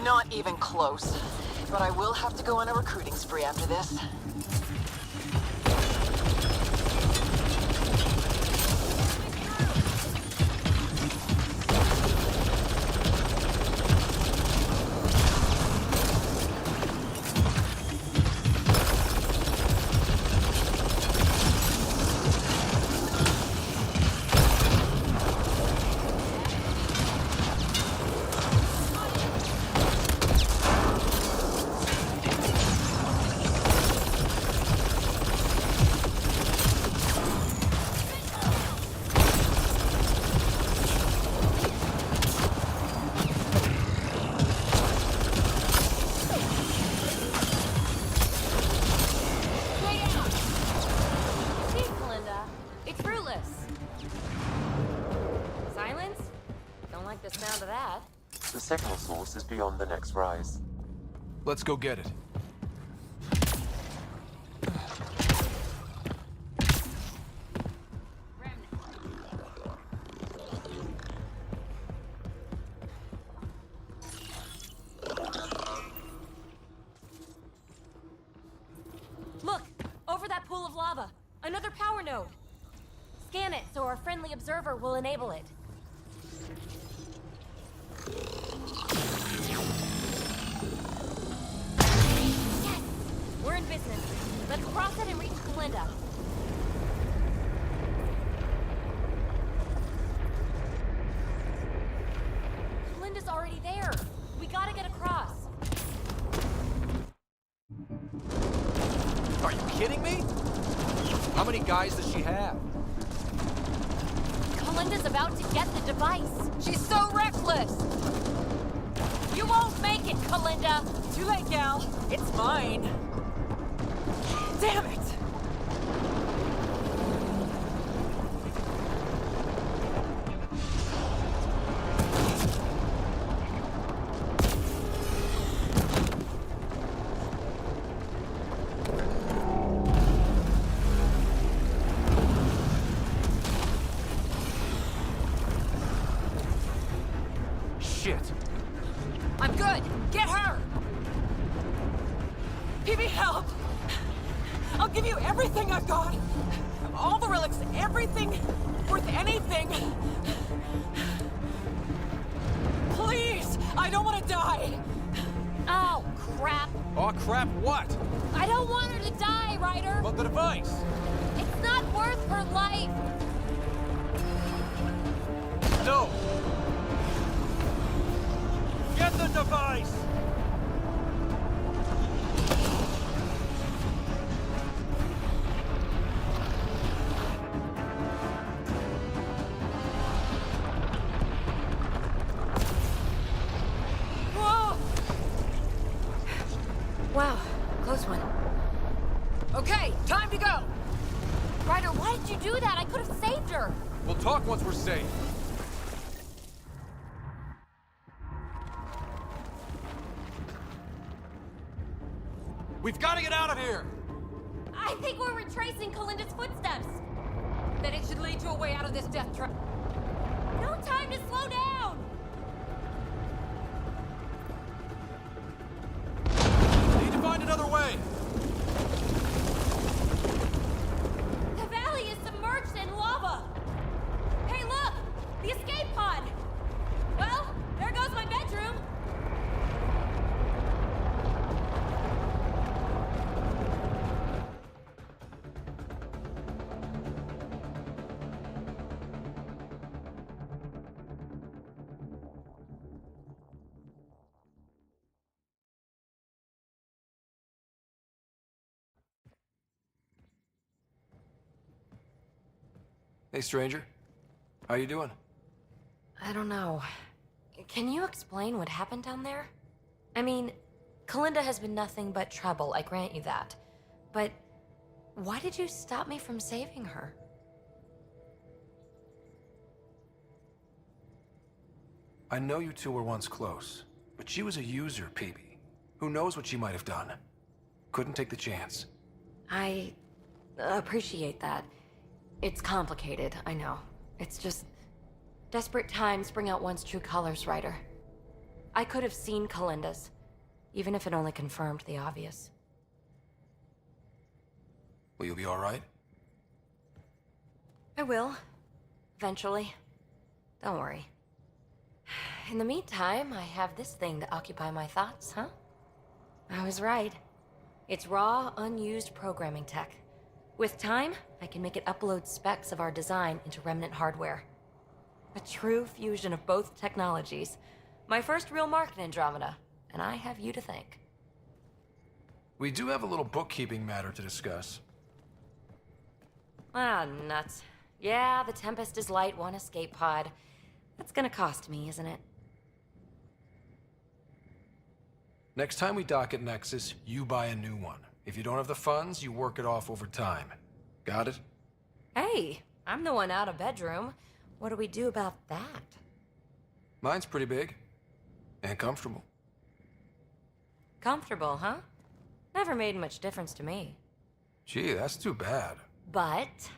Not even close. But I will have to go on a recruiting spree after this. The signal source is beyond the next rise. Let's go get it. Look! Over that pool of lava! Another power node! Scan it so our friendly observer will enable it. Yes! We're in business. Let's cross it and reach Kalinda. Kalinda's already there. We gotta get across. Are you kidding me? How many guys does she have? Kalinda's about to get the device. She's so reckless. You won't make it, Kalinda. Too late, gal. It's mine. Damn it! Shit. I'm good. Get her! PB, help! I'll give you everything I've got. All the relics, everything worth anything. Please, I don't want to die. Oh, crap. Oh, crap, what? I don't want her to die, Ryder. But the device. It's not worth her life. No. Get the device! close one. Okay, time to go! Ryder, why did you do that? I could have saved her! We'll talk once we're safe. We've got to get out of here! I think we're retracing Kalinda's footsteps! Then it should lead to a way out of this death trap. No time to slow down! Need to find another way! The valley is submerged in lava! Hey, look! The escape pod! Well, there goes my bedroom! Hey, stranger. How you doing? I don't know. Can you explain what happened down there? I mean, Kalinda has been nothing but trouble, I grant you that. But why did you stop me from saving her? I know you two were once close, but she was a user, PB. Who knows what she might have done? Couldn't take the chance. I appreciate that. It's complicated, I know. It's just... desperate times bring out one's true colors, Ryder. I could have seen Kalinda's, even if it only confirmed the obvious. Will you be all right? I will. Eventually. Don't worry. In the meantime, I have this thing to occupy my thoughts, huh? I was right. It's raw, unused programming tech. With time, I can make it upload specs of our design into remnant hardware. A true fusion of both technologies. My first real mark in Andromeda, and I have you to thank. We do have a little bookkeeping matter to discuss. Ah, nuts. Yeah, the Tempest is light, one escape pod. That's gonna cost me, isn't it? Next time we dock at Nexus, you buy a new one. If you don't have the funds, you work it off over time. Got it? Hey, I'm the one out of bedroom. What do we do about that? Mine's pretty big. And comfortable. Comfortable, huh? Never made much difference to me. Gee, that's too bad. But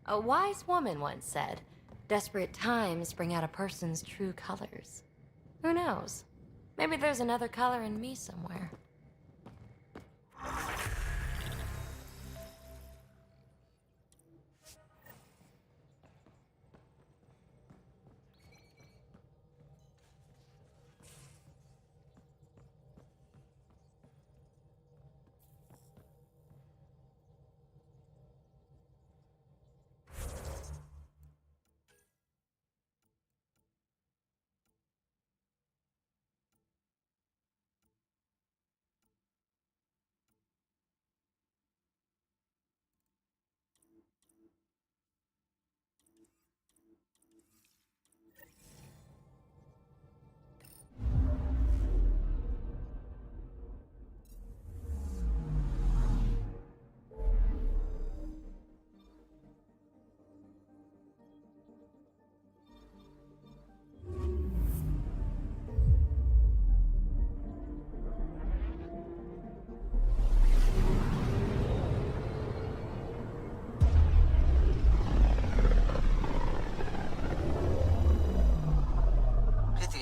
a wise woman once said, desperate times bring out a person's true colors. Who knows? Maybe there's another color in me somewhere.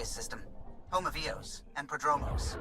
System, home of Eos and Prodromos.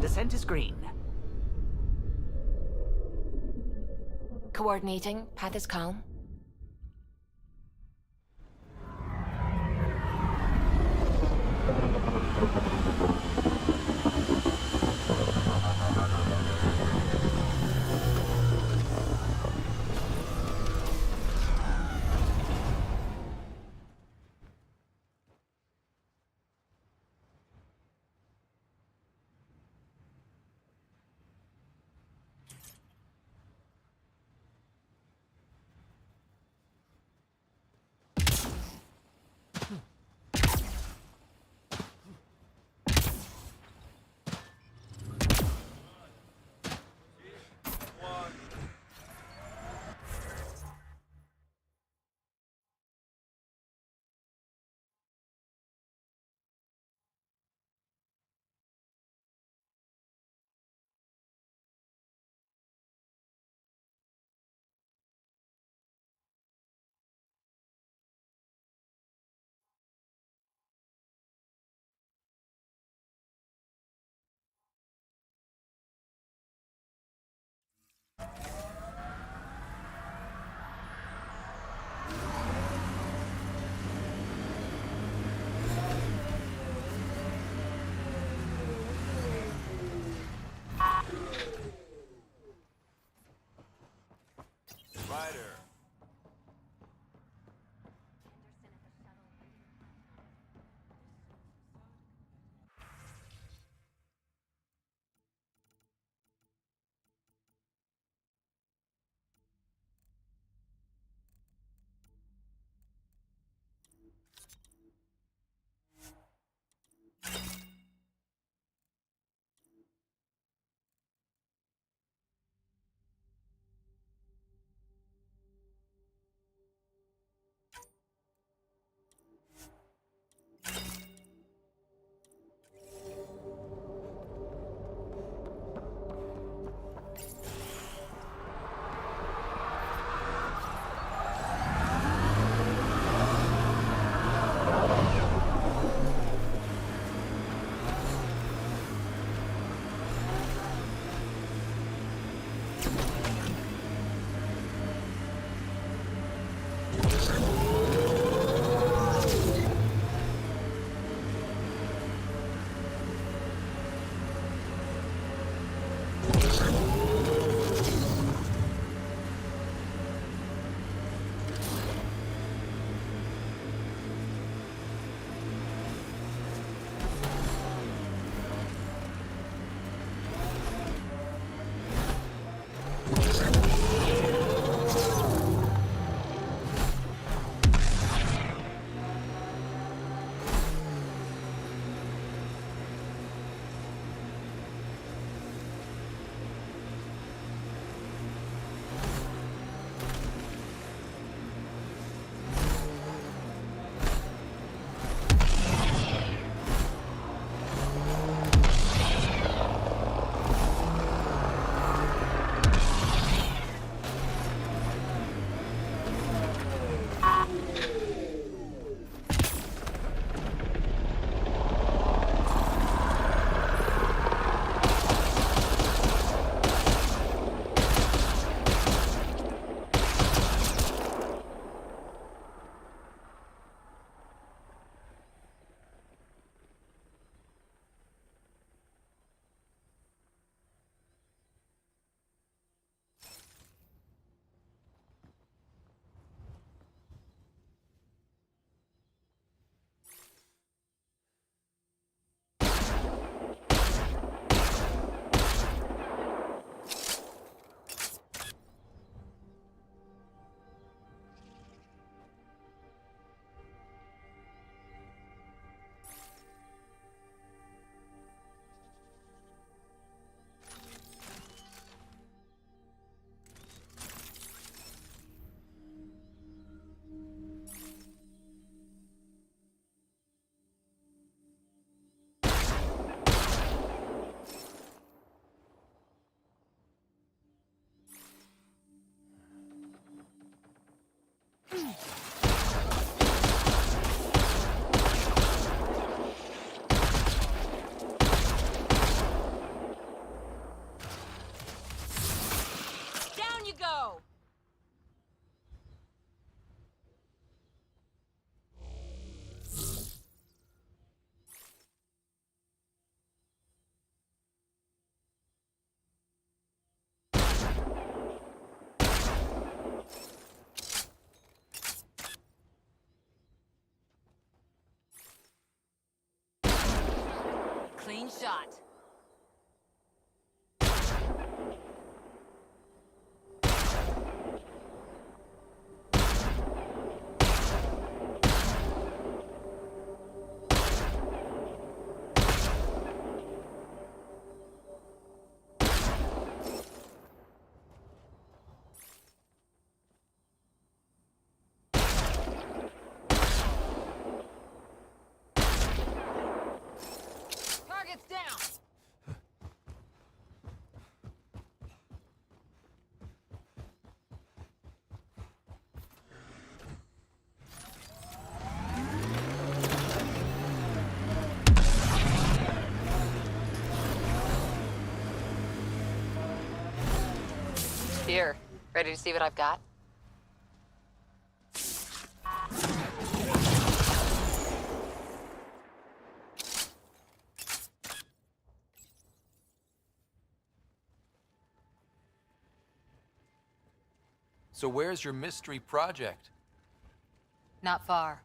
Descent is green. Coordinating. Path is calm. Ryder. shot. Target's down! Here, ready to see what I've got? So where's your mystery project? Not far.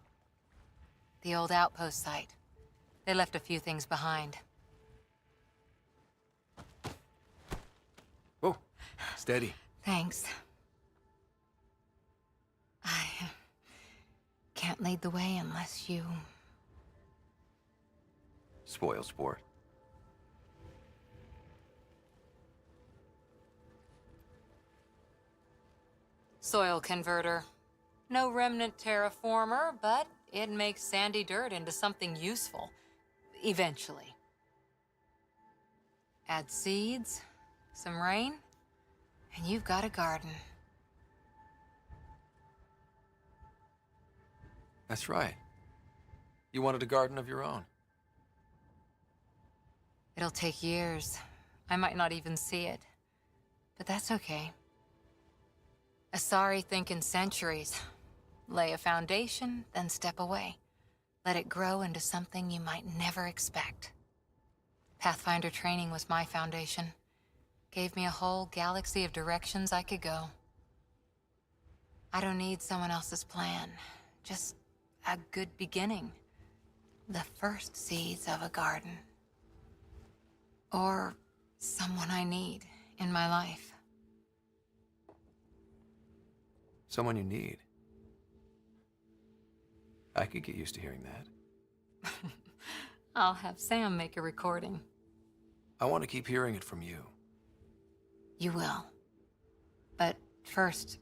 The old outpost site. They left a few things behind. Oh, steady. Thanks. I can't lead the way unless you... Spoil sport. Soil converter. No remnant terraformer, but it makes sandy dirt into something useful. Eventually. Add seeds, some rain, and you've got a garden. That's right. You wanted a garden of your own. It'll take years. I might not even see it. But that's okay. Asari think in centuries. Lay a foundation, then step away. Let it grow into something you might never expect. Pathfinder training was my foundation. Gave me a whole galaxy of directions I could go. I don't need someone else's plan. Just a good beginning. The first seeds of a garden. Or someone I need in my life. Someone you need. I could get used to hearing that. I'll have Sam make a recording. I want to keep hearing it from you. You will. But first...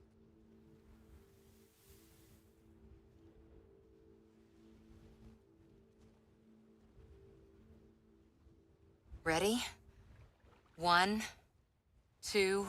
Ready? 1, 2...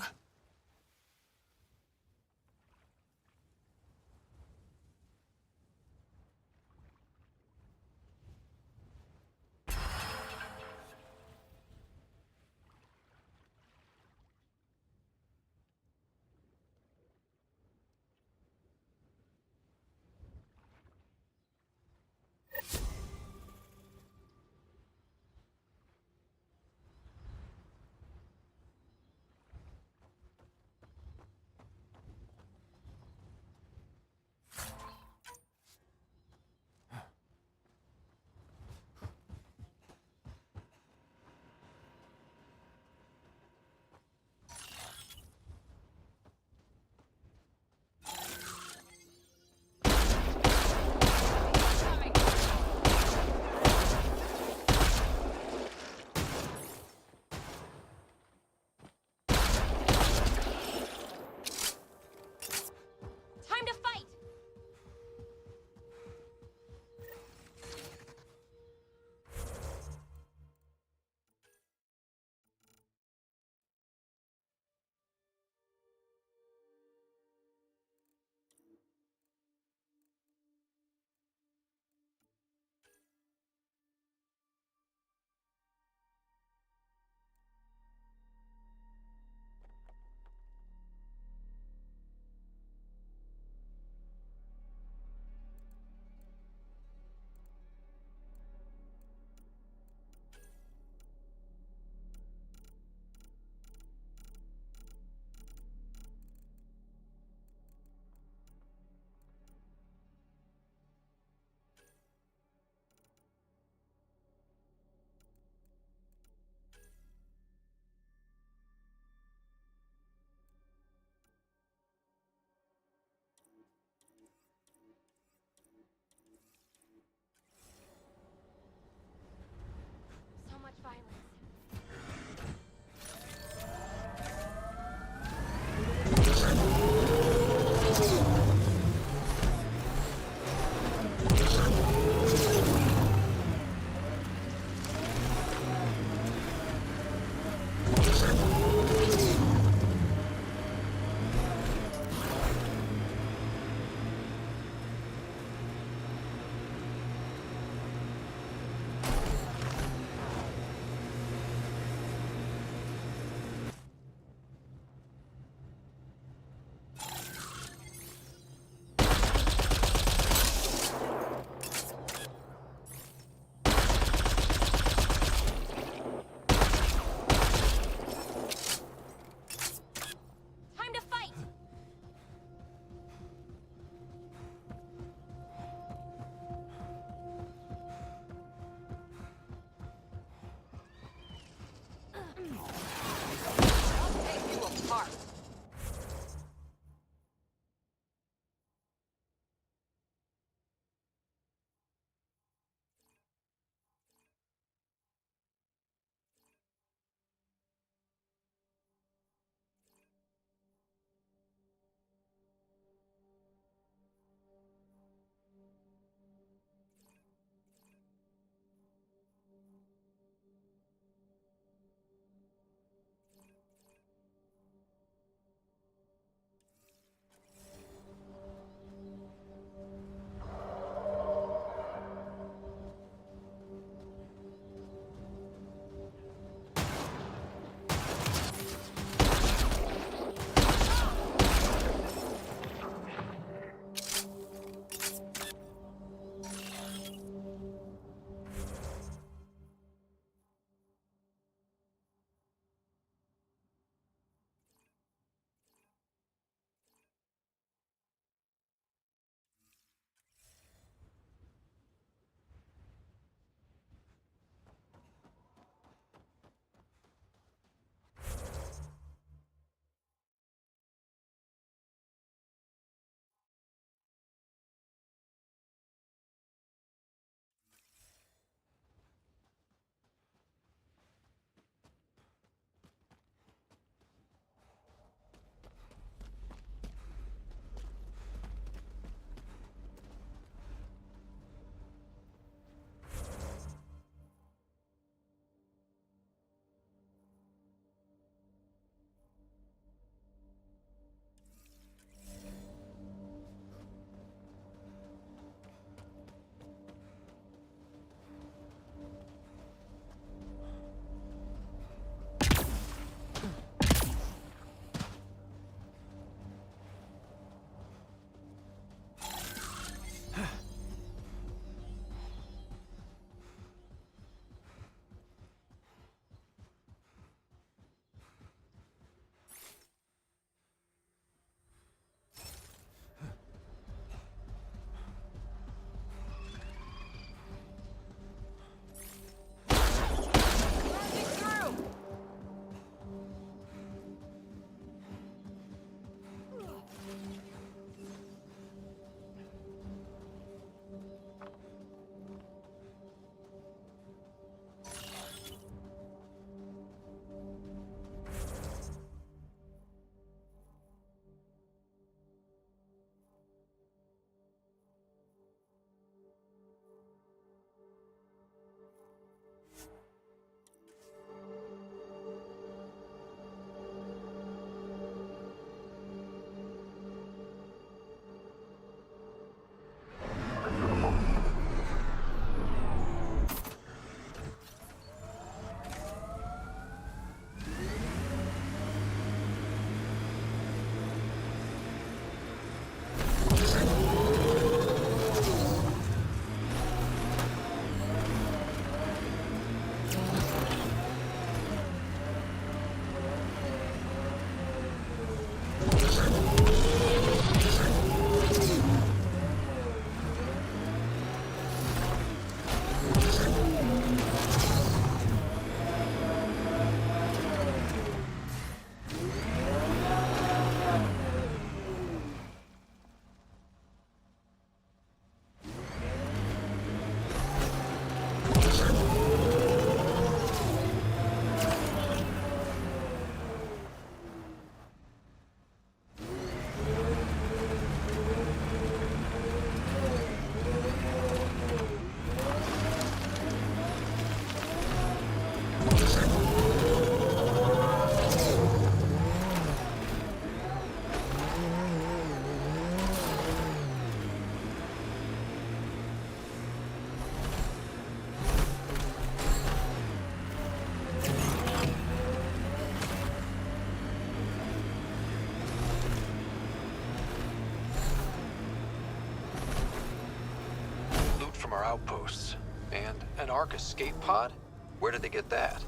outposts. And an Ark escape pod? Where did they get that?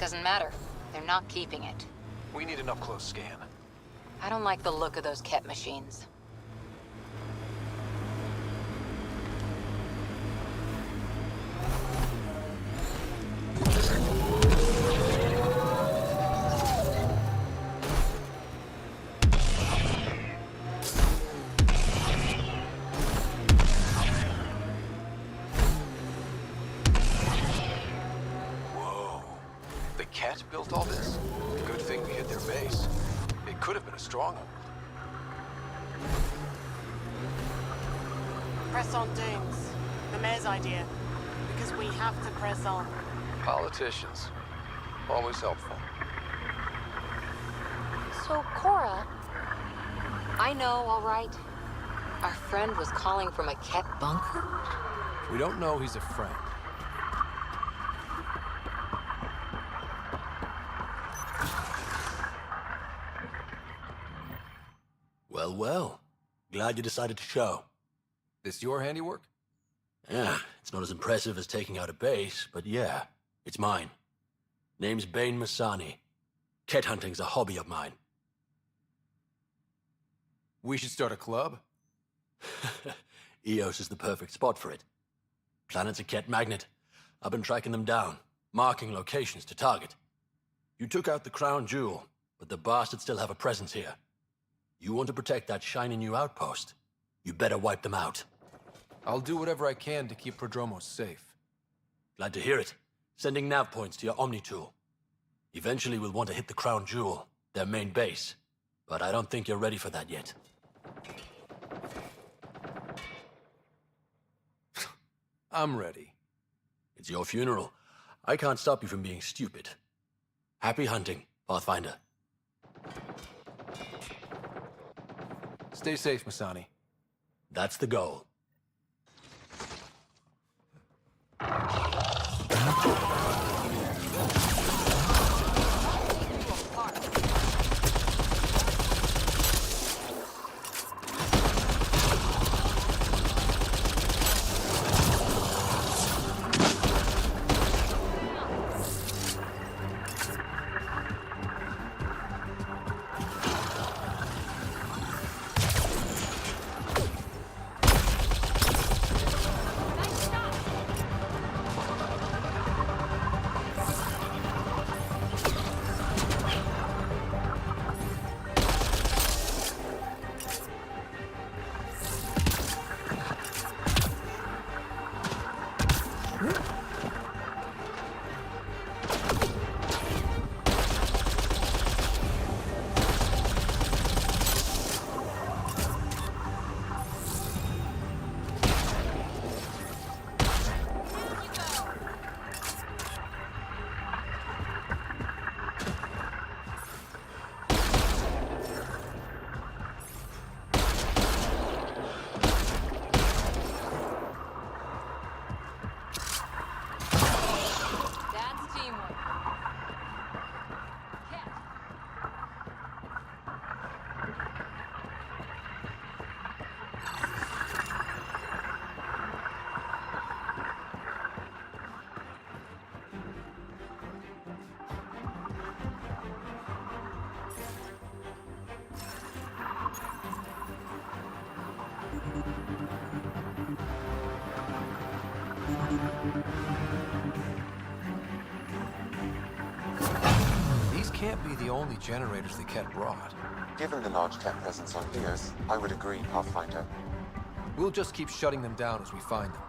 Doesn't matter. They're not keeping it. We need an up-close scan. I don't like the look of those Kett machines. The Kett built all this? Good thing we hit their base. It could have been a stronghold. Press on Dooms. The mayor's idea. Because we have to press on. Politicians. Always helpful. So, Cora... I know, all right. Our friend was calling from a Kett bunker? We don't know he's a friend. Well, well. Glad you decided to show. This your handiwork? Yeah, it's not as impressive as taking out a base, but yeah, it's mine. Name's Bain Masani. Kett hunting's a hobby of mine. We should start a club? Eos is the perfect spot for it. Planet's a Kett magnet. I've been tracking them down, marking locations to target. You took out the crown jewel, but the bastards still have a presence here. You want to protect that shiny new outpost? You better wipe them out. I'll do whatever I can to keep Prodromos safe. Glad to hear it. Sending nav points to your Omni tool. Eventually we'll want to hit the crown jewel, their main base. But I don't think you're ready for that yet. I'm ready. It's your funeral. I can't stop you from being stupid. Happy hunting, Pathfinder. Stay safe, Masani. That's the goal. These can't be the only generators the Kett brought. Given the large Kett presence on Eos, I would agree, Pathfinder. We'll just keep shutting them down as we find them.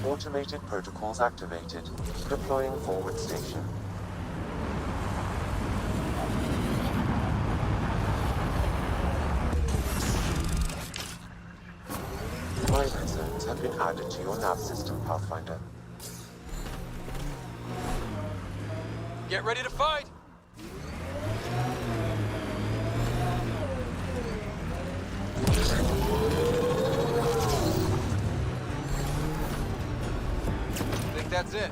Automated protocols activated. Deploying forward station. Minor zones have been added to your nav system, Pathfinder. Get ready to fight! Think that's it.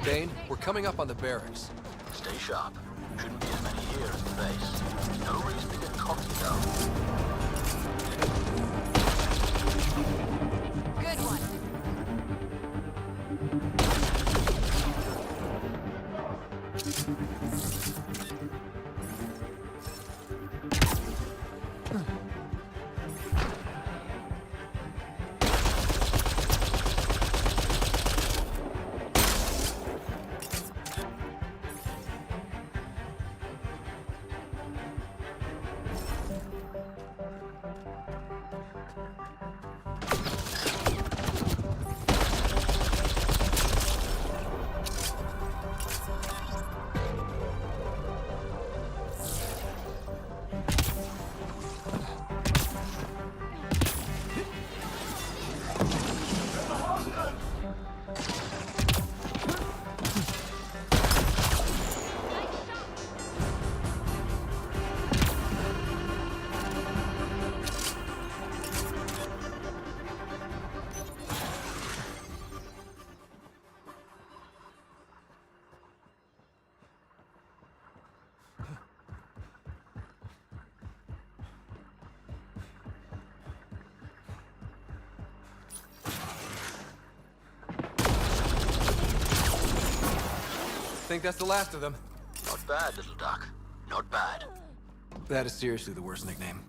Dane, we're coming up on the barracks. Stay sharp. Shouldn't be as many here as the base. No reason to get cocky, though. Good one. Think that's the last of them. Not bad, little duck. Not bad. That is seriously the worst nickname.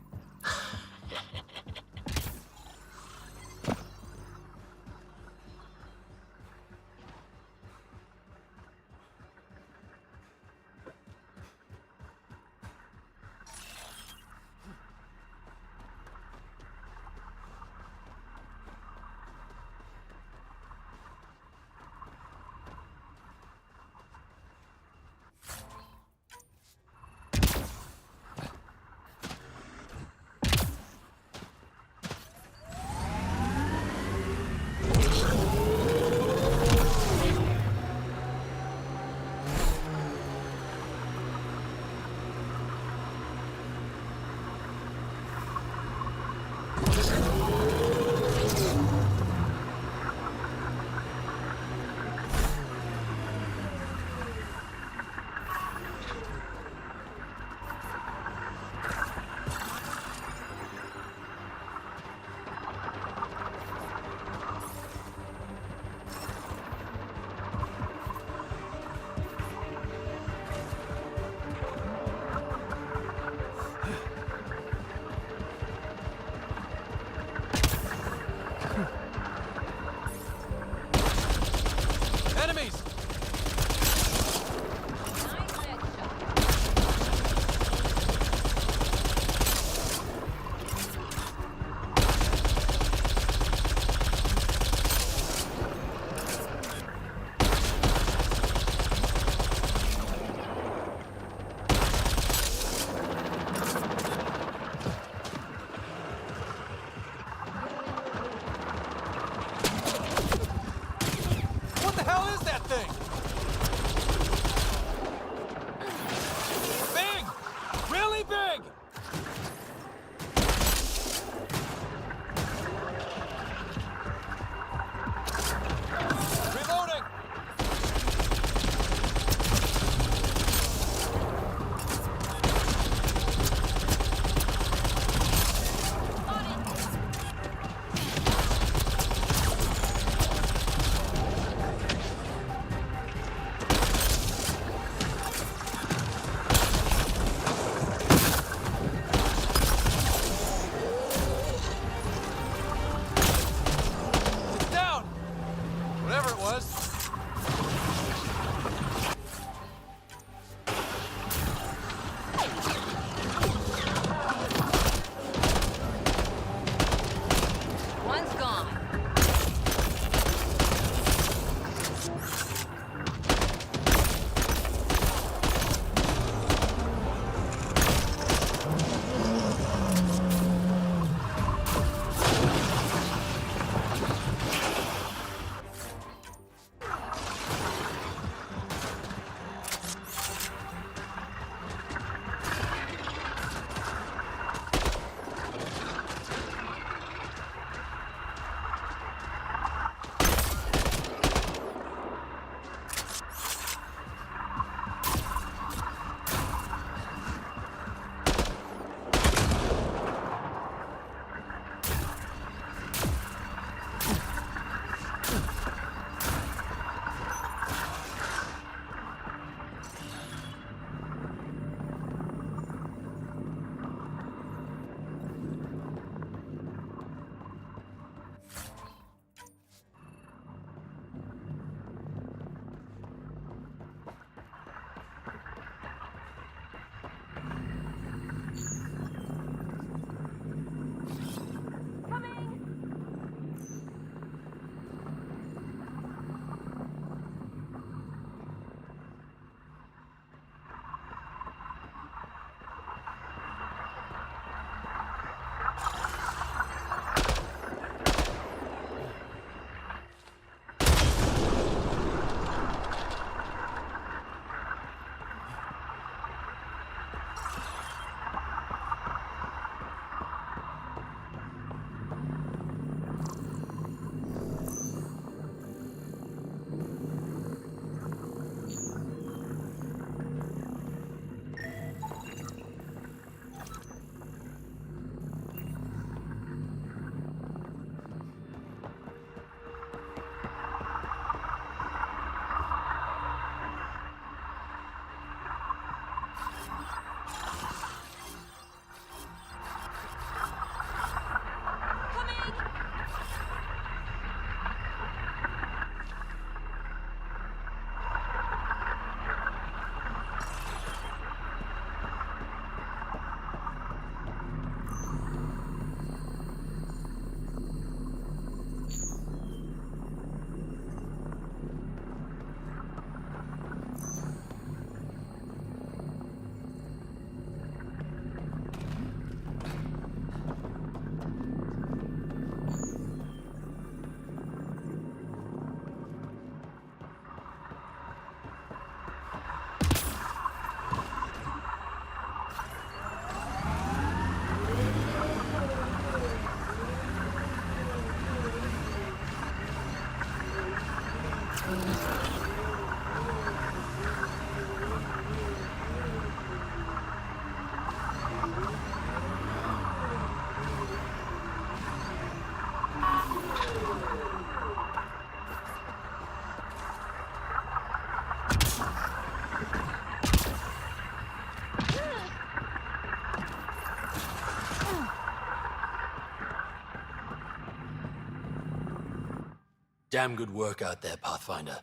Damn good work out there, Pathfinder.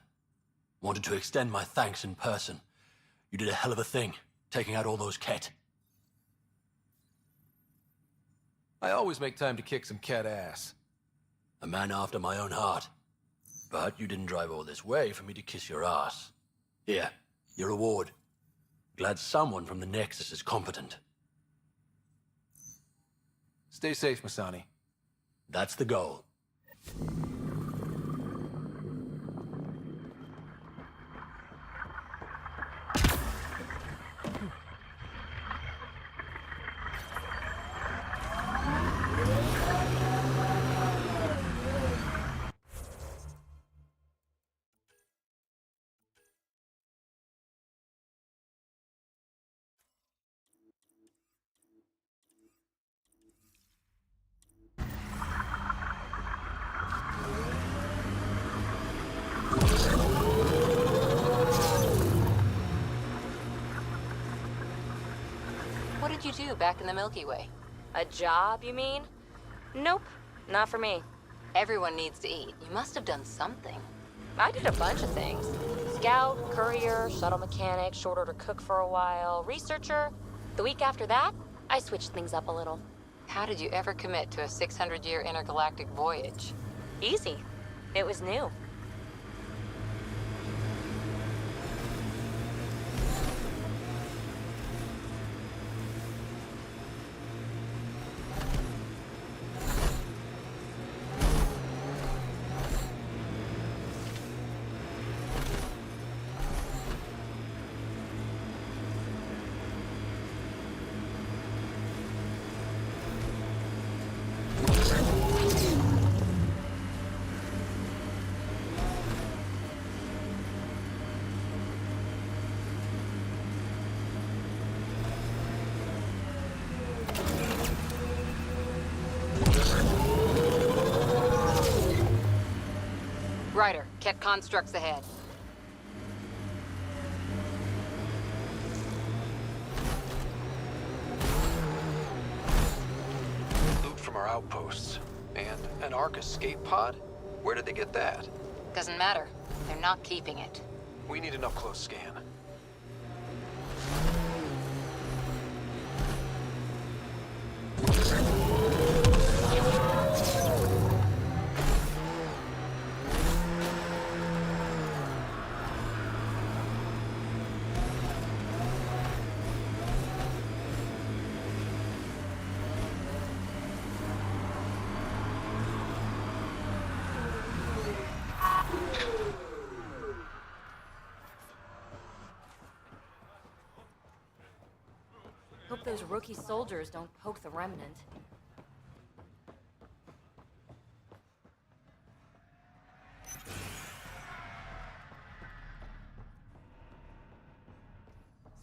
Wanted to extend my thanks in person. You did a hell of a thing, taking out all those Kett. I always make time to kick some Kett ass. A man after my own heart. But you didn't drive all this way for me to kiss your ass. Here, your reward. Glad someone from the Nexus is competent. Stay safe, Masani. That's the goal. What did you do back in the Milky Way? A job, you mean? Nope, not for me. Everyone needs to eat. You must have done something. I did a bunch of things. Scout, courier, shuttle mechanic, short order cook for a while, researcher. The week after that, I switched things up a little. How did you ever commit to a 600-year intergalactic voyage? Easy. It was new. Ryder, Kett constructs ahead. Loot from our outposts. And an Ark escape pod? Where did they get that? Doesn't matter. They're not keeping it. We need an up-close scan. Hope those rookie soldiers don't poke the remnant.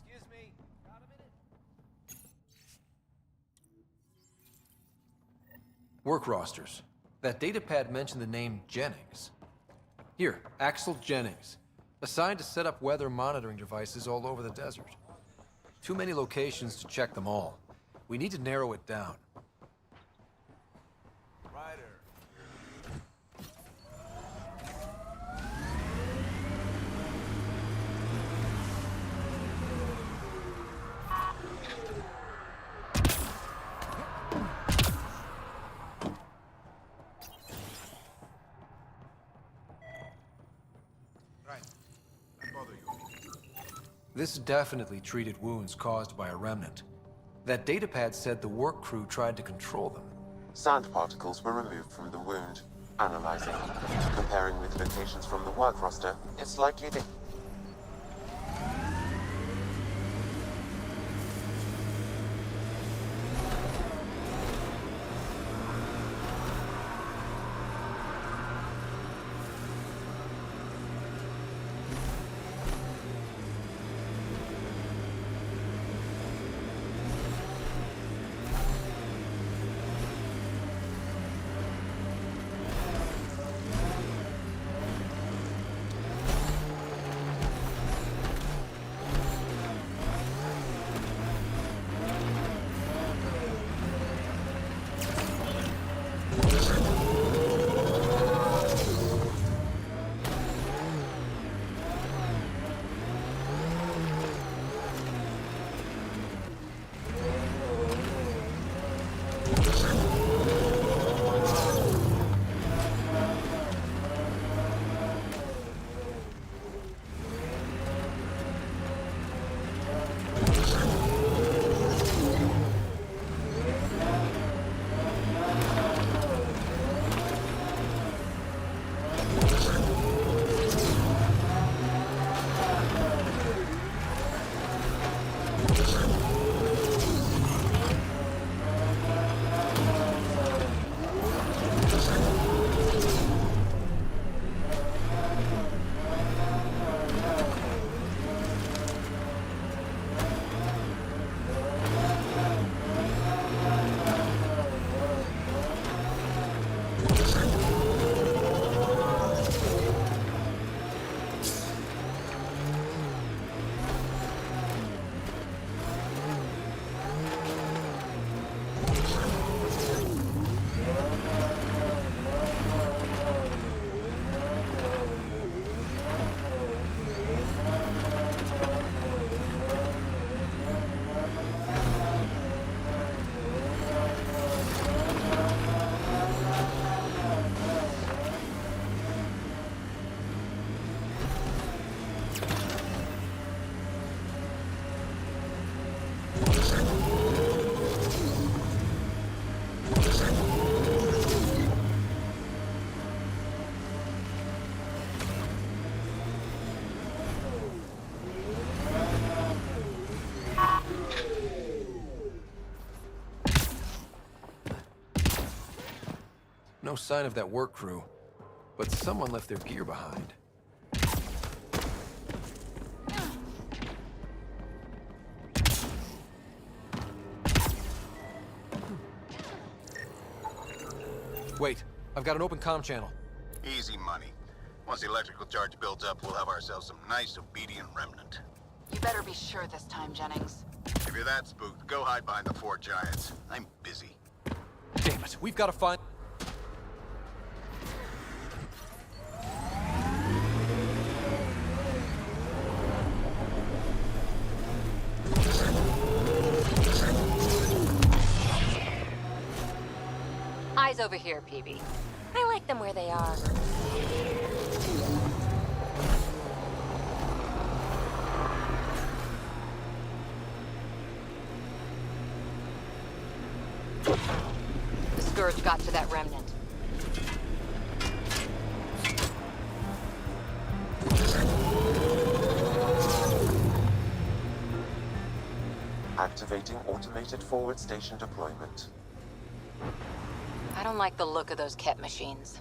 Excuse me, got a minute? Work rosters. That datapad mentioned the name Jennings. Here, Axel Jennings. Assigned to set up weather monitoring devices all over the desert. Too many locations to check them all. We need to narrow it down. This definitely treated wounds caused by a remnant. That datapad said the work crew tried to control them. Sand particles were removed from the wound. Analyzing. Comparing with locations from the work roster, it's likely they... No sign of that work crew, but someone left their gear behind. Wait, I've got an open comm channel. Easy money. Once the electrical charge builds up, we'll have ourselves some nice, obedient remnant. You better be sure this time, Jennings. If you're that spooked, go hide behind the 4 giants. I'm busy. Damn it, we've got to find... Eyes over here, PB. I like them where they are. The Scourge got to that remnant. Activating automated forward station deployment. I don't like the look of those Kett machines.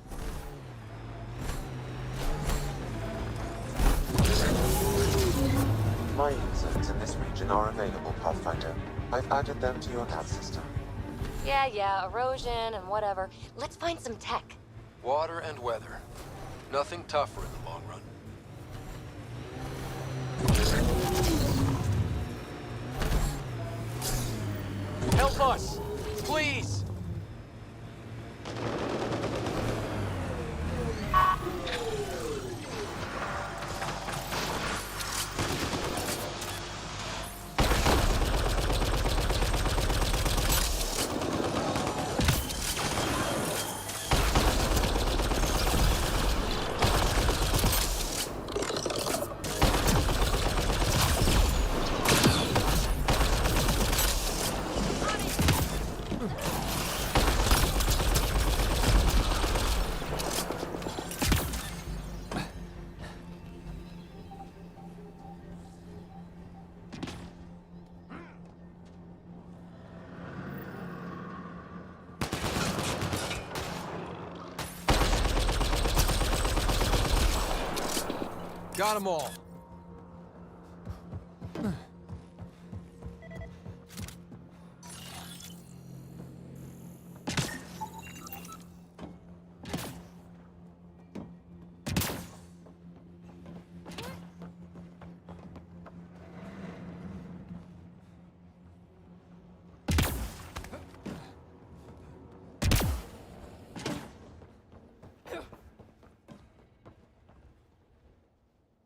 Mining zones in this region are available, Pathfinder. I've added them to your nav system. Yeah, erosion and whatever. Let's find some tech. Water and weather. Nothing tougher in the long run. Help us! Please! Got them all.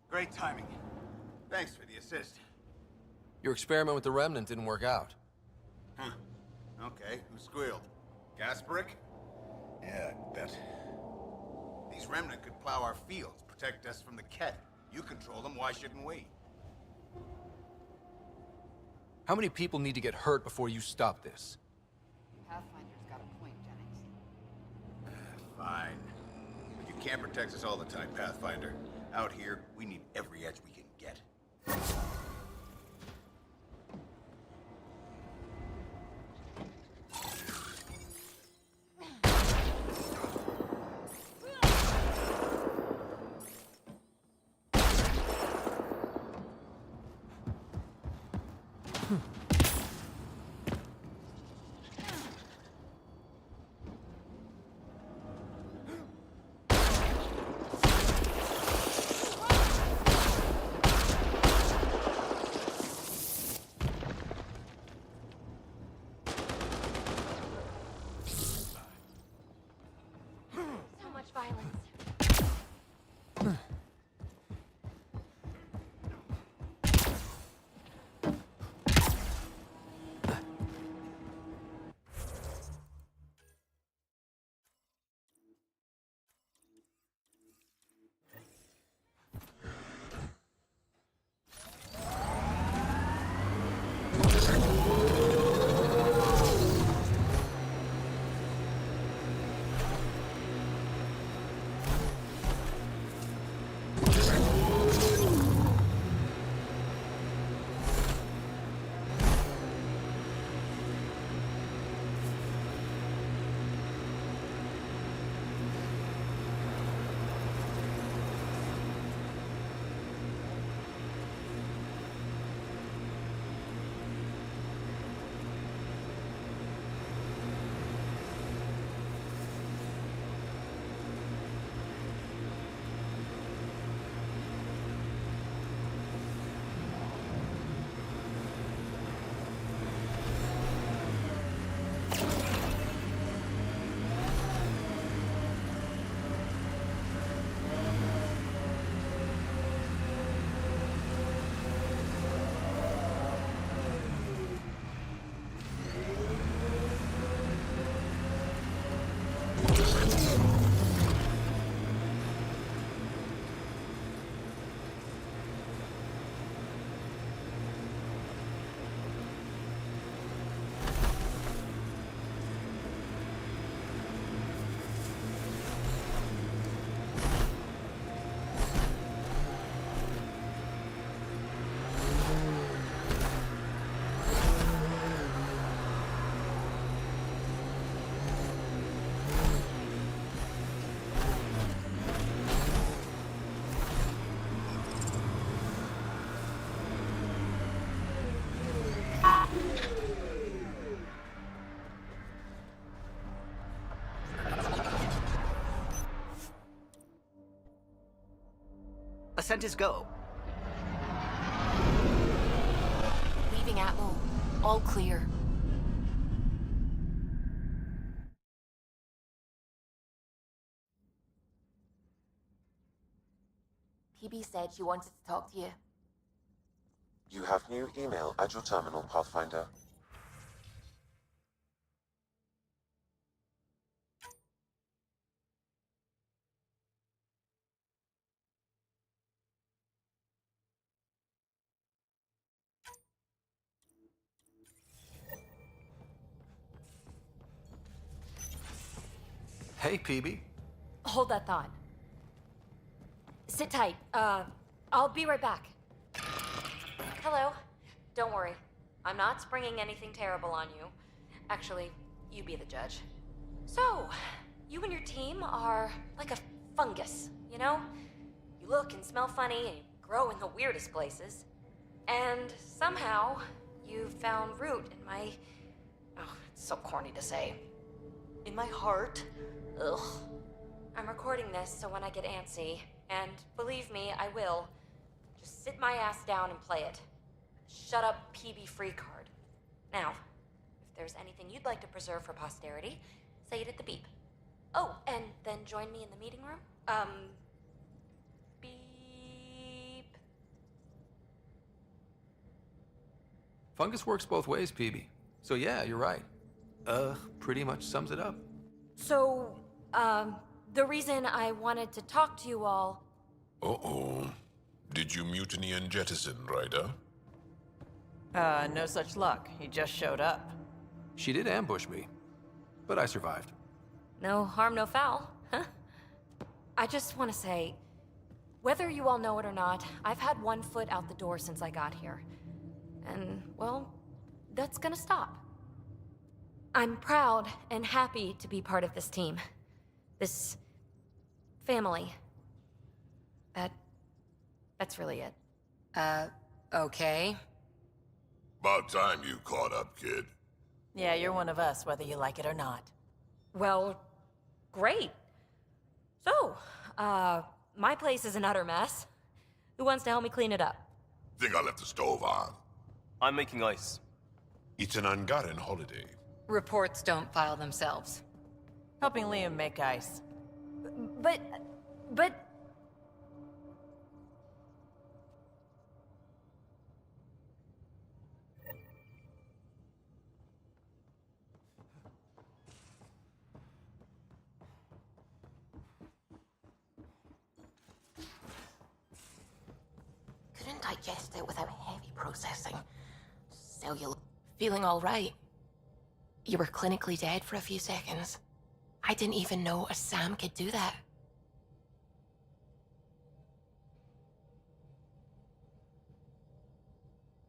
Great timing. Thanks for the assist. Your experiment with the remnant didn't work out. Huh. Okay, who squealed? Gasparic? Yeah, I bet. These remnant could plow our fields, protect us from the Kett. You control them, why shouldn't we? How many people need to get hurt before you stop this? Pathfinder's got a point, Jennings. Fine. But you can't protect us all the time, Pathfinder. Out here, we need every edge we can get. Ascent is go. Leaving Atmo. All clear. PB said she wanted to talk to you. You have new email at your terminal, Pathfinder. Hey, PB. Hold that thought. Sit tight. I'll be right back. Hello. Don't worry. I'm not springing anything terrible on you. Actually, you be the judge. So, you and your team are like a fungus, you know? You look and smell funny and you grow in the weirdest places. And somehow, you found root in my... Oh, it's so corny to say. In my heart. Ugh. I'm recording this so when I get antsy, and believe me, I will, just sit my ass down and play it. Shut up, PB free card. Now, if there's anything you'd like to preserve for posterity, say it at the beep. Oh, and then join me in the meeting room. Beep. Fungus works both ways, PB. So yeah, you're right. Pretty much sums it up. So, the reason I wanted to talk to you all... Uh-oh. Did you mutiny and jettison, Ryder? No such luck. He just showed up. She did ambush me, but I survived. No harm, no foul, huh? I just want to say, whether you all know it or not, I've had one foot out the door since I got here. And, well, that's gonna stop. I'm proud and happy to be part of this team. This... family. That's really it. Okay. About time you caught up, kid. Yeah, you're one of us, whether you like it or not. Well, great. So, my place is an utter mess. Who wants to help me clean it up? Think I left the stove on. I'm making ice. It's an Angaran holiday. Reports don't file themselves. Helping Liam make ice. But... Couldn't digest it without heavy processing. Cellular. Feeling all right. You were clinically dead for a few seconds. I didn't even know a Sam could do that.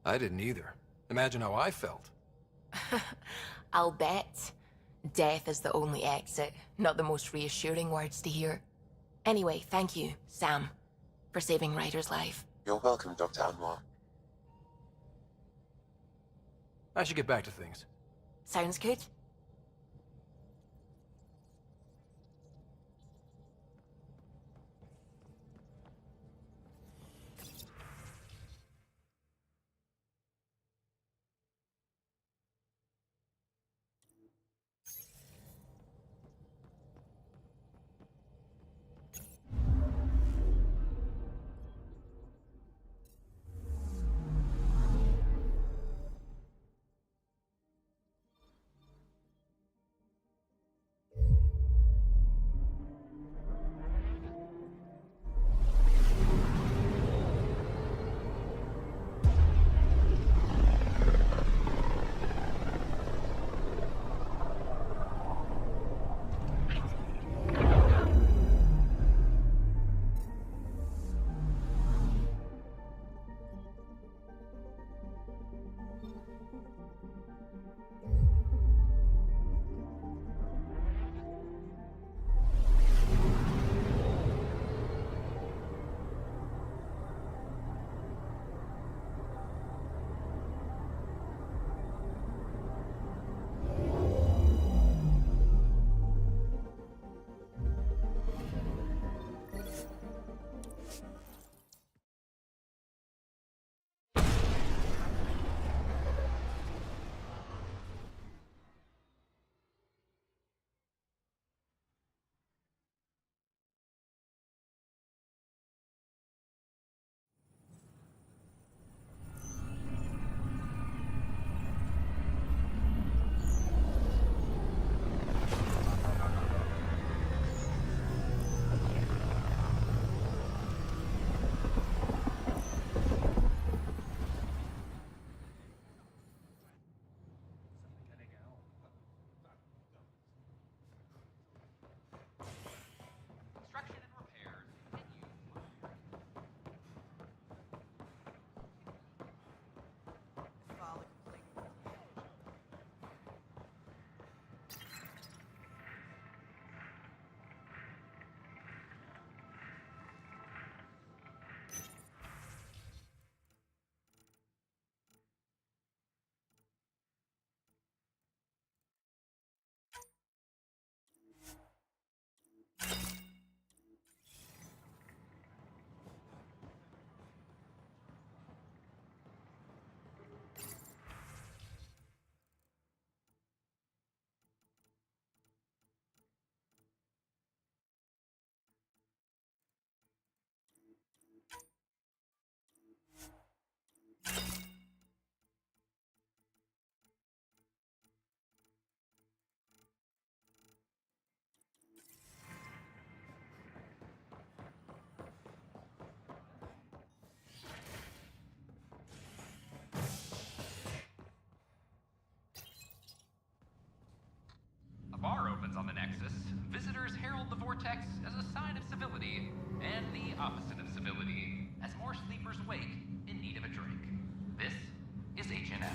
I didn't either. Imagine how I felt. I'll bet. Death is the only exit, not the most reassuring words to hear. Anyway, thank you, Sam, for saving Ryder's life. You're welcome, Dr. Anwar. I should get back to things. Sounds good. visitors herald the vortex as a sign of civility, and the opposite of civility, as more sleepers wake in need of a drink. This is HNS.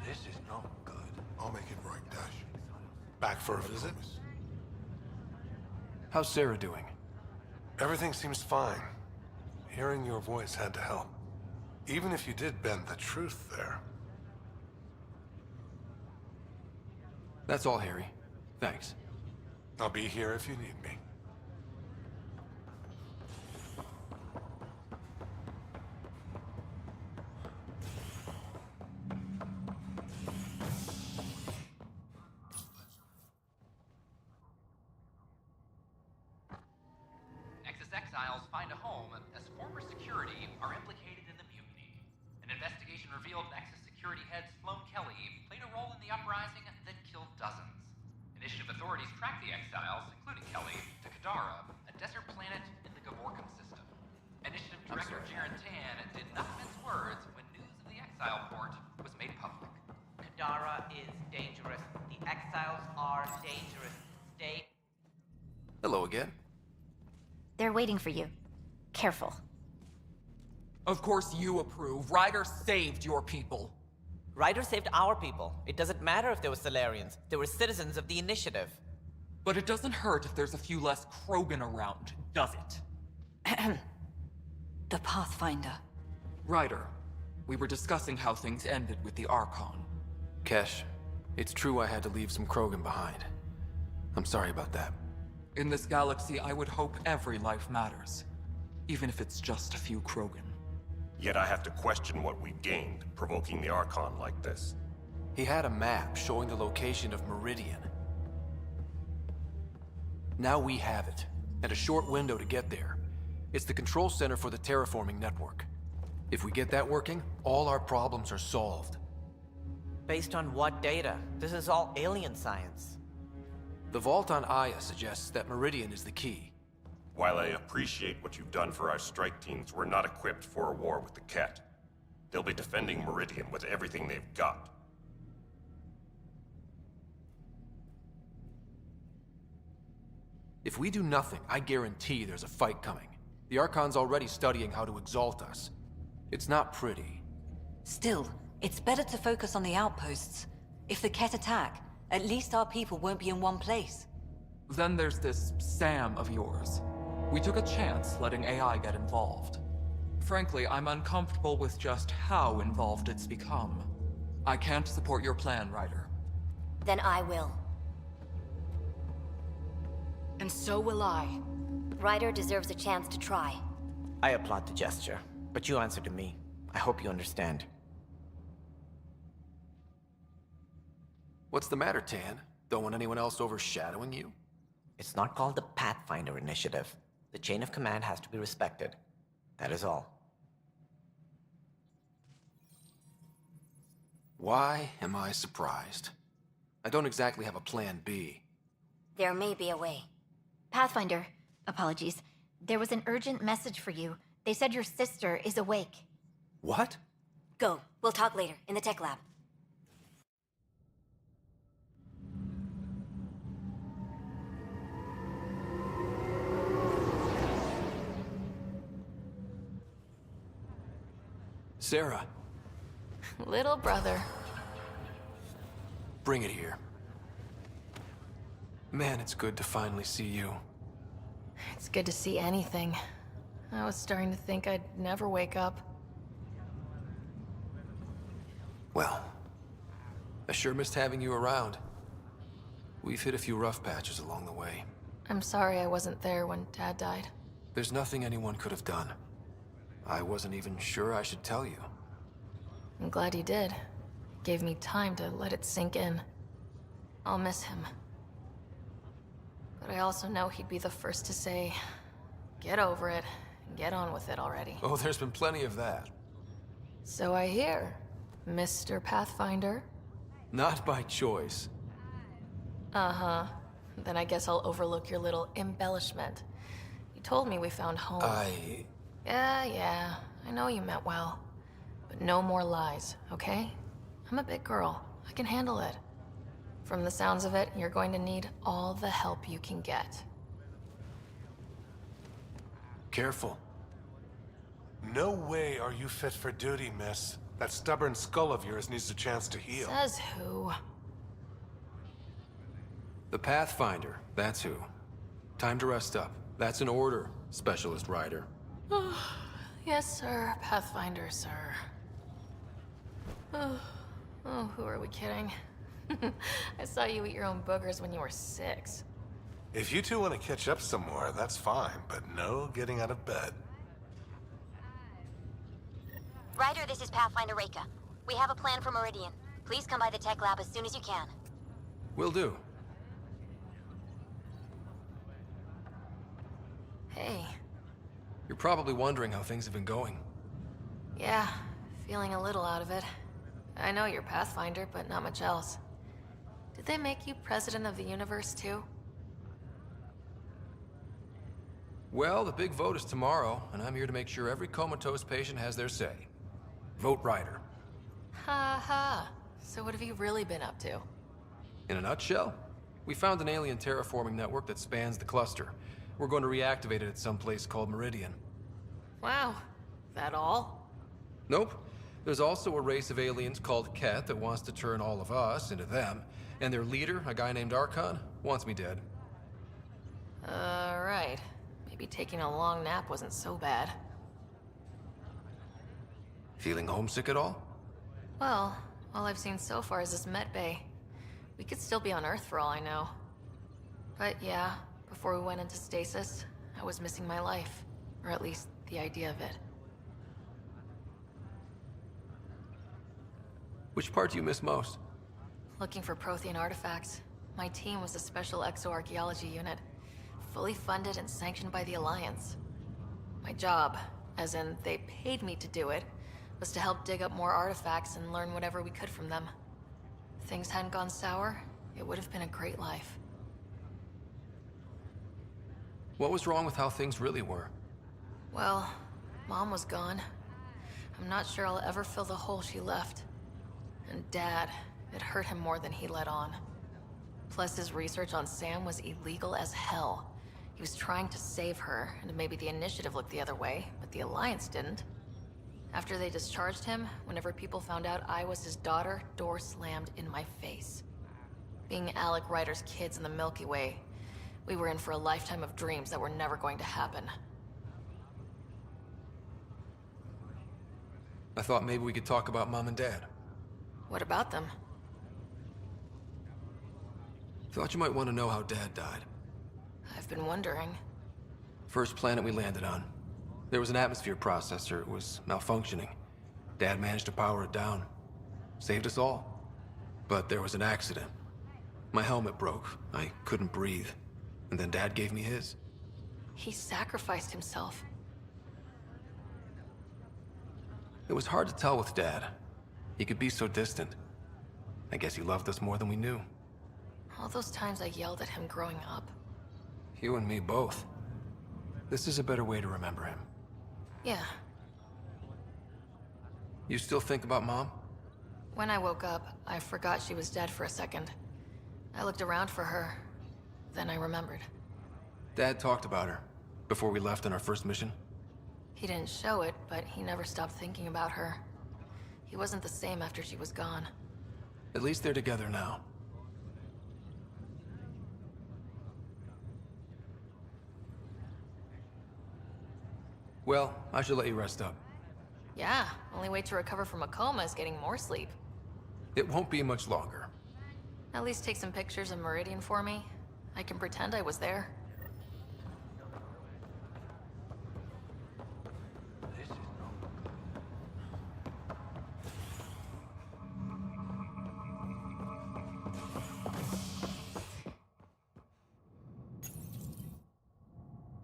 This is not good. I'll make it right, Dash. Back for a visit? How's Sarah doing? Everything seems fine. Hearing your voice had to help. Even if you did bend the truth there. That's all, Harry. Thanks. I'll be here if you need me. Nexus exiles find a home as former security are implicated in the mutiny. An investigation revealed Nexus security head Sloan Kelly played a role in the uprising that killed dozens. Initiative authorities tracked the exiles, including Kelly, to Kadara, a desert planet in the Gavorkum system. Initiative Director Jaren Tan did not mince words when news of the exile port was made public. Kadara is dangerous. The exiles are dangerous. Stay. Hello again. They're waiting for you. Careful. Of course you approve. Ryder saved your people. Ryder saved our people. It doesn't matter if they were Salarians. They were citizens of the Initiative. But it doesn't hurt if there's a few less Krogan around, does it? The Pathfinder. Ryder, we were discussing how things ended with the Archon. Kesh, it's true I had to leave some Krogan behind. I'm sorry about that. In this galaxy, I would hope every life matters. Even if it's just a few Krogan. Yet I have to question what we've gained, provoking the Archon like this. He had a map showing the location of Meridian. Now we have it, and a short window to get there. It's the control center for the terraforming network. If we get that working, all our problems are solved. Based on what data? This is all alien science. The vault on Aya suggests that Meridian is the key. While I appreciate what you've done for our strike teams, we're not equipped for a war with the Kett. They'll be defending Meridian with everything they've got. If we do nothing, I guarantee there's a fight coming. The Archon's already studying how to exalt us. It's not pretty. Still, it's better to focus on the outposts. If the Kett attack, at least our people won't be in one place. Then there's this Sam of yours. We took a chance letting AI get involved. Frankly, I'm uncomfortable with just how involved it's become. I can't support your plan, Ryder. Then I will. And so will I. Ryder deserves a chance to try. I applaud the gesture, but you answer to me. I hope you understand. What's the matter, Tan? Don't want anyone else overshadowing you? It's not called the Pathfinder Initiative. The chain of command has to be respected. That is all. Why am I surprised? I don't exactly have a plan B. There may be a way. Pathfinder, apologies. There was an urgent message for you. They said your sister is awake. What? Go. We'll talk later, in the tech lab. Sarah. Little brother. Bring it here. Man, it's good to finally see you. It's good to see anything. I was starting to think I'd never wake up. Well, I sure missed having you around. We've hit a few rough patches along the way. I'm sorry I wasn't there when Dad died. There's nothing anyone could have done. I wasn't even sure I should tell you. I'm glad you did. It gave me time to let it sink in. I'll miss him. But I also know he'd be the first to say, get over it, and get on with it already. Oh, there's been plenty of that. So I hear, Mr. Pathfinder. Not by choice. Uh-huh. Then I guess I'll overlook your little embellishment. You told me we found home. Yeah, I know you meant well. But no more lies, okay? I'm a big girl. I can handle it. From the sounds of it, you're going to need all the help you can get. Careful. No way are you fit for duty, miss. That stubborn skull of yours needs a chance to heal. Says who? The Pathfinder, that's who. Time to rest up. That's an order, Specialist Ryder. Yes, sir. Pathfinder, sir. Oh, who are we kidding? I saw you eat your own boogers when you were 6. If you two want to catch up some more, that's fine, but no getting out of bed. Ryder, this is Pathfinder Reika. We have a plan for Meridian. Please come by the tech lab as soon as you can. Will do. Hey. You're probably wondering how things have been going. Yeah, feeling a little out of it. I know you're Pathfinder, but not much else. Did they make you president of the universe, too? Well, the big vote is tomorrow, and I'm here to make sure every comatose patient has their say. Vote Ryder. Ha ha. So what have you really been up to? In a nutshell, we found an alien terraforming network that spans the cluster. We're going to reactivate it at some place called Meridian. Wow. That all? Nope. There's also a race of aliens called Kett that wants to turn all of us into them, and their leader, a guy named Archon, wants me dead. Right. Maybe taking a long nap wasn't so bad. Feeling homesick at all? Well, all I've seen so far is this med bay. We could still be on Earth for all I know. But yeah, before we went into stasis, I was missing my life. Or at least, the idea of it. Which part do you miss most? Looking for Prothean artifacts. My team was a special exoarchaeology unit, fully funded and sanctioned by the Alliance. My job, as in they paid me to do it, was to help dig up more artifacts and learn whatever we could from them. If things hadn't gone sour, it would have been a great life. What was wrong with how things really were? Well, Mom was gone. I'm not sure I'll ever fill the hole she left. And Dad, it hurt him more than he let on. Plus, his research on Sam was illegal as hell. He was trying to save her, and maybe the Initiative looked the other way, but the Alliance didn't. After they discharged him, whenever people found out I was his daughter, door slammed in my face. Being Alec Ryder's kids in the Milky Way, we were in for a lifetime of dreams that were never going to happen. I thought maybe we could talk about Mom and Dad. What about them? Thought you might want to know how Dad died. I've been wondering. First planet we landed on. There was an atmosphere processor. It was malfunctioning. Dad managed to power it down. Saved us all. But there was an accident. My helmet broke. I couldn't breathe. And then Dad gave me his. He sacrificed himself. It was hard to tell with Dad. He could be so distant. I guess he loved us more than we knew. All those times I yelled at him growing up. You and me both. This is a better way to remember him. Yeah. You still think about Mom? When I woke up, I forgot she was dead for a second. I looked around for her. Then I remembered. Dad talked about her before we left on our first mission. He didn't show it, but he never stopped thinking about her. He wasn't the same after she was gone. At least they're together now. Well, I should let you rest up. Yeah, only way to recover from a coma is getting more sleep. It won't be much longer. At least take some pictures of Meridian for me. I can pretend I was there.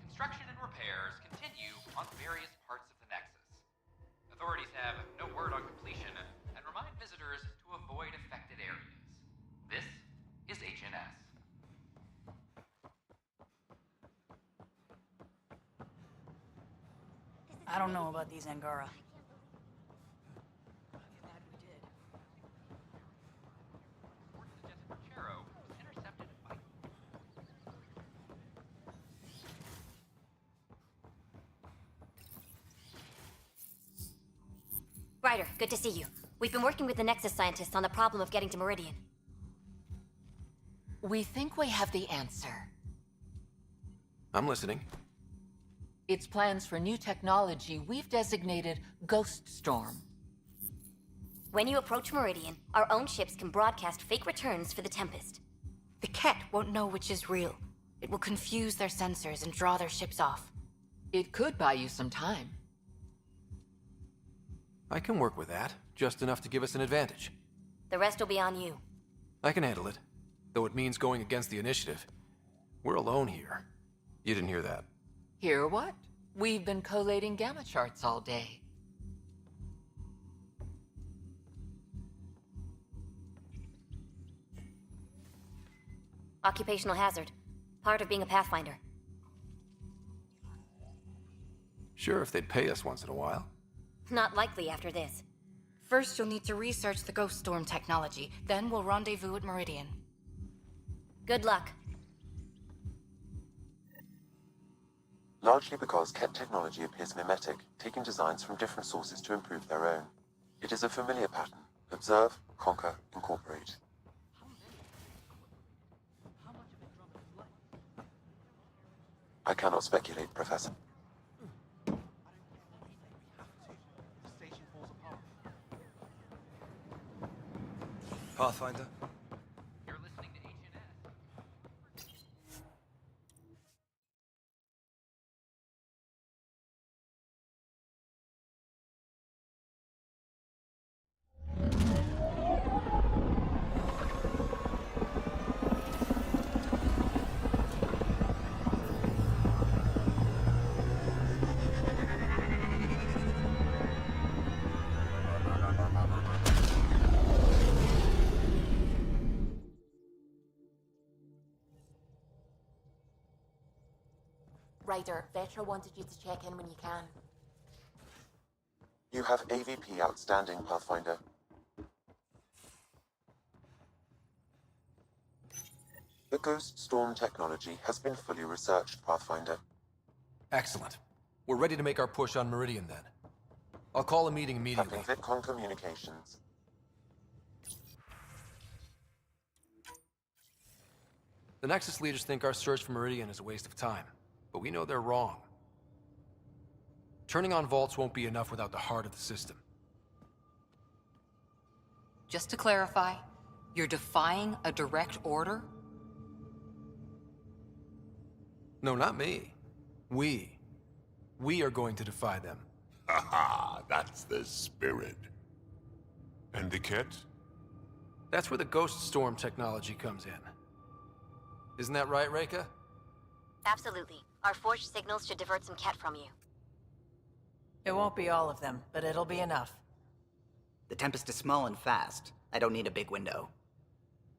Construction and repairs continue on various parts of the Nexus. Authorities have no word on completion and remind visitors to avoid affected areas. This is HNS. I don't know about these Angara. Ryder, good to see you. We've been working with the Nexus scientists on the problem of getting to Meridian. We think we have the answer. I'm listening. It's plans for new technology we've designated Ghost Storm. When you approach Meridian, our own ships can broadcast fake returns for the Tempest. The Kett won't know which is real. It will confuse their sensors and draw their ships off. It could buy you some time. I can work with that, just enough to give us an advantage. The rest will be on you. I can handle it, though it means going against the initiative. We're alone here. You didn't hear that. Hear what? We've been collating gamma charts all day. Occupational hazard. Part of being a Pathfinder. Sure, if they'd pay us once in a while. Not likely after this. First, you'll need to research the Ghost Storm technology. Then we'll rendezvous at Meridian. Good luck. Largely because Kett technology appears mimetic, taking designs from different sources to improve their own. It is a familiar pattern. Observe, conquer, incorporate. I cannot speculate, Professor. Pathfinder? You're listening to HNS. Ryder, Vetra wanted you to check in when you can. You have AVP outstanding, Pathfinder. The Ghost Storm technology has been fully researched, Pathfinder. Excellent. We're ready to make our push on Meridian then. I'll call a meeting immediately. Captain VidCon Communications. The Nexus leaders think our search for Meridian is a waste of time, but we know they're wrong. Turning on vaults won't be enough without the heart of the system. Just to clarify, you're defying a direct order? No, not me. We. We are going to defy them. Haha, that's the spirit. And the Kett? That's where the Ghost Storm technology comes in. Isn't that right, Reika? Absolutely. Our forged signals should divert some Kett from you. It won't be all of them, but it'll be enough. The Tempest is small and fast. I don't need a big window.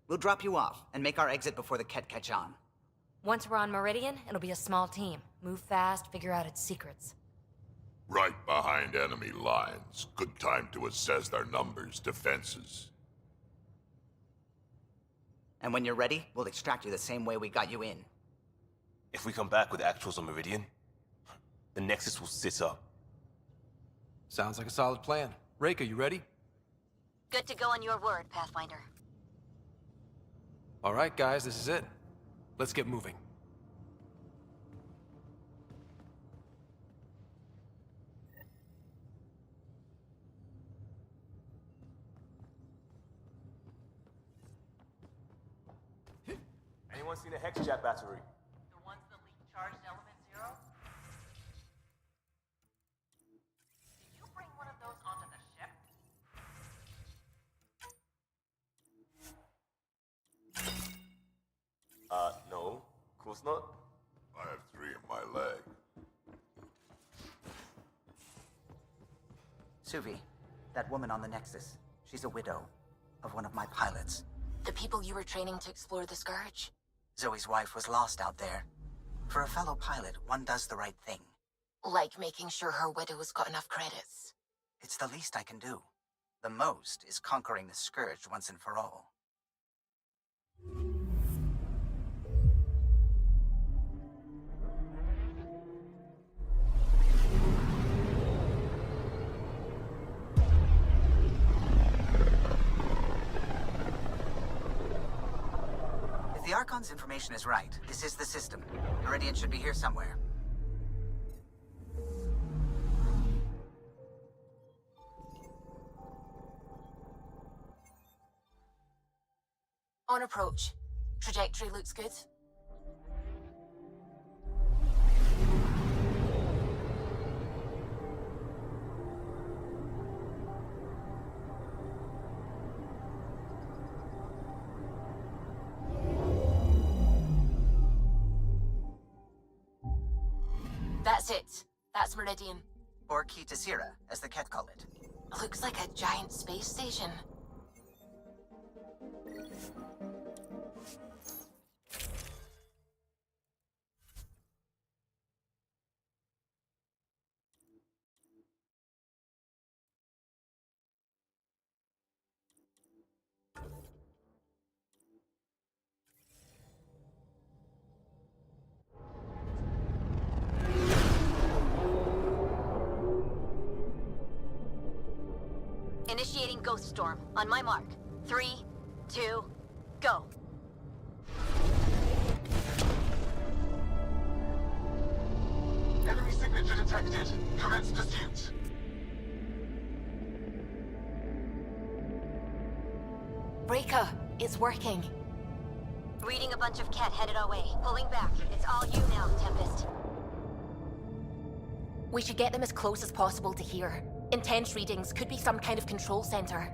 We'll drop you off and make our exit before the Kett catch on. Once we're on Meridian, it'll be a small team. Move fast, figure out its secrets. Right behind enemy lines. Good time to assess their numbers, defenses. And when you're ready, we'll extract you the same way we got you in. If we come back with actuals on Meridian, the Nexus will sit up. Sounds like a solid plan. Reika, you ready? Good to go on your word, Pathfinder. All right, guys, this is it. Let's get moving. Anyone seen a Hexjack battery? The ones that leak charged element 0? Did you bring one of those onto the ship? No. Of course not. I have 3 in my leg. Suvi, that woman on the Nexus, she's a widow of one of my pilots. The people you were training to explore the Scourge? Zoe's wife was lost out there. For a fellow pilot, one does the right thing. Like making sure her widow's got enough credits. It's the least I can do. The most is conquering the Scourge once and for all. the Archon's information is right, this is the system. Meridian should be here somewhere. On approach. Trajectory looks good. That's it. That's Meridian. Or Key to Sierra, as the Kett call it. Looks like a giant space station. Initiating Ghost Storm. On my mark. 3, 2, go. Enemy signature detected. Commence pursuit. Breaker, it's working. Reading a bunch of Kett headed our way. Pulling back. It's all you now, Tempest. We should get them as close as possible to here. Intense readings could be some kind of control center.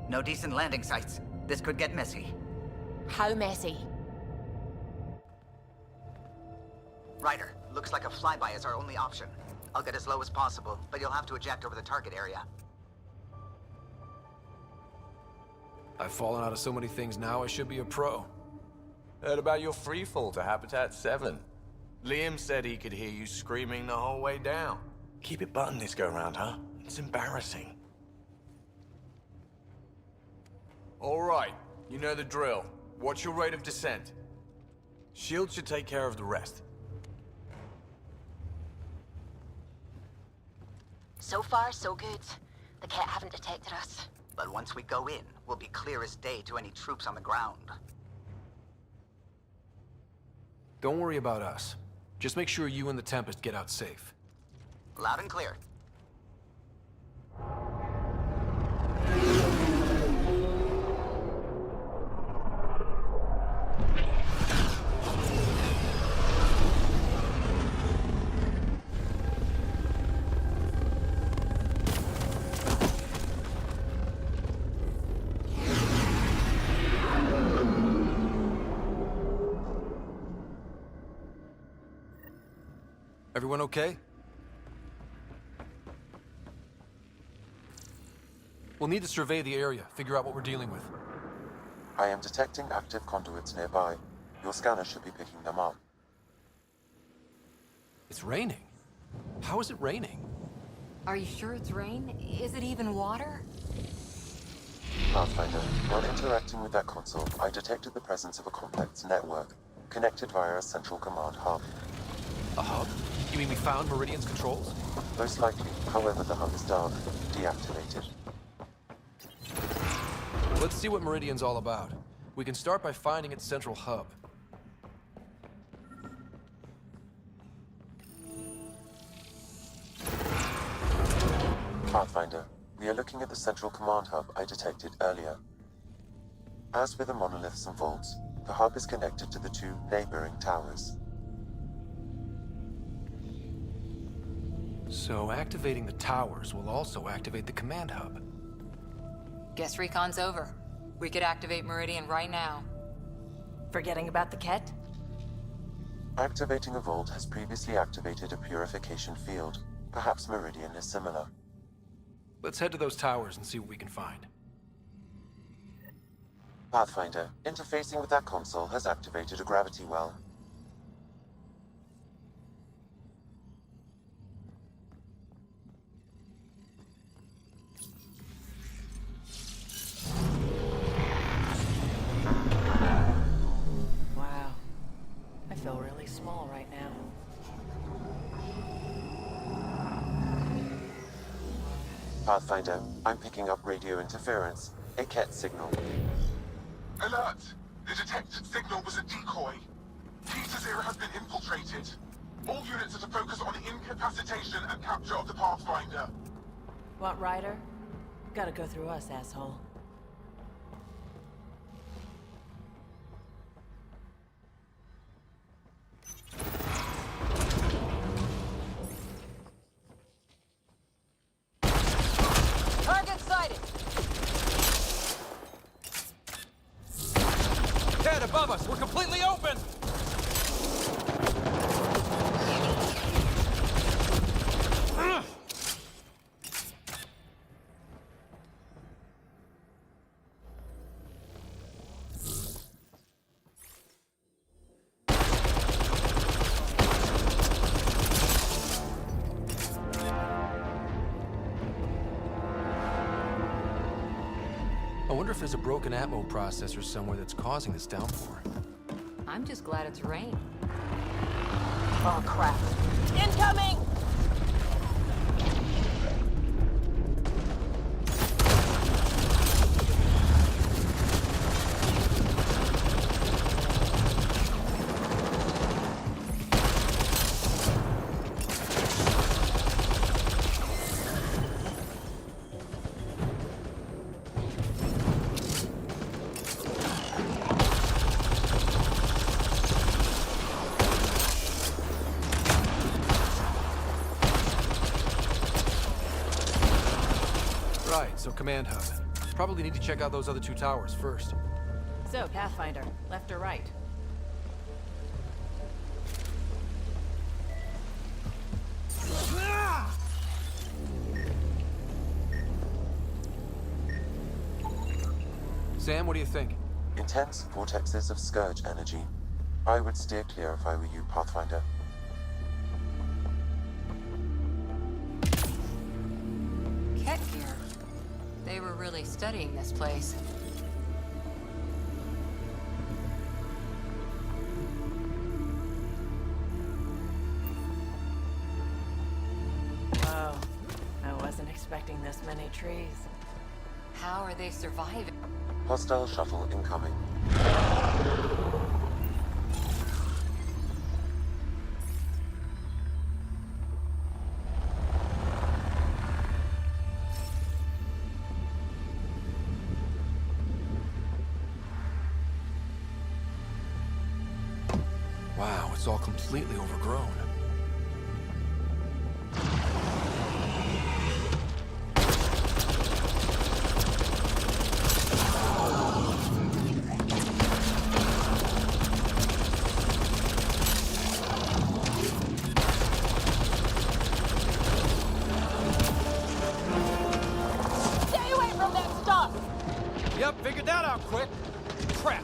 No decent landing sites. This could get messy. How messy? Ryder, looks like a flyby is our only option. I'll get as low as possible, but you'll have to eject over the target area. I've fallen out of so many things now, I should be a pro. Heard about your freefall to Habitat 7. Liam said he could hear you screaming the whole way down. Keep it buttoned this go-round, huh? It's embarrassing. All right, you know the drill. What's your rate of descent? Shield should take care of the rest. So far, so good. The Kett haven't detected us. But once we go in, we'll be clear as day to any troops on the ground. Don't worry about us. Just make sure you and the Tempest get out safe. Loud and clear. Everyone okay? We'll need to survey the area, figure out what we're dealing with. I am detecting active conduits nearby. Your scanner should be picking them up. It's raining. How is it raining? Are you sure it's rain? Is it even water? Pathfinder, while interacting with that console, I detected the presence of a complex network, connected via a central command hub. A hub? You mean we found Meridian's controls? Most likely, however, the hub is dark, deactivated. Let's see what Meridian's all about. We can start by finding its central hub. Pathfinder, we are looking at the central command hub I detected earlier. As with the monoliths and vaults, the hub is connected to the two neighboring towers. So activating the towers will also activate the command hub. Guess recon's over. We could activate Meridian right now. Forgetting about the Kett? Activating a vault has previously activated a purification field. Perhaps Meridian is similar. Let's head to those towers and see what we can find. Pathfinder, interfacing with that console has activated a gravity well. Wow. I feel really small right now. Pathfinder, I'm picking up radio interference, a Kett signal. Alert! The detected signal was a decoy. Peter Zero has been infiltrated. All units are to focus on incapacitation and capture of the Pathfinder. Want Ryder? Gotta go through us, asshole. Target sighted! Kett, above us! We're completely open! I wonder if there's a broken atmo processor somewhere that's causing this downpour. I'm just glad it's rain. Oh, crap. Incoming! Right, so command hub. Probably need to check out those other two towers first. So, Pathfinder, left or right? Sam, what do you think? Intense vortexes of scourge energy. I would steer clear if I were you, Pathfinder. Kett here. They were really studying this place. Whoa. I wasn't expecting this many trees. How are they surviving? Hostile shuttle incoming. Wow, it's all completely overgrown. Stay away from that stuff! Yep, figured that out quick. Crap.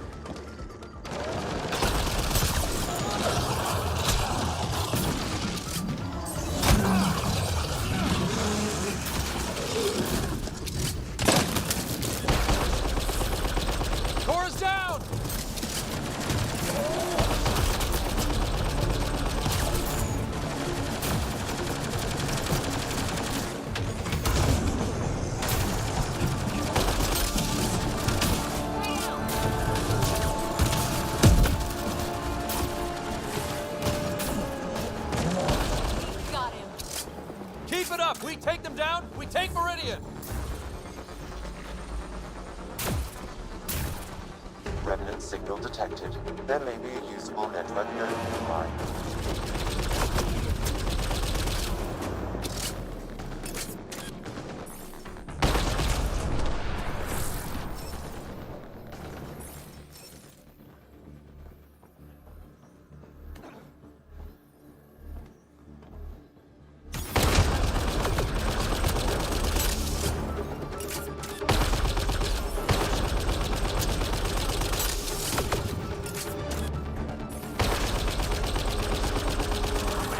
Core's down! Got him. Keep it up! We take them down, we take Meridian! Remnant signal detected. There may be a usable network node nearby.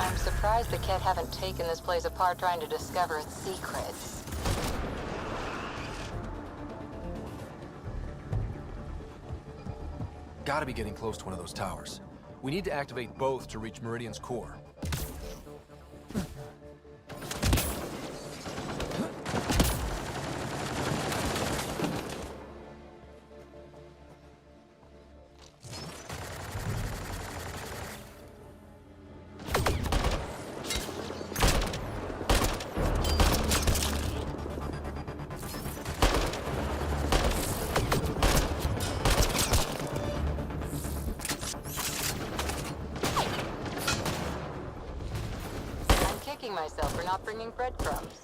I'm surprised the Kett haven't taken this place apart trying to discover its secrets. Gotta be getting close to one of those towers. We need to activate both to reach Meridian's core. myself for not bringing breadcrumbs.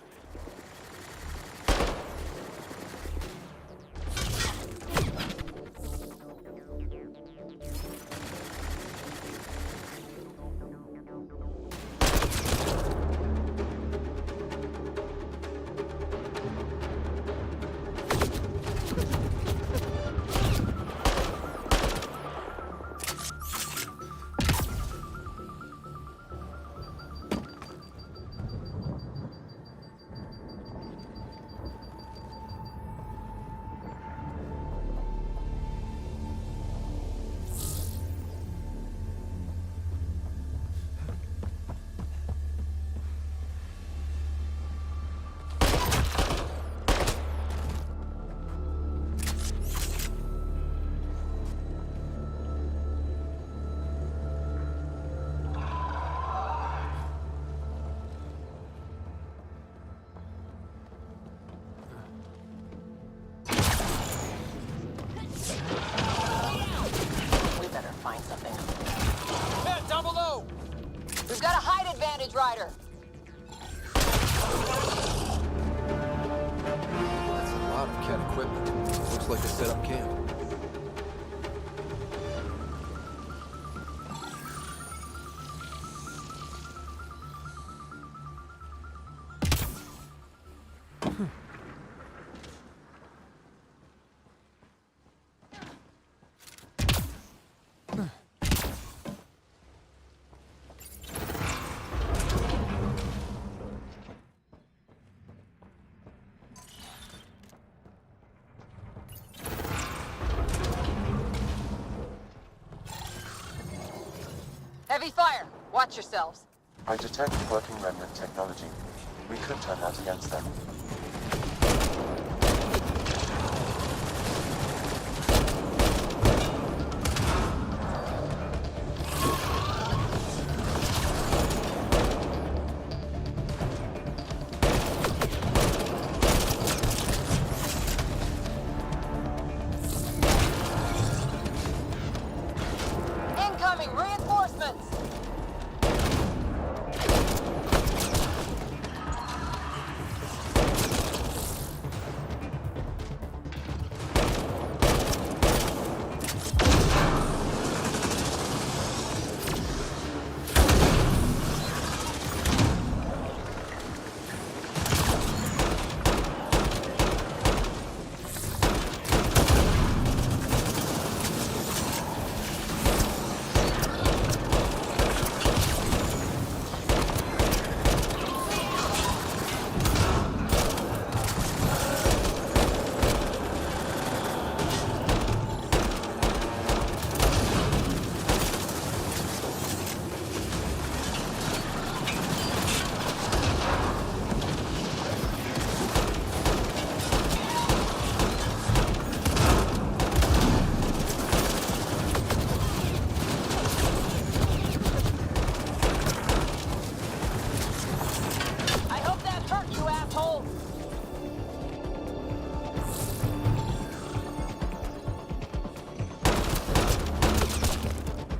We've got a height advantage, Ryder. That's a lot of Kett equipment. Looks like a set-up camp. Heavy fire. Watch yourselves. I detect working remnant technology. We could turn that against them. Incoming reinforcements. I hope that hurt you, asshole.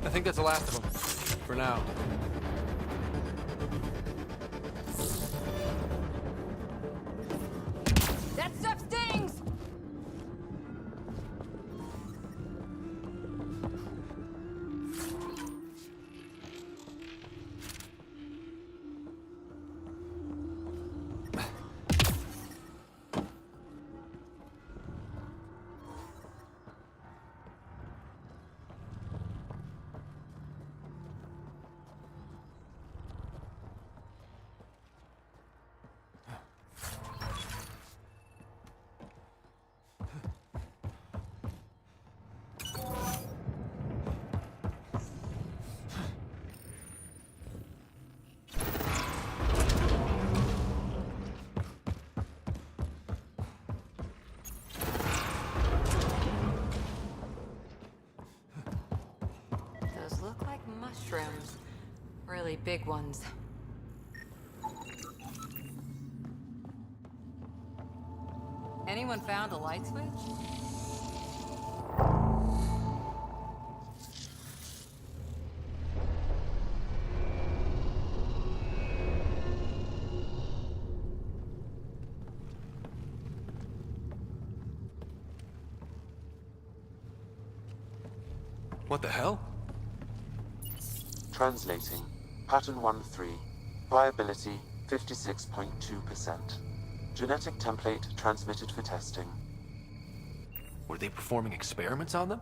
I think that's the last of them. For now. That stuff stings. Those look like mushrooms. Really big ones. Anyone found a light switch? What the hell? Translating. Pattern 1-3. Viability 56.2%. Genetic template transmitted for testing. Were they performing experiments on them?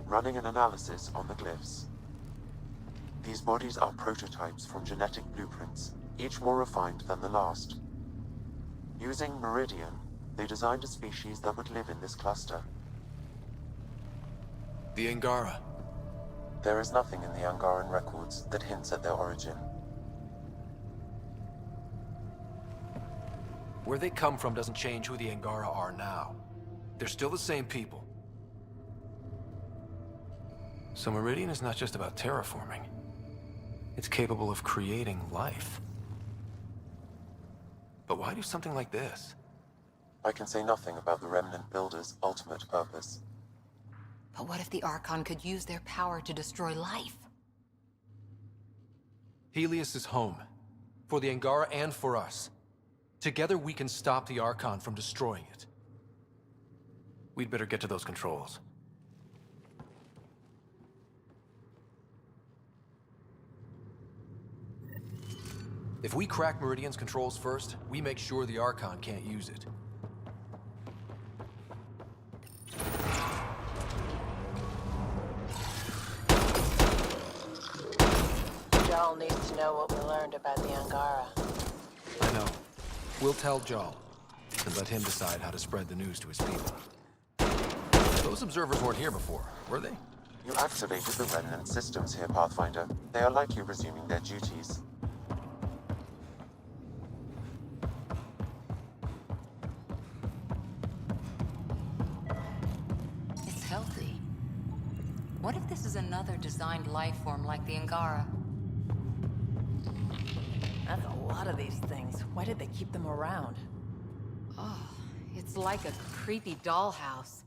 Running an analysis on the glyphs. These bodies are prototypes from genetic blueprints, each more refined than the last. Using Meridian, they designed a species that would live in this cluster. The Angara. There is nothing in the Angaran records that hints at their origin. Where they come from doesn't change who the Angara are now. They're still the same people. So Meridian is not just about terraforming. It's capable of creating life. But why do something like this? I can say nothing about the Remnant Builder's ultimate purpose. But what if the Archon could use their power to destroy life? Helios is home. For the Angara and for us. Together we can stop the Archon from destroying it. We'd better get to those controls. If we crack Meridian's controls first, we make sure the Archon can't use it. Jarl needs to know what we learned about the Angara. I know. We'll tell Jarl, and let him decide how to spread the news to his people. Those observers weren't here before, were they? You activated the Remnant systems here, Pathfinder. They are likely resuming their duties. It's healthy. What if this is another designed life form like the Angara? That's a lot of these things. Why did they keep them around? Oh, it's like a creepy dollhouse.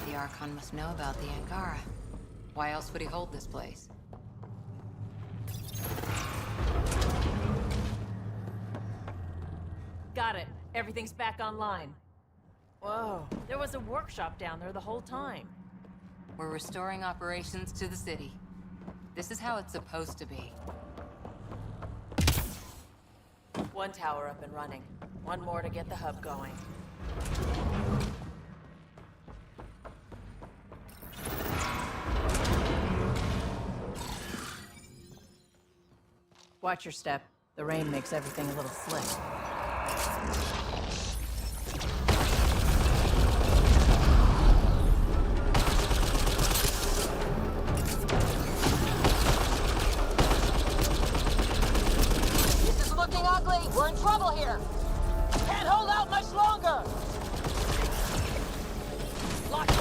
The Archon must know about the Angara. Why else would he hold this place? Got it. Everything's back online. Whoa, there was a workshop down there the whole time. We're restoring operations to the city. This is how it's supposed to be. One tower up and running. One more to get the hub going. Watch your step. The rain makes everything a little slick. This is looking ugly. We're in trouble here. Can't hold out much longer. Lock it.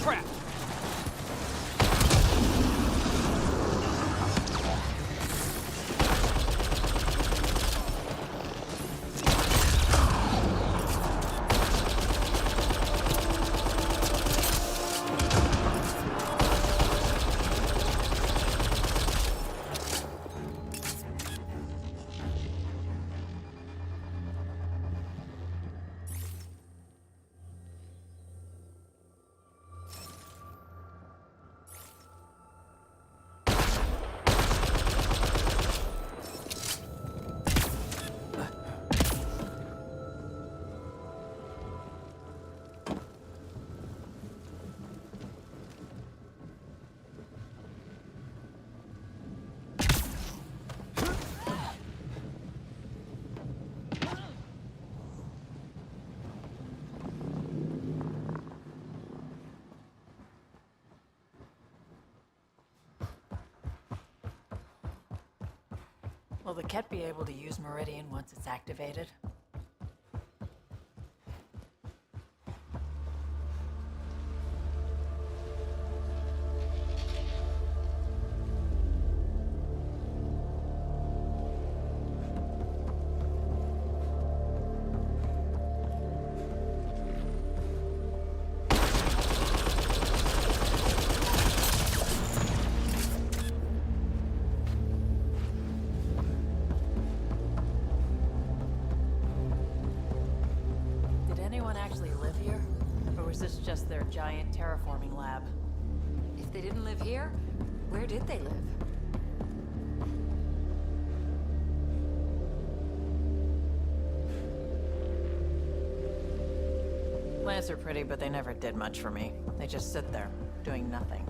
Crap. Will the Kett be able to use Meridian once it's activated? Just their giant terraforming lab. If they didn't live here, where did they live? Plants are pretty, but they never did much for me. They just sit there, doing nothing.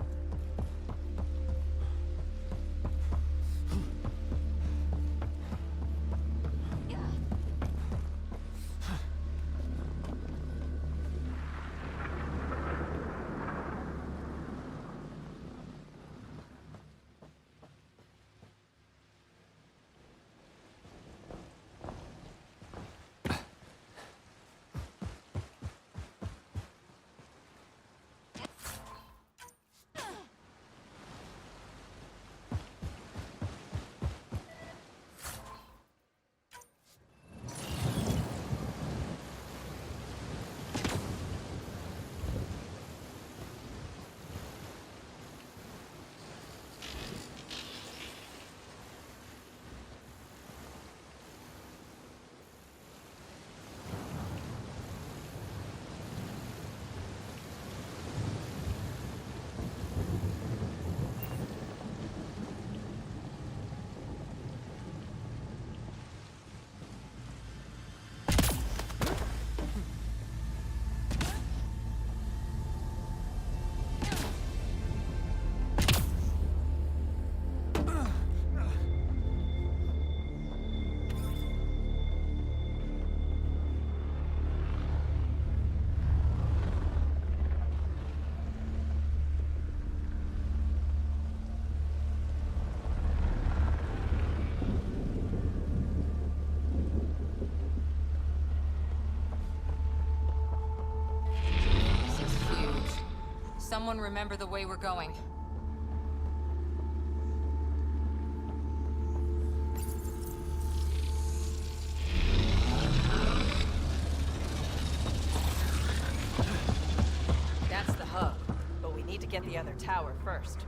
Someone remember the way we're going. That's the hub, but we need to get the other tower first.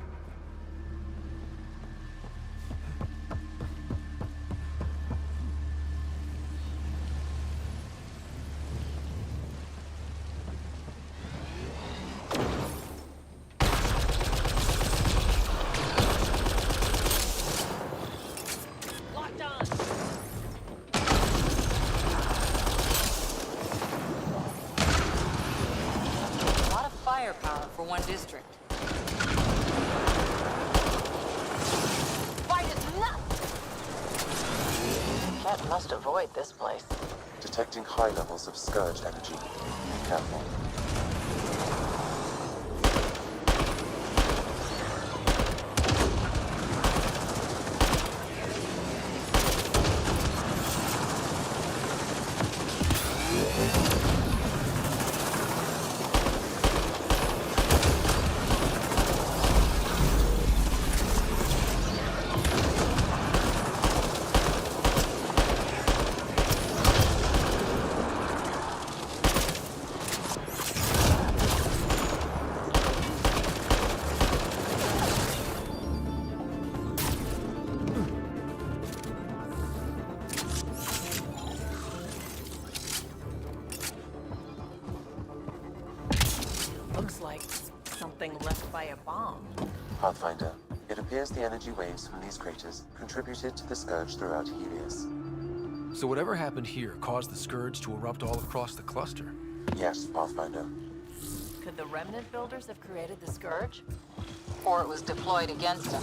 For one district. Fight is nuts! Kett must avoid this place. Detecting high levels of Scourge energy. Be careful. Looks like something left by a bomb. Pathfinder, it appears the energy waves from these craters contributed to the Scourge throughout Helios. So whatever happened here caused the Scourge to erupt all across the cluster? Yes, Pathfinder. Could the Remnant builders have created the Scourge? Or it was deployed against them.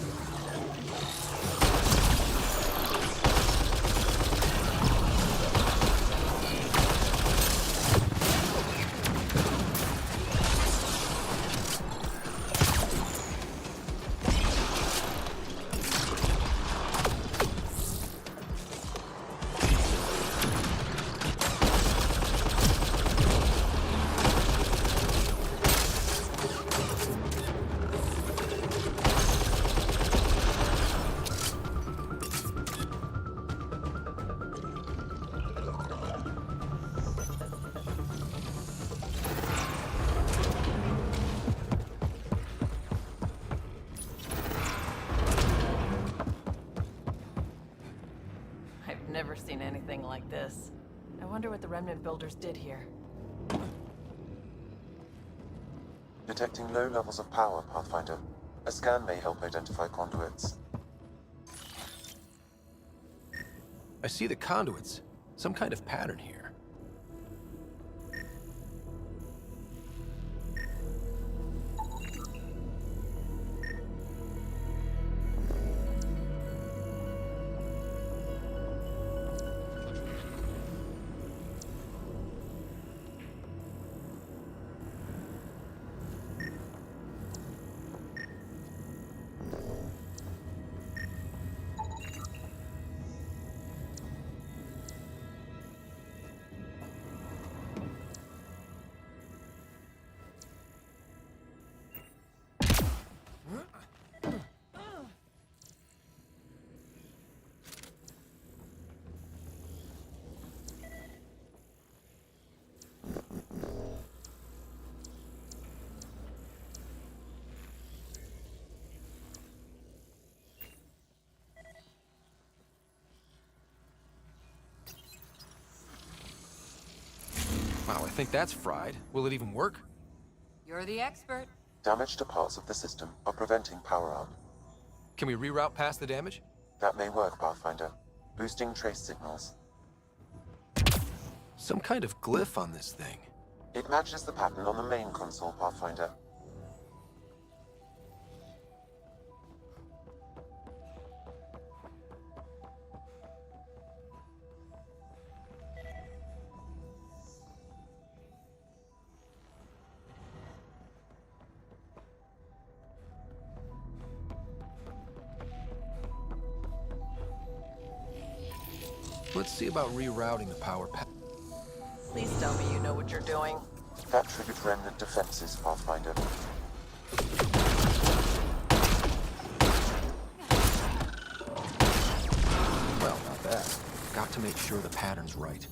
seen anything like this. I wonder what the remnant builders did here. Detecting low levels of power, Pathfinder. A scan may help identify conduits. I see the conduits. Some kind of pattern here. Wow, I think that's fried. Will it even work? You're the expert. Damage to parts of the system are preventing power-up. Can we reroute past the damage? That may work, Pathfinder. Boosting trace signals. Some kind of glyph on this thing. It matches the pattern on the main console, Pathfinder. Let's see about rerouting the power path. Please tell me you know what you're doing. That triggered remnant defenses, Pathfinder. Well, not bad. Got to make sure the pattern's right.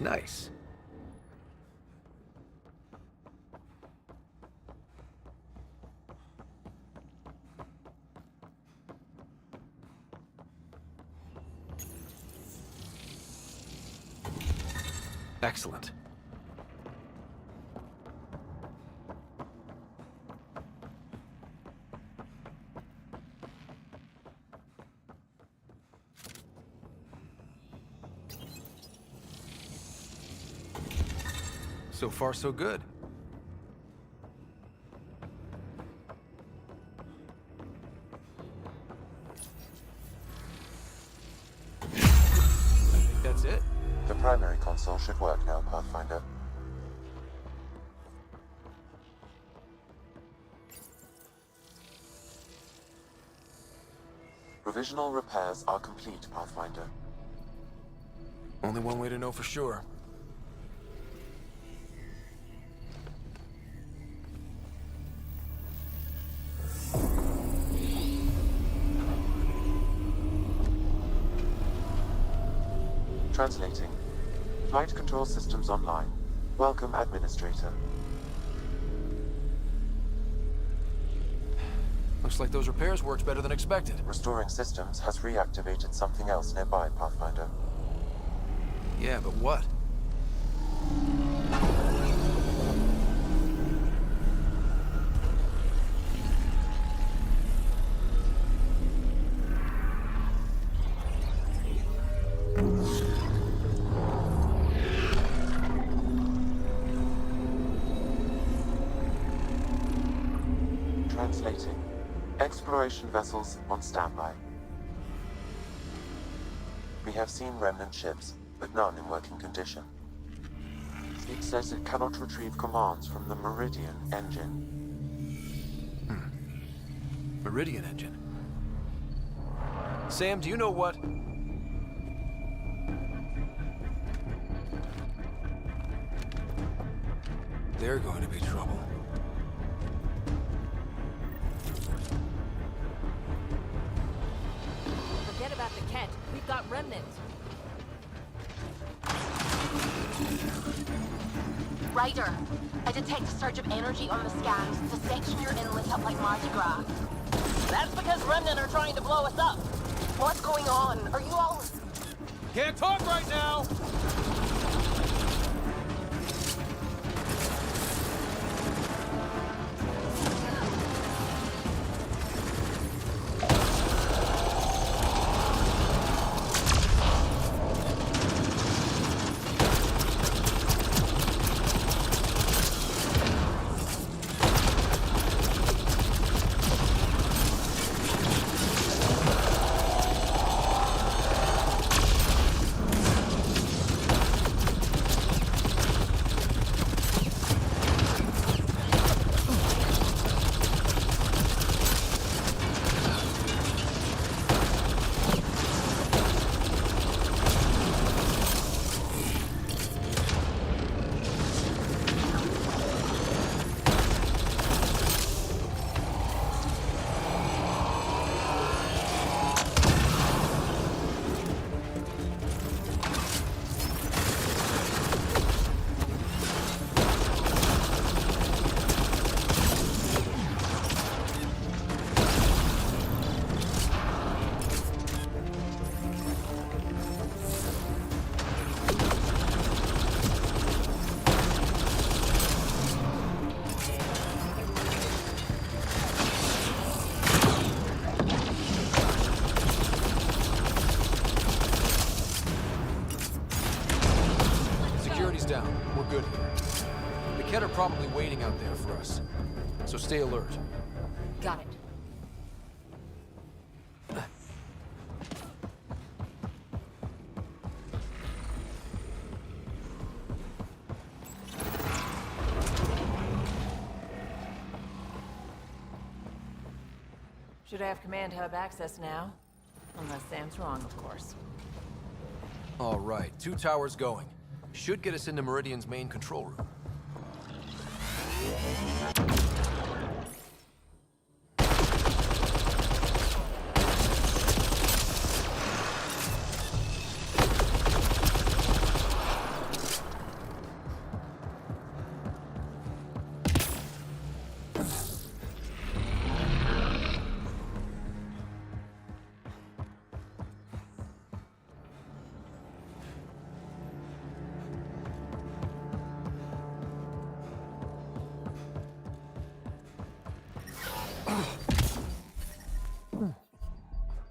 Nice. Excellent. So far, so good. I think that's it. The primary console should work now, Pathfinder. Provisional repairs are complete, Pathfinder. Only one way to know for sure. Translating. Flight control systems online. Welcome, Administrator. Looks like those repairs worked better than expected. Restoring systems has reactivated something else nearby, Pathfinder. Yeah, but what? Translating. Exploration vessels on standby. We have seen remnant ships, but none in working condition. It says it cannot retrieve commands from the Meridian engine. Meridian engine. Sam, do you know what? They're going to be trouble. Forget about the Kett. We've got remnants. Ryder, I detect a surge of energy on the scans. The section you're in lit up like Mardi Gras. That's because Remnant are trying to blow us up. What's going on? Are you all... Can't talk right now! Down. We're good here. The Kett are probably waiting out there for us, so stay alert. Got it. Should have command hub access now. Unless Sam's wrong, of course. All right, 2 towers going. Should get us into Meridian's main control room.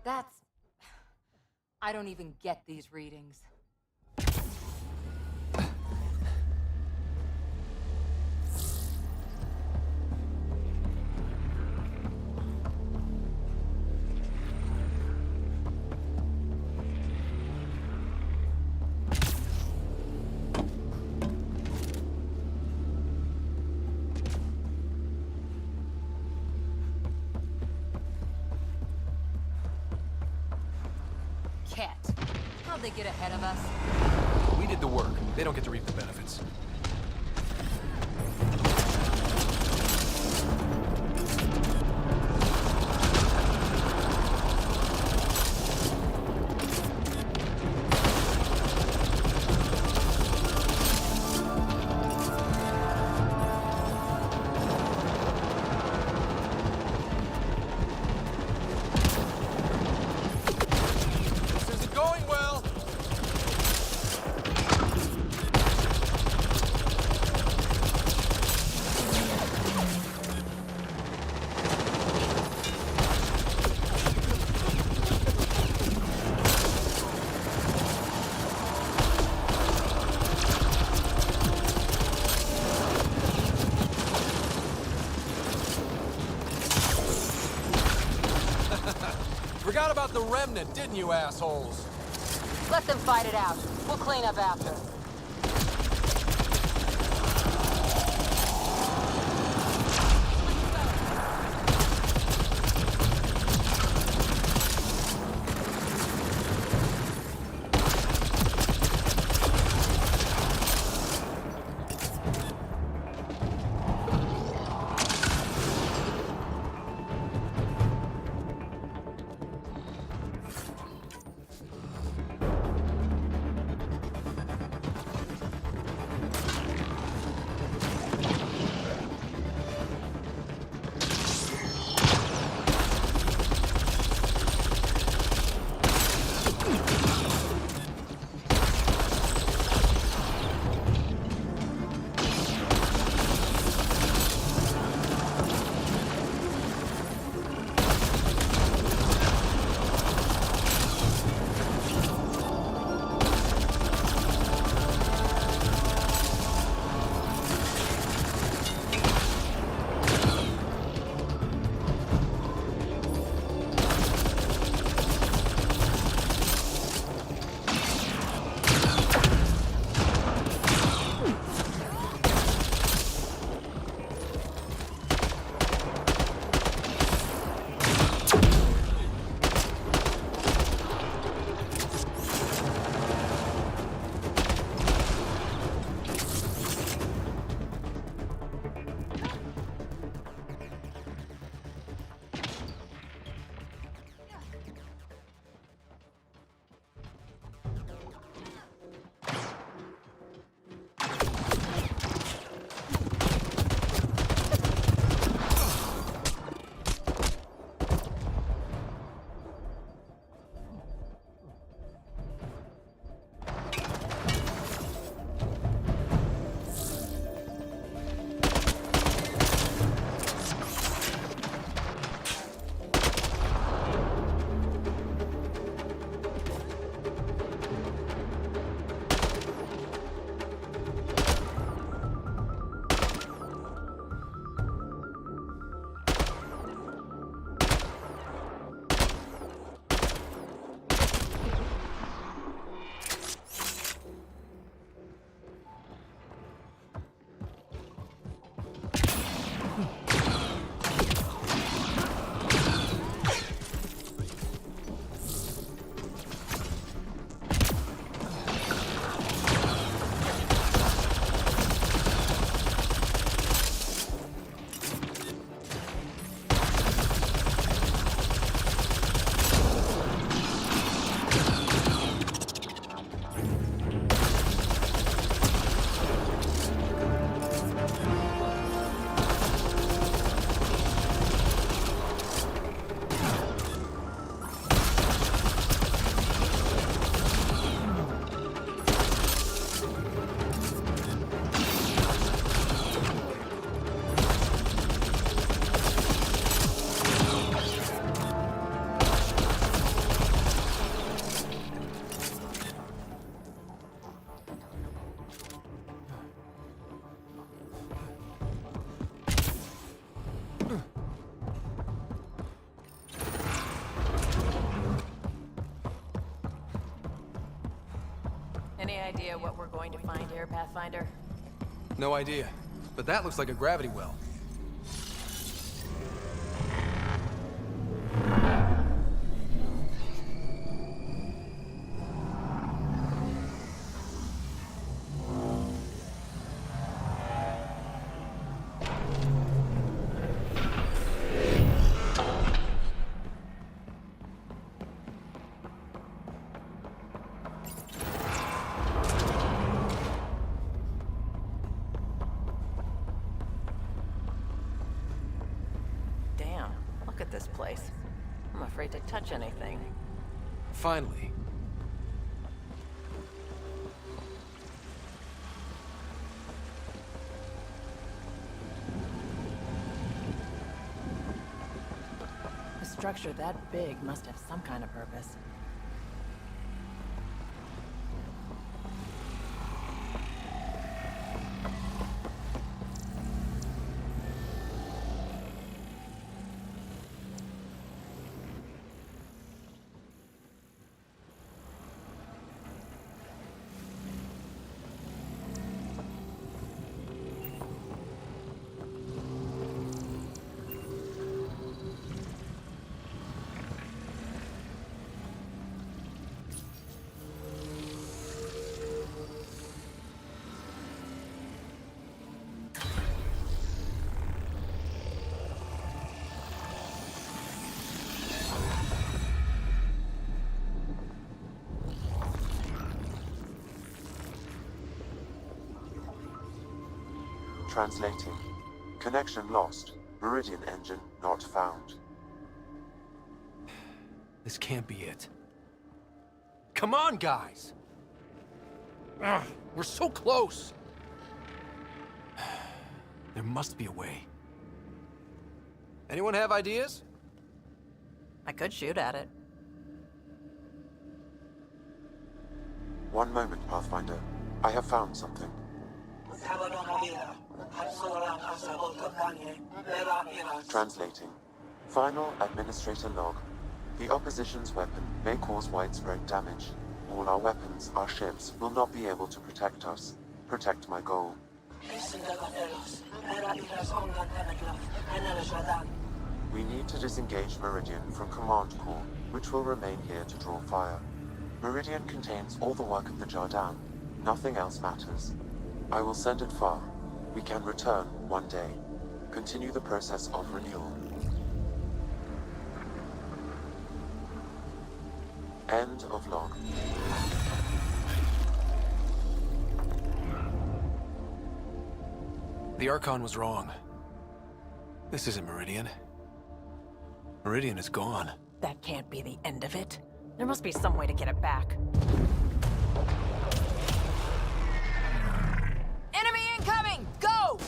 That's... I don't even get these readings. Kett. How'd they get ahead of us? We did the work. They don't get to reap the benefits. Forgot about the remnant, didn't you, assholes? Let them fight it out. We'll clean up after. idea what we're going to find here, Pathfinder? No idea. But that looks like a gravity well. Damn, look at this place. I'm afraid to touch anything. Finally. A structure that big must have some kind of purpose. Translating. Connection lost. Meridian engine not found. This can't be it. Come on, guys! Ugh, we're so close! There must be a way. Anyone have ideas? I could shoot at it. One moment, Pathfinder. I have found something. Translating. Final administrator log. The opposition's weapon may cause widespread damage. All our weapons, our ships, will not be able to protect us. Protect my goal. We need to disengage Meridian from Command Core, which will remain here to draw fire. Meridian contains all the work of the Jardin. Nothing else matters. I will send it far. We can return one day. Continue the process of renewal. End of log. The Archon was wrong. This isn't Meridian. Meridian is gone. That can't be the end of it. There must be some way to get it back. Enemy incoming! Go!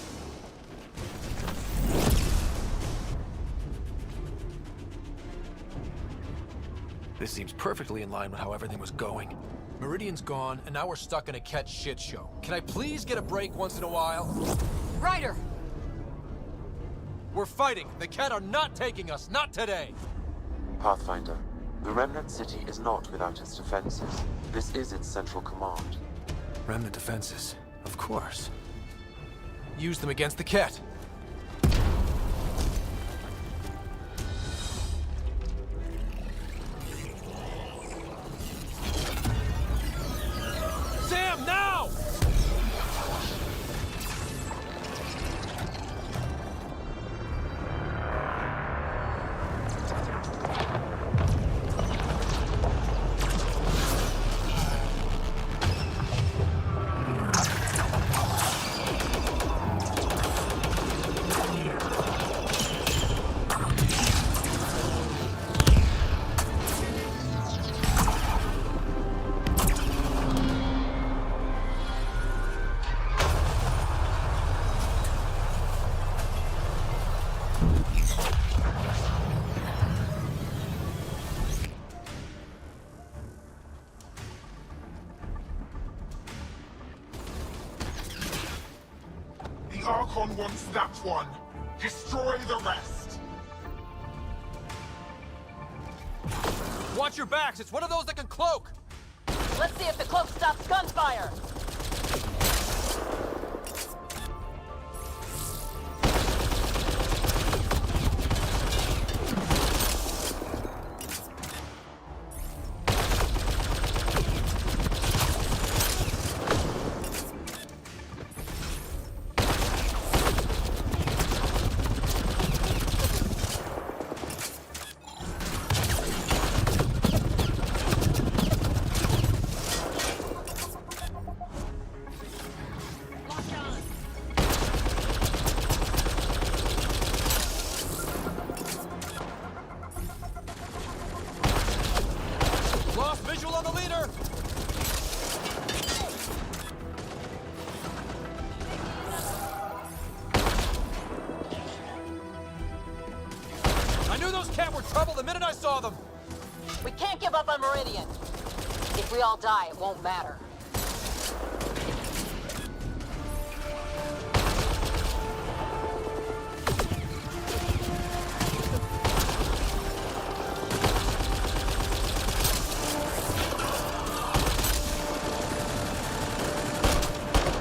This seems perfectly in line with how everything was going. Meridian's gone, and now we're stuck in a Kett shit show. Can I please get a break once in a while? Ryder! We're fighting. The Kett are not taking us, not today. Pathfinder, the Remnant City is not without its defenses. This is its central command. Remnant defenses, of course. Use them against the Kett. Sam, now! The Archon wants that one. Destroy the rest. Watch your backs. It's one of those that can cloak. Let's see if the cloak stops gunfire! Lost visual on the leader! I knew those Kett were trouble the minute I saw them! We can't give up on Meridian. If we all die, it won't matter.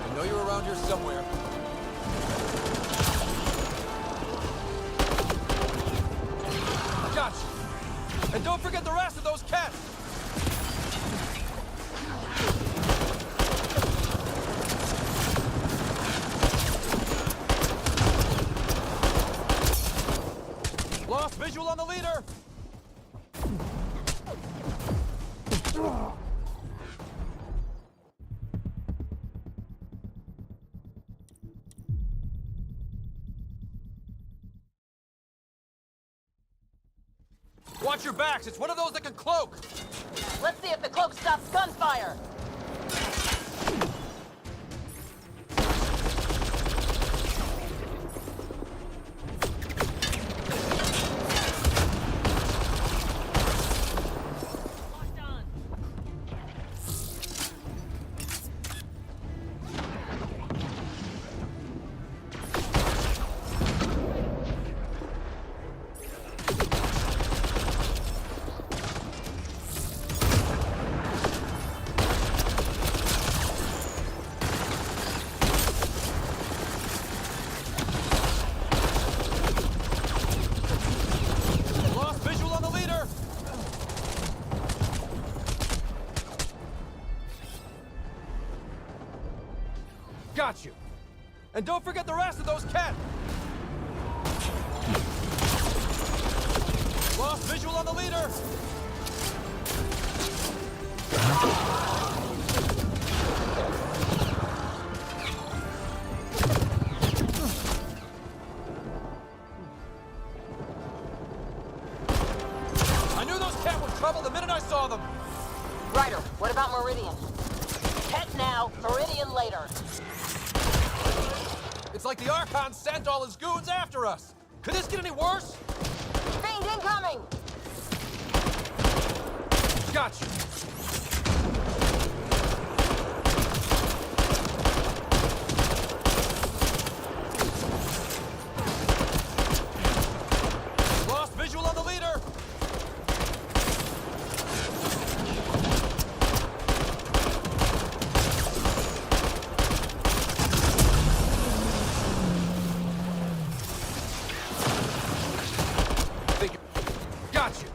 I know you're around here somewhere. Gotcha! And don't forget the rest of those Kett! Lost visual on the leader! Watch your backs! It's one of those that can cloak! Let's see if the cloak stops gunfire! Lost visual on the leader! Got you! And don't forget the rest of those Kett! Lost visual on the leader! I knew those Kett were trouble the minute I saw them! Ryder, what about Meridian? Kett now, Meridian later. It's like the Archon sent all his goons after us! Could this get any worse? Fiend incoming! Got you! Lost visual on the leader! Got you!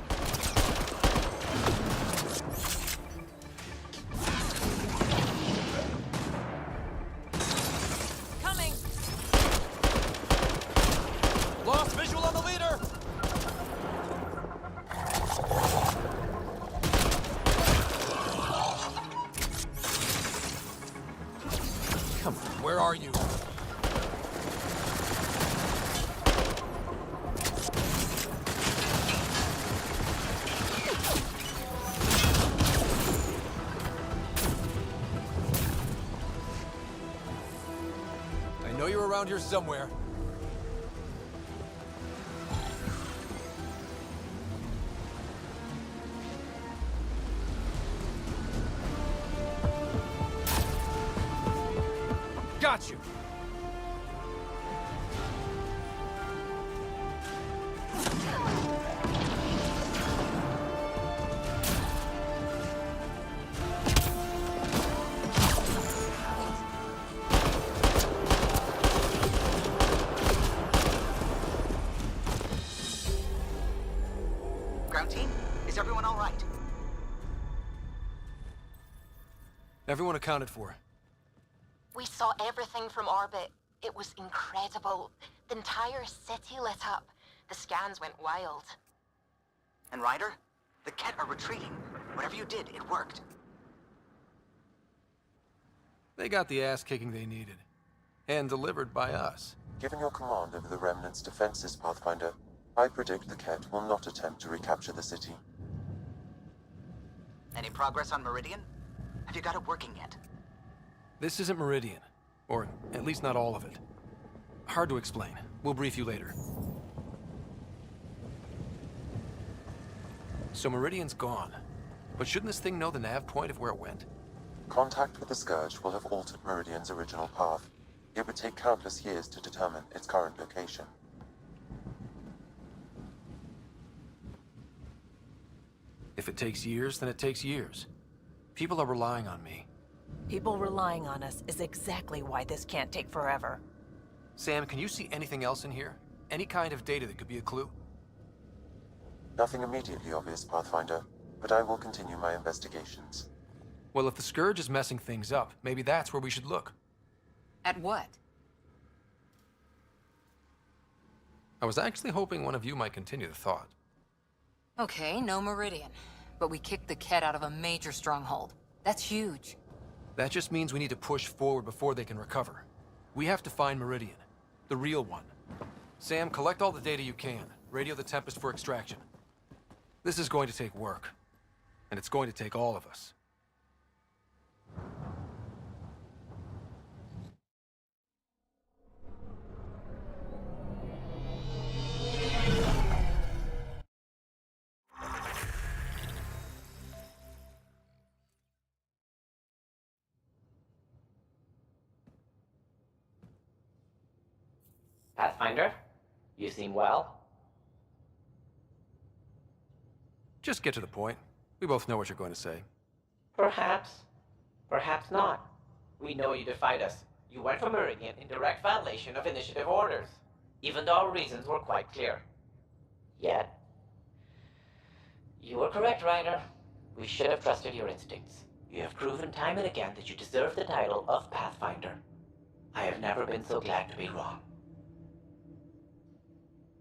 Coming! Lost visual on the leader! Come on, where are you? I know you're around here somewhere. Got you! Ground team, is everyone all right? Everyone accounted for. We saw everything from orbit. It was incredible. The entire city lit up. The scans went wild. And Ryder, the Kett are retreating. Whatever you did, it worked. They got the ass-kicking they needed. And delivered by us. Given your command over the Remnant's defenses, Pathfinder, I predict the Kett will not attempt to recapture the city. Any progress on Meridian? Have you got it working yet? This isn't Meridian. Or at least not all of it. Hard to explain. We'll brief you later. So Meridian's gone. But shouldn't this thing know the nav point of where it went? Contact with the Scourge will have altered Meridian's original path. It would take countless years to determine its current location. If it takes years, then it takes years. People are relying on me. People relying on us is exactly why this can't take forever. Sam, can you see anything else in here? Any kind of data that could be a clue? Nothing immediately obvious, Pathfinder, but I will continue my investigations. Well, if the Scourge is messing things up, maybe that's where we should look. At what? I was actually hoping one of you might continue the thought. Okay, no Meridian. But we kicked the Kett out of a major stronghold. That's huge. That just means we need to push forward before they can recover. We have to find Meridian. The real one. Sam, collect all the data you can. Radio the Tempest for extraction. This is going to take work. And it's going to take all of us. Pathfinder, you seem well. Just get to the point. We both know what you're going to say. Perhaps. Perhaps not. We know you defied us. You went for Meridian in direct violation of initiative orders, even though our reasons were quite clear. Yet, you were correct, Ryder. We should have trusted your instincts. You have proven time and again that you deserve the title of Pathfinder. I have never been so glad to be wrong.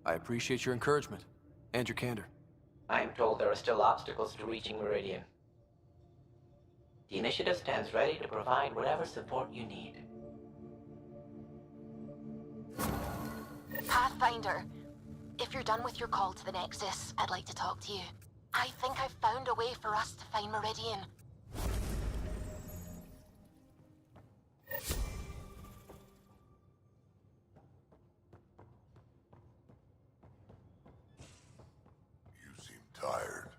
I appreciate your encouragement, and your candor. I am told there are still obstacles to reaching Meridian. The initiative stands ready to provide whatever support you need. Pathfinder, if you're done with your call to the Nexus, I'd like to talk to you. I think I've found a way for us to find Meridian. You seem tired.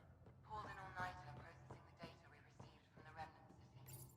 Pulled in all nighter processing the data we received from the Remnant City.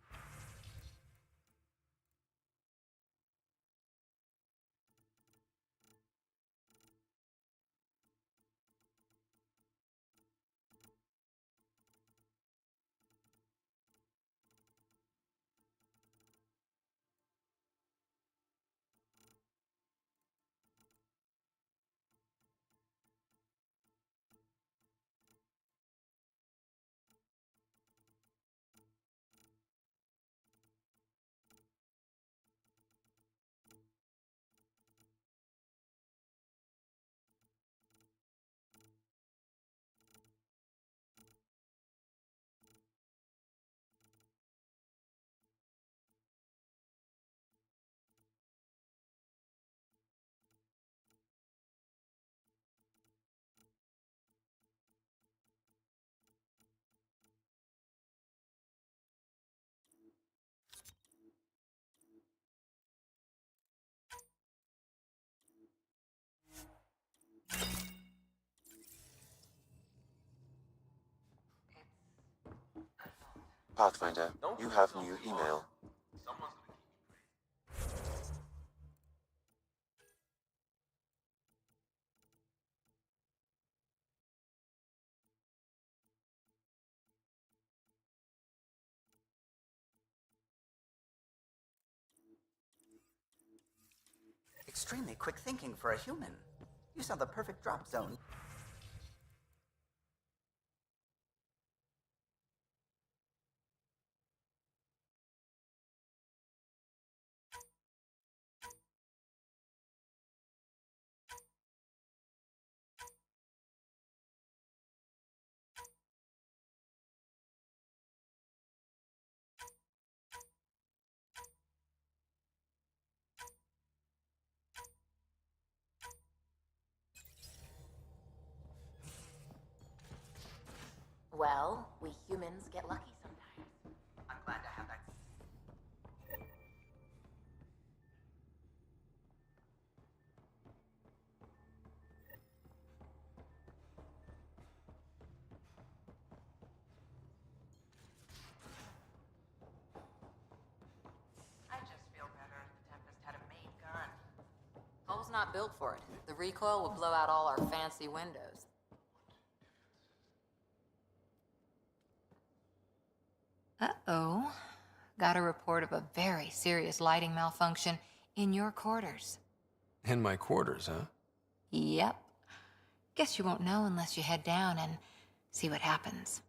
Pathfinder, you have new email. Extremely quick thinking for a human. You saw the perfect drop zone. Well, we humans get lucky sometimes. I'm glad to have that. I just feel better if the Tempest had a main gun. Home's not built for it. The recoil will blow out all our fancy windows. Uh-oh. Got a report of a very serious lighting malfunction in your quarters. In my quarters, huh? Yep. Guess you won't know unless you head down and see what happens.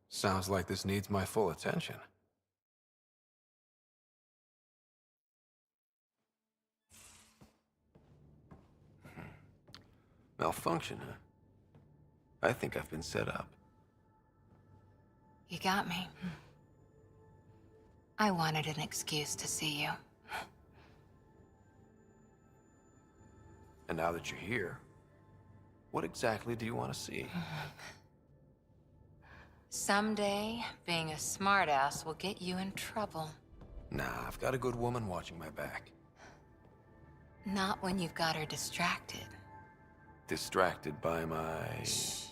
Sounds like this needs my full attention. Malfunction, huh? I think I've been set up. You got me. I wanted an excuse to see you. And now that you're here, what exactly do you want to see? Someday, being a smartass will get you in trouble. Nah, I've got a good woman watching my back. Not when you've got her distracted. Distracted by my... Shh.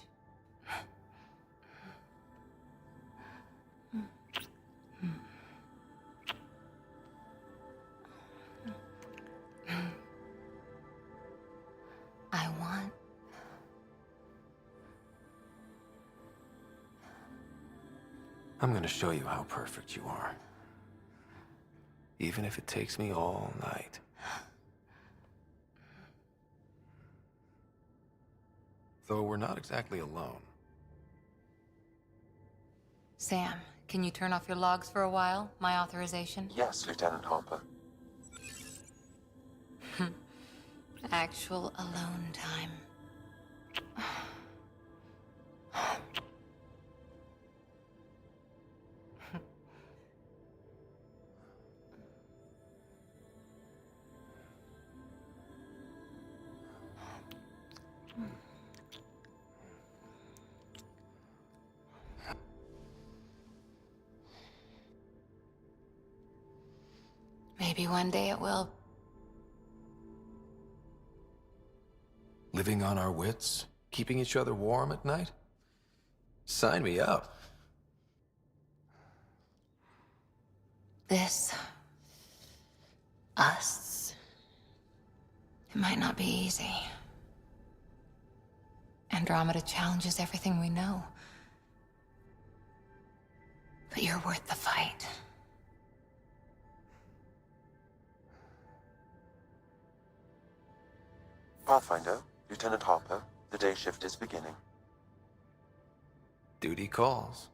I want... I'm gonna show you how perfect you are. Even if it takes me all night. Though we're not exactly alone. Sam, can you turn off your logs for a while? My authorization? Yes, Lieutenant Harper. Actual alone time. Maybe one day it will. Living on our wits? Keeping each other warm at night? Sign me up. This... us... It might not be easy. Andromeda challenges everything we know. But you're worth the fight. Pathfinder, Lieutenant Harper, the day shift is beginning. Duty calls.